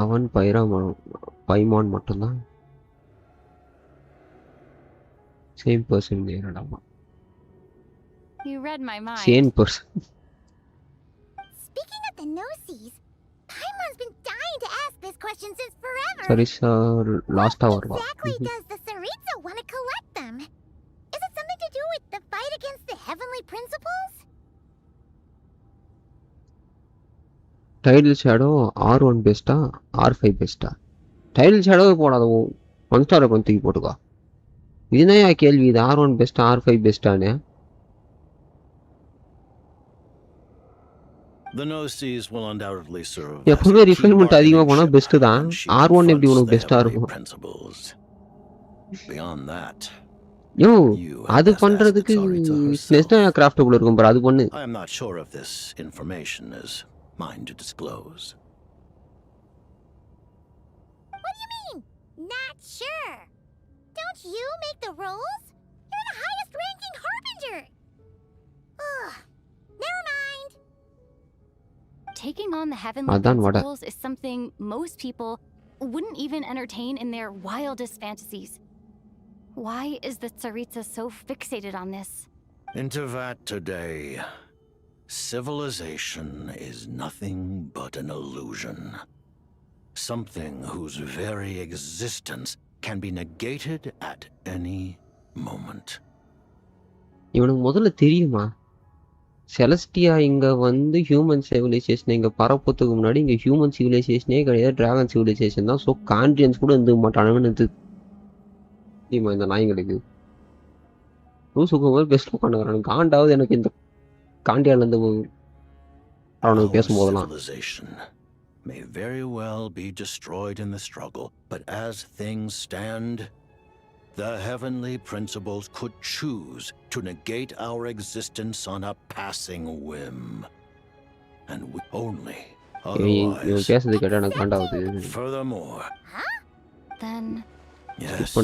அவன் Paimon மட்டும்தான் same person நேரடாமா. You read my mind. Same person. Speaking of the Gnosis, Paimon's been dying to ask this question since forever. Sorry sir, last hour. What exactly does the Tsaritsa want to collect them? Is it something to do with the fight against the heavenly principles? Title shadow R1 பெஸ்ட்டா R5 பெஸ்ட்டா? Title ஷேடோவே போடாத, 1 ஸ்டாரை கொஞ்சம் தூக்கி போட்டுக்கோ. இதுதான் கேள்வி, இது R1 பெஸ்ட்டா R5 பெஸ்ட்டானே? The Gnosis will undoubtedly serve. எப்பவுமே ரிஃபைன்மென்ட் அதிகமாக போனால் பெஸ்ட்டு தான். R1 எப்படி உனக்கு பெஸ்ட்டாக இருக்கும்? Beyond that, யோ அது பண்றதுக்கு ஸ்னெஸ்னா கிராஃப்டபிள் இருக்கும் பாரு, அது பண்ணு. I am not sure if this information is mine to disclose. What do you mean? Not sure. Don't you make the rules? You're the highest ranking harbinger. Ugh. Never mind. Taking on the heavenly principles is something most people wouldn't even entertain in their wildest fantasies. Why is the Tsaritsa so fixated on this? Into that today, civilization is nothing but an illusion. Something whose very existence can be negated at any moment. இவனுக்கு முதல்ல தெரியுமா செலஸ்டியா இங்க வந்து human civilisation இங்க பரப்பத்துக்கு முன்னாடி இங்க human சிவிலைசேஷனே கிடையாது, dragon civilisation தான். ஸோ கான்ட்ரியன்ஸ் கூட இருந்துக்க மாட்டானுன்னு தெரியுமா இந்த நாய்களுக்கு? லூசுக்கு மாதிரி பெஸ்ட் பண்ணுறானு காண்டாவது எனக்கு இந்த காண்டியால இருந்து அவனுக்கு பேசும்போதெல்லாம். May very well be destroyed in the struggle, but as things stand, the heavenly principles could choose to negate our existence on a passing whim. And we only otherwise. Furthermore. Then. Yes.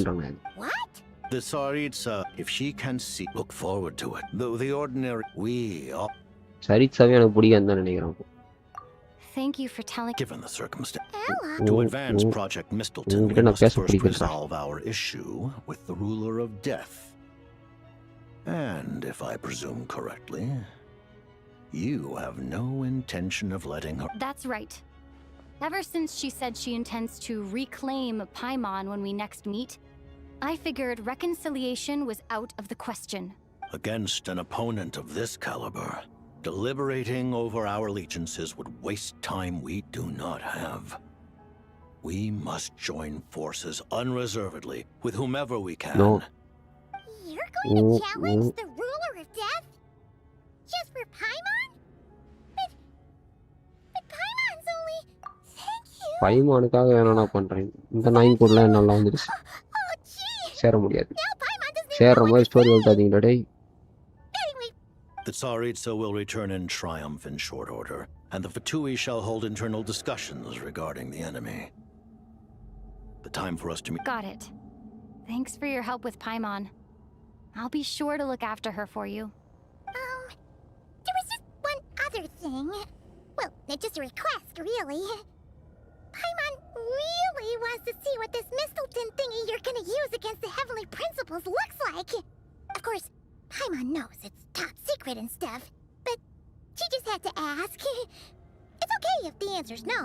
What? The Tsaritsa, if she can see, look forward to it. Though the ordinary, we all. Tsaritsaவே எனக்கு பிடிக்காதுன்னு தான் நினைக்கிறேன். Thank you for telling. Given the circumstance, to advance Project Mistleton, we must first resolve our issue with the ruler of death. And if I presume correctly, you have no intention of letting her. That's right. Ever since she said she intends to reclaim Paimon when we next meet, I figured reconciliation was out of the question. Against an opponent of this caliber, deliberating over our allegiances would waste time we do not have. We must join forces unreservedly with whomever we can. No. You're going to challenge the ruler of death? Just for Paimon? But Paimon's only... Thank you. பைமானுக்காக வேணா பண்றேன். இந்த நாயின் கூட நல்லா வந்துருச்சு. சேர முடியாது. சேர்ற மாதிரி ஸ்டோரி எழுதாதீங்கடா டேய். The Tsaritsa will return in triumph in short order, and the Fatui shall hold internal discussions regarding the enemy. The time for us to meet. Got it. Thanks for your help with Paimon. I'll be sure to look after her for you. There was just one other thing. Well, just a request, really. Paimon really wants to see what this Mistleton thingy you're gonna use against the Heavenly Principles looks like. Of course, Paimon knows it's top secret and stuff, but she just had to ask. It's okay if the answer's no.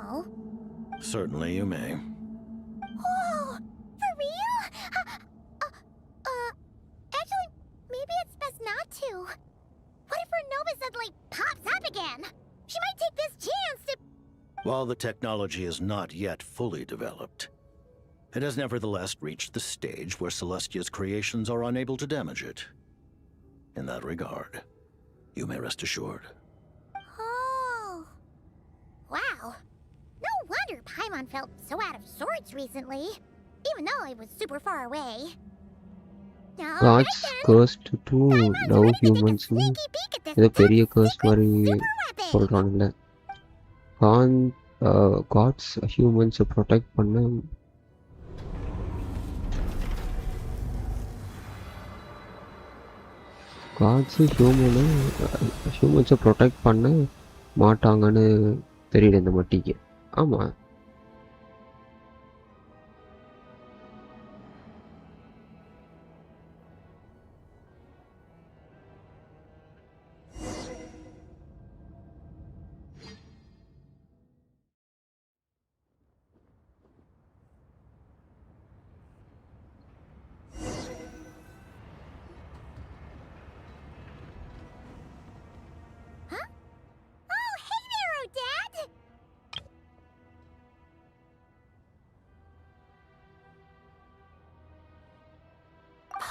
Certainly you may. Oh, for real? Actually, maybe it's best not to. What if Ronova suddenly pops up again? She might take this chance to... While the technology is not yet fully developed, it has nevertheless reached the stage where Celestia's creations are unable to damage it. In that regard, you may rest assured. Oh. Wow. No wonder Paimon felt so out of sorts recently, even though it was super far away. God's cursed to love humans. இது பெரிய curse மாதிரி சொல்றானுங்க. Gods humans protect பண்ண God's ஹியூமன்ஸை protect பண்ண மாட்டாங்கன்னு தெரியல இந்த மட்டிக்கு. ஆமாம்,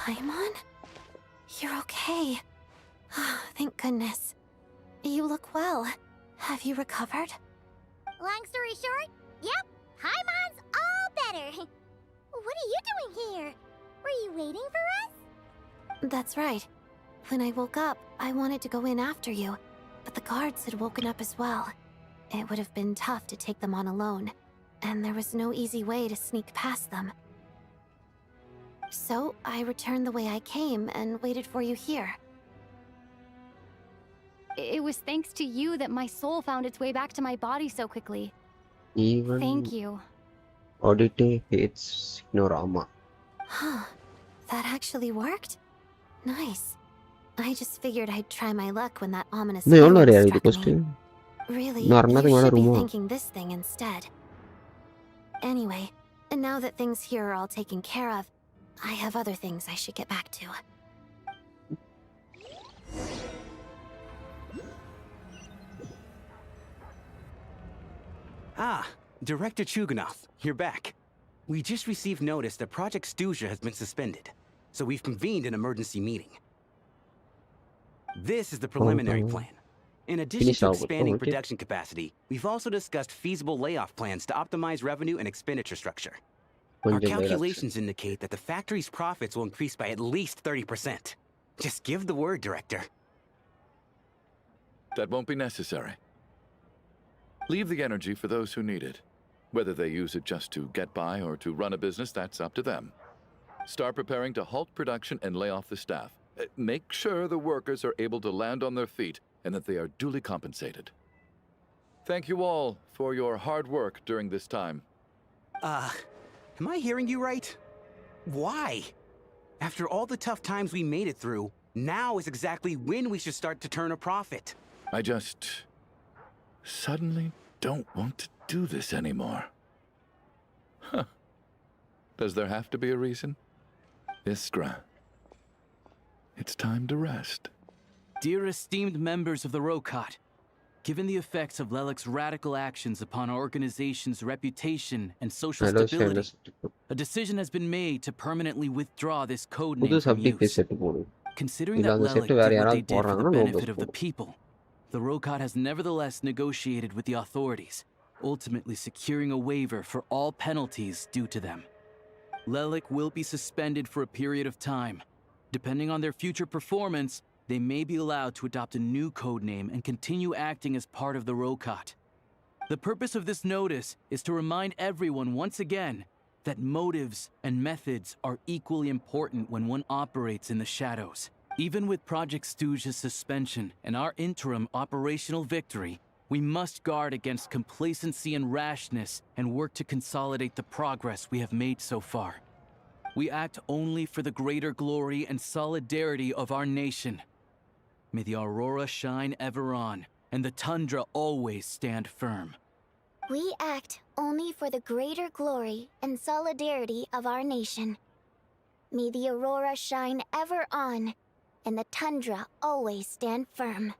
Paimon? You're okay. Thank goodness. You look well. Have you recovered? Long story short, yep, Paimon's all better. What are you doing here? Were you waiting for us? That's right. When I woke up, I wanted to go in after you, but the guards had woken up as well. It would have been tough to take them on alone, and there was no easy way to sneak past them. So, I returned the way I came and waited for you here. It was thanks to you that my soul found its way back to my body so quickly. Thank you. Odette hates Ignorama. Huh. That actually worked? Nice. I just figured I'd try my luck when that ominous No, feeling no, struck me. question. Really, No, you nothing should be room. thinking this thing instead. Anyway, and now that things here are all taken care of, I have other things I should get back to. Ah, Director Chuganov, you're back. We just received notice that Project Stuja has been suspended, so we've convened an emergency meeting. This is the preliminary plan. In addition to expanding production capacity, we've also discussed feasible layoff plans to optimize revenue and expenditure structure. Our calculations indicate that the factory's profits will increase by at least 30%. Just give the word, Director. That won't be necessary. Leave the energy for those who need it. Whether they use it just to get by or to run a business, that's up to them. Start preparing to halt production and lay off the staff. Make sure the workers are able to land on their feet and that they are duly compensated. Thank you all for your hard work during this time. Am I hearing you right? Why? After all the tough times we made it through, now is exactly when we should start to turn a profit. I just suddenly don't want to do this anymore. Huh. Does there have to be a reason? Iskra. It's time to rest. Dear esteemed members of the Rokat, given the effects of Lelik's radical actions upon our organization's reputation and social stability, a decision has been made to permanently withdraw this code name from use. Considering that Lelik did what they did for the benefit of the people, the Rokat has nevertheless negotiated with the authorities, ultimately securing a waiver for all penalties due to them. Lelik will be suspended for a period of time. Depending on their future performance, they may be allowed to adopt a new codename and continue acting as part of the Rokat. The purpose of this notice is to remind everyone once again that motives and methods are equally important when one operates in the shadows. Even with Project Stuja's suspension and our interim operational victory, we must guard against complacency and rashness and work to consolidate the progress we have made so far. We act only for the greater glory and solidarity of our nation. May the aurora shine ever on, and the tundra always stand firm. We act only for the greater glory and solidarity of our nation. May the aurora shine ever on, and the tundra always stand firm.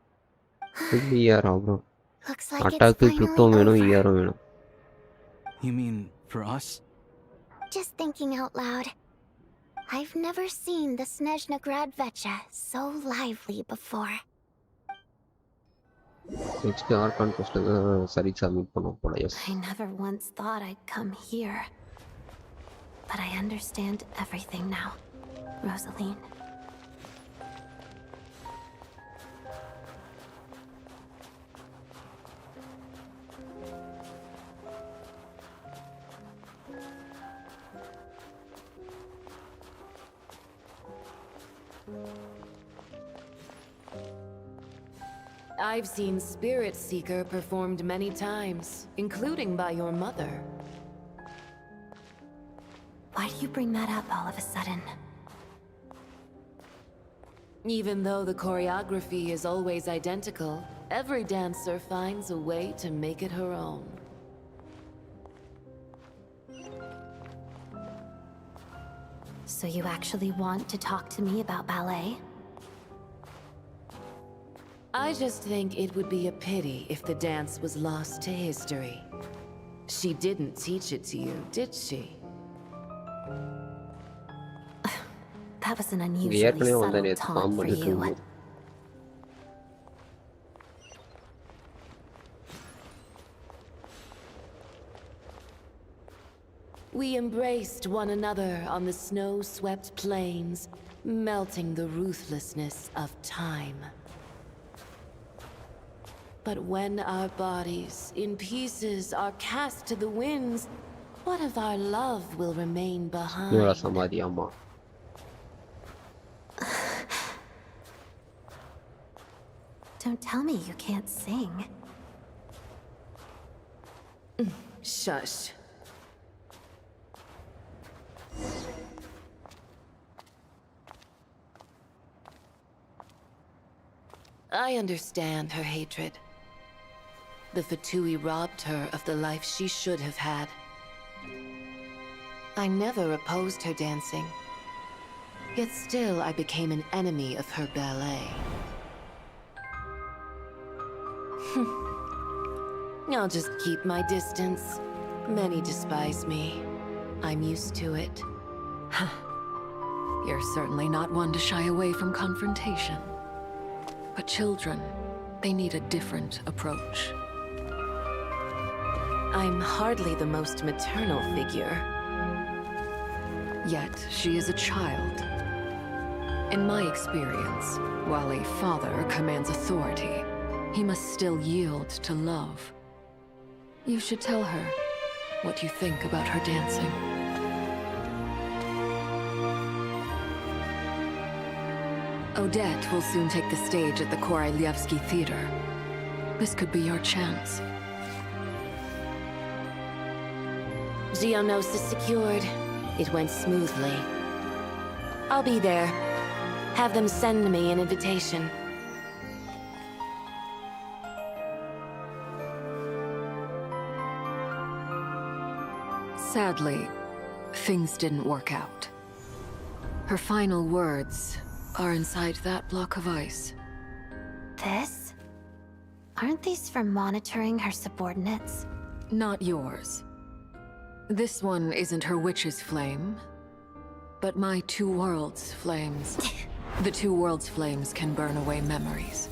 Looks like it's finally over. You mean for us? Just thinking out loud. I've never seen the Snezhna Gradvecha so lively before. I never once thought I'd come here. But I understand everything now, Rosaline. I've seen Spirit Seeker performed many times, including by your mother. Why do you bring that up all of a sudden? Even though the choreography is always identical, every dancer finds a way to make it her own. So you actually want to talk to me about ballet? I just think it would be a pity if the dance was lost to history. She didn't teach it to you, did she? That was an unusually subtle taunt for you. We embraced one another on the snow-swept plains, melting the ruthlessness of time. But when our bodies, in pieces, are cast to the winds, what of our love will remain behind? Don't tell me you can't sing. Shush. I understand her hatred. The Fatui robbed her of the life she should have had. I never opposed her dancing. Yet still I became an enemy of her ballet. I'll just keep my distance. Many despise me. I'm used to it. You're certainly not one to shy away from confrontation. But children, they need a different approach. I'm hardly the most maternal figure. Yet, she is a child. In my experience, while a father commands authority, he must still yield to love. You should tell her what you think about her dancing. Odette will soon take the stage at the Korolyevsky Theater. This could be your chance. Geonosis secured. It went smoothly. I'll be there. Have them send me an invitation. Sadly, things didn't work out. Her final words are inside that block of ice. This? Aren't these for monitoring her subordinates? Not yours. This one isn't her witch's flame, but my two worlds' flames. The two worlds' flames can burn away memories.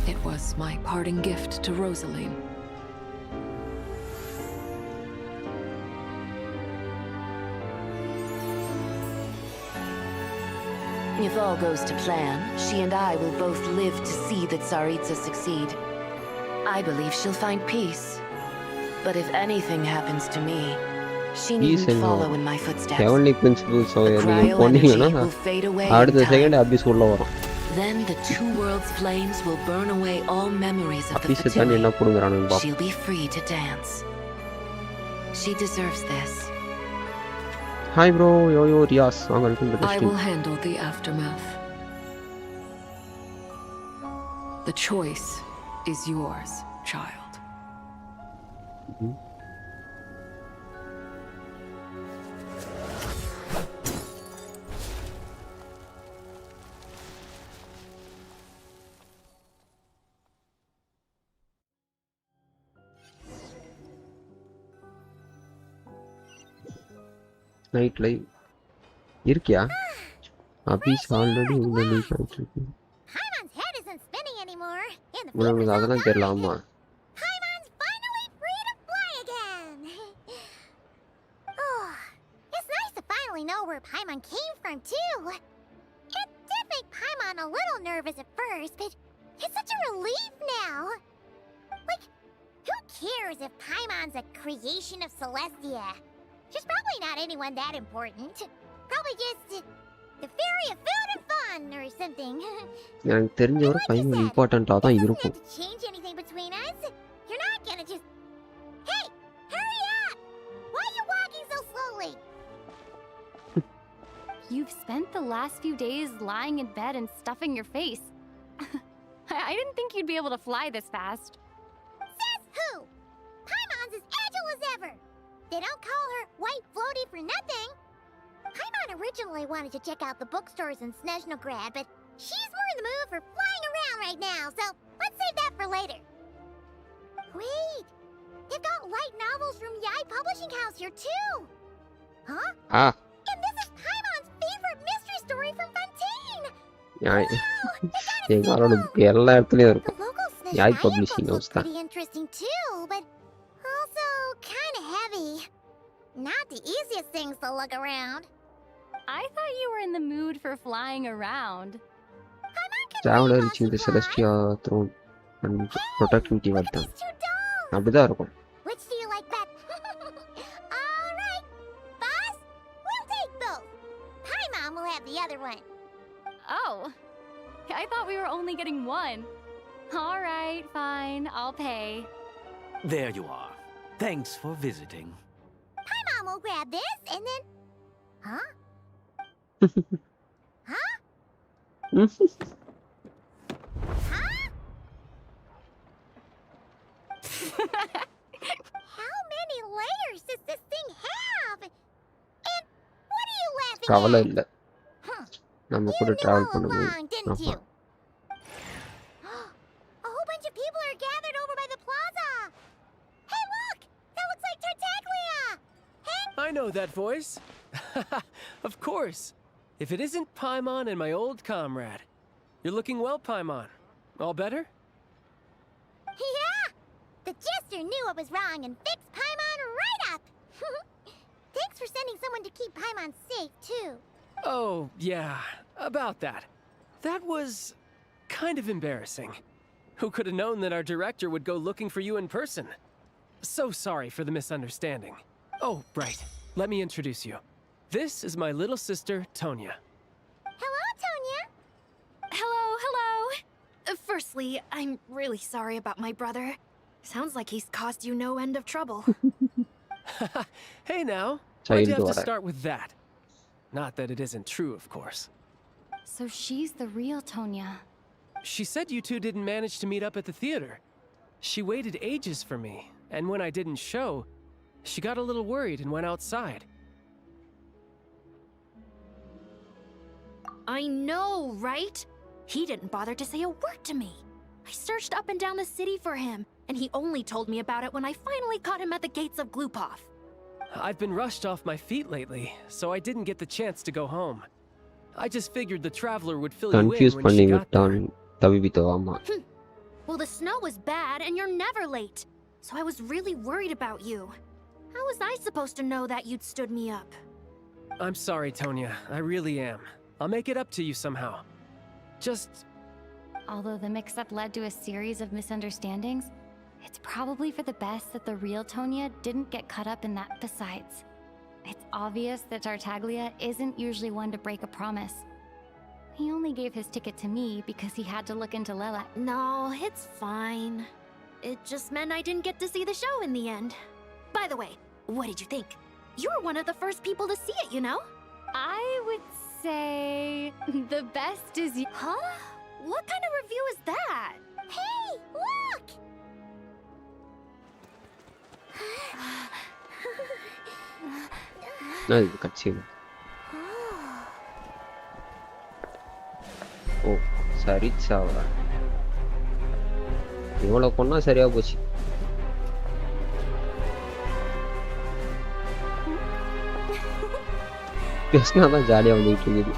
It was my parting gift to Rosaline. If all goes to plan, she and I will both live to see the Tsaritsa succeed. I believe she'll find peace. But if anything happens to me, she needn't follow in my footsteps. Heavenly Principles will fade away in time. Then the two worlds' flames will burn away all memories of the Fatui. She'll be free to dance. She deserves this. Hi bro, yo Rias. I will handle the aftermath. The choice is yours, child. Night live. இருக்கியா? Abhi's already உள்ள league ஆயிட்டு இருக்கு. Paimon's head isn't spinning anymore. உனக்கு அதெல்லாம் தெரியலாமா? Paimon's finally free to fly again. Oh, it's nice to finally know where Paimon came from too. It did make Paimon a little nervous at first, but it's such a relief now. Like, who cares if Paimon's a creation of Celestia? She's probably not anyone that important. Probably just the fairy of food and fun or something. எனக்கு தெரிஞ்ச ஒரு பையன் இம்பார்ட்டன்ட்டா தான் இருக்கும். Change anything between us? You're not gonna just Hey, hurry up! Why are you walking so slowly? You've spent the last few days lying in bed and stuffing your face. I didn't think you'd be able to fly this fast. Says who? Paimon's as agile as ever. They don't call her White Floaty for nothing. Paimon originally wanted to check out the bookstores in Snezhnograd, but she's more in the mood for flying around right now, so let's save that for later. Wait, they've got light novels from Yai Publishing House here too. Huh? Ah. And this is Paimon's favorite mystery story from Fontaine. Yai. எங்களோட எல்லா இடத்துலயும் இருக்கும். Yai Publishing House தான். Pretty interesting too, but also kind of heavy. Not the easiest things to look around. I thought you were in the mood for flying around. Traveler reaching the Celestia throne and protecting Tibetan. அப்படிதான் இருக்கும். Which do you like better? All right, boss, we'll take both. Paimon will have the other one. Oh, I thought we were only getting one. All right, fine, I'll pay. There you are. Thanks for visiting. Paimon will grab this and then... Huh? Huh? Huh? கவலை இல்ல நம்ம கூட travel All பண்ணும்போது along, didn't ஆமா you? A whole bunch of people are gathered over by the plaza. Hey, look! That looks like Tartaglia! Hey! I know that voice. Of course. If it isn't Paimon and my old comrade. You're looking well, Paimon. All better? Yeah! The jester knew I was wrong and fixed Paimon right up! Thanks for sending someone to keep Paimon safe, too. Oh, yeah. About that. That was kind of embarrassing. Who could have known that our director would go looking for you in person? So sorry for the misunderstanding. Oh, right. Let me introduce you. This is my little sister, Tonya. Hello, Tonya! Hello. Firstly, I'm really sorry about my brother. Sounds like he's caused you no end of trouble. Hey now. Child Why'd you have to order. start with that? Not that it isn't true, of course. So she's the real Tonya. She said you two didn't manage to meet up at the theater. She waited ages for me, and when I didn't show, she got a little worried and went outside. I know, right? He didn't bother to say a word to me. I searched up and down the city for him, and he only told me about it when I finally caught him at the gates of Glupov. I've been rushed off my feet lately, so I didn't get the chance to go home. I just figured the traveler would fill you in confuse when பண்ணி she got there. விட்டான் தவிபித்தோ ஆமா Well, the snow was bad, and you're never late. So I was really worried about you. How was I supposed to know that you'd stood me up? I'm sorry, Tonya. I really am. I'll make it up to you somehow. Just... Although the mix-up led to a series of misunderstandings, it's probably for the best that the real Tonya didn't get caught up in that besides. It's obvious that Tartaglia isn't usually one to break a promise. He only gave his ticket to me because he had to look into Lela. No, it's fine. It just meant I didn't get to see the show in the end. By the way, what did you think? You were one of the first people to see it, you know? I would say the best is you. Huh? What kind of review is that? Hey, look! இது கட்சியில் ஓ சரி சாவா இவ்வளோ கொண்டா சரியா போச்சு பேசினாதான் ஜாலியாக வந்துகிட்டு இருக்குது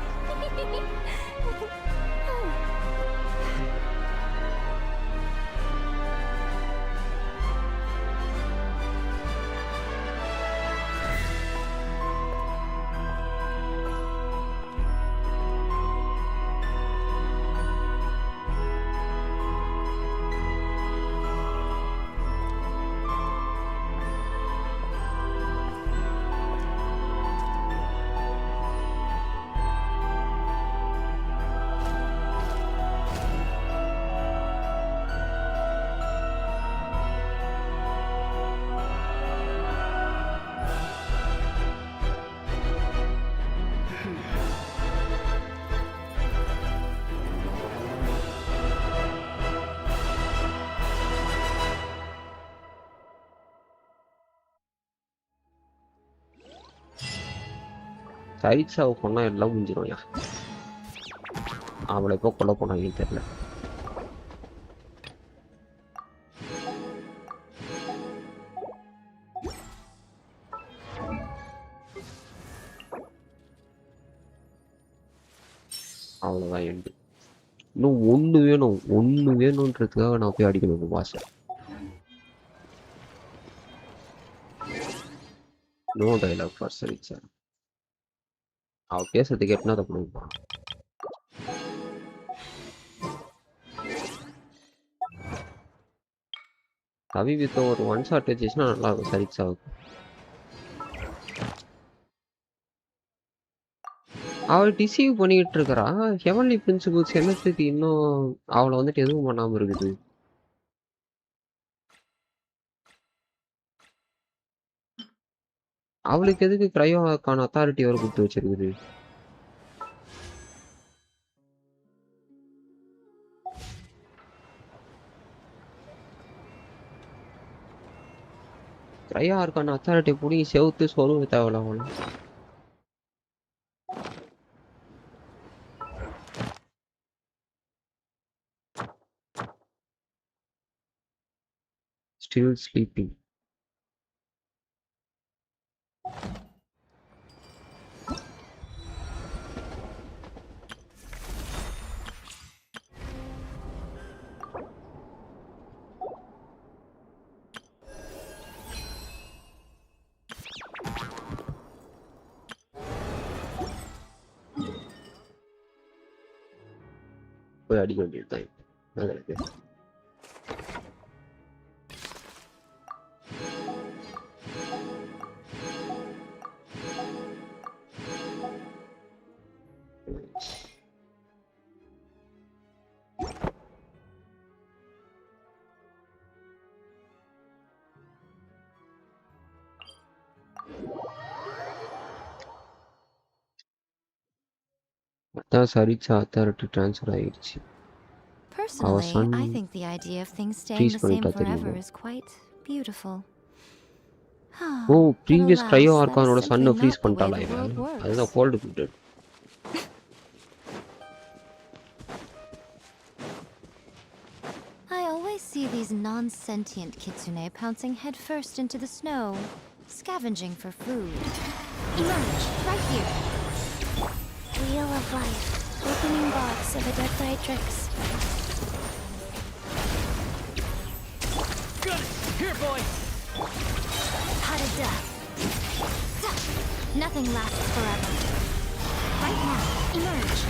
சைட்ஸாவை கொண்டா எல்லாம் முடிஞ்சிடும் அவளை எப்போ கொல்ல போனாங்கன்னு தெரியல அவ்வளோதான் எண்டு இன்னும் ஒன்று வேணுன்றதுக்காக நான் போய் அடிக்கணும் பாச நோ டைலாக் ஃபார் சரிச்சா அவ பேசுறது கேட்டுனா அதை பண்ணுவான் கவி வித்த ஒரு ஒன் ஷாட் வச்சுச்சுன்னா நல்லா இருக்கும் சரிச்சாவுக்கு அவள் டிசீவ் பண்ணிக்கிட்டு இருக்கிறா ஹெவன்லி பிரின்சிபல்ஸ் என்னத்துக்கு இன்னும் அவளை வந்துட்டு எதுவும் பண்ணாம இருக்குது அவளுக்கு எதுக்கு கிரையோக்கான அத்தாரிட்டி வரை கொடுத்து வச்சிருக்குது கிரையாருக்கான அத்தாரிட்டி பிடிங்கி செவுத்து சொல்லுவது தேவையில்ல அவளை Still sleeping. போய் அடிக்க வேண்டியதுதான். நல்லா இருக்கு. அதான் சரிச்சா அத்தாரிட்டி ட்ரான்ஸ்ஃபர் ஆயிடுச்சு. Personally, I think the idea of things staying the same forever is quite beautiful. ஓ previous But cryo alas, that ஆர்கானோட is சன்னை simply freeze not the way பண்ணிட்டாளா the இவன்? world works. அதுதான் கோல்டு பில்டட். I always see these non-sentient kitsune pouncing headfirst into the snow, scavenging for food. Emerge, right here. Wheel of Life. Opening box of Odette tricks. Got it! Here, boy! Pot of death. Nothing lasts forever. Right now, emerge.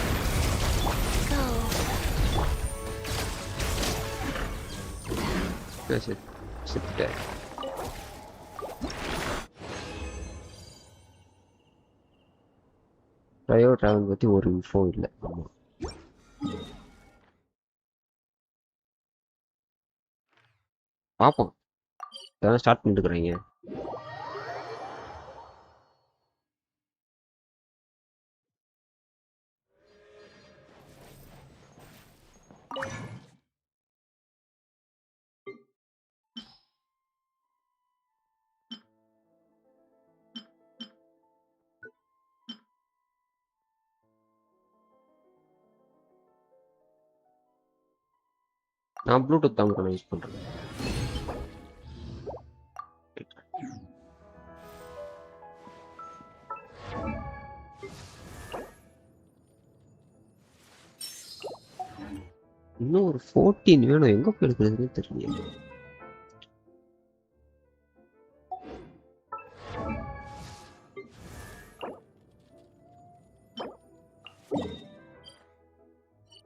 Go. That's it. Sit there. Cryo travel பற்றி ஒரு info இல்லை. ஆமாம் பார்ப்போம். இதெல்லாம் start பண்ணிட்டுருக்குறீங்க. நான் Bluetooth தான் use பண்ணுறேன். இன்னும் ஒரு 14 வேணும். எங்கே போய் எடுக்கிறதுன்னு தெரியல.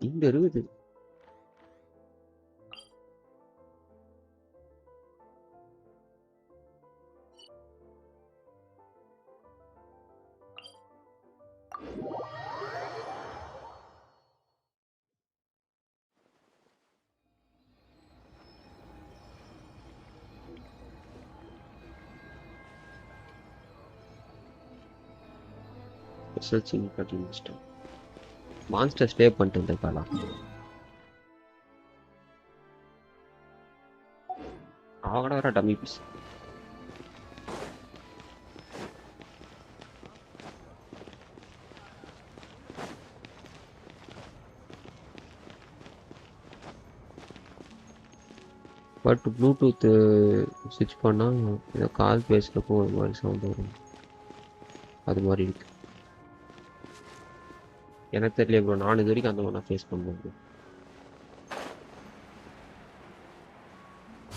இங்க இருக்குது. சர்ச்சிங் கட்டிங் மான்ஸ்டர் ஸ்டே பண்ணிட்டு இருந்தேன். அவங்கள வர டம்மி பீஸ். பட் ப்ளூடூத் ஸ்விட்ச் பண்ணால் இதை கால் பேசுகிறப்போ ஒரு மாதிரி சவுண்ட் வரும். அது மாதிரி இருக்கு. எனக்கு தெரியல ப்ரோ. நான் இது வரைக்கும் அந்த மாதிரி நான் ஃபேஸ் பண்ணுவேன்.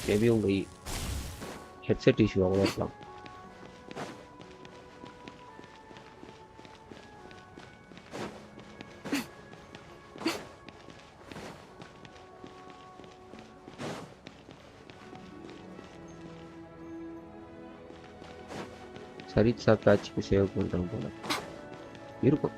மேபி உங்கள் ஹெட்செட் இஷ்யூ அவ்வளோ இருக்கலாம். சரிச்சா பேட்சுக்கு சேவ் பண்ணுறோம் போல இருக்கும்.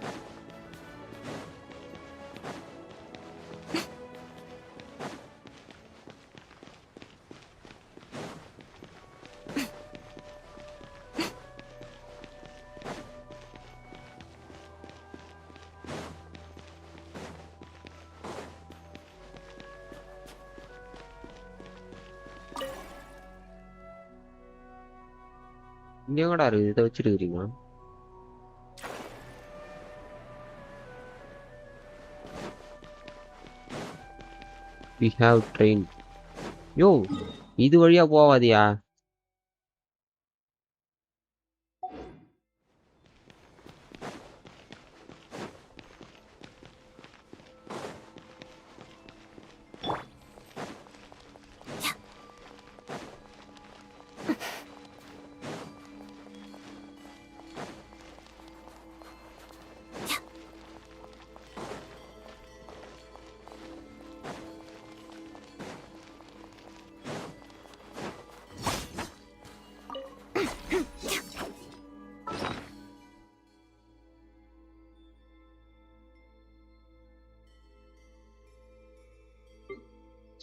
எங்கடா இருக்குது? இதை வச்சிருக்கிறீங்க? We have trained. Yo, இது வழியா போவாதியா?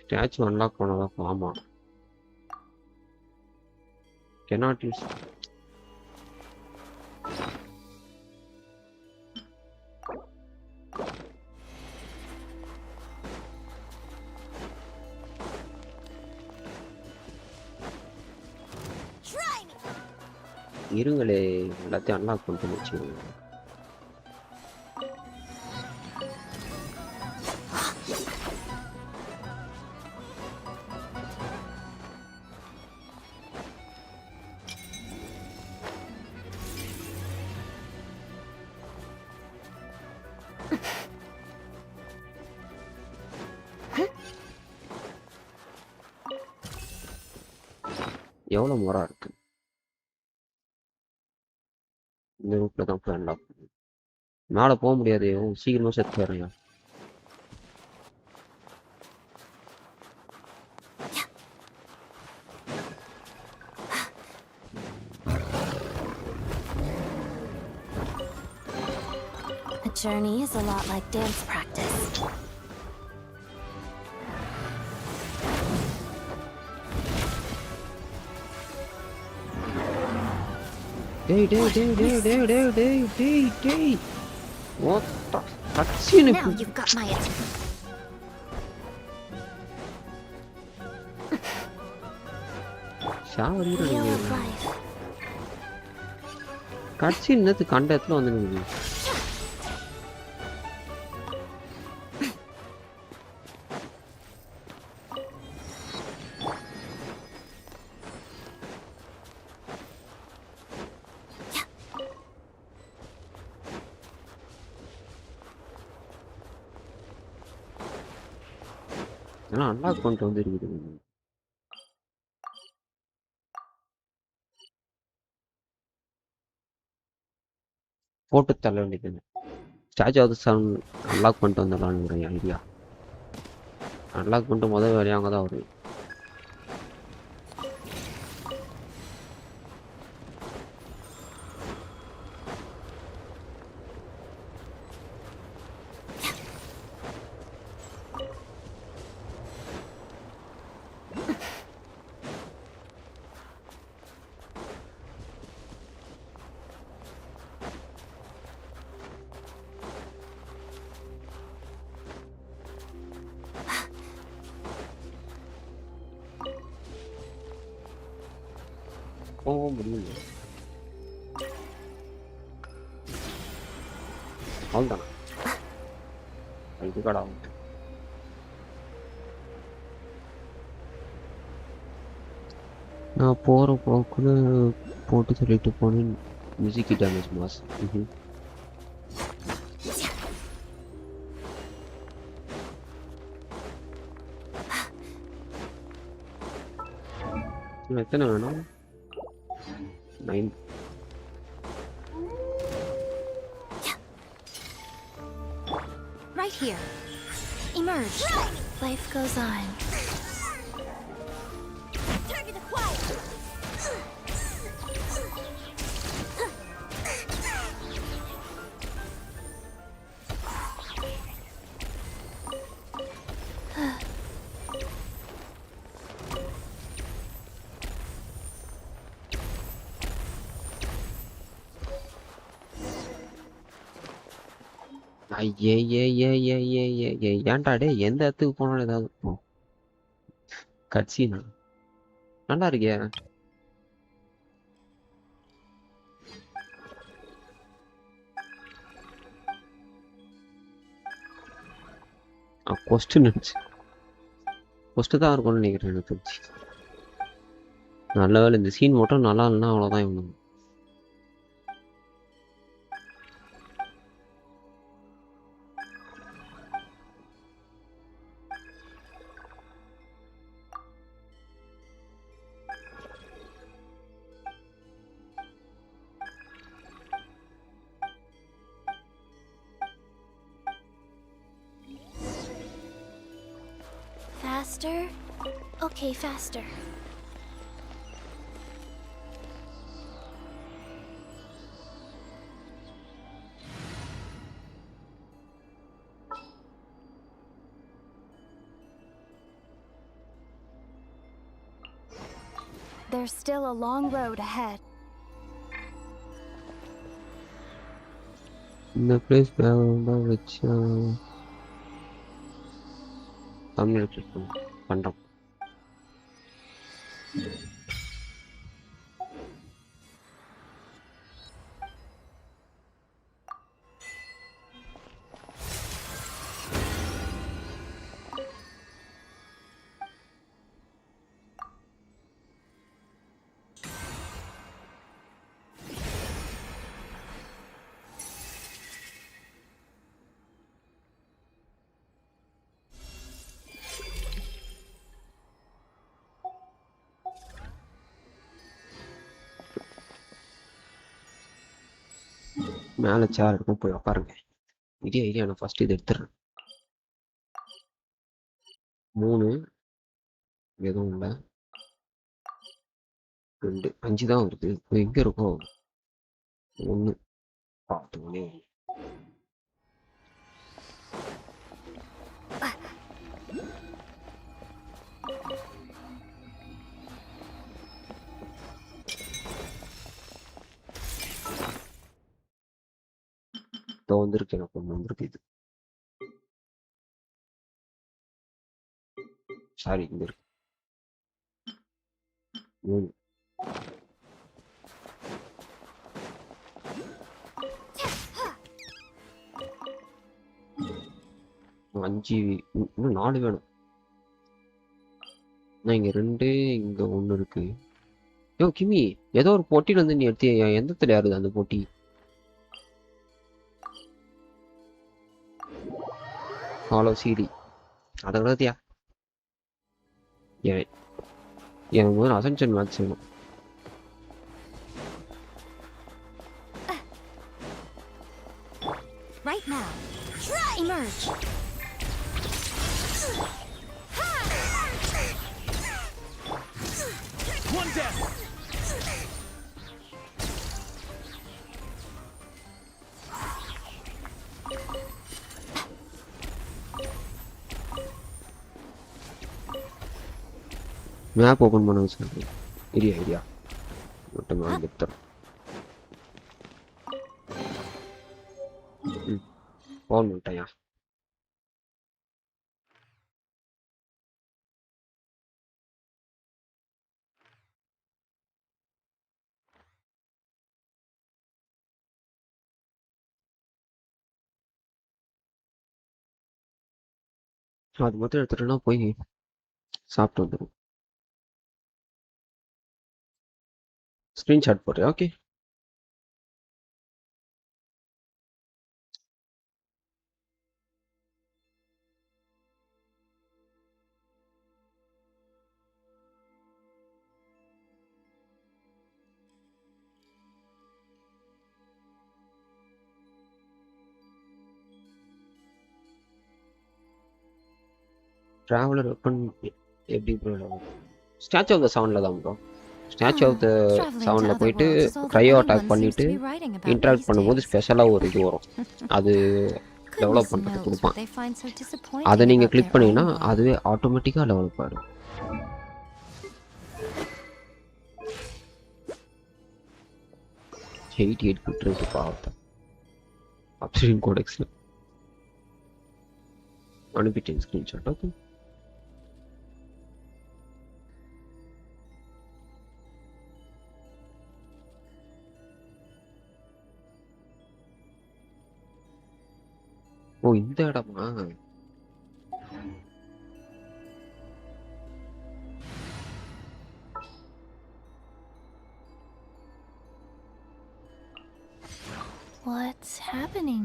Statue unlock பண்ணதா ஆமா. Cannot use. இருங்களே எல்லாத்தையும் அன்லாக் பண்ணிட்டு வச்சுக்கோங்க. எவ்வளவு முறை இருக்கு? இந்த ரூட்ல தான் போய் அன்லாக் பண்ணு. மேலே போக முடியாது. சீக்கிரமா செத்து வரேன். A journey is a lot like dance practice. Day. What the? Cutscene. Now you've got my attention. Wheel of life. Cutscene நேத்து கண்ட இடத்துல வந்து நிக்குது. எல்லாம் அன்லாக் பண்ணிட்டு வந்து இருக்குது. போட்டு தள்ள வேண்டியது. Statue of the sun unlock பண்ணிட்டு வந்துடலான்னு ஒரு ஐடியா. அன்லாக் பண்ணிட்டு முதல் வேலையாக அங்கே தான் வரும். போக முடியல. அவ்வளோதான். இது கடை நான் போகிற போக்குன்னு போட்டு சொல்லிட்டு போனேன். Music damage mass. எத்தனை வேணும்? 9. Right here. Emerge. Life goes on. Target acquired. ஏன்டா டே எந்த இடத்துக்கு போனாலும் ஏதாவது கட்சினா நல்லா இருக்கியா? கொஸ்டின் தான் இருக்கும்னு நினைக்கிறேன் எனக்கு தெரிஞ்சு. நல்ல வேலை இந்த சீன் மட்டும் நல்லா இல்லைன்னா அவ்வளோதான் இவனுங்க. Faster? Okay, faster. There's still a long road ahead. இந்த பிளேஸ் வச்சு தமிழ் பண்ணுறோம். மேலே சேர் இருக்கும் போய் உட்காருங்க. ஐடியா நான் ஃபர்ஸ்ட் இது எடுத்துடுறேன். 3 எதுவும் இல்லை, 2 5 தான் வருது. இப்போ எங்கே இருக்கும்? 1 பார்த்துக்கோனே. இப்போ வந்திருக்கு, எனக்கு ஒன்று வந்திருக்கு. இது சாரி, இங்க இருக்கு 3. அஞ்சு, இன்னும் 4 வேணும். நான் இங்க 2, இங்க 1 இருக்கு. யோ கிமி, ஏதோ ஒரு போட்டியில வந்து நீ எடுத்து எந்த தடையா இருக்குது அந்த போட்டி? ஹாலோ சிடி அதை விடாதியா? எனக்கு முதல்ல அசென்ஷன் மேட்ச் வேணும். Right now. Emerge. One down. Map open பண்ண சொல்றேன். ஐடியா மட்டும் வந்துட்டேன். ஃபோன் பண்ணிட்டேயா? அது மட்டும் எடுத்துட்டேன்னா போய் சாப்பிட்டு வந்துடும். ஸ்க்ரீன்ஷாட் போடுறேன். ஓகே. ட்ராவலர் வெப்பன் எப்படி ப்ரோ? ஸ்டாச்சு ஆஃப் த சவுண்டில் தான் ப்ரோ. ஸ்டாச்சு ஆஃப் த சவுண்டில் போயிட்டு க்ரையோ அட்டாக் பண்ணிவிட்டு இன்ட்ராக்ட் பண்ணும்போது ஸ்பெஷலாக ஒரு இது வரும். அது டெவலப் பண்ணுறது கொடுப்பான். அதை நீங்கள் கிளிக் பண்ணிங்கன்னா அதுவே ஆட்டோமேட்டிக்காக டெவலப் ஆகிடும். $88 பாவத்தை அப்ஸ்ட்ரீம் கோடெக்ஸில் அனுப்பிட்டேன் ஸ்க்ரீன்ஷாட். ஓகே. ஓ, இந்த இடமா? What's happening?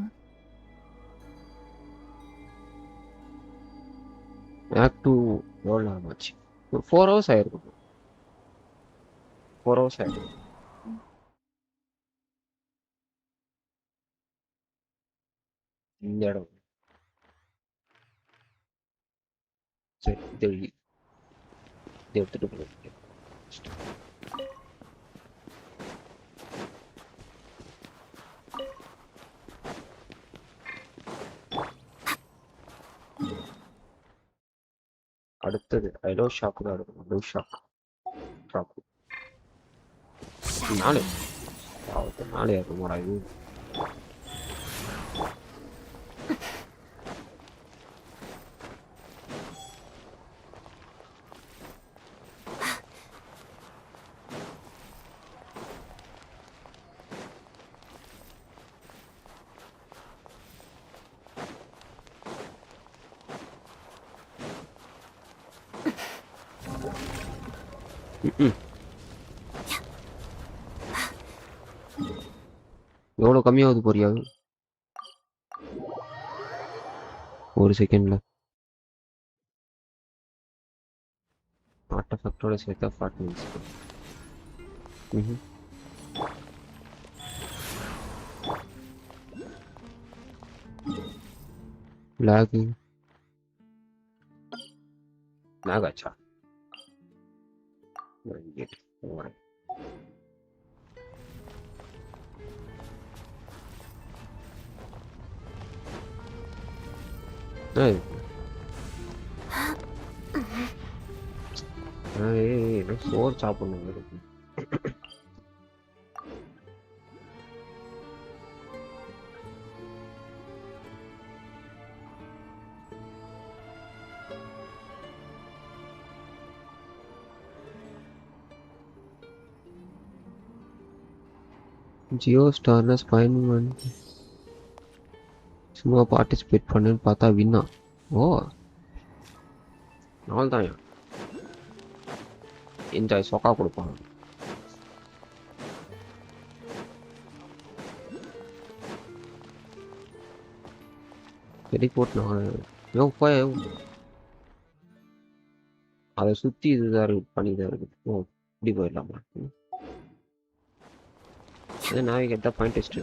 Act 2 எவ்வளோ ஆச்சு? 4 hours ஆயிருக்கும். 4 hours ஆயிருக்கும். இந்த இடம் சரி இது எடுத்துட்டு போகிறேன். அடுத்தது ஐலோ ஷாப் தான் இருக்கும். ஐலோ ஷாப் நாளை நாளை இருக்குமாடா இது? எவ்வளோ கம்மியாகுது போறியா? ஒரு செகண்ட்ல ஆர்டஃபேக்டோட சேர்த்தா 40 minutes. lag ஆச்சா? சோறு சாப்பிடணும். ஜியோ ஸ்டார்ல ஸ்பைன் சும்மா பார்ட்டிசிபேட் பண்ணுன்னு பார்த்தா வின்னா. ஓ நாள் தான் என்ஜாய் சொக்கா கொடுப்பாங்க. டெலிபோர்ட் போய் அதை சுற்றி இதுதான் இருக்கு, பண்ணிதான் இருக்குது. ஓ இப்படி போயிடலாமா? அது நாவிகேட் தான் பாயிண்ட் டெஸ்ட்.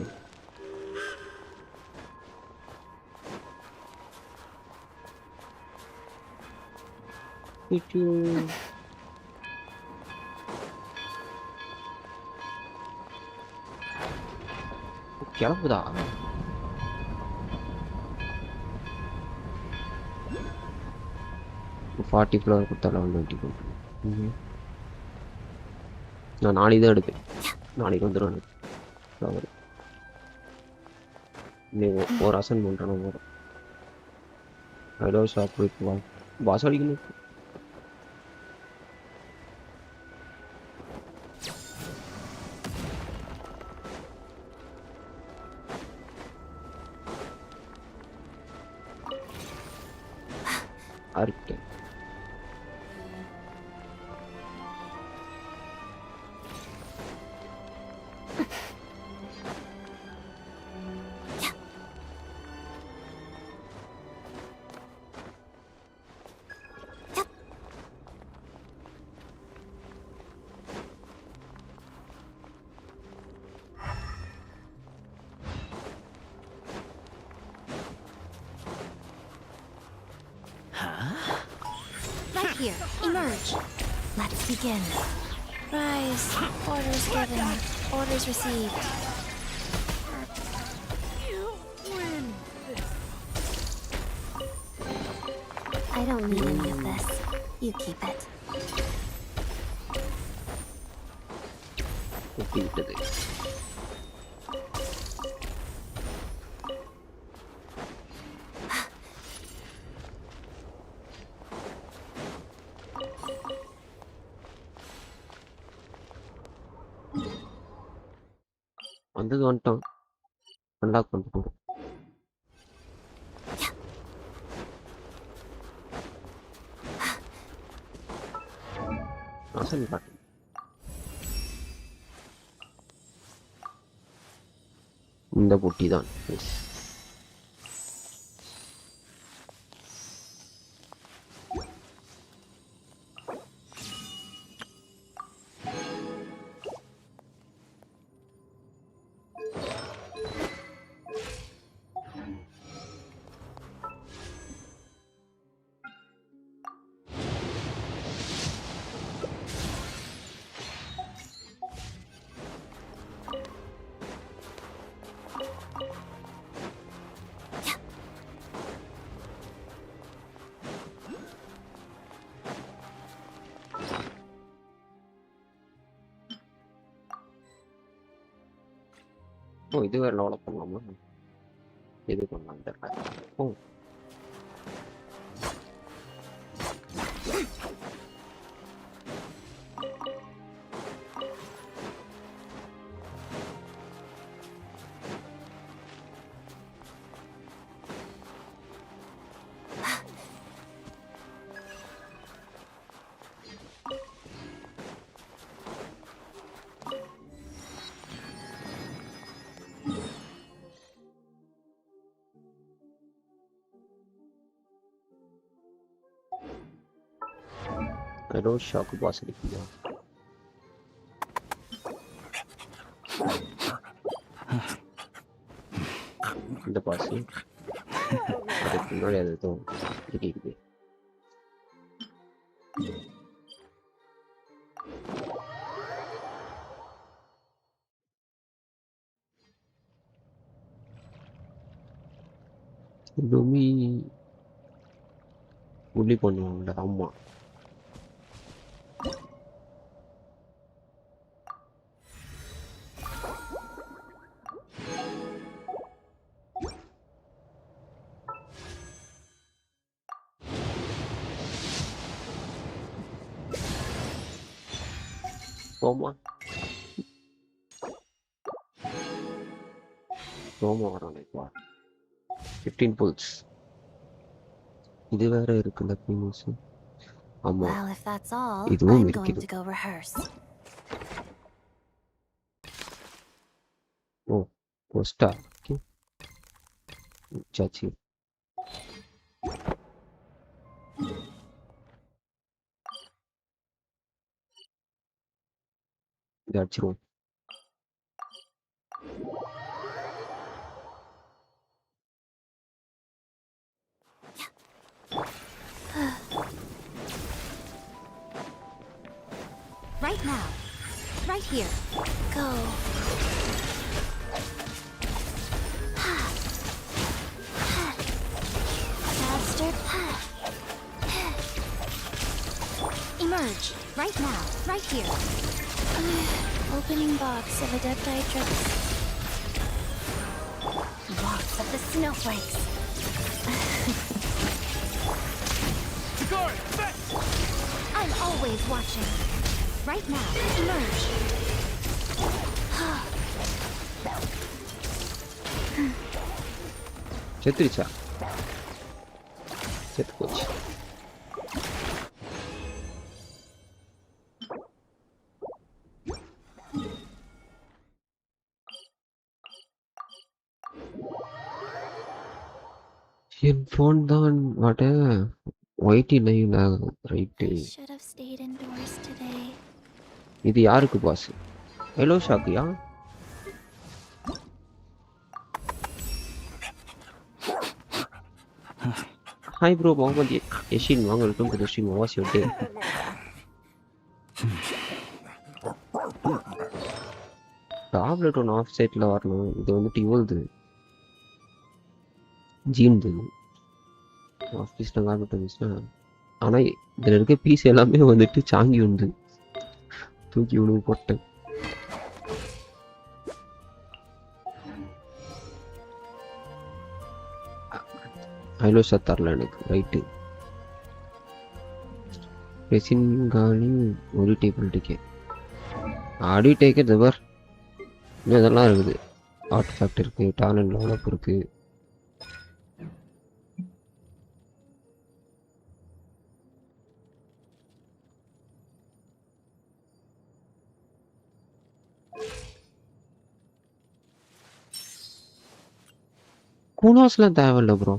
கிளம்புதா? $40 கொடுத்தா 1120. நான் நாளைக்கு தான் எடுப்பேன். நாளைக்கு வந்துடும். ஒரு அசன் பண்ணுறேன். வரும் ஐடோ ஷாப் போயிட்டு பாஸ் அடிக்கணும். archon Here, emerge. Let's begin. Rise. Orders given. Orders received. You win. I don't need any of this. You keep it. வந்தது வந்துட்டோம். அன்லாக் பண்ணிட்டு அசல் பாட்டு. இந்த பொட்டி தான். ஓ இது வேற லெவலப் பண்ணலாமா? எது பண்ணலாம் தெரியல. ஓ ஏதோ ஷாக்கு பாஸ் அடிக்குமா? இந்த பாஸ் அதுக்கு முன்னாடி அது எதுவும் இருக்குது. எதுவுமே புள்ளி பண்ணுவாங்கடா. ஆமா ரோமா ரோமா வரும். 15 புல்ஸ் இது வேற இருக்குல்ல ப்ரீமியஸ். ஆமா Well, if that's all, இதுவும் I'm going இருக்குது. to go rehearse. ஓ போஸ்டா ஓகே சாச்சி இதை அடிச்சிருவோம். Right now. Right here. Go. Faster. Emerge. Right now. Right here. Opening box of Odette tricks. Lots of the snowflakes. I'm always watching. Right now, emerge. செத்துருச்சா? செத்து போச்சு. என் phone தான் வாட்ட ஒயிட்டி லைவ்ல right. Should have stayed indoors today. இது யாருக்கு boss? Hello ஷாக்கியா? Hi bro Mohammed Yasin வாங்க welcome to the stream. What's your day? Tablet ஒன்று ஆஃப் சைட்டில் வரணும். இது வந்துட்டு இவளுது ஜீன்து ஆஃபீஸில் டாப்லெட் வந்துச்சுன்னா. ஆனால் இதில் இருக்க பீஸ் எல்லாமே வந்துட்டு சாங்கி உண்டு. தூக்கி உணவு போட்டேன். ஐலோஷா தரல எனக்கு ரைட்டு. ரெசின் காலி ஒரு டேபிள் டிக்கே ஆடி டேக்கர் தவர் இன்னும் இதெல்லாம் இருக்குது. ஆர்ட் ஃபேக்ட் இருக்குது, டேலண்ட் டெவலப் இருக்குது. கூலாஸ்லாம் தேவையில்ல bro.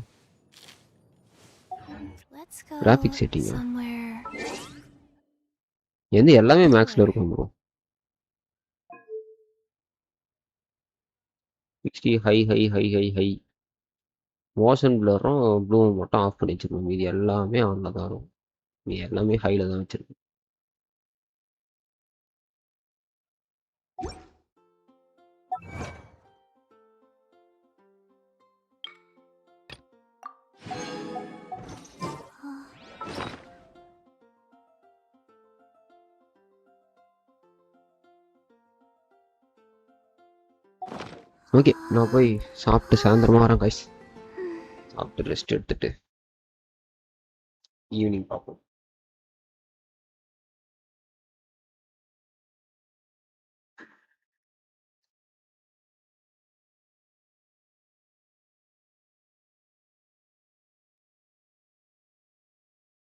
Let's go graphic setting somewhere. எந்த எல்லாமே மேக்ஸ்ல இருக்கும் ப்ரோ. 60 ஹை மோஷன் பிளரும் ப்ளூ மட்டும் ஆஃப் பண்ணி வச்சிருக்கோம். இது எல்லாமே ஆன்ல தான் இருக்கும். இது எல்லாமே ஹைல தான் வச்சிருக்கோம். ஓகே, நான் போய் சாப்பிட்டு சாயந்தரமா வரேன் கைஸ். சாப்பிட்டு ரெஸ்ட் எடுத்துட்டு ஈவினிங் பார்ப்போம்.